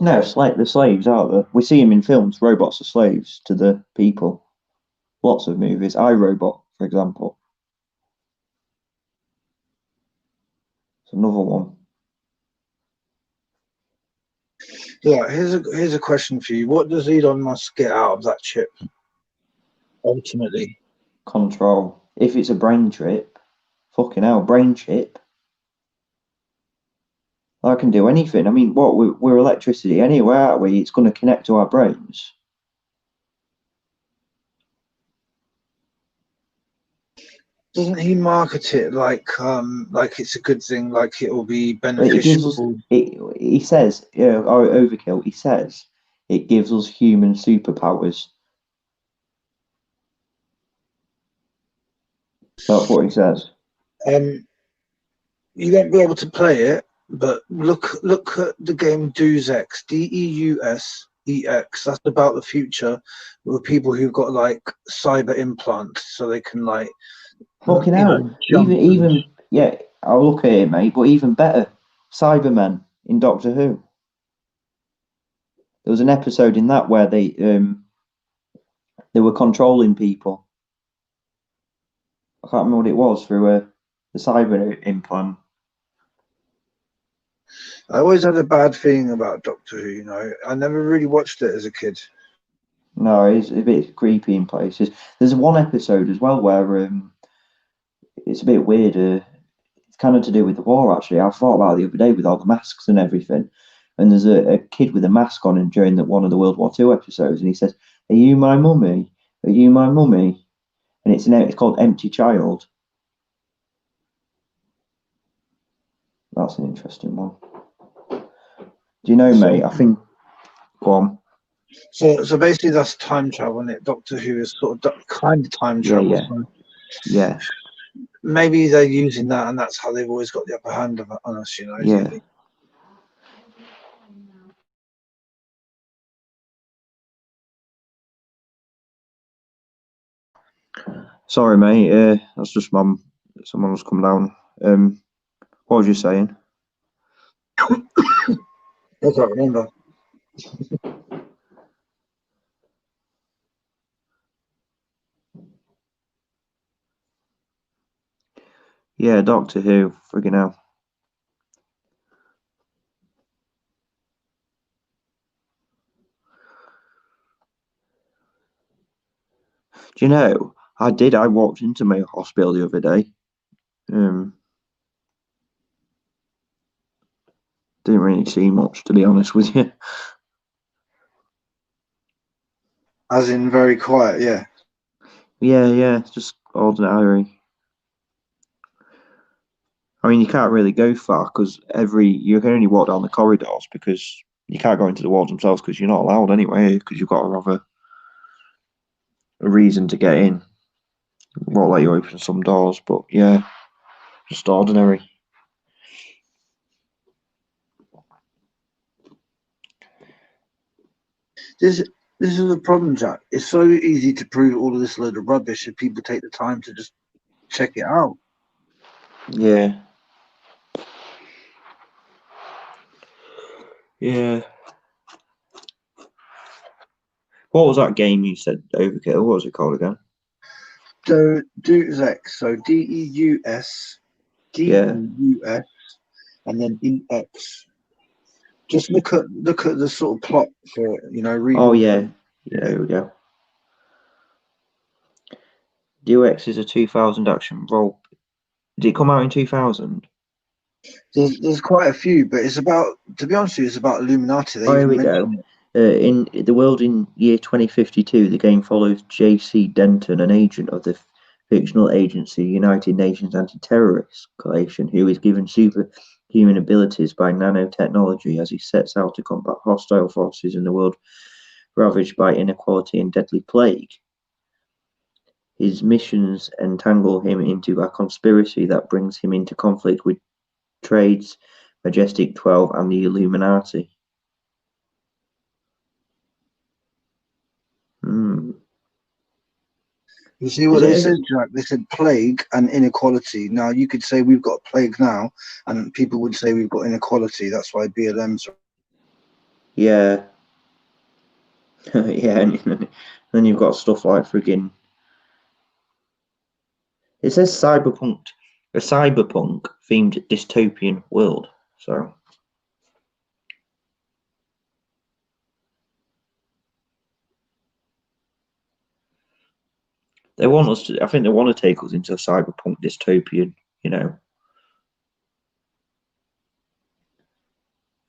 No, the slaves, aren't they? We see them in films. Robots are slaves to the people. Lots of movies. iRobot, for example. It's another one. Yeah, here's a question for you. What does Elon Musk get out of that chip? Ultimately. Control. If it's a brain chip, fucking hell, brain chip. I can do anything. I mean, we're electricity anyway, aren't we? It's going to connect to our brains. doesn't he market it like it's a good thing, like it will be It gives us. beneficial? He says, Overkill. He says it gives us human superpowers. That's what he says. You won't be able to play it, but look at the game Deus Ex, DEUSEX. That's about the future with people who've got like cyber implants, so they can like Fucking hell. jump. Even yeah, I'll look at it, mate. But even better, Cybermen in Doctor Who. There was an episode in that where they were controlling people. I can't remember what it was through the cyber implant. I always had a bad feeling about Doctor Who. You know, I never really watched it as a kid. No, it's a bit creepy in places. There's one episode as well where it's a bit weird. It's kind of to do with the war, actually. I thought about it the other day with all the masks and everything. And there's a kid with a mask on him during one of the World War II episodes, and he says, "Are you my mummy? Are you my mummy?" And it's called Empty Child. That's an interesting one. Do you know, mate? I think. Go on. So basically, that's time travel, isn't it? Doctor Who is sort of kind of time travel. Yeah. So Yeah. maybe they're using that, and that's how they've always got the upper hand on us. You know. Yeah. Sorry, mate. That's just mum. Someone's come down. What was you saying? I can't remember. Yeah, Doctor Who. Friggin' hell. Do you know? I walked into my hospital the other day. Didn't really see much, to be honest with you. As in very quiet, yeah. Yeah, just ordinary. I mean, you can't really go far because you can only walk down the corridors because you can't go into the wards themselves because you're not allowed anyway because you've got to have a reason to get in. Won't let you open some doors, but yeah, just ordinary. This is the problem, Jack. It's so easy to prove all of this load of rubbish if people take the time to just check it out. Yeah. Yeah. What was that game you said, Overkill? What was it called again? So Deus Ex, so DEUS, DEUS, and then EX. Just look at the sort of plot for it, you know. Oh yeah, here we go. Deus is a 2000 action role. Did it come out in 2000? There's quite a few, but it's about, to be honest with you, it's about Illuminati. Oh, here we go. In the world in year 2052, the game follows J.C. Denton, an agent of the fictional agency United Nations Anti-Terrorist Coalition, who is given superhuman abilities by nanotechnology as he sets out to combat hostile forces in the world ravaged by inequality and deadly plague. His missions entangle him into a conspiracy that brings him into conflict with Trades, Majestic 12, and the Illuminati. You see what they said, Jack? They said plague and inequality. Now, you could say we've got plague now, and people would say we've got inequality. That's why BLM's. Yeah. Yeah, and then you've got stuff like friggin'. It says a cyberpunk themed dystopian world. So. They want us to. I think they want to take us into a cyberpunk dystopian. You know.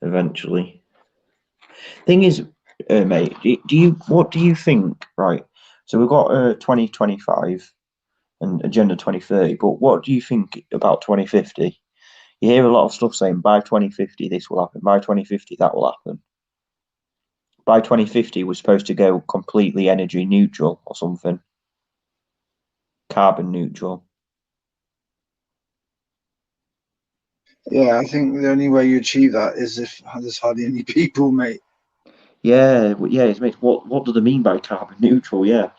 Eventually. Thing is, mate, what do you think? Right. So we've got 2025. and Agenda 2030. But what do you think about 2050? You hear a lot of stuff saying by 2050 this will happen, by 2050 that will happen. By 2050 we're supposed to go completely energy neutral or something. Carbon neutral. Yeah, I think the only way you achieve that is if there's hardly any people, mate. Yeah, it's what do they mean by carbon neutral? Yeah.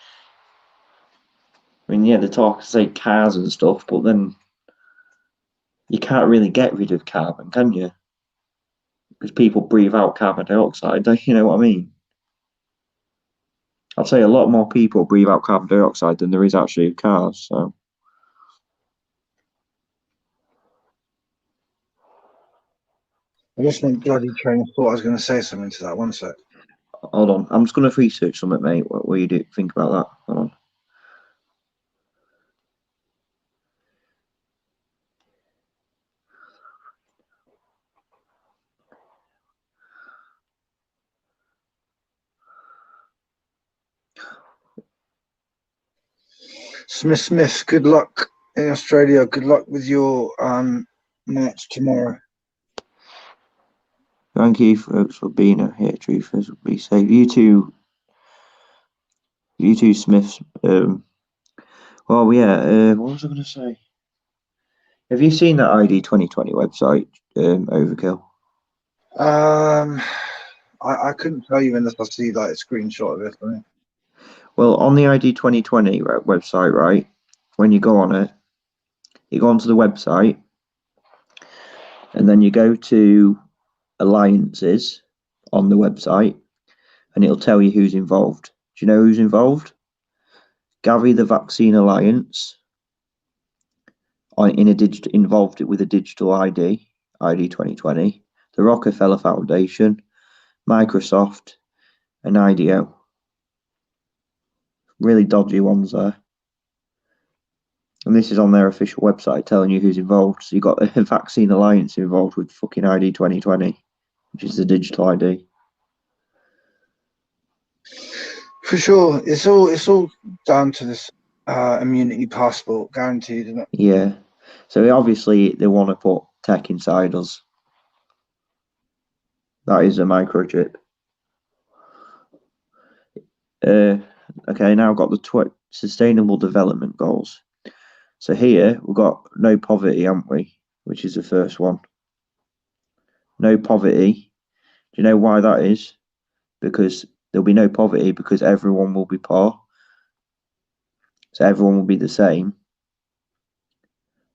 I mean, yeah, they talk, say cars and stuff, but then you can't really get rid of carbon, can you? Because people breathe out carbon dioxide, don't you know what I mean? I'd say a lot more people breathe out carbon dioxide than there is actually cars, so. I lost my bloody train of thought. I was going to say something to that. One sec. Hold on, I'm just going to research something, mate. What do you think about that? Hold on. Smith, good luck in Australia. Good luck with your match tomorrow. Thank you, folks, for being here. Truthers will be safe. You two Smiths. Well, yeah. What was I going to say? Have you seen that ID 2020 website, Overkill? I couldn't tell you unless I see like a screenshot of it. Right? Well, on the ID 2020 website, right? When you go on it, you go onto the website, and then you go to alliances on the website, and it'll tell you who's involved. Do you know who's involved? Gavi the Vaccine Alliance involved with a digital ID 2020, the Rockefeller Foundation, Microsoft, and IDEO. Really dodgy ones there. And this is on their official website telling you who's involved. So you've got a Vaccine Alliance involved with fucking ID 2020, which is the digital ID. For sure, it's all down to this immunity passport, guaranteed, isn't it? Yeah. So obviously they want to put tech inside us. That is a microchip. Okay, now I've got the Sustainable Development Goals. So here we've got no poverty, haven't we? Which is the first one. No poverty. Do you know why that is? Because there'll be no poverty because everyone will be poor. So everyone will be the same.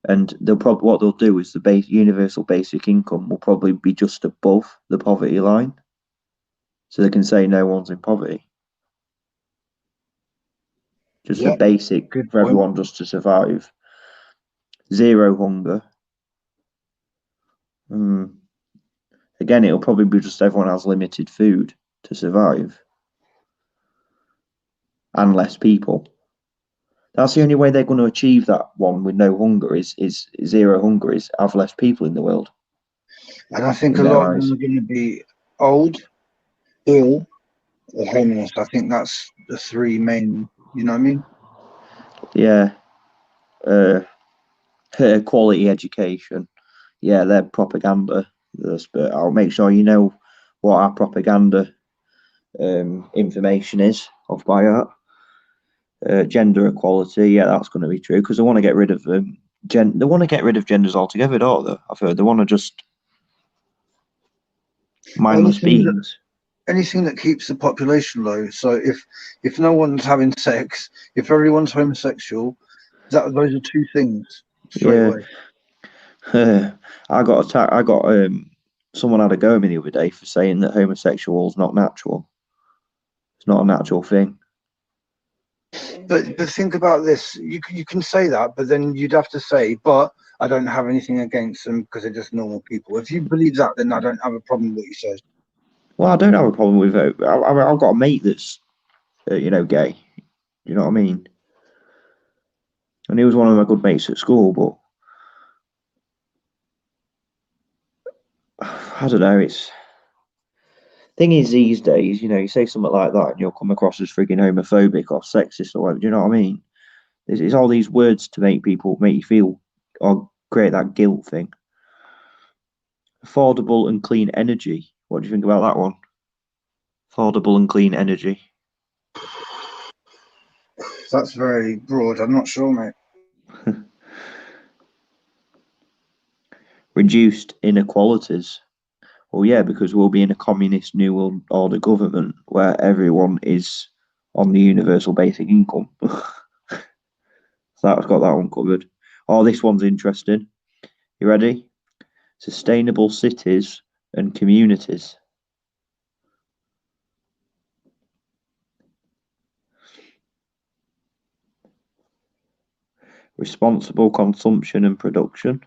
And what they'll do is the universal basic income will probably be just above the poverty line. So they can say no one's in poverty. Just the basic good for point. everyone just to survive. Zero hunger. Again, it'll probably be just everyone has limited food to survive. And less people. That's the only way they're going to achieve that one with no hunger is zero hunger, is have less people in the world. And I think a lot of them are going to be old, ill, or homeless. I think that's the three main, you know what I mean? Yeah. Quality education. Yeah, they're propaganda. But I'll make sure you know what our propaganda information is off by heart. Gender equality, yeah, that's going to be true because they want to get rid of they want to get rid of genders altogether, don't they? I've heard they want to just mindless beings. Anything that keeps the population low. So if no one's having sex, if everyone's homosexual, those are two things straight away. I got attacked. Someone had a go at me the other day for saying that homosexual is not natural. It's not a natural thing. But think about this. You can say that, but then you'd have to say, but I don't have anything against them because they're just normal people. If you believe that, then I don't have a problem with what you say. Well, I don't have a problem with it. I've got a mate that's, gay. You know what I mean? And he was one of my good mates at school, but I don't know. Thing is, these days, you say something like that and you'll come across as frigging homophobic or sexist or whatever. Do you know what I mean? It's all these words to make you feel or create that guilt thing. Affordable and clean energy. What do you think about that one? Affordable and clean energy. That's very broad. I'm not sure, mate. Reduced inequalities. Well, yeah, because we'll be in a communist new world order government where everyone is on the universal basic income. So that's got that one covered. Oh, this one's interesting. You ready? Sustainable cities and communities. Responsible consumption and production.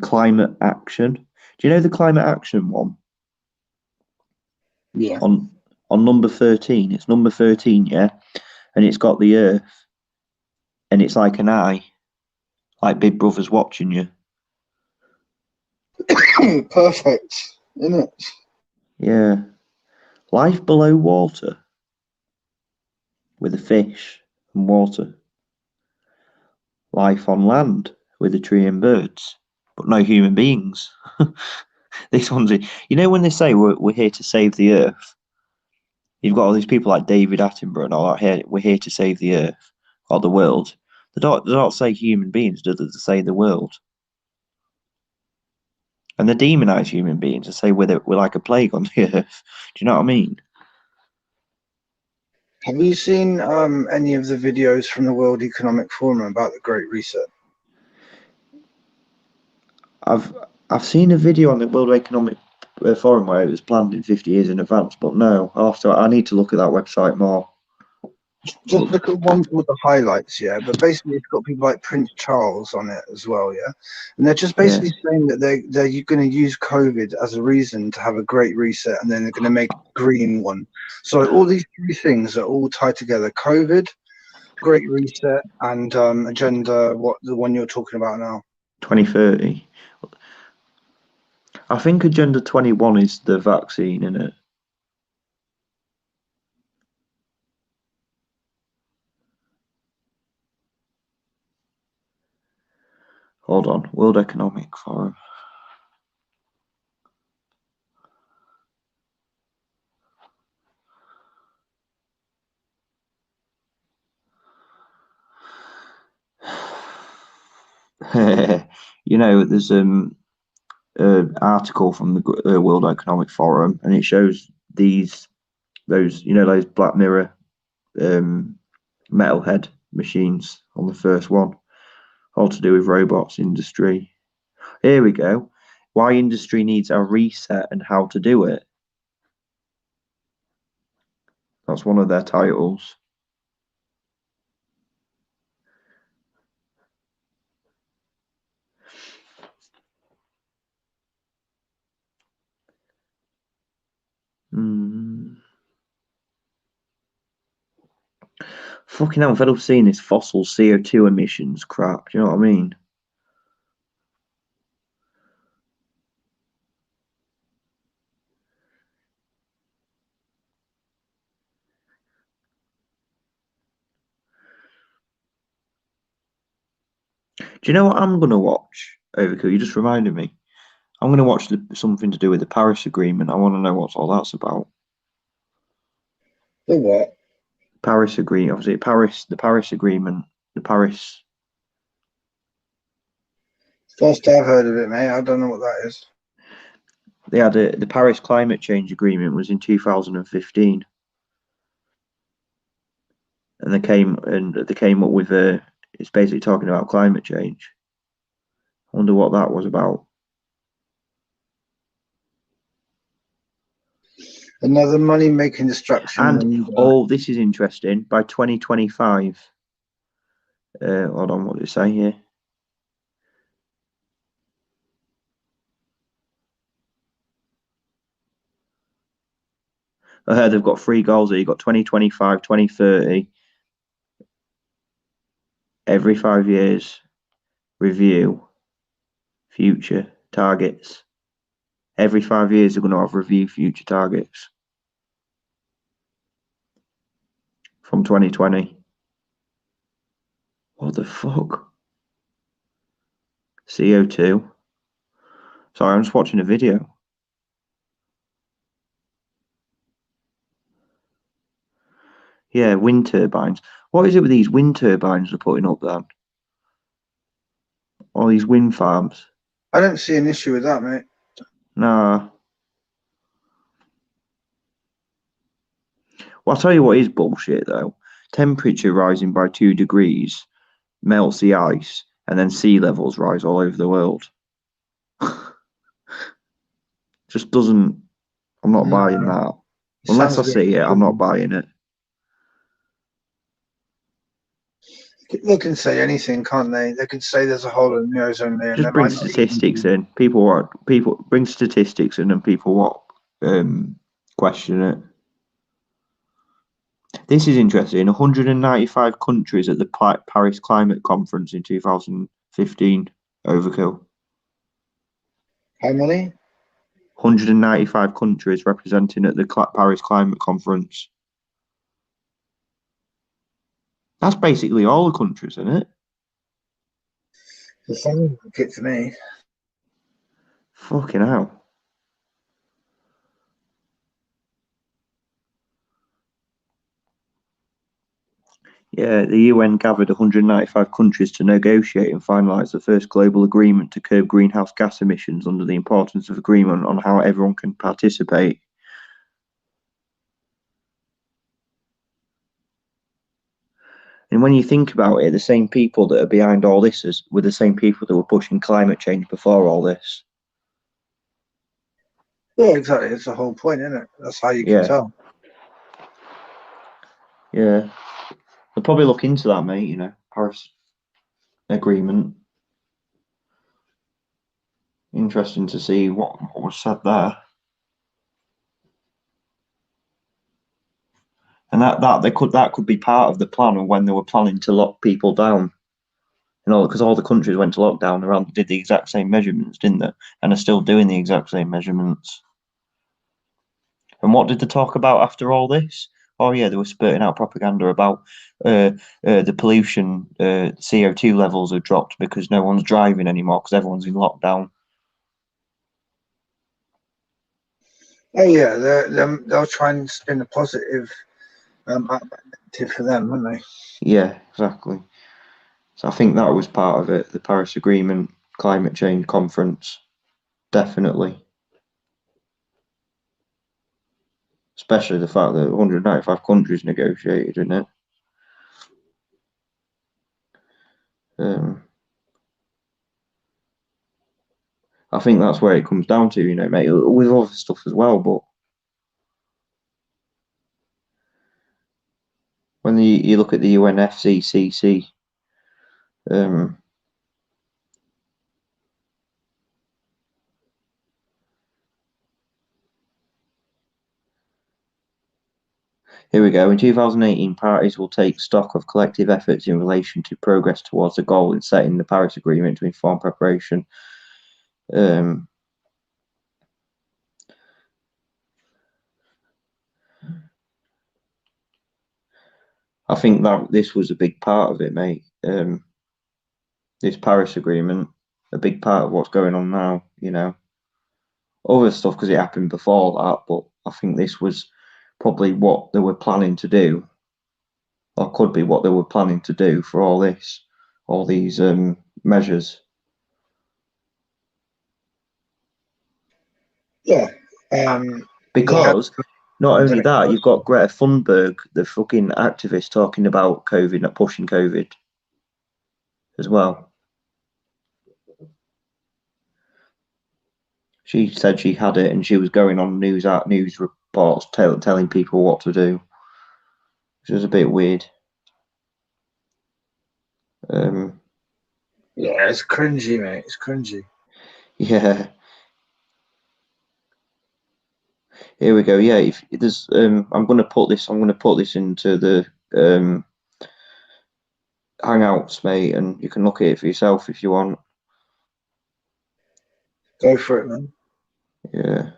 Climate action. Do you know the climate action one? Yeah. On number 13. It's number 13, yeah? And it's got the Earth. And it's like an eye. Like Big Brother's watching you. Perfect, isn't it? Yeah. Life below water. With a fish and water. Life on land. With a tree and birds. But no human beings. This one's... You know when they say we're here to save the Earth? You've got all these people like David Attenborough and all that here. We're here to save the Earth. Or the world. They don't say human beings, do they? They say the world. And they demonize human beings and say we're like a plague on the earth. Do you know what I mean? Have you seen any of the videos from the World Economic Forum about the Great Reset? I've seen a video on the World Economic Forum where it was planned in 50 years in advance, but no, I need to look at that website more. Just look at one called the highlights, yeah. But basically, it's got people like Prince Charles on it as well, yeah. And they're just basically saying that they're going to use COVID as a reason to have a great reset, and then they're going to make a green one. So all these three things are all tied together: COVID, great reset, and agenda. What the one you're talking about now? 2030. I think Agenda 21 is the vaccine, isn't it? Hold on, World Economic Forum. You know, there's an article from the World Economic Forum, and it shows those Black Mirror metalhead machines on the first one, all to do with robots industry. Here we go. Why industry needs a reset and how to do it. That's one of their titles. Fucking hell, I'm fed up seeing this fossil CO2 emissions crap. Do you know what I mean? Do you know what I'm going to watch, Overkill? You just reminded me. I'm going to watch something to do with the Paris Agreement. I want to know what all that's about. The what? Paris Agreement. Obviously, the Paris Agreement, the Paris... First I've heard of it, mate. I don't know what that is. They had the Paris Climate Change Agreement was in 2015. And they came up with it's basically talking about climate change. I wonder what that was about. Another money-making distraction. And this is interesting. By 2025, hold on, what did it say here? They've got 3 goals here. You've got 2025, 2030. Every 5 years, review future targets. Every 5 years, they're going to have review future targets. from 2020. What the fuck? CO2. Sorry, I'm just watching a video. Yeah, wind turbines. What is it with these wind turbines they're putting up then? All these wind farms. I don't see an issue with that, mate. Nah. Well, I'll tell you what is bullshit though. Temperature rising by 2 degrees melts the ice, and then sea levels rise all over the world. Just doesn't. I'm not buying that. Unless I Sounds see it, I'm not good. buying it. They can say anything, can't they? They could say there's a hole in the ozone layer. And Just bring statistics in. People bring statistics in, and people question it. This is interesting. 195 countries at the Paris Climate Conference in 2015. Overkill. How many? 195 countries representing at the Paris Climate Conference. That's basically all the countries, isn't it? The sounds like it to me. Fucking hell. Yeah, the UN gathered 195 countries to negotiate and finalise the first global agreement to curb greenhouse gas emissions under the importance of agreement on how everyone can participate. And when you think about it, the same people that are behind all this were the same people that were pushing climate change before all this. Yeah, exactly. That's the whole point, isn't it? That's how you can tell. Yeah. They'll probably look into that, mate, Paris Agreement. Interesting to see what was said there. And that could be part of the plan of when they were planning to lock people down. Because all the countries went to lockdown around, did the exact same measurements, didn't they? And are still doing the exact same measurements. And what did they talk about after all this? Oh yeah, they were spurting out propaganda about the pollution, CO2 levels have dropped because no one's driving anymore because everyone's in lockdown. Oh yeah, they'll try and spin a positive narrative for them, won't they? Yeah, exactly. So I think that was part of it, the Paris Agreement, climate change conference, definitely. Especially the fact that 195 countries negotiated in it. I think that's where it comes down to, mate, with other stuff as well. But when you look at the UNFCCC, here we go. In 2018, parties will take stock of collective efforts in relation to progress towards the goal in setting the Paris Agreement to inform preparation. I think that this was a big part of it, mate. This Paris Agreement, a big part of what's going on now, Other stuff because it happened before that, but I think this was probably what they were planning to do, or could be what they were planning to do for all these measures. Yeah. Because not only that, you've got Greta Thunberg, the fucking activist, talking about COVID, not pushing COVID as well. She said she had it and she was going on news reports telling people what to do, which was a bit weird. Yeah, it's cringy, mate. It's cringy. Yeah. Here we go. Yeah, if there's I'm gonna put this into the Hangouts, mate, and you can look at it for yourself if you want. Go for it, man. Yeah.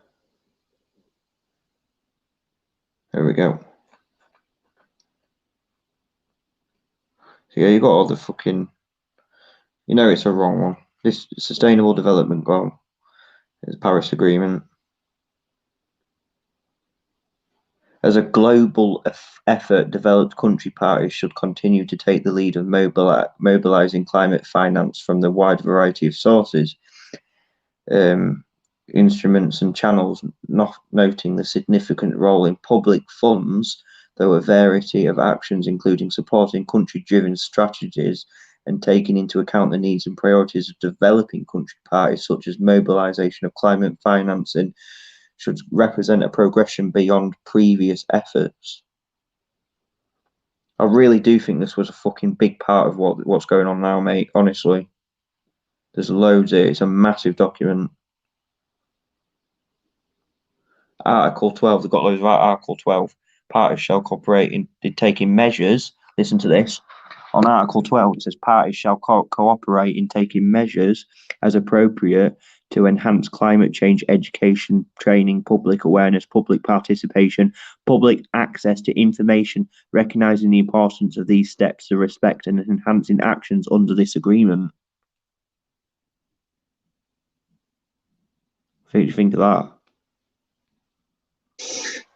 There we go. So yeah, you got all the fucking. You know, it's a wrong one. This Sustainable Development Goal is Paris Agreement. As a global effort, developed country parties should continue to take the lead of mobilizing climate finance from the wide variety of sources, instruments and channels, not noting the significant role in public funds, though a variety of actions, including supporting country-driven strategies and taking into account the needs and priorities of developing country parties, such as mobilization of climate financing, should represent a progression beyond previous efforts. I really do think this was a fucking big part of what's going on now, mate. Honestly, there's loads here. It's a massive document. Article 12, they've got loads of Article 12. Parties shall cooperate in taking measures. Listen to this. On Article 12, it says parties shall cooperate in taking measures as appropriate to enhance climate change education, training, public awareness, public participation, public access to information, recognising the importance of these steps to respect and enhancing actions under this agreement. What do you think of that?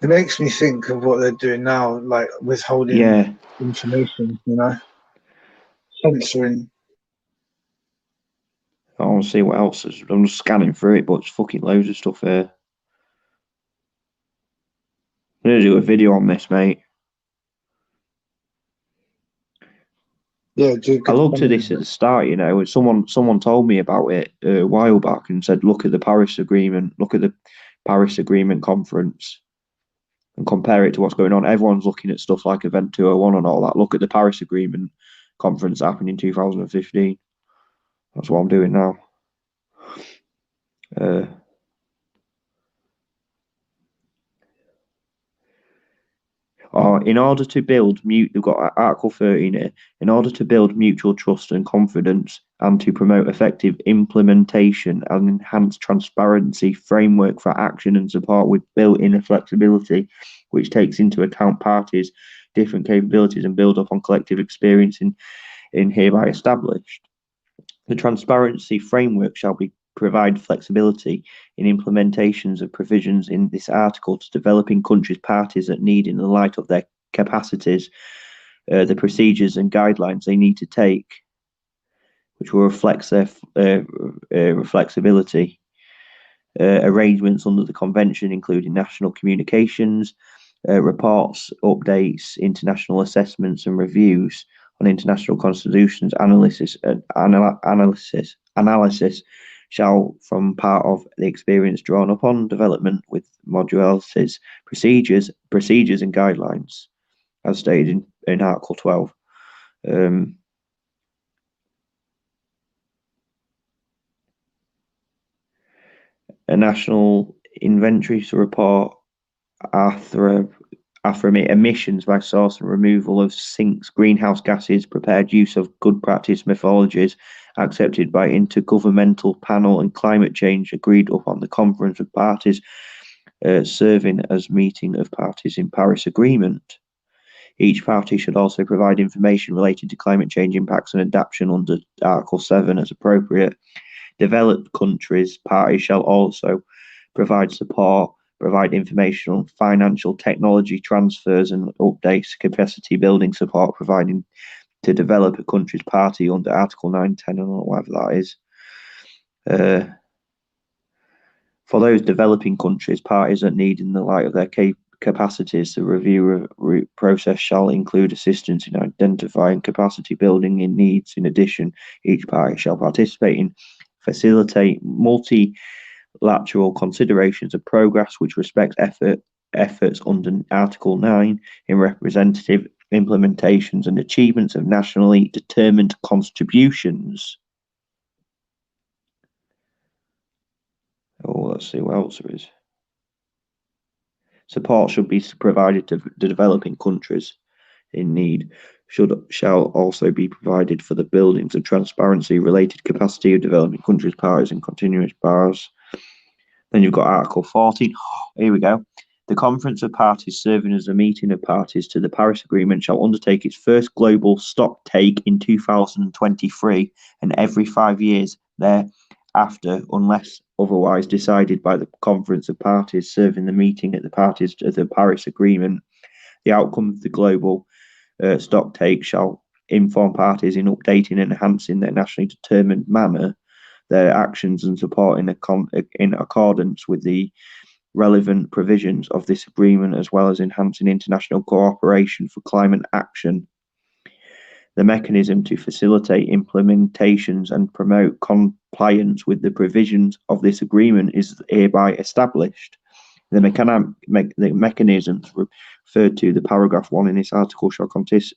It makes me think of what they're doing now, like withholding information, you know, censoring. I want to see what else is. I'm just scanning through it, but it's fucking loads of stuff here. I'm going to do a video on this, mate. Yeah, I looked at this at the start, you know, and someone told me about it a while back and said, look at the Paris Agreement, look at the Paris Agreement conference and compare it to what's going on. Everyone's looking at stuff like Event 201 and all that. Look at the Paris Agreement conference that happened in 2015. That's what I'm doing now. In order to build they've got Article 13 here. In order to build mutual trust and confidence and to promote effective implementation and enhance transparency framework for action and support with built-in flexibility, which takes into account parties' different capabilities and build up on collective experience in hereby established. The transparency framework shall provide flexibility in implementations of provisions in this article to developing countries' parties that need, in the light of their capacities, the procedures and guidelines they need to take, which will reflect their flexibility. Arrangements under the convention, including national communications, reports, updates, international assessments and reviews on international constitutions, analysis shall form part of the experience drawn upon development with modalities, procedures and guidelines, as stated in Article 12. A national inventory to report emissions by source and removal of sinks, greenhouse gases, prepared use of good practice methodologies accepted by intergovernmental panel and climate change agreed upon the conference of parties serving as meeting of parties in Paris Agreement. Each party should also provide information related to climate change impacts and adaptation under Article 7 as appropriate. Developed countries, parties shall also provide support, provide information on financial technology transfers and updates, capacity building support, providing to develop a country's party under Article 9, 10, or whatever that is. For those developing countries, parties that need, in the light of their capacities, the review process shall include assistance in identifying capacity building in needs. In addition, each party shall participate in facilitate multilateral considerations of progress which respects efforts under Article 9 in representative implementations and achievements of nationally determined contributions. Oh, let's see what else there is. Support should be provided to the developing countries in need. Shall also be provided for the buildings of transparency related capacity of developing countries, parties and continuous bars. Then you've got Article 14. Here we go. The Conference of Parties, serving as a meeting of parties to the Paris Agreement, shall undertake its first global stock take in 2023 and every 5 years thereafter, unless otherwise decided by the Conference of Parties, serving the meeting at the parties to the Paris Agreement. The outcome of the global stock take shall inform parties in updating and enhancing their nationally determined manner their actions and support in accordance with the relevant provisions of this agreement, as well as enhancing international cooperation for climate action. The mechanism to facilitate implementations and promote compliance with the provisions of this agreement is hereby established. The mechanisms referred to the paragraph 1 in this article shall consist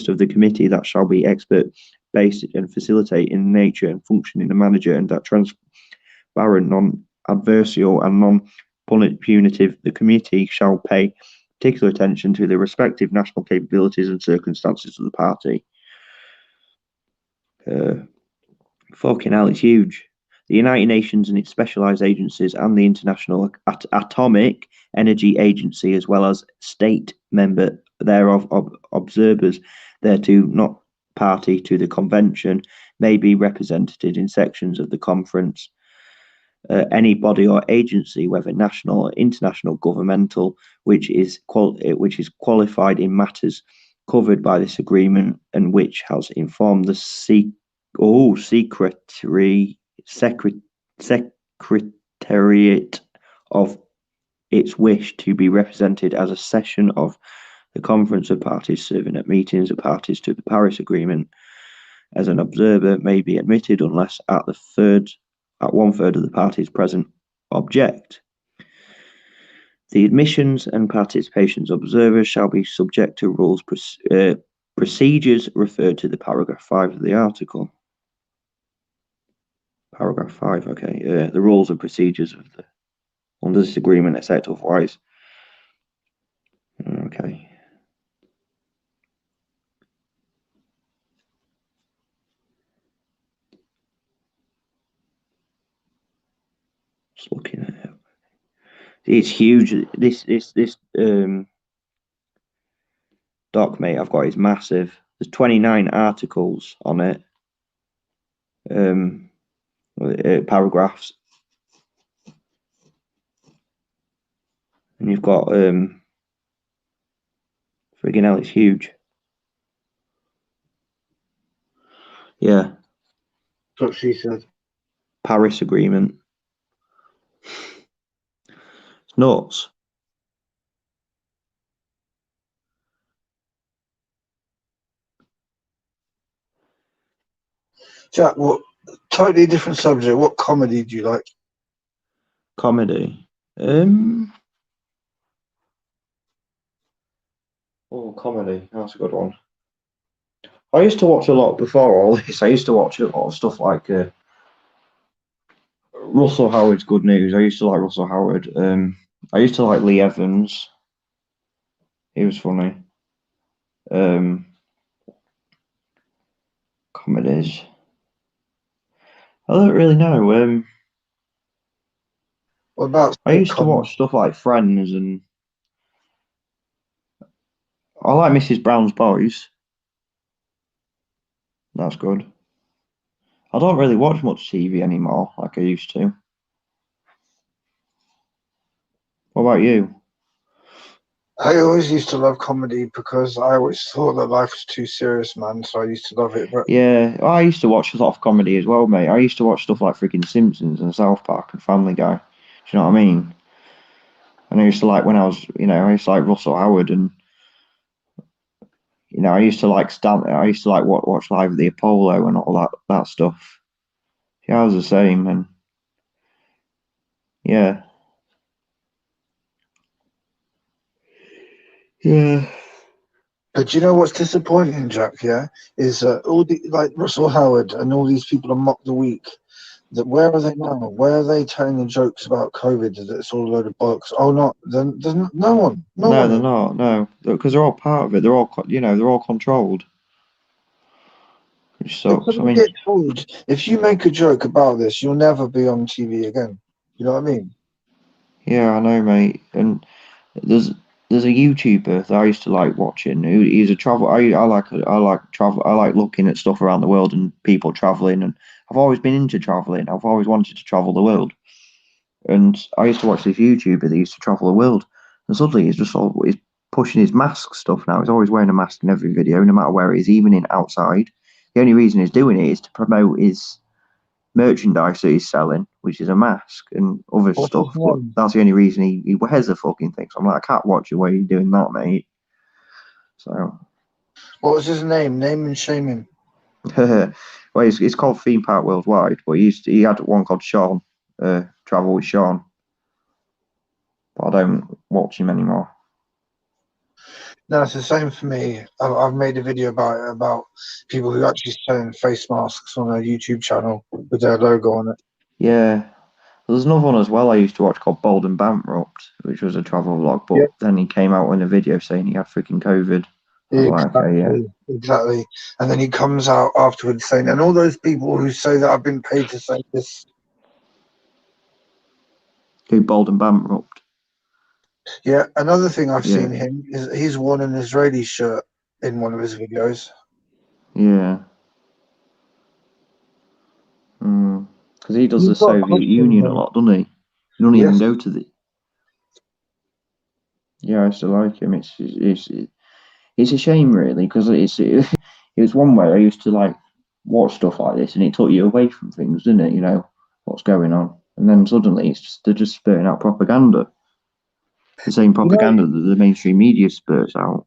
of the committee that shall be expert-based and facilitate in nature and function in a manner and that transparent, non-adversarial and non-punitive. The committee shall pay particular attention to the respective national capabilities and circumstances of the party. Fucking hell, it's huge. The United Nations and its specialized agencies and the International Atomic Energy Agency, as well as state member thereof observers thereto not party to the convention, may be represented in sections of the conference. Any body or agency, whether national or international governmental, which is qualified in matters covered by this agreement and which has informed the Secretariat of its wish to be represented as a session of the Conference of Parties, serving at meetings of parties to the Paris Agreement as an observer, may be admitted unless at 1/3 of the parties present object. The admissions and participations of observers shall be subject to rules procedures referred to the paragraph 5 of the article. Paragraph 5, okay. The rules and procedures of under this agreement, except otherwise. Okay. Just looking at it. It's huge. This doc, mate, I've got is massive. There's 29 articles on it. Paragraphs. And you've got friggin' hell, it's huge. Yeah. That's what she said. Paris Agreement. It's nuts. Jack, what totally different subject. What comedy do you like? Comedy. Oh, comedy. That's a good one. I used to watch a lot before all this. I used to watch a lot of stuff like Russell Howard's Good News. I used to like Russell Howard. I used to like Lee Evans. He was funny. Comedies. I don't really know. What about? I used to watch stuff like Friends, and I like Mrs. Brown's Boys. That's good. I don't really watch much TV anymore like I used to. What about you? I always used to love comedy because I always thought that life was too serious, man. So I used to love it. But Yeah, I used to watch a lot of comedy as well, mate. I used to watch stuff like freaking Simpsons and South Park and Family Guy. Do you know what I mean? And I used to like when I was, I used to like Russell Howard, and I used to like watch Live at the Apollo and all that stuff. Yeah, I was the same, and yeah. Yeah. But you know what's disappointing, Jack? Yeah, is all the like Russell Howard and all these people on Mock the Week. That where are they now? Where are they telling the jokes about COVID? That it's all a load of bollocks. Oh, not then. There's no one. No, one. they're not. No, because they're all part of it. They're all, they're all controlled. Which sucks. I mean, get told if you make a joke about this, you'll never be on TV again. You know what I mean? Yeah, I know, mate. And There's a YouTuber that I used to like watching. He's a travel. I like travel. I like looking at stuff around the world and people traveling. And I've always been into traveling. I've always wanted to travel the world. And I used to watch this YouTuber that used to travel the world. And suddenly he's pushing his mask stuff now. He's always wearing a mask in every video, no matter where it is, even in outside. The only reason he's doing it is to promote his merchandise that he's selling, which is a mask and other What's stuff. his But name? that's the only reason he wears the fucking thing. So I'm like, I can't watch you while you're doing that, mate. So, What was his name? Name and shame him. well, it's called Theme Park Worldwide, but he had one called Sean, Travel with Sean. But I don't watch him anymore. No, it's the same for me. I've made a video about people who actually selling face masks on a YouTube channel with their logo on it. Yeah. There's another one as well I used to watch called Bold and Bankrupt, which was a travel vlog, but Yeah. then he came out in a video saying he had freaking COVID. I was like, okay, yeah. Exactly. And then he comes out afterwards saying, and all those people who say that I've been paid to say this. Who Bold and Bankrupt? Yeah. Another thing I've Yeah. seen him is he's worn an Israeli shirt in one of his videos. Yeah. Because he does the You've got Soviet costumes Union a on. lot, doesn't he? He don't even Yes. go to the. Yeah, I still like him. It's a shame, really, because it was one way I used to like watch stuff like this, and it took you away from things, didn't it? You know what's going on, and then suddenly they're just spurting out propaganda, the same propaganda that the mainstream media spurts out.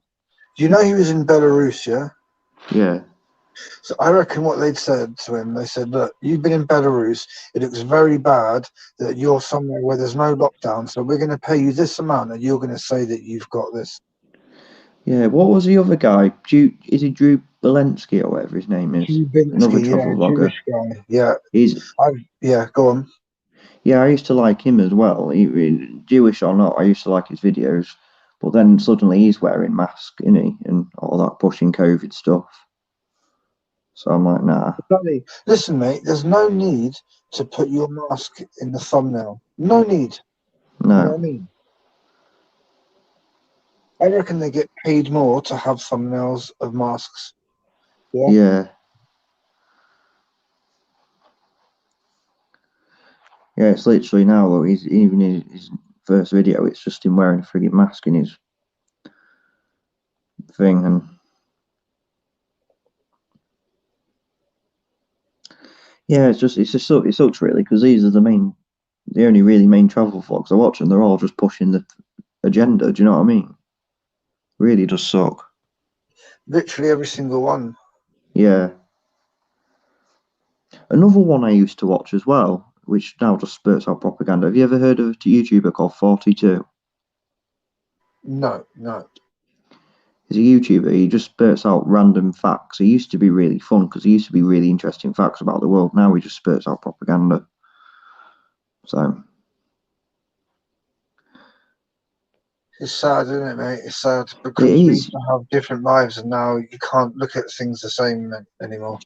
You know he was in Belarus, yeah? Yeah, So I reckon what they'd said to him, they said, look, you've been in Belarus. It looks very bad that you're somewhere where there's no lockdown. So we're going to pay you this amount and you're going to say that you've got this. yeah. What was the other guy? Is it Drew Belensky or whatever his name is? Another travel vlogger. Jewish guy. Yeah. He's Yeah, go on. Yeah, I used to like him as well. Jewish or not, I used to like his videos. But then suddenly he's wearing mask, isn't he? And all that pushing COVID stuff. So I'm like, nah. Listen, mate, there's no need to put your mask in the thumbnail. No need. No. You know what I mean? I reckon they get paid more to have thumbnails of masks. Yeah. Yeah, it's literally now, though, even in his first video, it's just him wearing a frigging mask in his thing. And yeah, it sucks really, because these are the only really main travel vlogs I watch, and they're all just pushing the agenda. Do you know what I mean? Really does suck. Literally every single one. Yeah. Another one I used to watch as well, which now just spurts out propaganda. Have you ever heard of a YouTuber called 42? No. He's a YouTuber. He just spurts out random facts. He used to be really fun because he used to be really interesting facts about the world. Now he just spurts out propaganda. So it's sad, isn't it, mate? It's sad because it we is. used to have different lives and now you can't look at things the same anymore.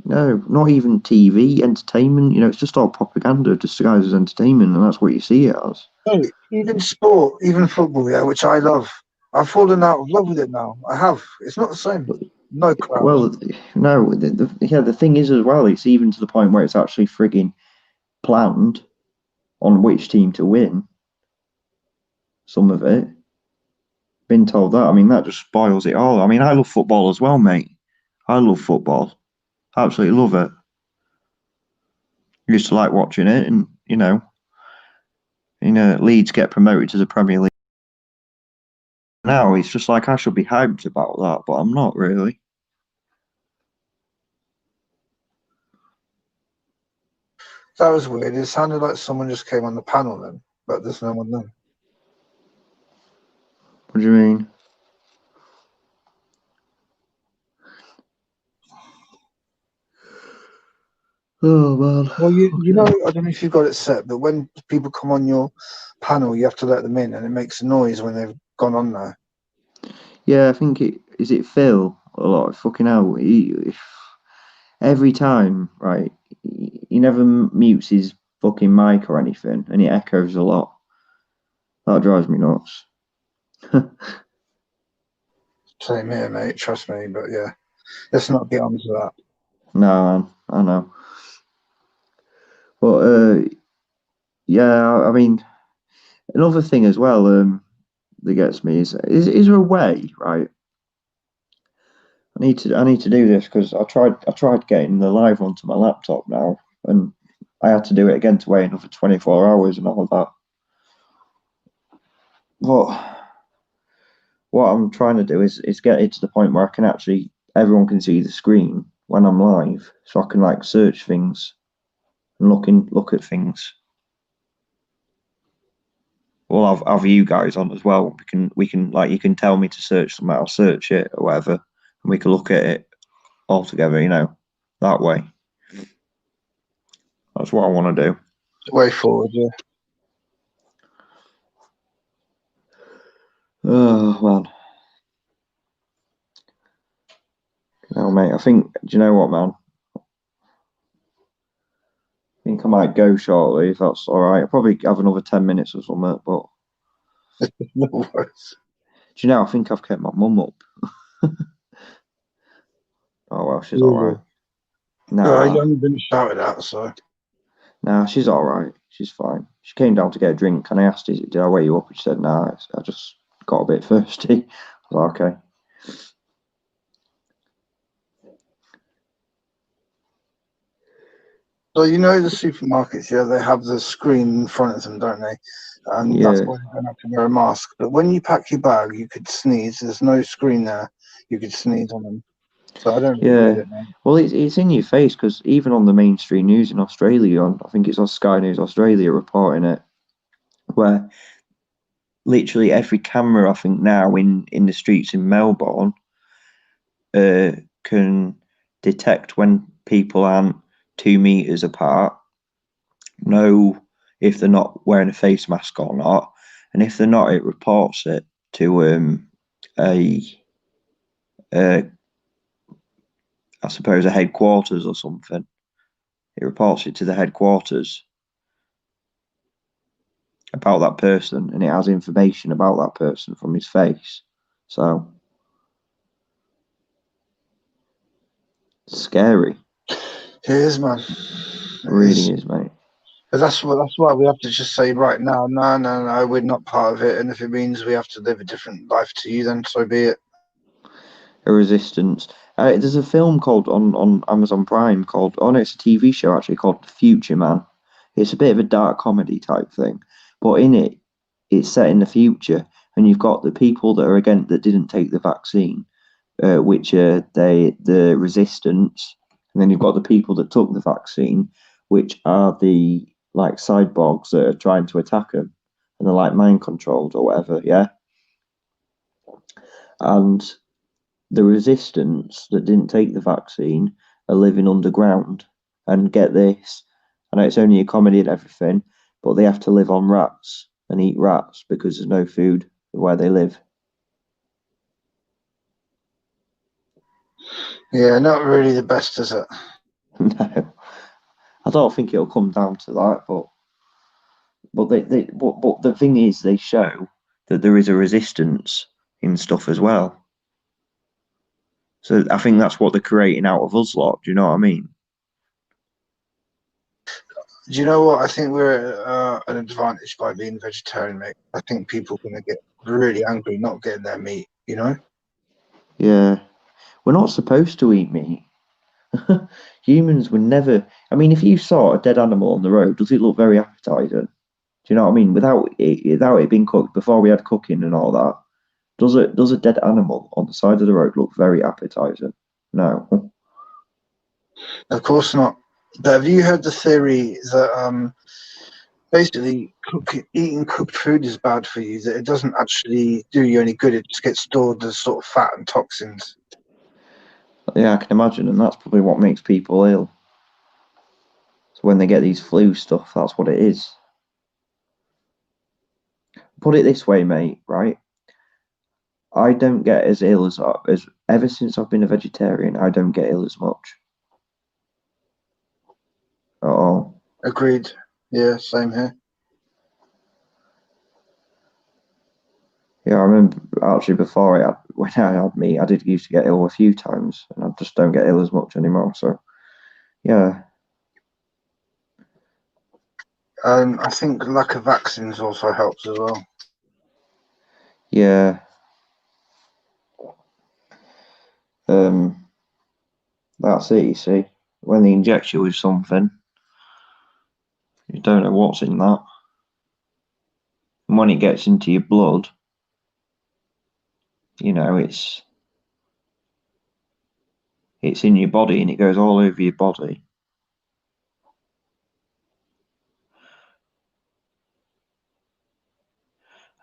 No, not even TV, entertainment. You know, it's just all propaganda disguised as entertainment, and that's what you see it as. Hey, even sport, even football, yeah, which I love. I've fallen out of love with it now. I have. It's not the same. No crowd. Well, no, the thing is as well, it's even to the point where it's actually frigging planned on which team to win. Some of it. Been told that. I mean, that just spoils it all. I mean, I love football as well, mate. I love football. Absolutely love it. Used to like watching it, and Leeds get promoted to the Premier League. Now it's just like I should be hyped about that, but I'm not really. That was weird. It sounded like someone just came on the panel then, but there's no one there. What do you mean? Oh man. Well, you know, I don't know if you've got it set, but when people come on your panel, you have to let them in, and it makes a noise when they've gone on there. Yeah, I think is it Phil a lot. Fucking hell. Every time, right? He never mutes his fucking mic or anything, and it echoes a lot. That drives me nuts. Same here, mate. Trust me. But yeah, let's not get onto that. No, man, I know. But yeah, I mean, another thing as well that gets me is there a way, right? I need to do this because I tried getting the live onto my laptop now, and I had to do it again to wait another 24 hours and all of that. What I'm trying to do is get it to the point where I can actually everyone can see the screen when I'm live, so I can like search things and look at things. Well, I'll have you guys on as well. We can like you can tell me to search something, I'll search it or whatever, and we can look at it all together. You know, that way. That's what I want to do. Way forward, yeah. Oh man, no mate. I think. Do you know what, man? I think I might go shortly if that's all right. I'll probably have another 10 minutes or something. But No worries. do you know? I think I've kept my mum up. Oh well, she's all right. You've Nah, only been shouted at, so. nah, she's all right. She's fine. She came down to get a drink, and I asked her, "Did I wake you up?" And she said, "Nah, I just got a bit thirsty." I was like, "Okay." So you know the supermarkets, yeah, they have the screen in front of them, don't they? And that's Yeah, why you don't have to wear a mask. But when you pack your bag, you could sneeze. There's no screen there. You could sneeze on them. So I don't really get yeah. it, man. Well, it's in your face because even on the mainstream news in Australia, I think it's on Sky News Australia reporting it, where literally every camera I think now in the streets in Melbourne can detect when people aren't 2 meters apart, know if they're not wearing a face mask or not, and if they're not, it reports it to a I suppose a headquarters or something. It reports it to the headquarters about that person, and it has information about that person from his face. So it's scary. It is, man. It It really is. is, mate. But that's why we have to just say right now, no, we're not part of it. And if it means we have to live a different life to you, then so be it. A resistance. There's a film called on Amazon Prime called, oh no, it's a TV show actually called The Future Man. It's a bit of a dark comedy type thing, but in it, it's set in the future, and you've got the people that are again that didn't take the vaccine, which are the resistance, and then you've got the people that took the vaccine, which are the like cyborgs that are trying to attack them, and they're like mind controlled or whatever, yeah. And the resistance that didn't take the vaccine are living underground. And get this, I know it's only a comedy and everything, but they have to live on rats and eat rats because there's no food where they live. Yeah, not really the best, is it? No, I don't think it'll come down to that, but the thing is, they show that there is a resistance in stuff as well. So I think that's what they're creating out of us lot. Do you know what I mean? Do you know what? I think we're at an advantage by being vegetarian, mate. I think people are going to get really angry not getting their meat, you know? Yeah, we're not supposed to eat meat. Humans would never. I mean, if you saw a dead animal on the road, does it look very appetizing? Do you know what I mean? Without it being cooked before we had cooking and all that, does a dead animal on the side of the road look very appetizing? No. Of course not. But have you heard the theory that basically eating cooked food is bad for you, that it doesn't actually do you any good, it just gets stored as sort of fat and toxins? Yeah, I can imagine, and that's probably what makes people ill. So when they get these flu stuff, that's what it is. Put it this way, mate, right? I don't get as ill as ever since I've been a vegetarian. I don't get ill as much at all. Agreed. Yeah, same here. Yeah, I remember actually before when I had me, I did used to get ill a few times, and I just don't get ill as much anymore. So yeah, I think lack of vaccines also helps as well. yeah. That's it. You see, when they inject you with something, you don't know what's in that, and when it gets into your blood, you know it's in your body and it goes all over your body.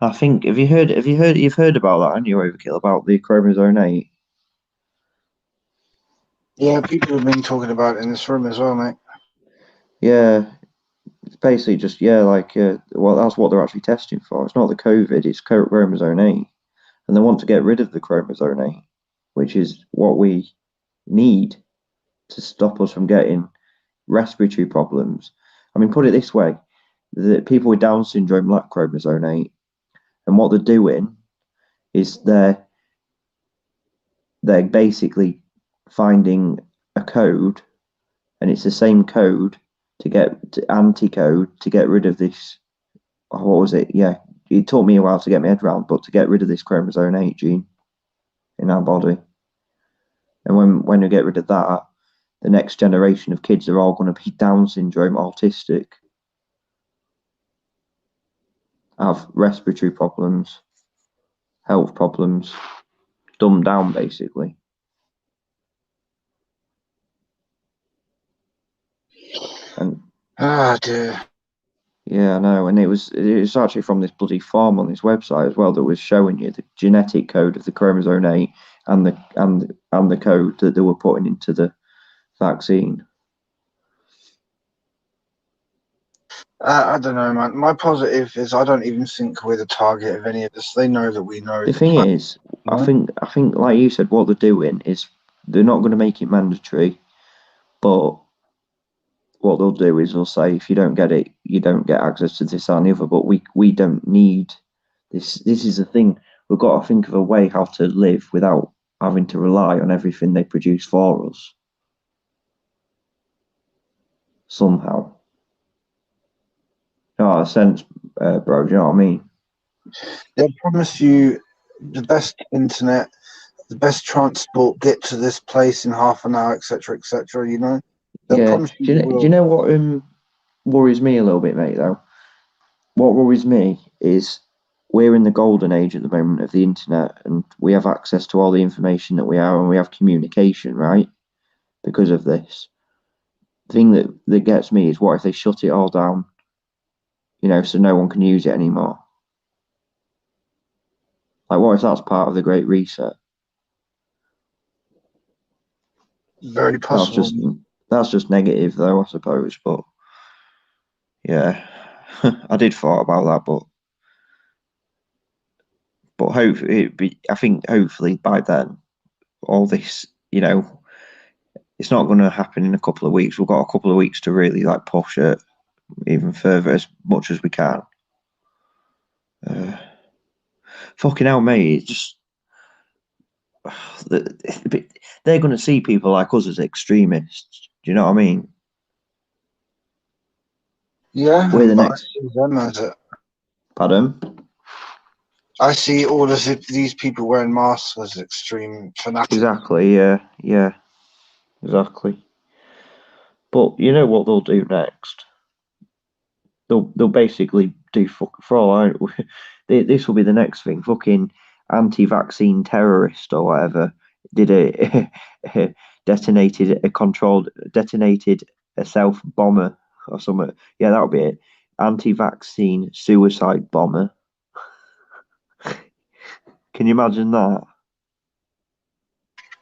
I think you've heard about that, haven't you, Overkill, about the chromosome 8? Yeah, people have been talking about it in this room as well, mate. Yeah, it's basically just well, that's what they're actually testing for. It's not the COVID, it's chromosome 8, and they want to get rid of the chromosome 8, which is what we need to stop us from getting respiratory problems. I mean, put it this way: the people with Down syndrome lack chromosome 8, and what they're doing is they're basically finding a code, and it's the same code anti-code to get rid of this. What was it? Yeah, it took me a while to get my head around, but to get rid of this chromosome 8 gene in our body. And when we get rid of that, the next generation of kids are all going to be Down syndrome, autistic, have respiratory problems, health problems, dumbed down basically. And Dear. yeah, I know, and it was actually from this bloody form on this website as well that was showing you the genetic code of the chromosome 8 and the code that they were putting into the vaccine. I don't know, man. My positive is I don't even think we're the target of any of this. They know that we know. The thing is, I think like you said, what they're doing is they're not going to make it mandatory, but what they'll do is they'll say if you don't get it, you don't get access to this and the other. But we don't need this. This is the thing. We've got to think of a way how to live without having to rely on everything they produce for us. Somehow. No, a sense, bro. Do you know what I mean? They'll promise you the best internet, the best transport, get to this place in half an hour, etc., etc. You know, they'll promise you. Do you know what worries me a little bit, mate? Though, what worries me is we're in the golden age at the moment of the internet, and we have access to all the information that we are, and we have communication, right? Because of this. The thing that gets me is what if they shut it all down? You know, so no one can use it anymore. Like, what if that's part of the Great Reset? Very possible. That's just negative, though, I suppose. But yeah, I did thought about that, but hopefully, I think hopefully by then, all this, you know, it's not going to happen in a couple of weeks. We've got a couple of weeks to really like push it even further as much as we can. Fucking hell, mate! It's just they're going to see people like us as extremists. Do you know what I mean? Yeah, We're the next. I see them as it. Pardon? I see all of these people wearing masks as extreme fanatics. Exactly. Yeah. Exactly. But you know what they'll do next? They'll basically do for all I this will be the next thing. Fucking anti-vaccine terrorist or whatever did detonated a self bomber or something. Yeah, that'll be it. Anti-vaccine suicide bomber. Can you imagine that?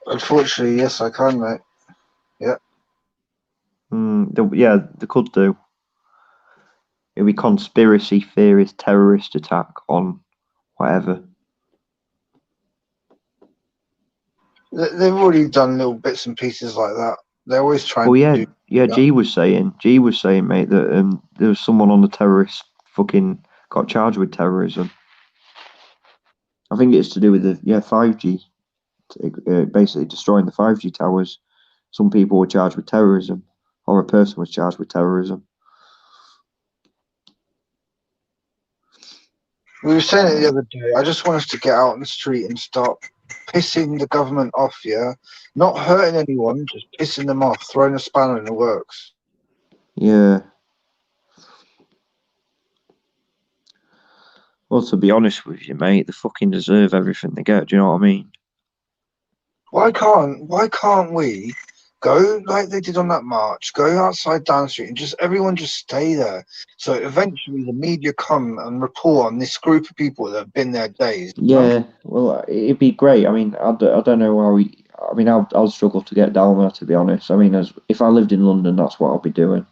Unfortunately, yes, I can, mate. Yeah. They could do. It'll be conspiracy theorist terrorist attack on whatever. They've already done little bits and pieces like that. They're always trying to do that. G was saying, mate, that there was someone on the terrorist fucking got charged with terrorism. I think it's to do with the 5G, basically destroying the 5G towers. Some people were charged with terrorism, or a person was charged with terrorism. We were saying it the other day. I just want us to get out on the street and start pissing the government off, yeah? Not hurting anyone, just pissing them off, throwing a spanner in the works. Yeah. Well, to be honest with you, mate, they fucking deserve everything they get. Do you know what I mean? Why can't we go like they did on that march, go outside Down Street and everyone just stay there? So eventually the media come and report on this group of people that have been there days. Yeah, well, it'd be great. I mean, I don't know how we. I mean, I'll struggle to get down there, to be honest. I mean, if I lived in London, that's what I'll be doing.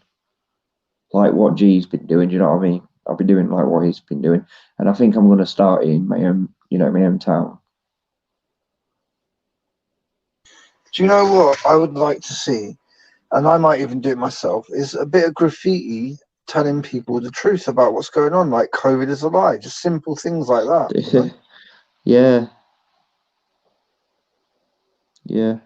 Like what G's been doing, do you know what I mean? I'll be doing like what he's been doing, and I think I'm going to start in my own, my own town. Do you know what I would like to see? And I might even do it myself, is a bit of graffiti telling people the truth about what's going on, like COVID is a lie, just simple things like that. You know? Yeah. Yeah.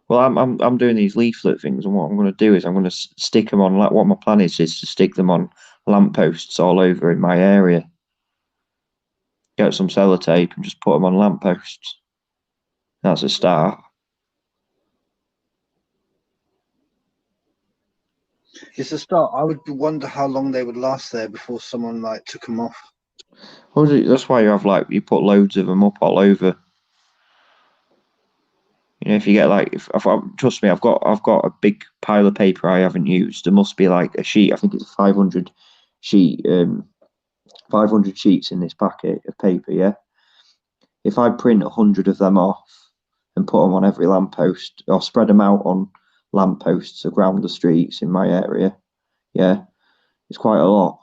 Well, I'm doing these leaflet things, and what I'm going to do is I'm going to stick them on. Like, what my plan is to stick them on lampposts all over in my area. Get some sellotape and just put them on lampposts. That's a start. It's a start. I would wonder how long they would last there before someone like took them off. Well, that's why you put loads of them up all over. If you get trust me, I've got a big pile of paper I haven't used. There must be like a sheet. I think it's a 500 sheet, 500 sheets in this packet of paper. Yeah. If I print 100 of them off and put them on every lamppost, or spread them out on lampposts around the streets in my area, yeah, it's quite a lot,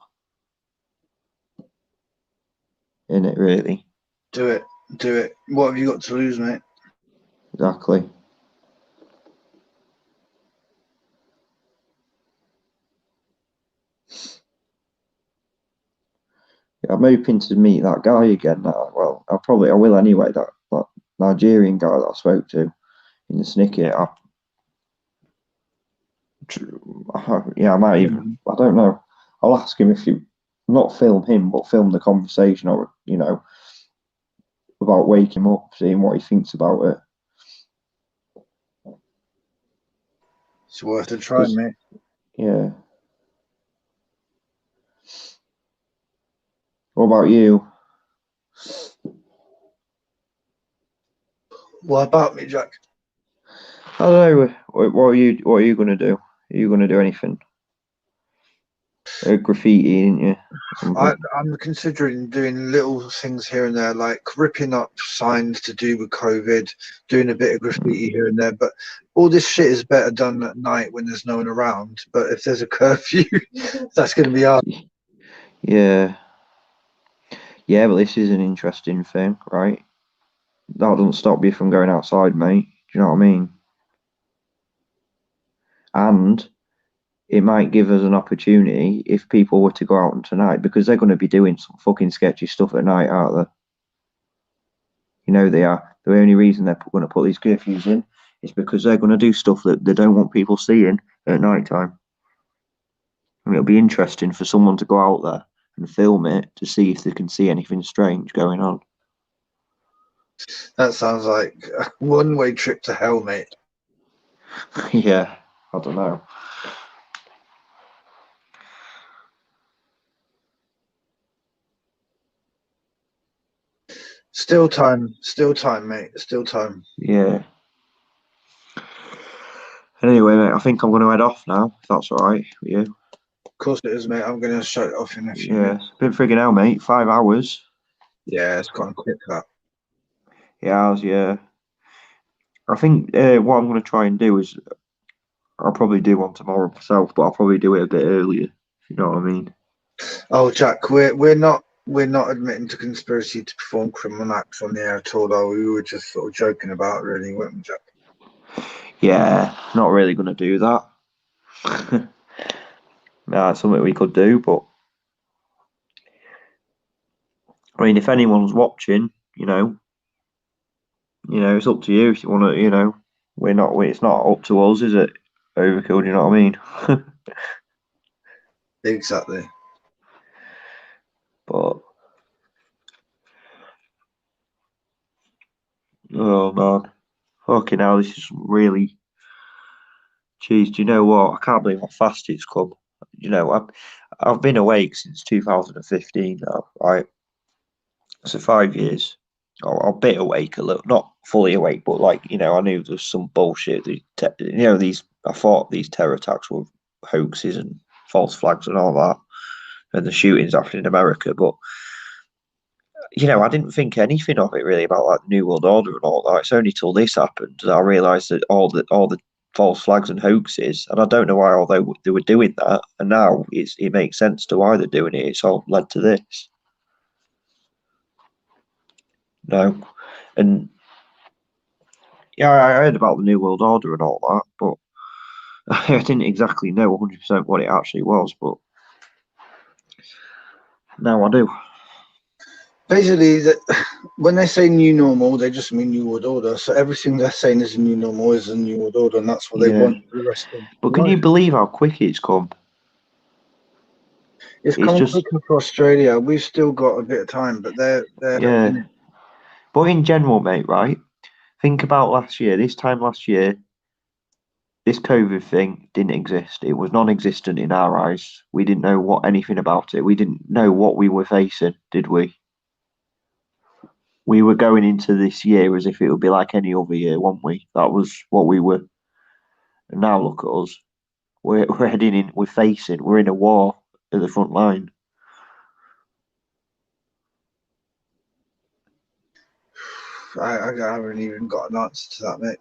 isn't it? Really. Do it. What have you got to lose, mate? Exactly. I'm hoping to meet that guy again. Well, I will anyway. That Nigerian guy that I spoke to in the Snicket. I might even. I don't know. I'll ask him if you not film him, but film the conversation, or about waking him up, seeing what he thinks about it. It's worth a try, mate. Yeah. What about you? What about me, Jack? I don't know. What are you going to do? Are you going to do anything? Graffiti, ain't you? I'm considering doing little things here and there, like ripping up signs to do with COVID, doing a bit of graffiti here and there. But all this shit is better done at night when there's no one around. But if there's a curfew, that's going to be hard. Yeah. Yeah, but this is an interesting thing, right? That doesn't stop you from going outside, mate. Do you know what I mean? And it might give us an opportunity if people were to go out tonight, because they're going to be doing some fucking sketchy stuff at night, aren't they? They are. The only reason they're going to put these curfews in is because they're going to do stuff that they don't want people seeing at night time. And it'll be interesting for someone to go out there and film it to see if they can see anything strange going on. That sounds like a one-way trip to hell, mate. Yeah, I don't know. Still time, mate. Still time. Yeah. Anyway, mate, I think I'm going to head off now, if that's all right with you. Of course it is, mate. I'm going to shut it off in a few Yeah, minutes. it's been friggin' hell, mate. 5 hours. Yeah, it's gone quick, that. Yeah. I think what I'm going to try and do is, I'll probably do one tomorrow myself, but I'll probably do it a bit earlier, if you know what I mean. Oh, Jack, we're not admitting to conspiracy to perform criminal acts on the air at all, though. We were just sort of joking about, really, weren't we, Jack? Yeah, not really going to do that. That's something we could do, but I mean, if anyone's watching, it's up to you if you want to. It's not up to us, is it? Overkill, you know what I mean? Exactly. But oh man, fucking hell, this is really. Jeez, do you know what? I can't believe how fast it's come. I've been awake since 2015 now, right? So 5 years. I'm a bit awake a little, not fully awake, but I knew there's some bullshit. I thought these terror attacks were hoaxes and false flags and all that, and the shootings happening in America. But I didn't think anything of it really about like the New World Order and all that. It's only till this happened that I realised that all the false flags and hoaxes, and I don't know why although they were doing that, and now it makes sense to why they're doing it. It's all led to this. No, and yeah, I heard about the New World Order and all that, but I didn't exactly know 100% what it actually was. But now I do. Basically, when they say new normal, they just mean new world order. So everything they're saying is a new normal is a new world order, and that's what they Yeah. want for the rest of But can you life. believe how quick it's come? It's It's coming just quicker for Australia. We've still got a bit of time, but they're yeah. in it. But in general, mate, right? Think about last year. This time last year, this COVID thing didn't exist. It was non-existent in our eyes. We didn't know anything about it. We didn't know what we were facing, did we? We were going into this year as if it would be like any other year, weren't we? That was what we were. And now look at us. We're heading in. We're in a war at the front line. I haven't even got an answer to that, mate.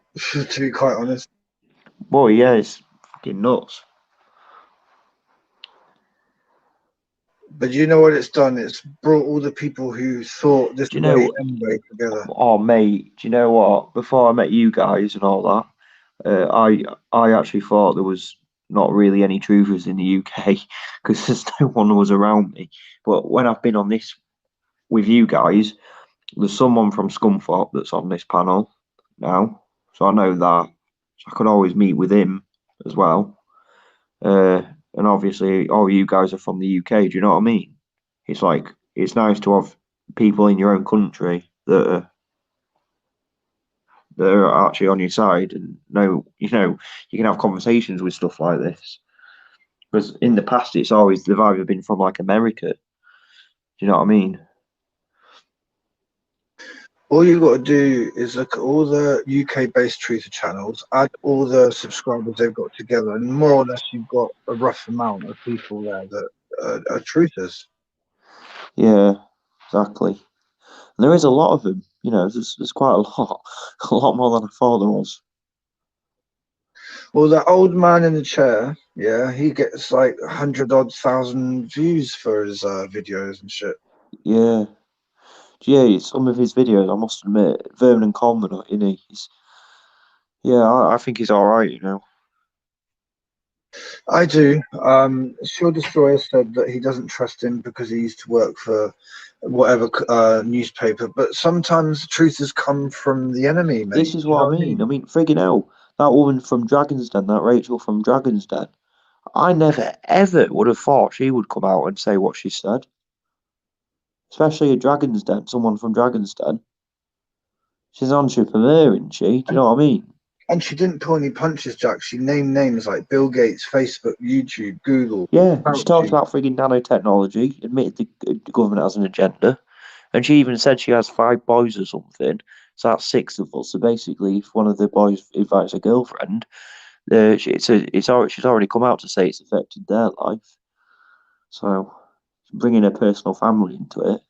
To be quite honest. Boy, yeah, it's fucking nuts. But you know what it's done? It's brought all the people who thought this Do you way know? anyway together. Oh, mate, do you know what? Before I met you guys and all that, I actually thought there was not really any truthers in the UK because there's no one was around me. But when I've been on this with you guys, there's someone from Scunthorpe that's on this panel now, so I know that. So I could always meet with him as well. And obviously, all you guys are from the UK. Do you know what I mean? It's like it's nice to have people in your own country that are actually on your side and you can have conversations with stuff like this. Because in the past, it's always they've either been from like America. Do you know what I mean? All you got to do is look at all the UK-based truther channels, add all the subscribers they've got together, and more or less you've got a rough amount of people there that are truthers. Yeah, exactly. And there is a lot of them. There's quite a lot, a lot more than I thought there was. Well, that old man in the chair, yeah, he gets like 100,000 views for his videos and shit. Yeah. Yeah, some of his videos, I must admit, Vernon Coleman, I think he's all right, I do. Shield Destroyer said that he doesn't trust him because he used to work for whatever newspaper. But sometimes truthers come from the enemy, mate. This is what I mean. I mean, friggin' hell, that woman from Dragon's Den, that Rachel from Dragon's Den, I never ever would have thought she would come out and say what she said. Especially a Dragon's Den, someone from Dragon's Den. She's an entrepreneur, isn't she? Do you know what I mean? And she didn't pull any punches, Jack. She named names like Bill Gates, Facebook, YouTube, Google. Yeah, she talked Fauci. about friggin' nanotechnology, admitted the government has an agenda, and she even said she has 5 boys or something. So that's 6 of us. So basically, if one of the boys invites a girlfriend, she's already come out to say it's affected their life. So bringing her personal family into it.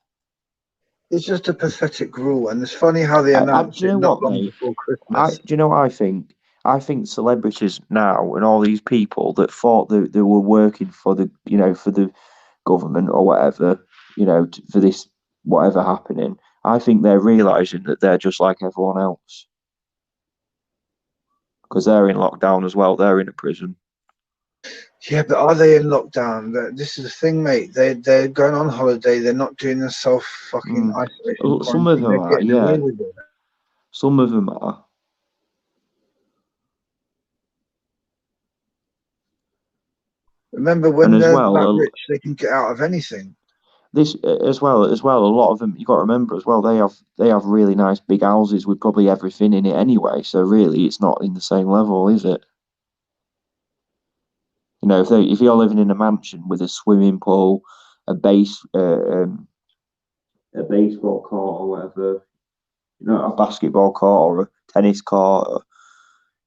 It's just a pathetic rule, and it's funny how they announced do you know it not what, long mate? before Christmas. Do you know what I think? I think celebrities now and all these people that thought that they were working for the government or whatever, for this whatever happening. I think they're realizing that they're just like everyone else because they're in lockdown as well. They're in a prison. Yeah, but are they in lockdown? This is the thing, mate. They're going on holiday. They're not doing the self fucking isolation Some of quarantine. them They're are, getting away yeah. with it. Some of them are. Remember, when And as they're well, that rich, they can get out of anything. this as well, a lot of them, you got to remember as well, they have really nice big houses with probably everything in it anyway. So really, it's not in the same level, is it? You know, if you're living in a mansion with a swimming pool, a a baseball court or whatever, you know, a basketball court or a tennis court, or,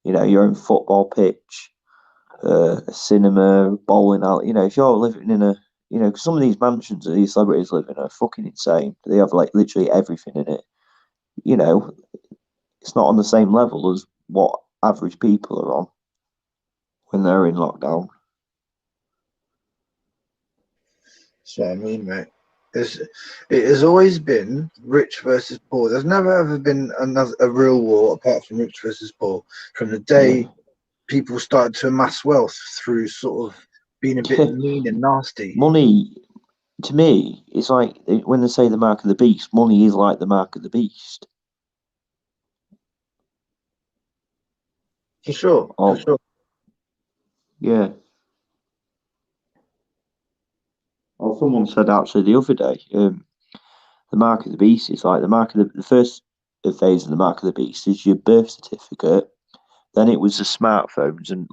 you know, your own football pitch, a cinema, bowling alley. You know, if you're living in a, you know, 'cause some of these mansions that these celebrities live in are fucking insane. They have like literally everything in it. You know, it's not on the same level as what average people are on when they're in lockdown. That's what I mean, mate. It has always been rich versus poor. There's never ever been a real war apart from rich versus poor. From the day people started to amass wealth through sort of being a bit mean and nasty. Money, to me, it's like when they say the mark of the beast, money is like the mark of the beast. For sure, for sure. Yeah. Well, someone said actually the other day, the mark of the beast is like the first phase of the mark of the beast is your birth certificate. Then it was the smartphones and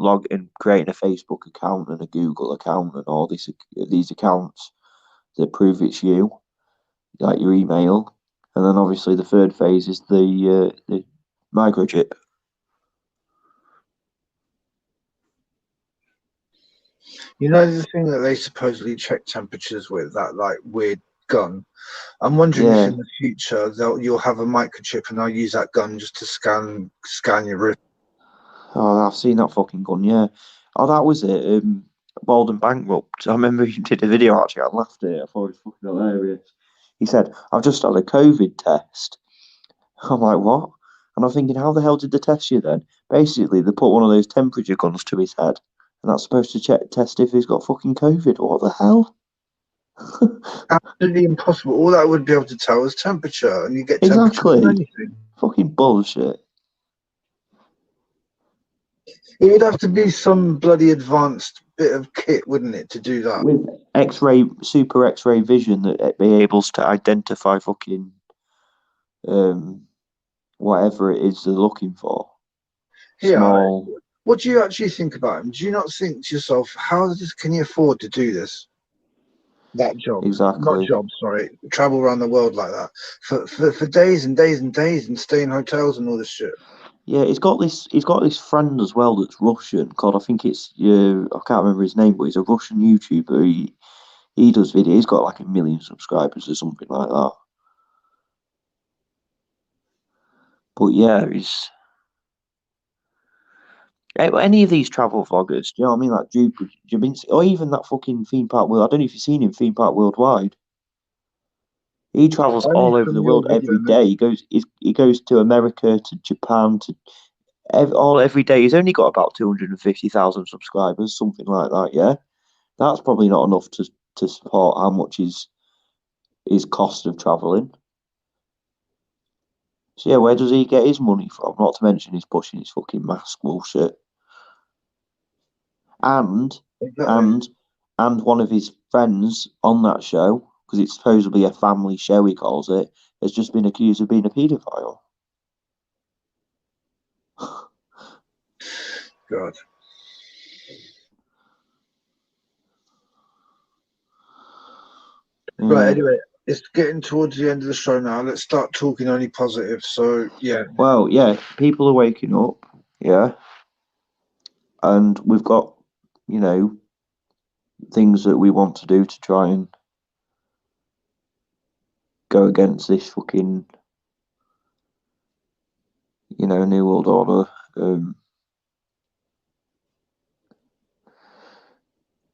creating a Facebook account and a Google account and all these accounts that prove it's you, like your email. And then obviously the third phase is the microchip. You know the thing that they supposedly check temperatures with, that like weird gun. I'm wondering if in the future you'll have a microchip and I'll use that gun just to scan your wrist. Oh, I've seen that fucking gun. Yeah. Oh, that was it. Bald and Bankrupt. I remember he did a video actually. I laughed at it. I thought it was fucking hilarious. He said, "I've just had a COVID test." I'm like, "What?" And I'm thinking, how the hell did they test you then? Basically, they put one of those temperature guns to his head, and that's supposed to test if he's got fucking COVID. What the hell? Absolutely impossible. All that would be able to tell is temperature, and you get temperature from Exactly. anything. Fucking bullshit. It would have to be some bloody advanced bit of kit, wouldn't it, to do that? With super X-ray vision that it be able to identify fucking whatever it is they're looking for. Yeah. Small. What do you actually think about him? Do you not think to yourself, can he afford to do this? That job, Exactly. not job, sorry, travel around the world like that for days and days and days and stay in hotels and all this shit. Yeah, he's got this friend as well that's Russian. God, I think it's I can't remember his name, but he's a Russian YouTuber. He does videos. He's got like 1 million subscribers or something like that. But yeah, he's any of these travel vloggers. Do you know what I mean? Like Jubinski, or even that fucking Theme Park World. I don't know if you've seen him, Theme Park Worldwide. He travels all over the world every day. He goes to America, to Japan, to every day. He's only got about 250,000 subscribers, something like that. Yeah, that's probably not enough to support how much his cost of traveling. So yeah, where does he get his money from? Not to mention he's pushing his fucking mask bullshit. And one of his friends on that show, because it's supposedly a family show, he calls it, has just been accused of being a paedophile. God. Yeah. Right, anyway, it's getting towards the end of the show now. Let's start talking only positive. So, yeah. Well, yeah, people are waking up, yeah. And we've got, you know, things that we want to do to try and go against this fucking, you know, New World Order.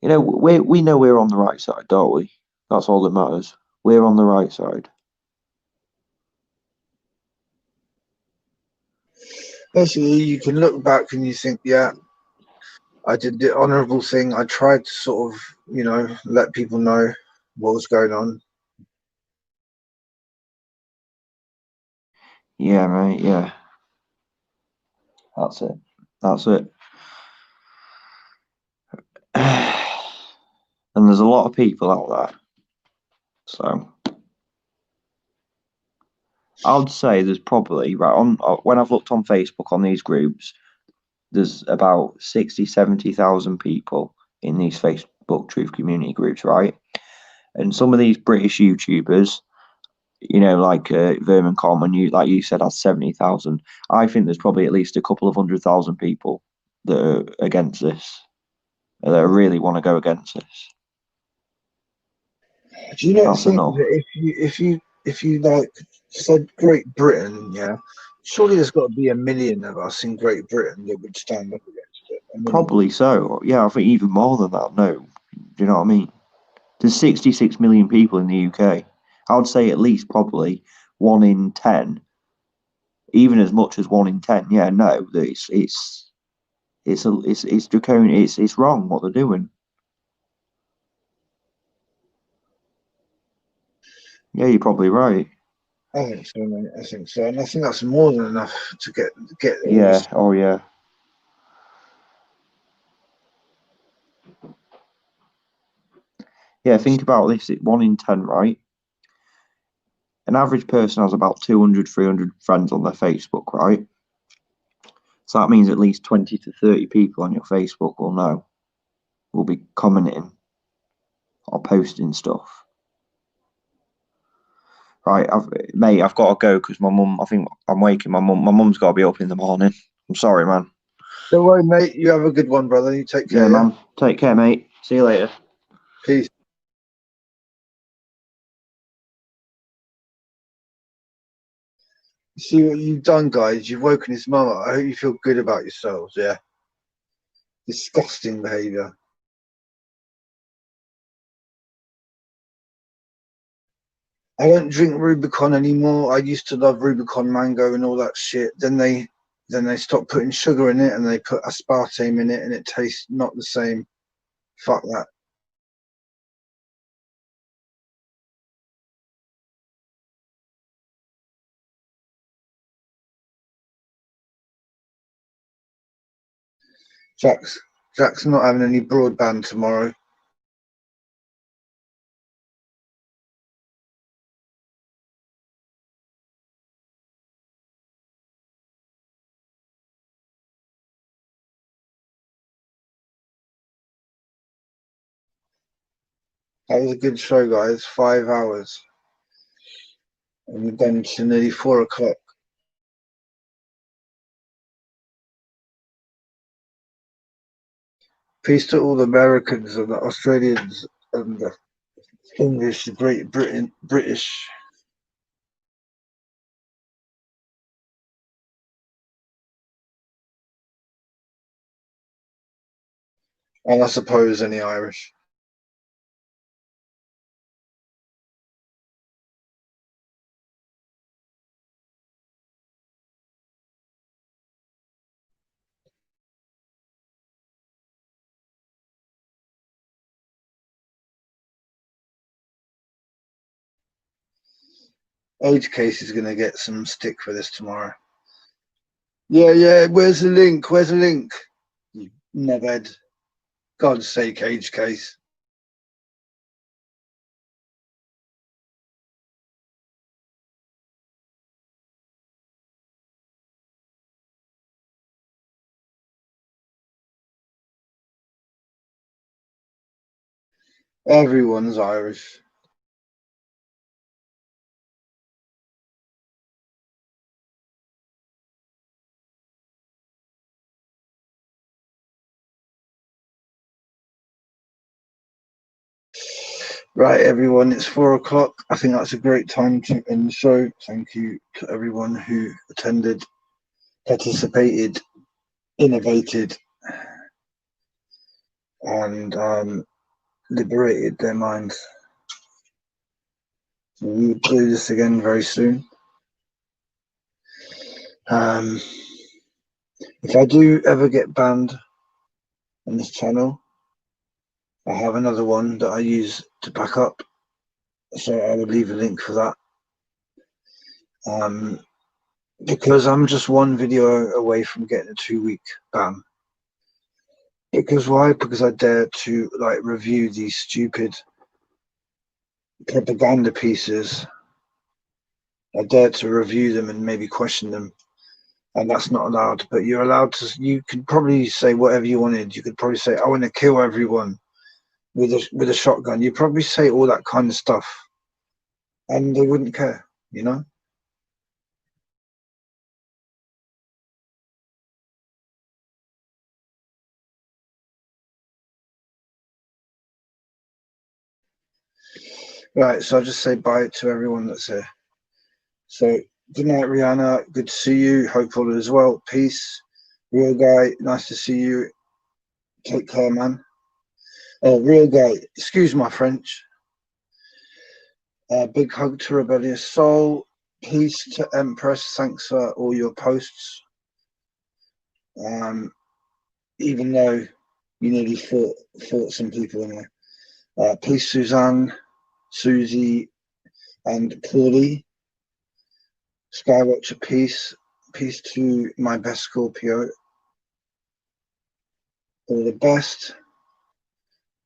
You know, we know we're on the right side, don't we? That's all that matters. We're on the right side. Basically, you can look back and you think, yeah, I did the honourable thing. I tried to sort of, you know, let people know what was going on. Yeah, mate. Yeah, that's it. That's it. And there's a lot of people out there. So I'd say there's probably right on when I've looked on Facebook on these groups, there's about 60, 70,000 people in these Facebook truth community groups, right? And some of these British YouTubers, you know, like Vermin Common, like you said, has 70,000. I think there's probably at least a couple of 100,000 people that are against this, that really want to go against this. Do you not That's think enough. that if you like said Great Britain, yeah, surely there's got to be 1 million of us in Great Britain that would stand up against it. I mean, Probably so. Yeah, I think even more than that. No, do you know what I mean? There's 66 million people in the UK. I would say at least probably 1 in 10, even as much as 1 in 10. Yeah, no, it's draconian. It's wrong what they're doing. Yeah, you're probably right. I think so, mate. I think so, and I think that's more than enough to get all Yeah. this. Oh, yeah. Yeah, think about this. It's 1 in 10, right? An average person has about 200, 300 friends on their Facebook, right? So that means at least 20 to 30 people on your Facebook will be commenting or posting stuff. Right, I've got to go because my mum, I think I'm waking my mum. My mum's got to be up in the morning. I'm sorry, man. Don't worry, mate. You have a good one, brother. You take care. Yeah, man. Take care, mate. See you later. Peace. You see what you've done, guys? You've woken his mum up. I hope you feel good about yourselves. Yeah. Disgusting behaviour. I don't drink Rubicon anymore. I used to love Rubicon mango and all that shit. Then they stopped putting sugar in it and they put aspartame in it and it tastes not the same. Fuck that. Jack's not having any broadband tomorrow. That was a good show, guys. 5 hours. And we've done to nearly 4 o'clock. Peace to all the Americans and the Australians and the English, the Great Britain, British. And I suppose any Irish. Age Case is going to get some stick for this tomorrow. Yeah. Where's the link? Where's the link? You knobhead. God's sake, Age Case. Everyone's Irish. Right, everyone, it's 4 o'clock. I think that's a great time to end the show. Thank you to everyone who attended, participated, innovated, and liberated their minds. We'll do this again very soon. If I do ever get banned, on this channel. I have another one that I use to back up, so I will leave a link for that. Because I'm just one video away from getting a 2-week ban. Because why? Because I dare to like review these stupid propaganda pieces. I dare to review them and maybe question them, and that's not allowed. But you're allowed to. You could probably say whatever you wanted. You could probably say, "I want to kill everyone with a shotgun." You'd probably say all that kind of stuff, and they wouldn't care, you know. Right, so I'll just say bye to everyone that's here. So good night, Rihanna. Good to see you. Hope all is well. Peace. Real guy, nice to see you. Take care, man. Oh, real guy. Excuse my French. Big hug to Rebellious Soul. Peace to Empress. Thanks for all your posts. Even though you nearly fought some people in there. Peace, Suzanne, Susie, and Paulie. Skywatcher, peace. Peace to my best Scorpio. All the best.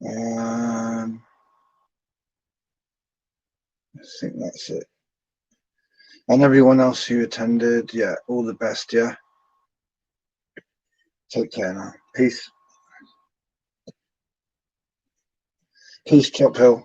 I think that's it. And everyone else who attended, yeah, all the best, yeah. Take care now. Peace. Peace, Top Hill.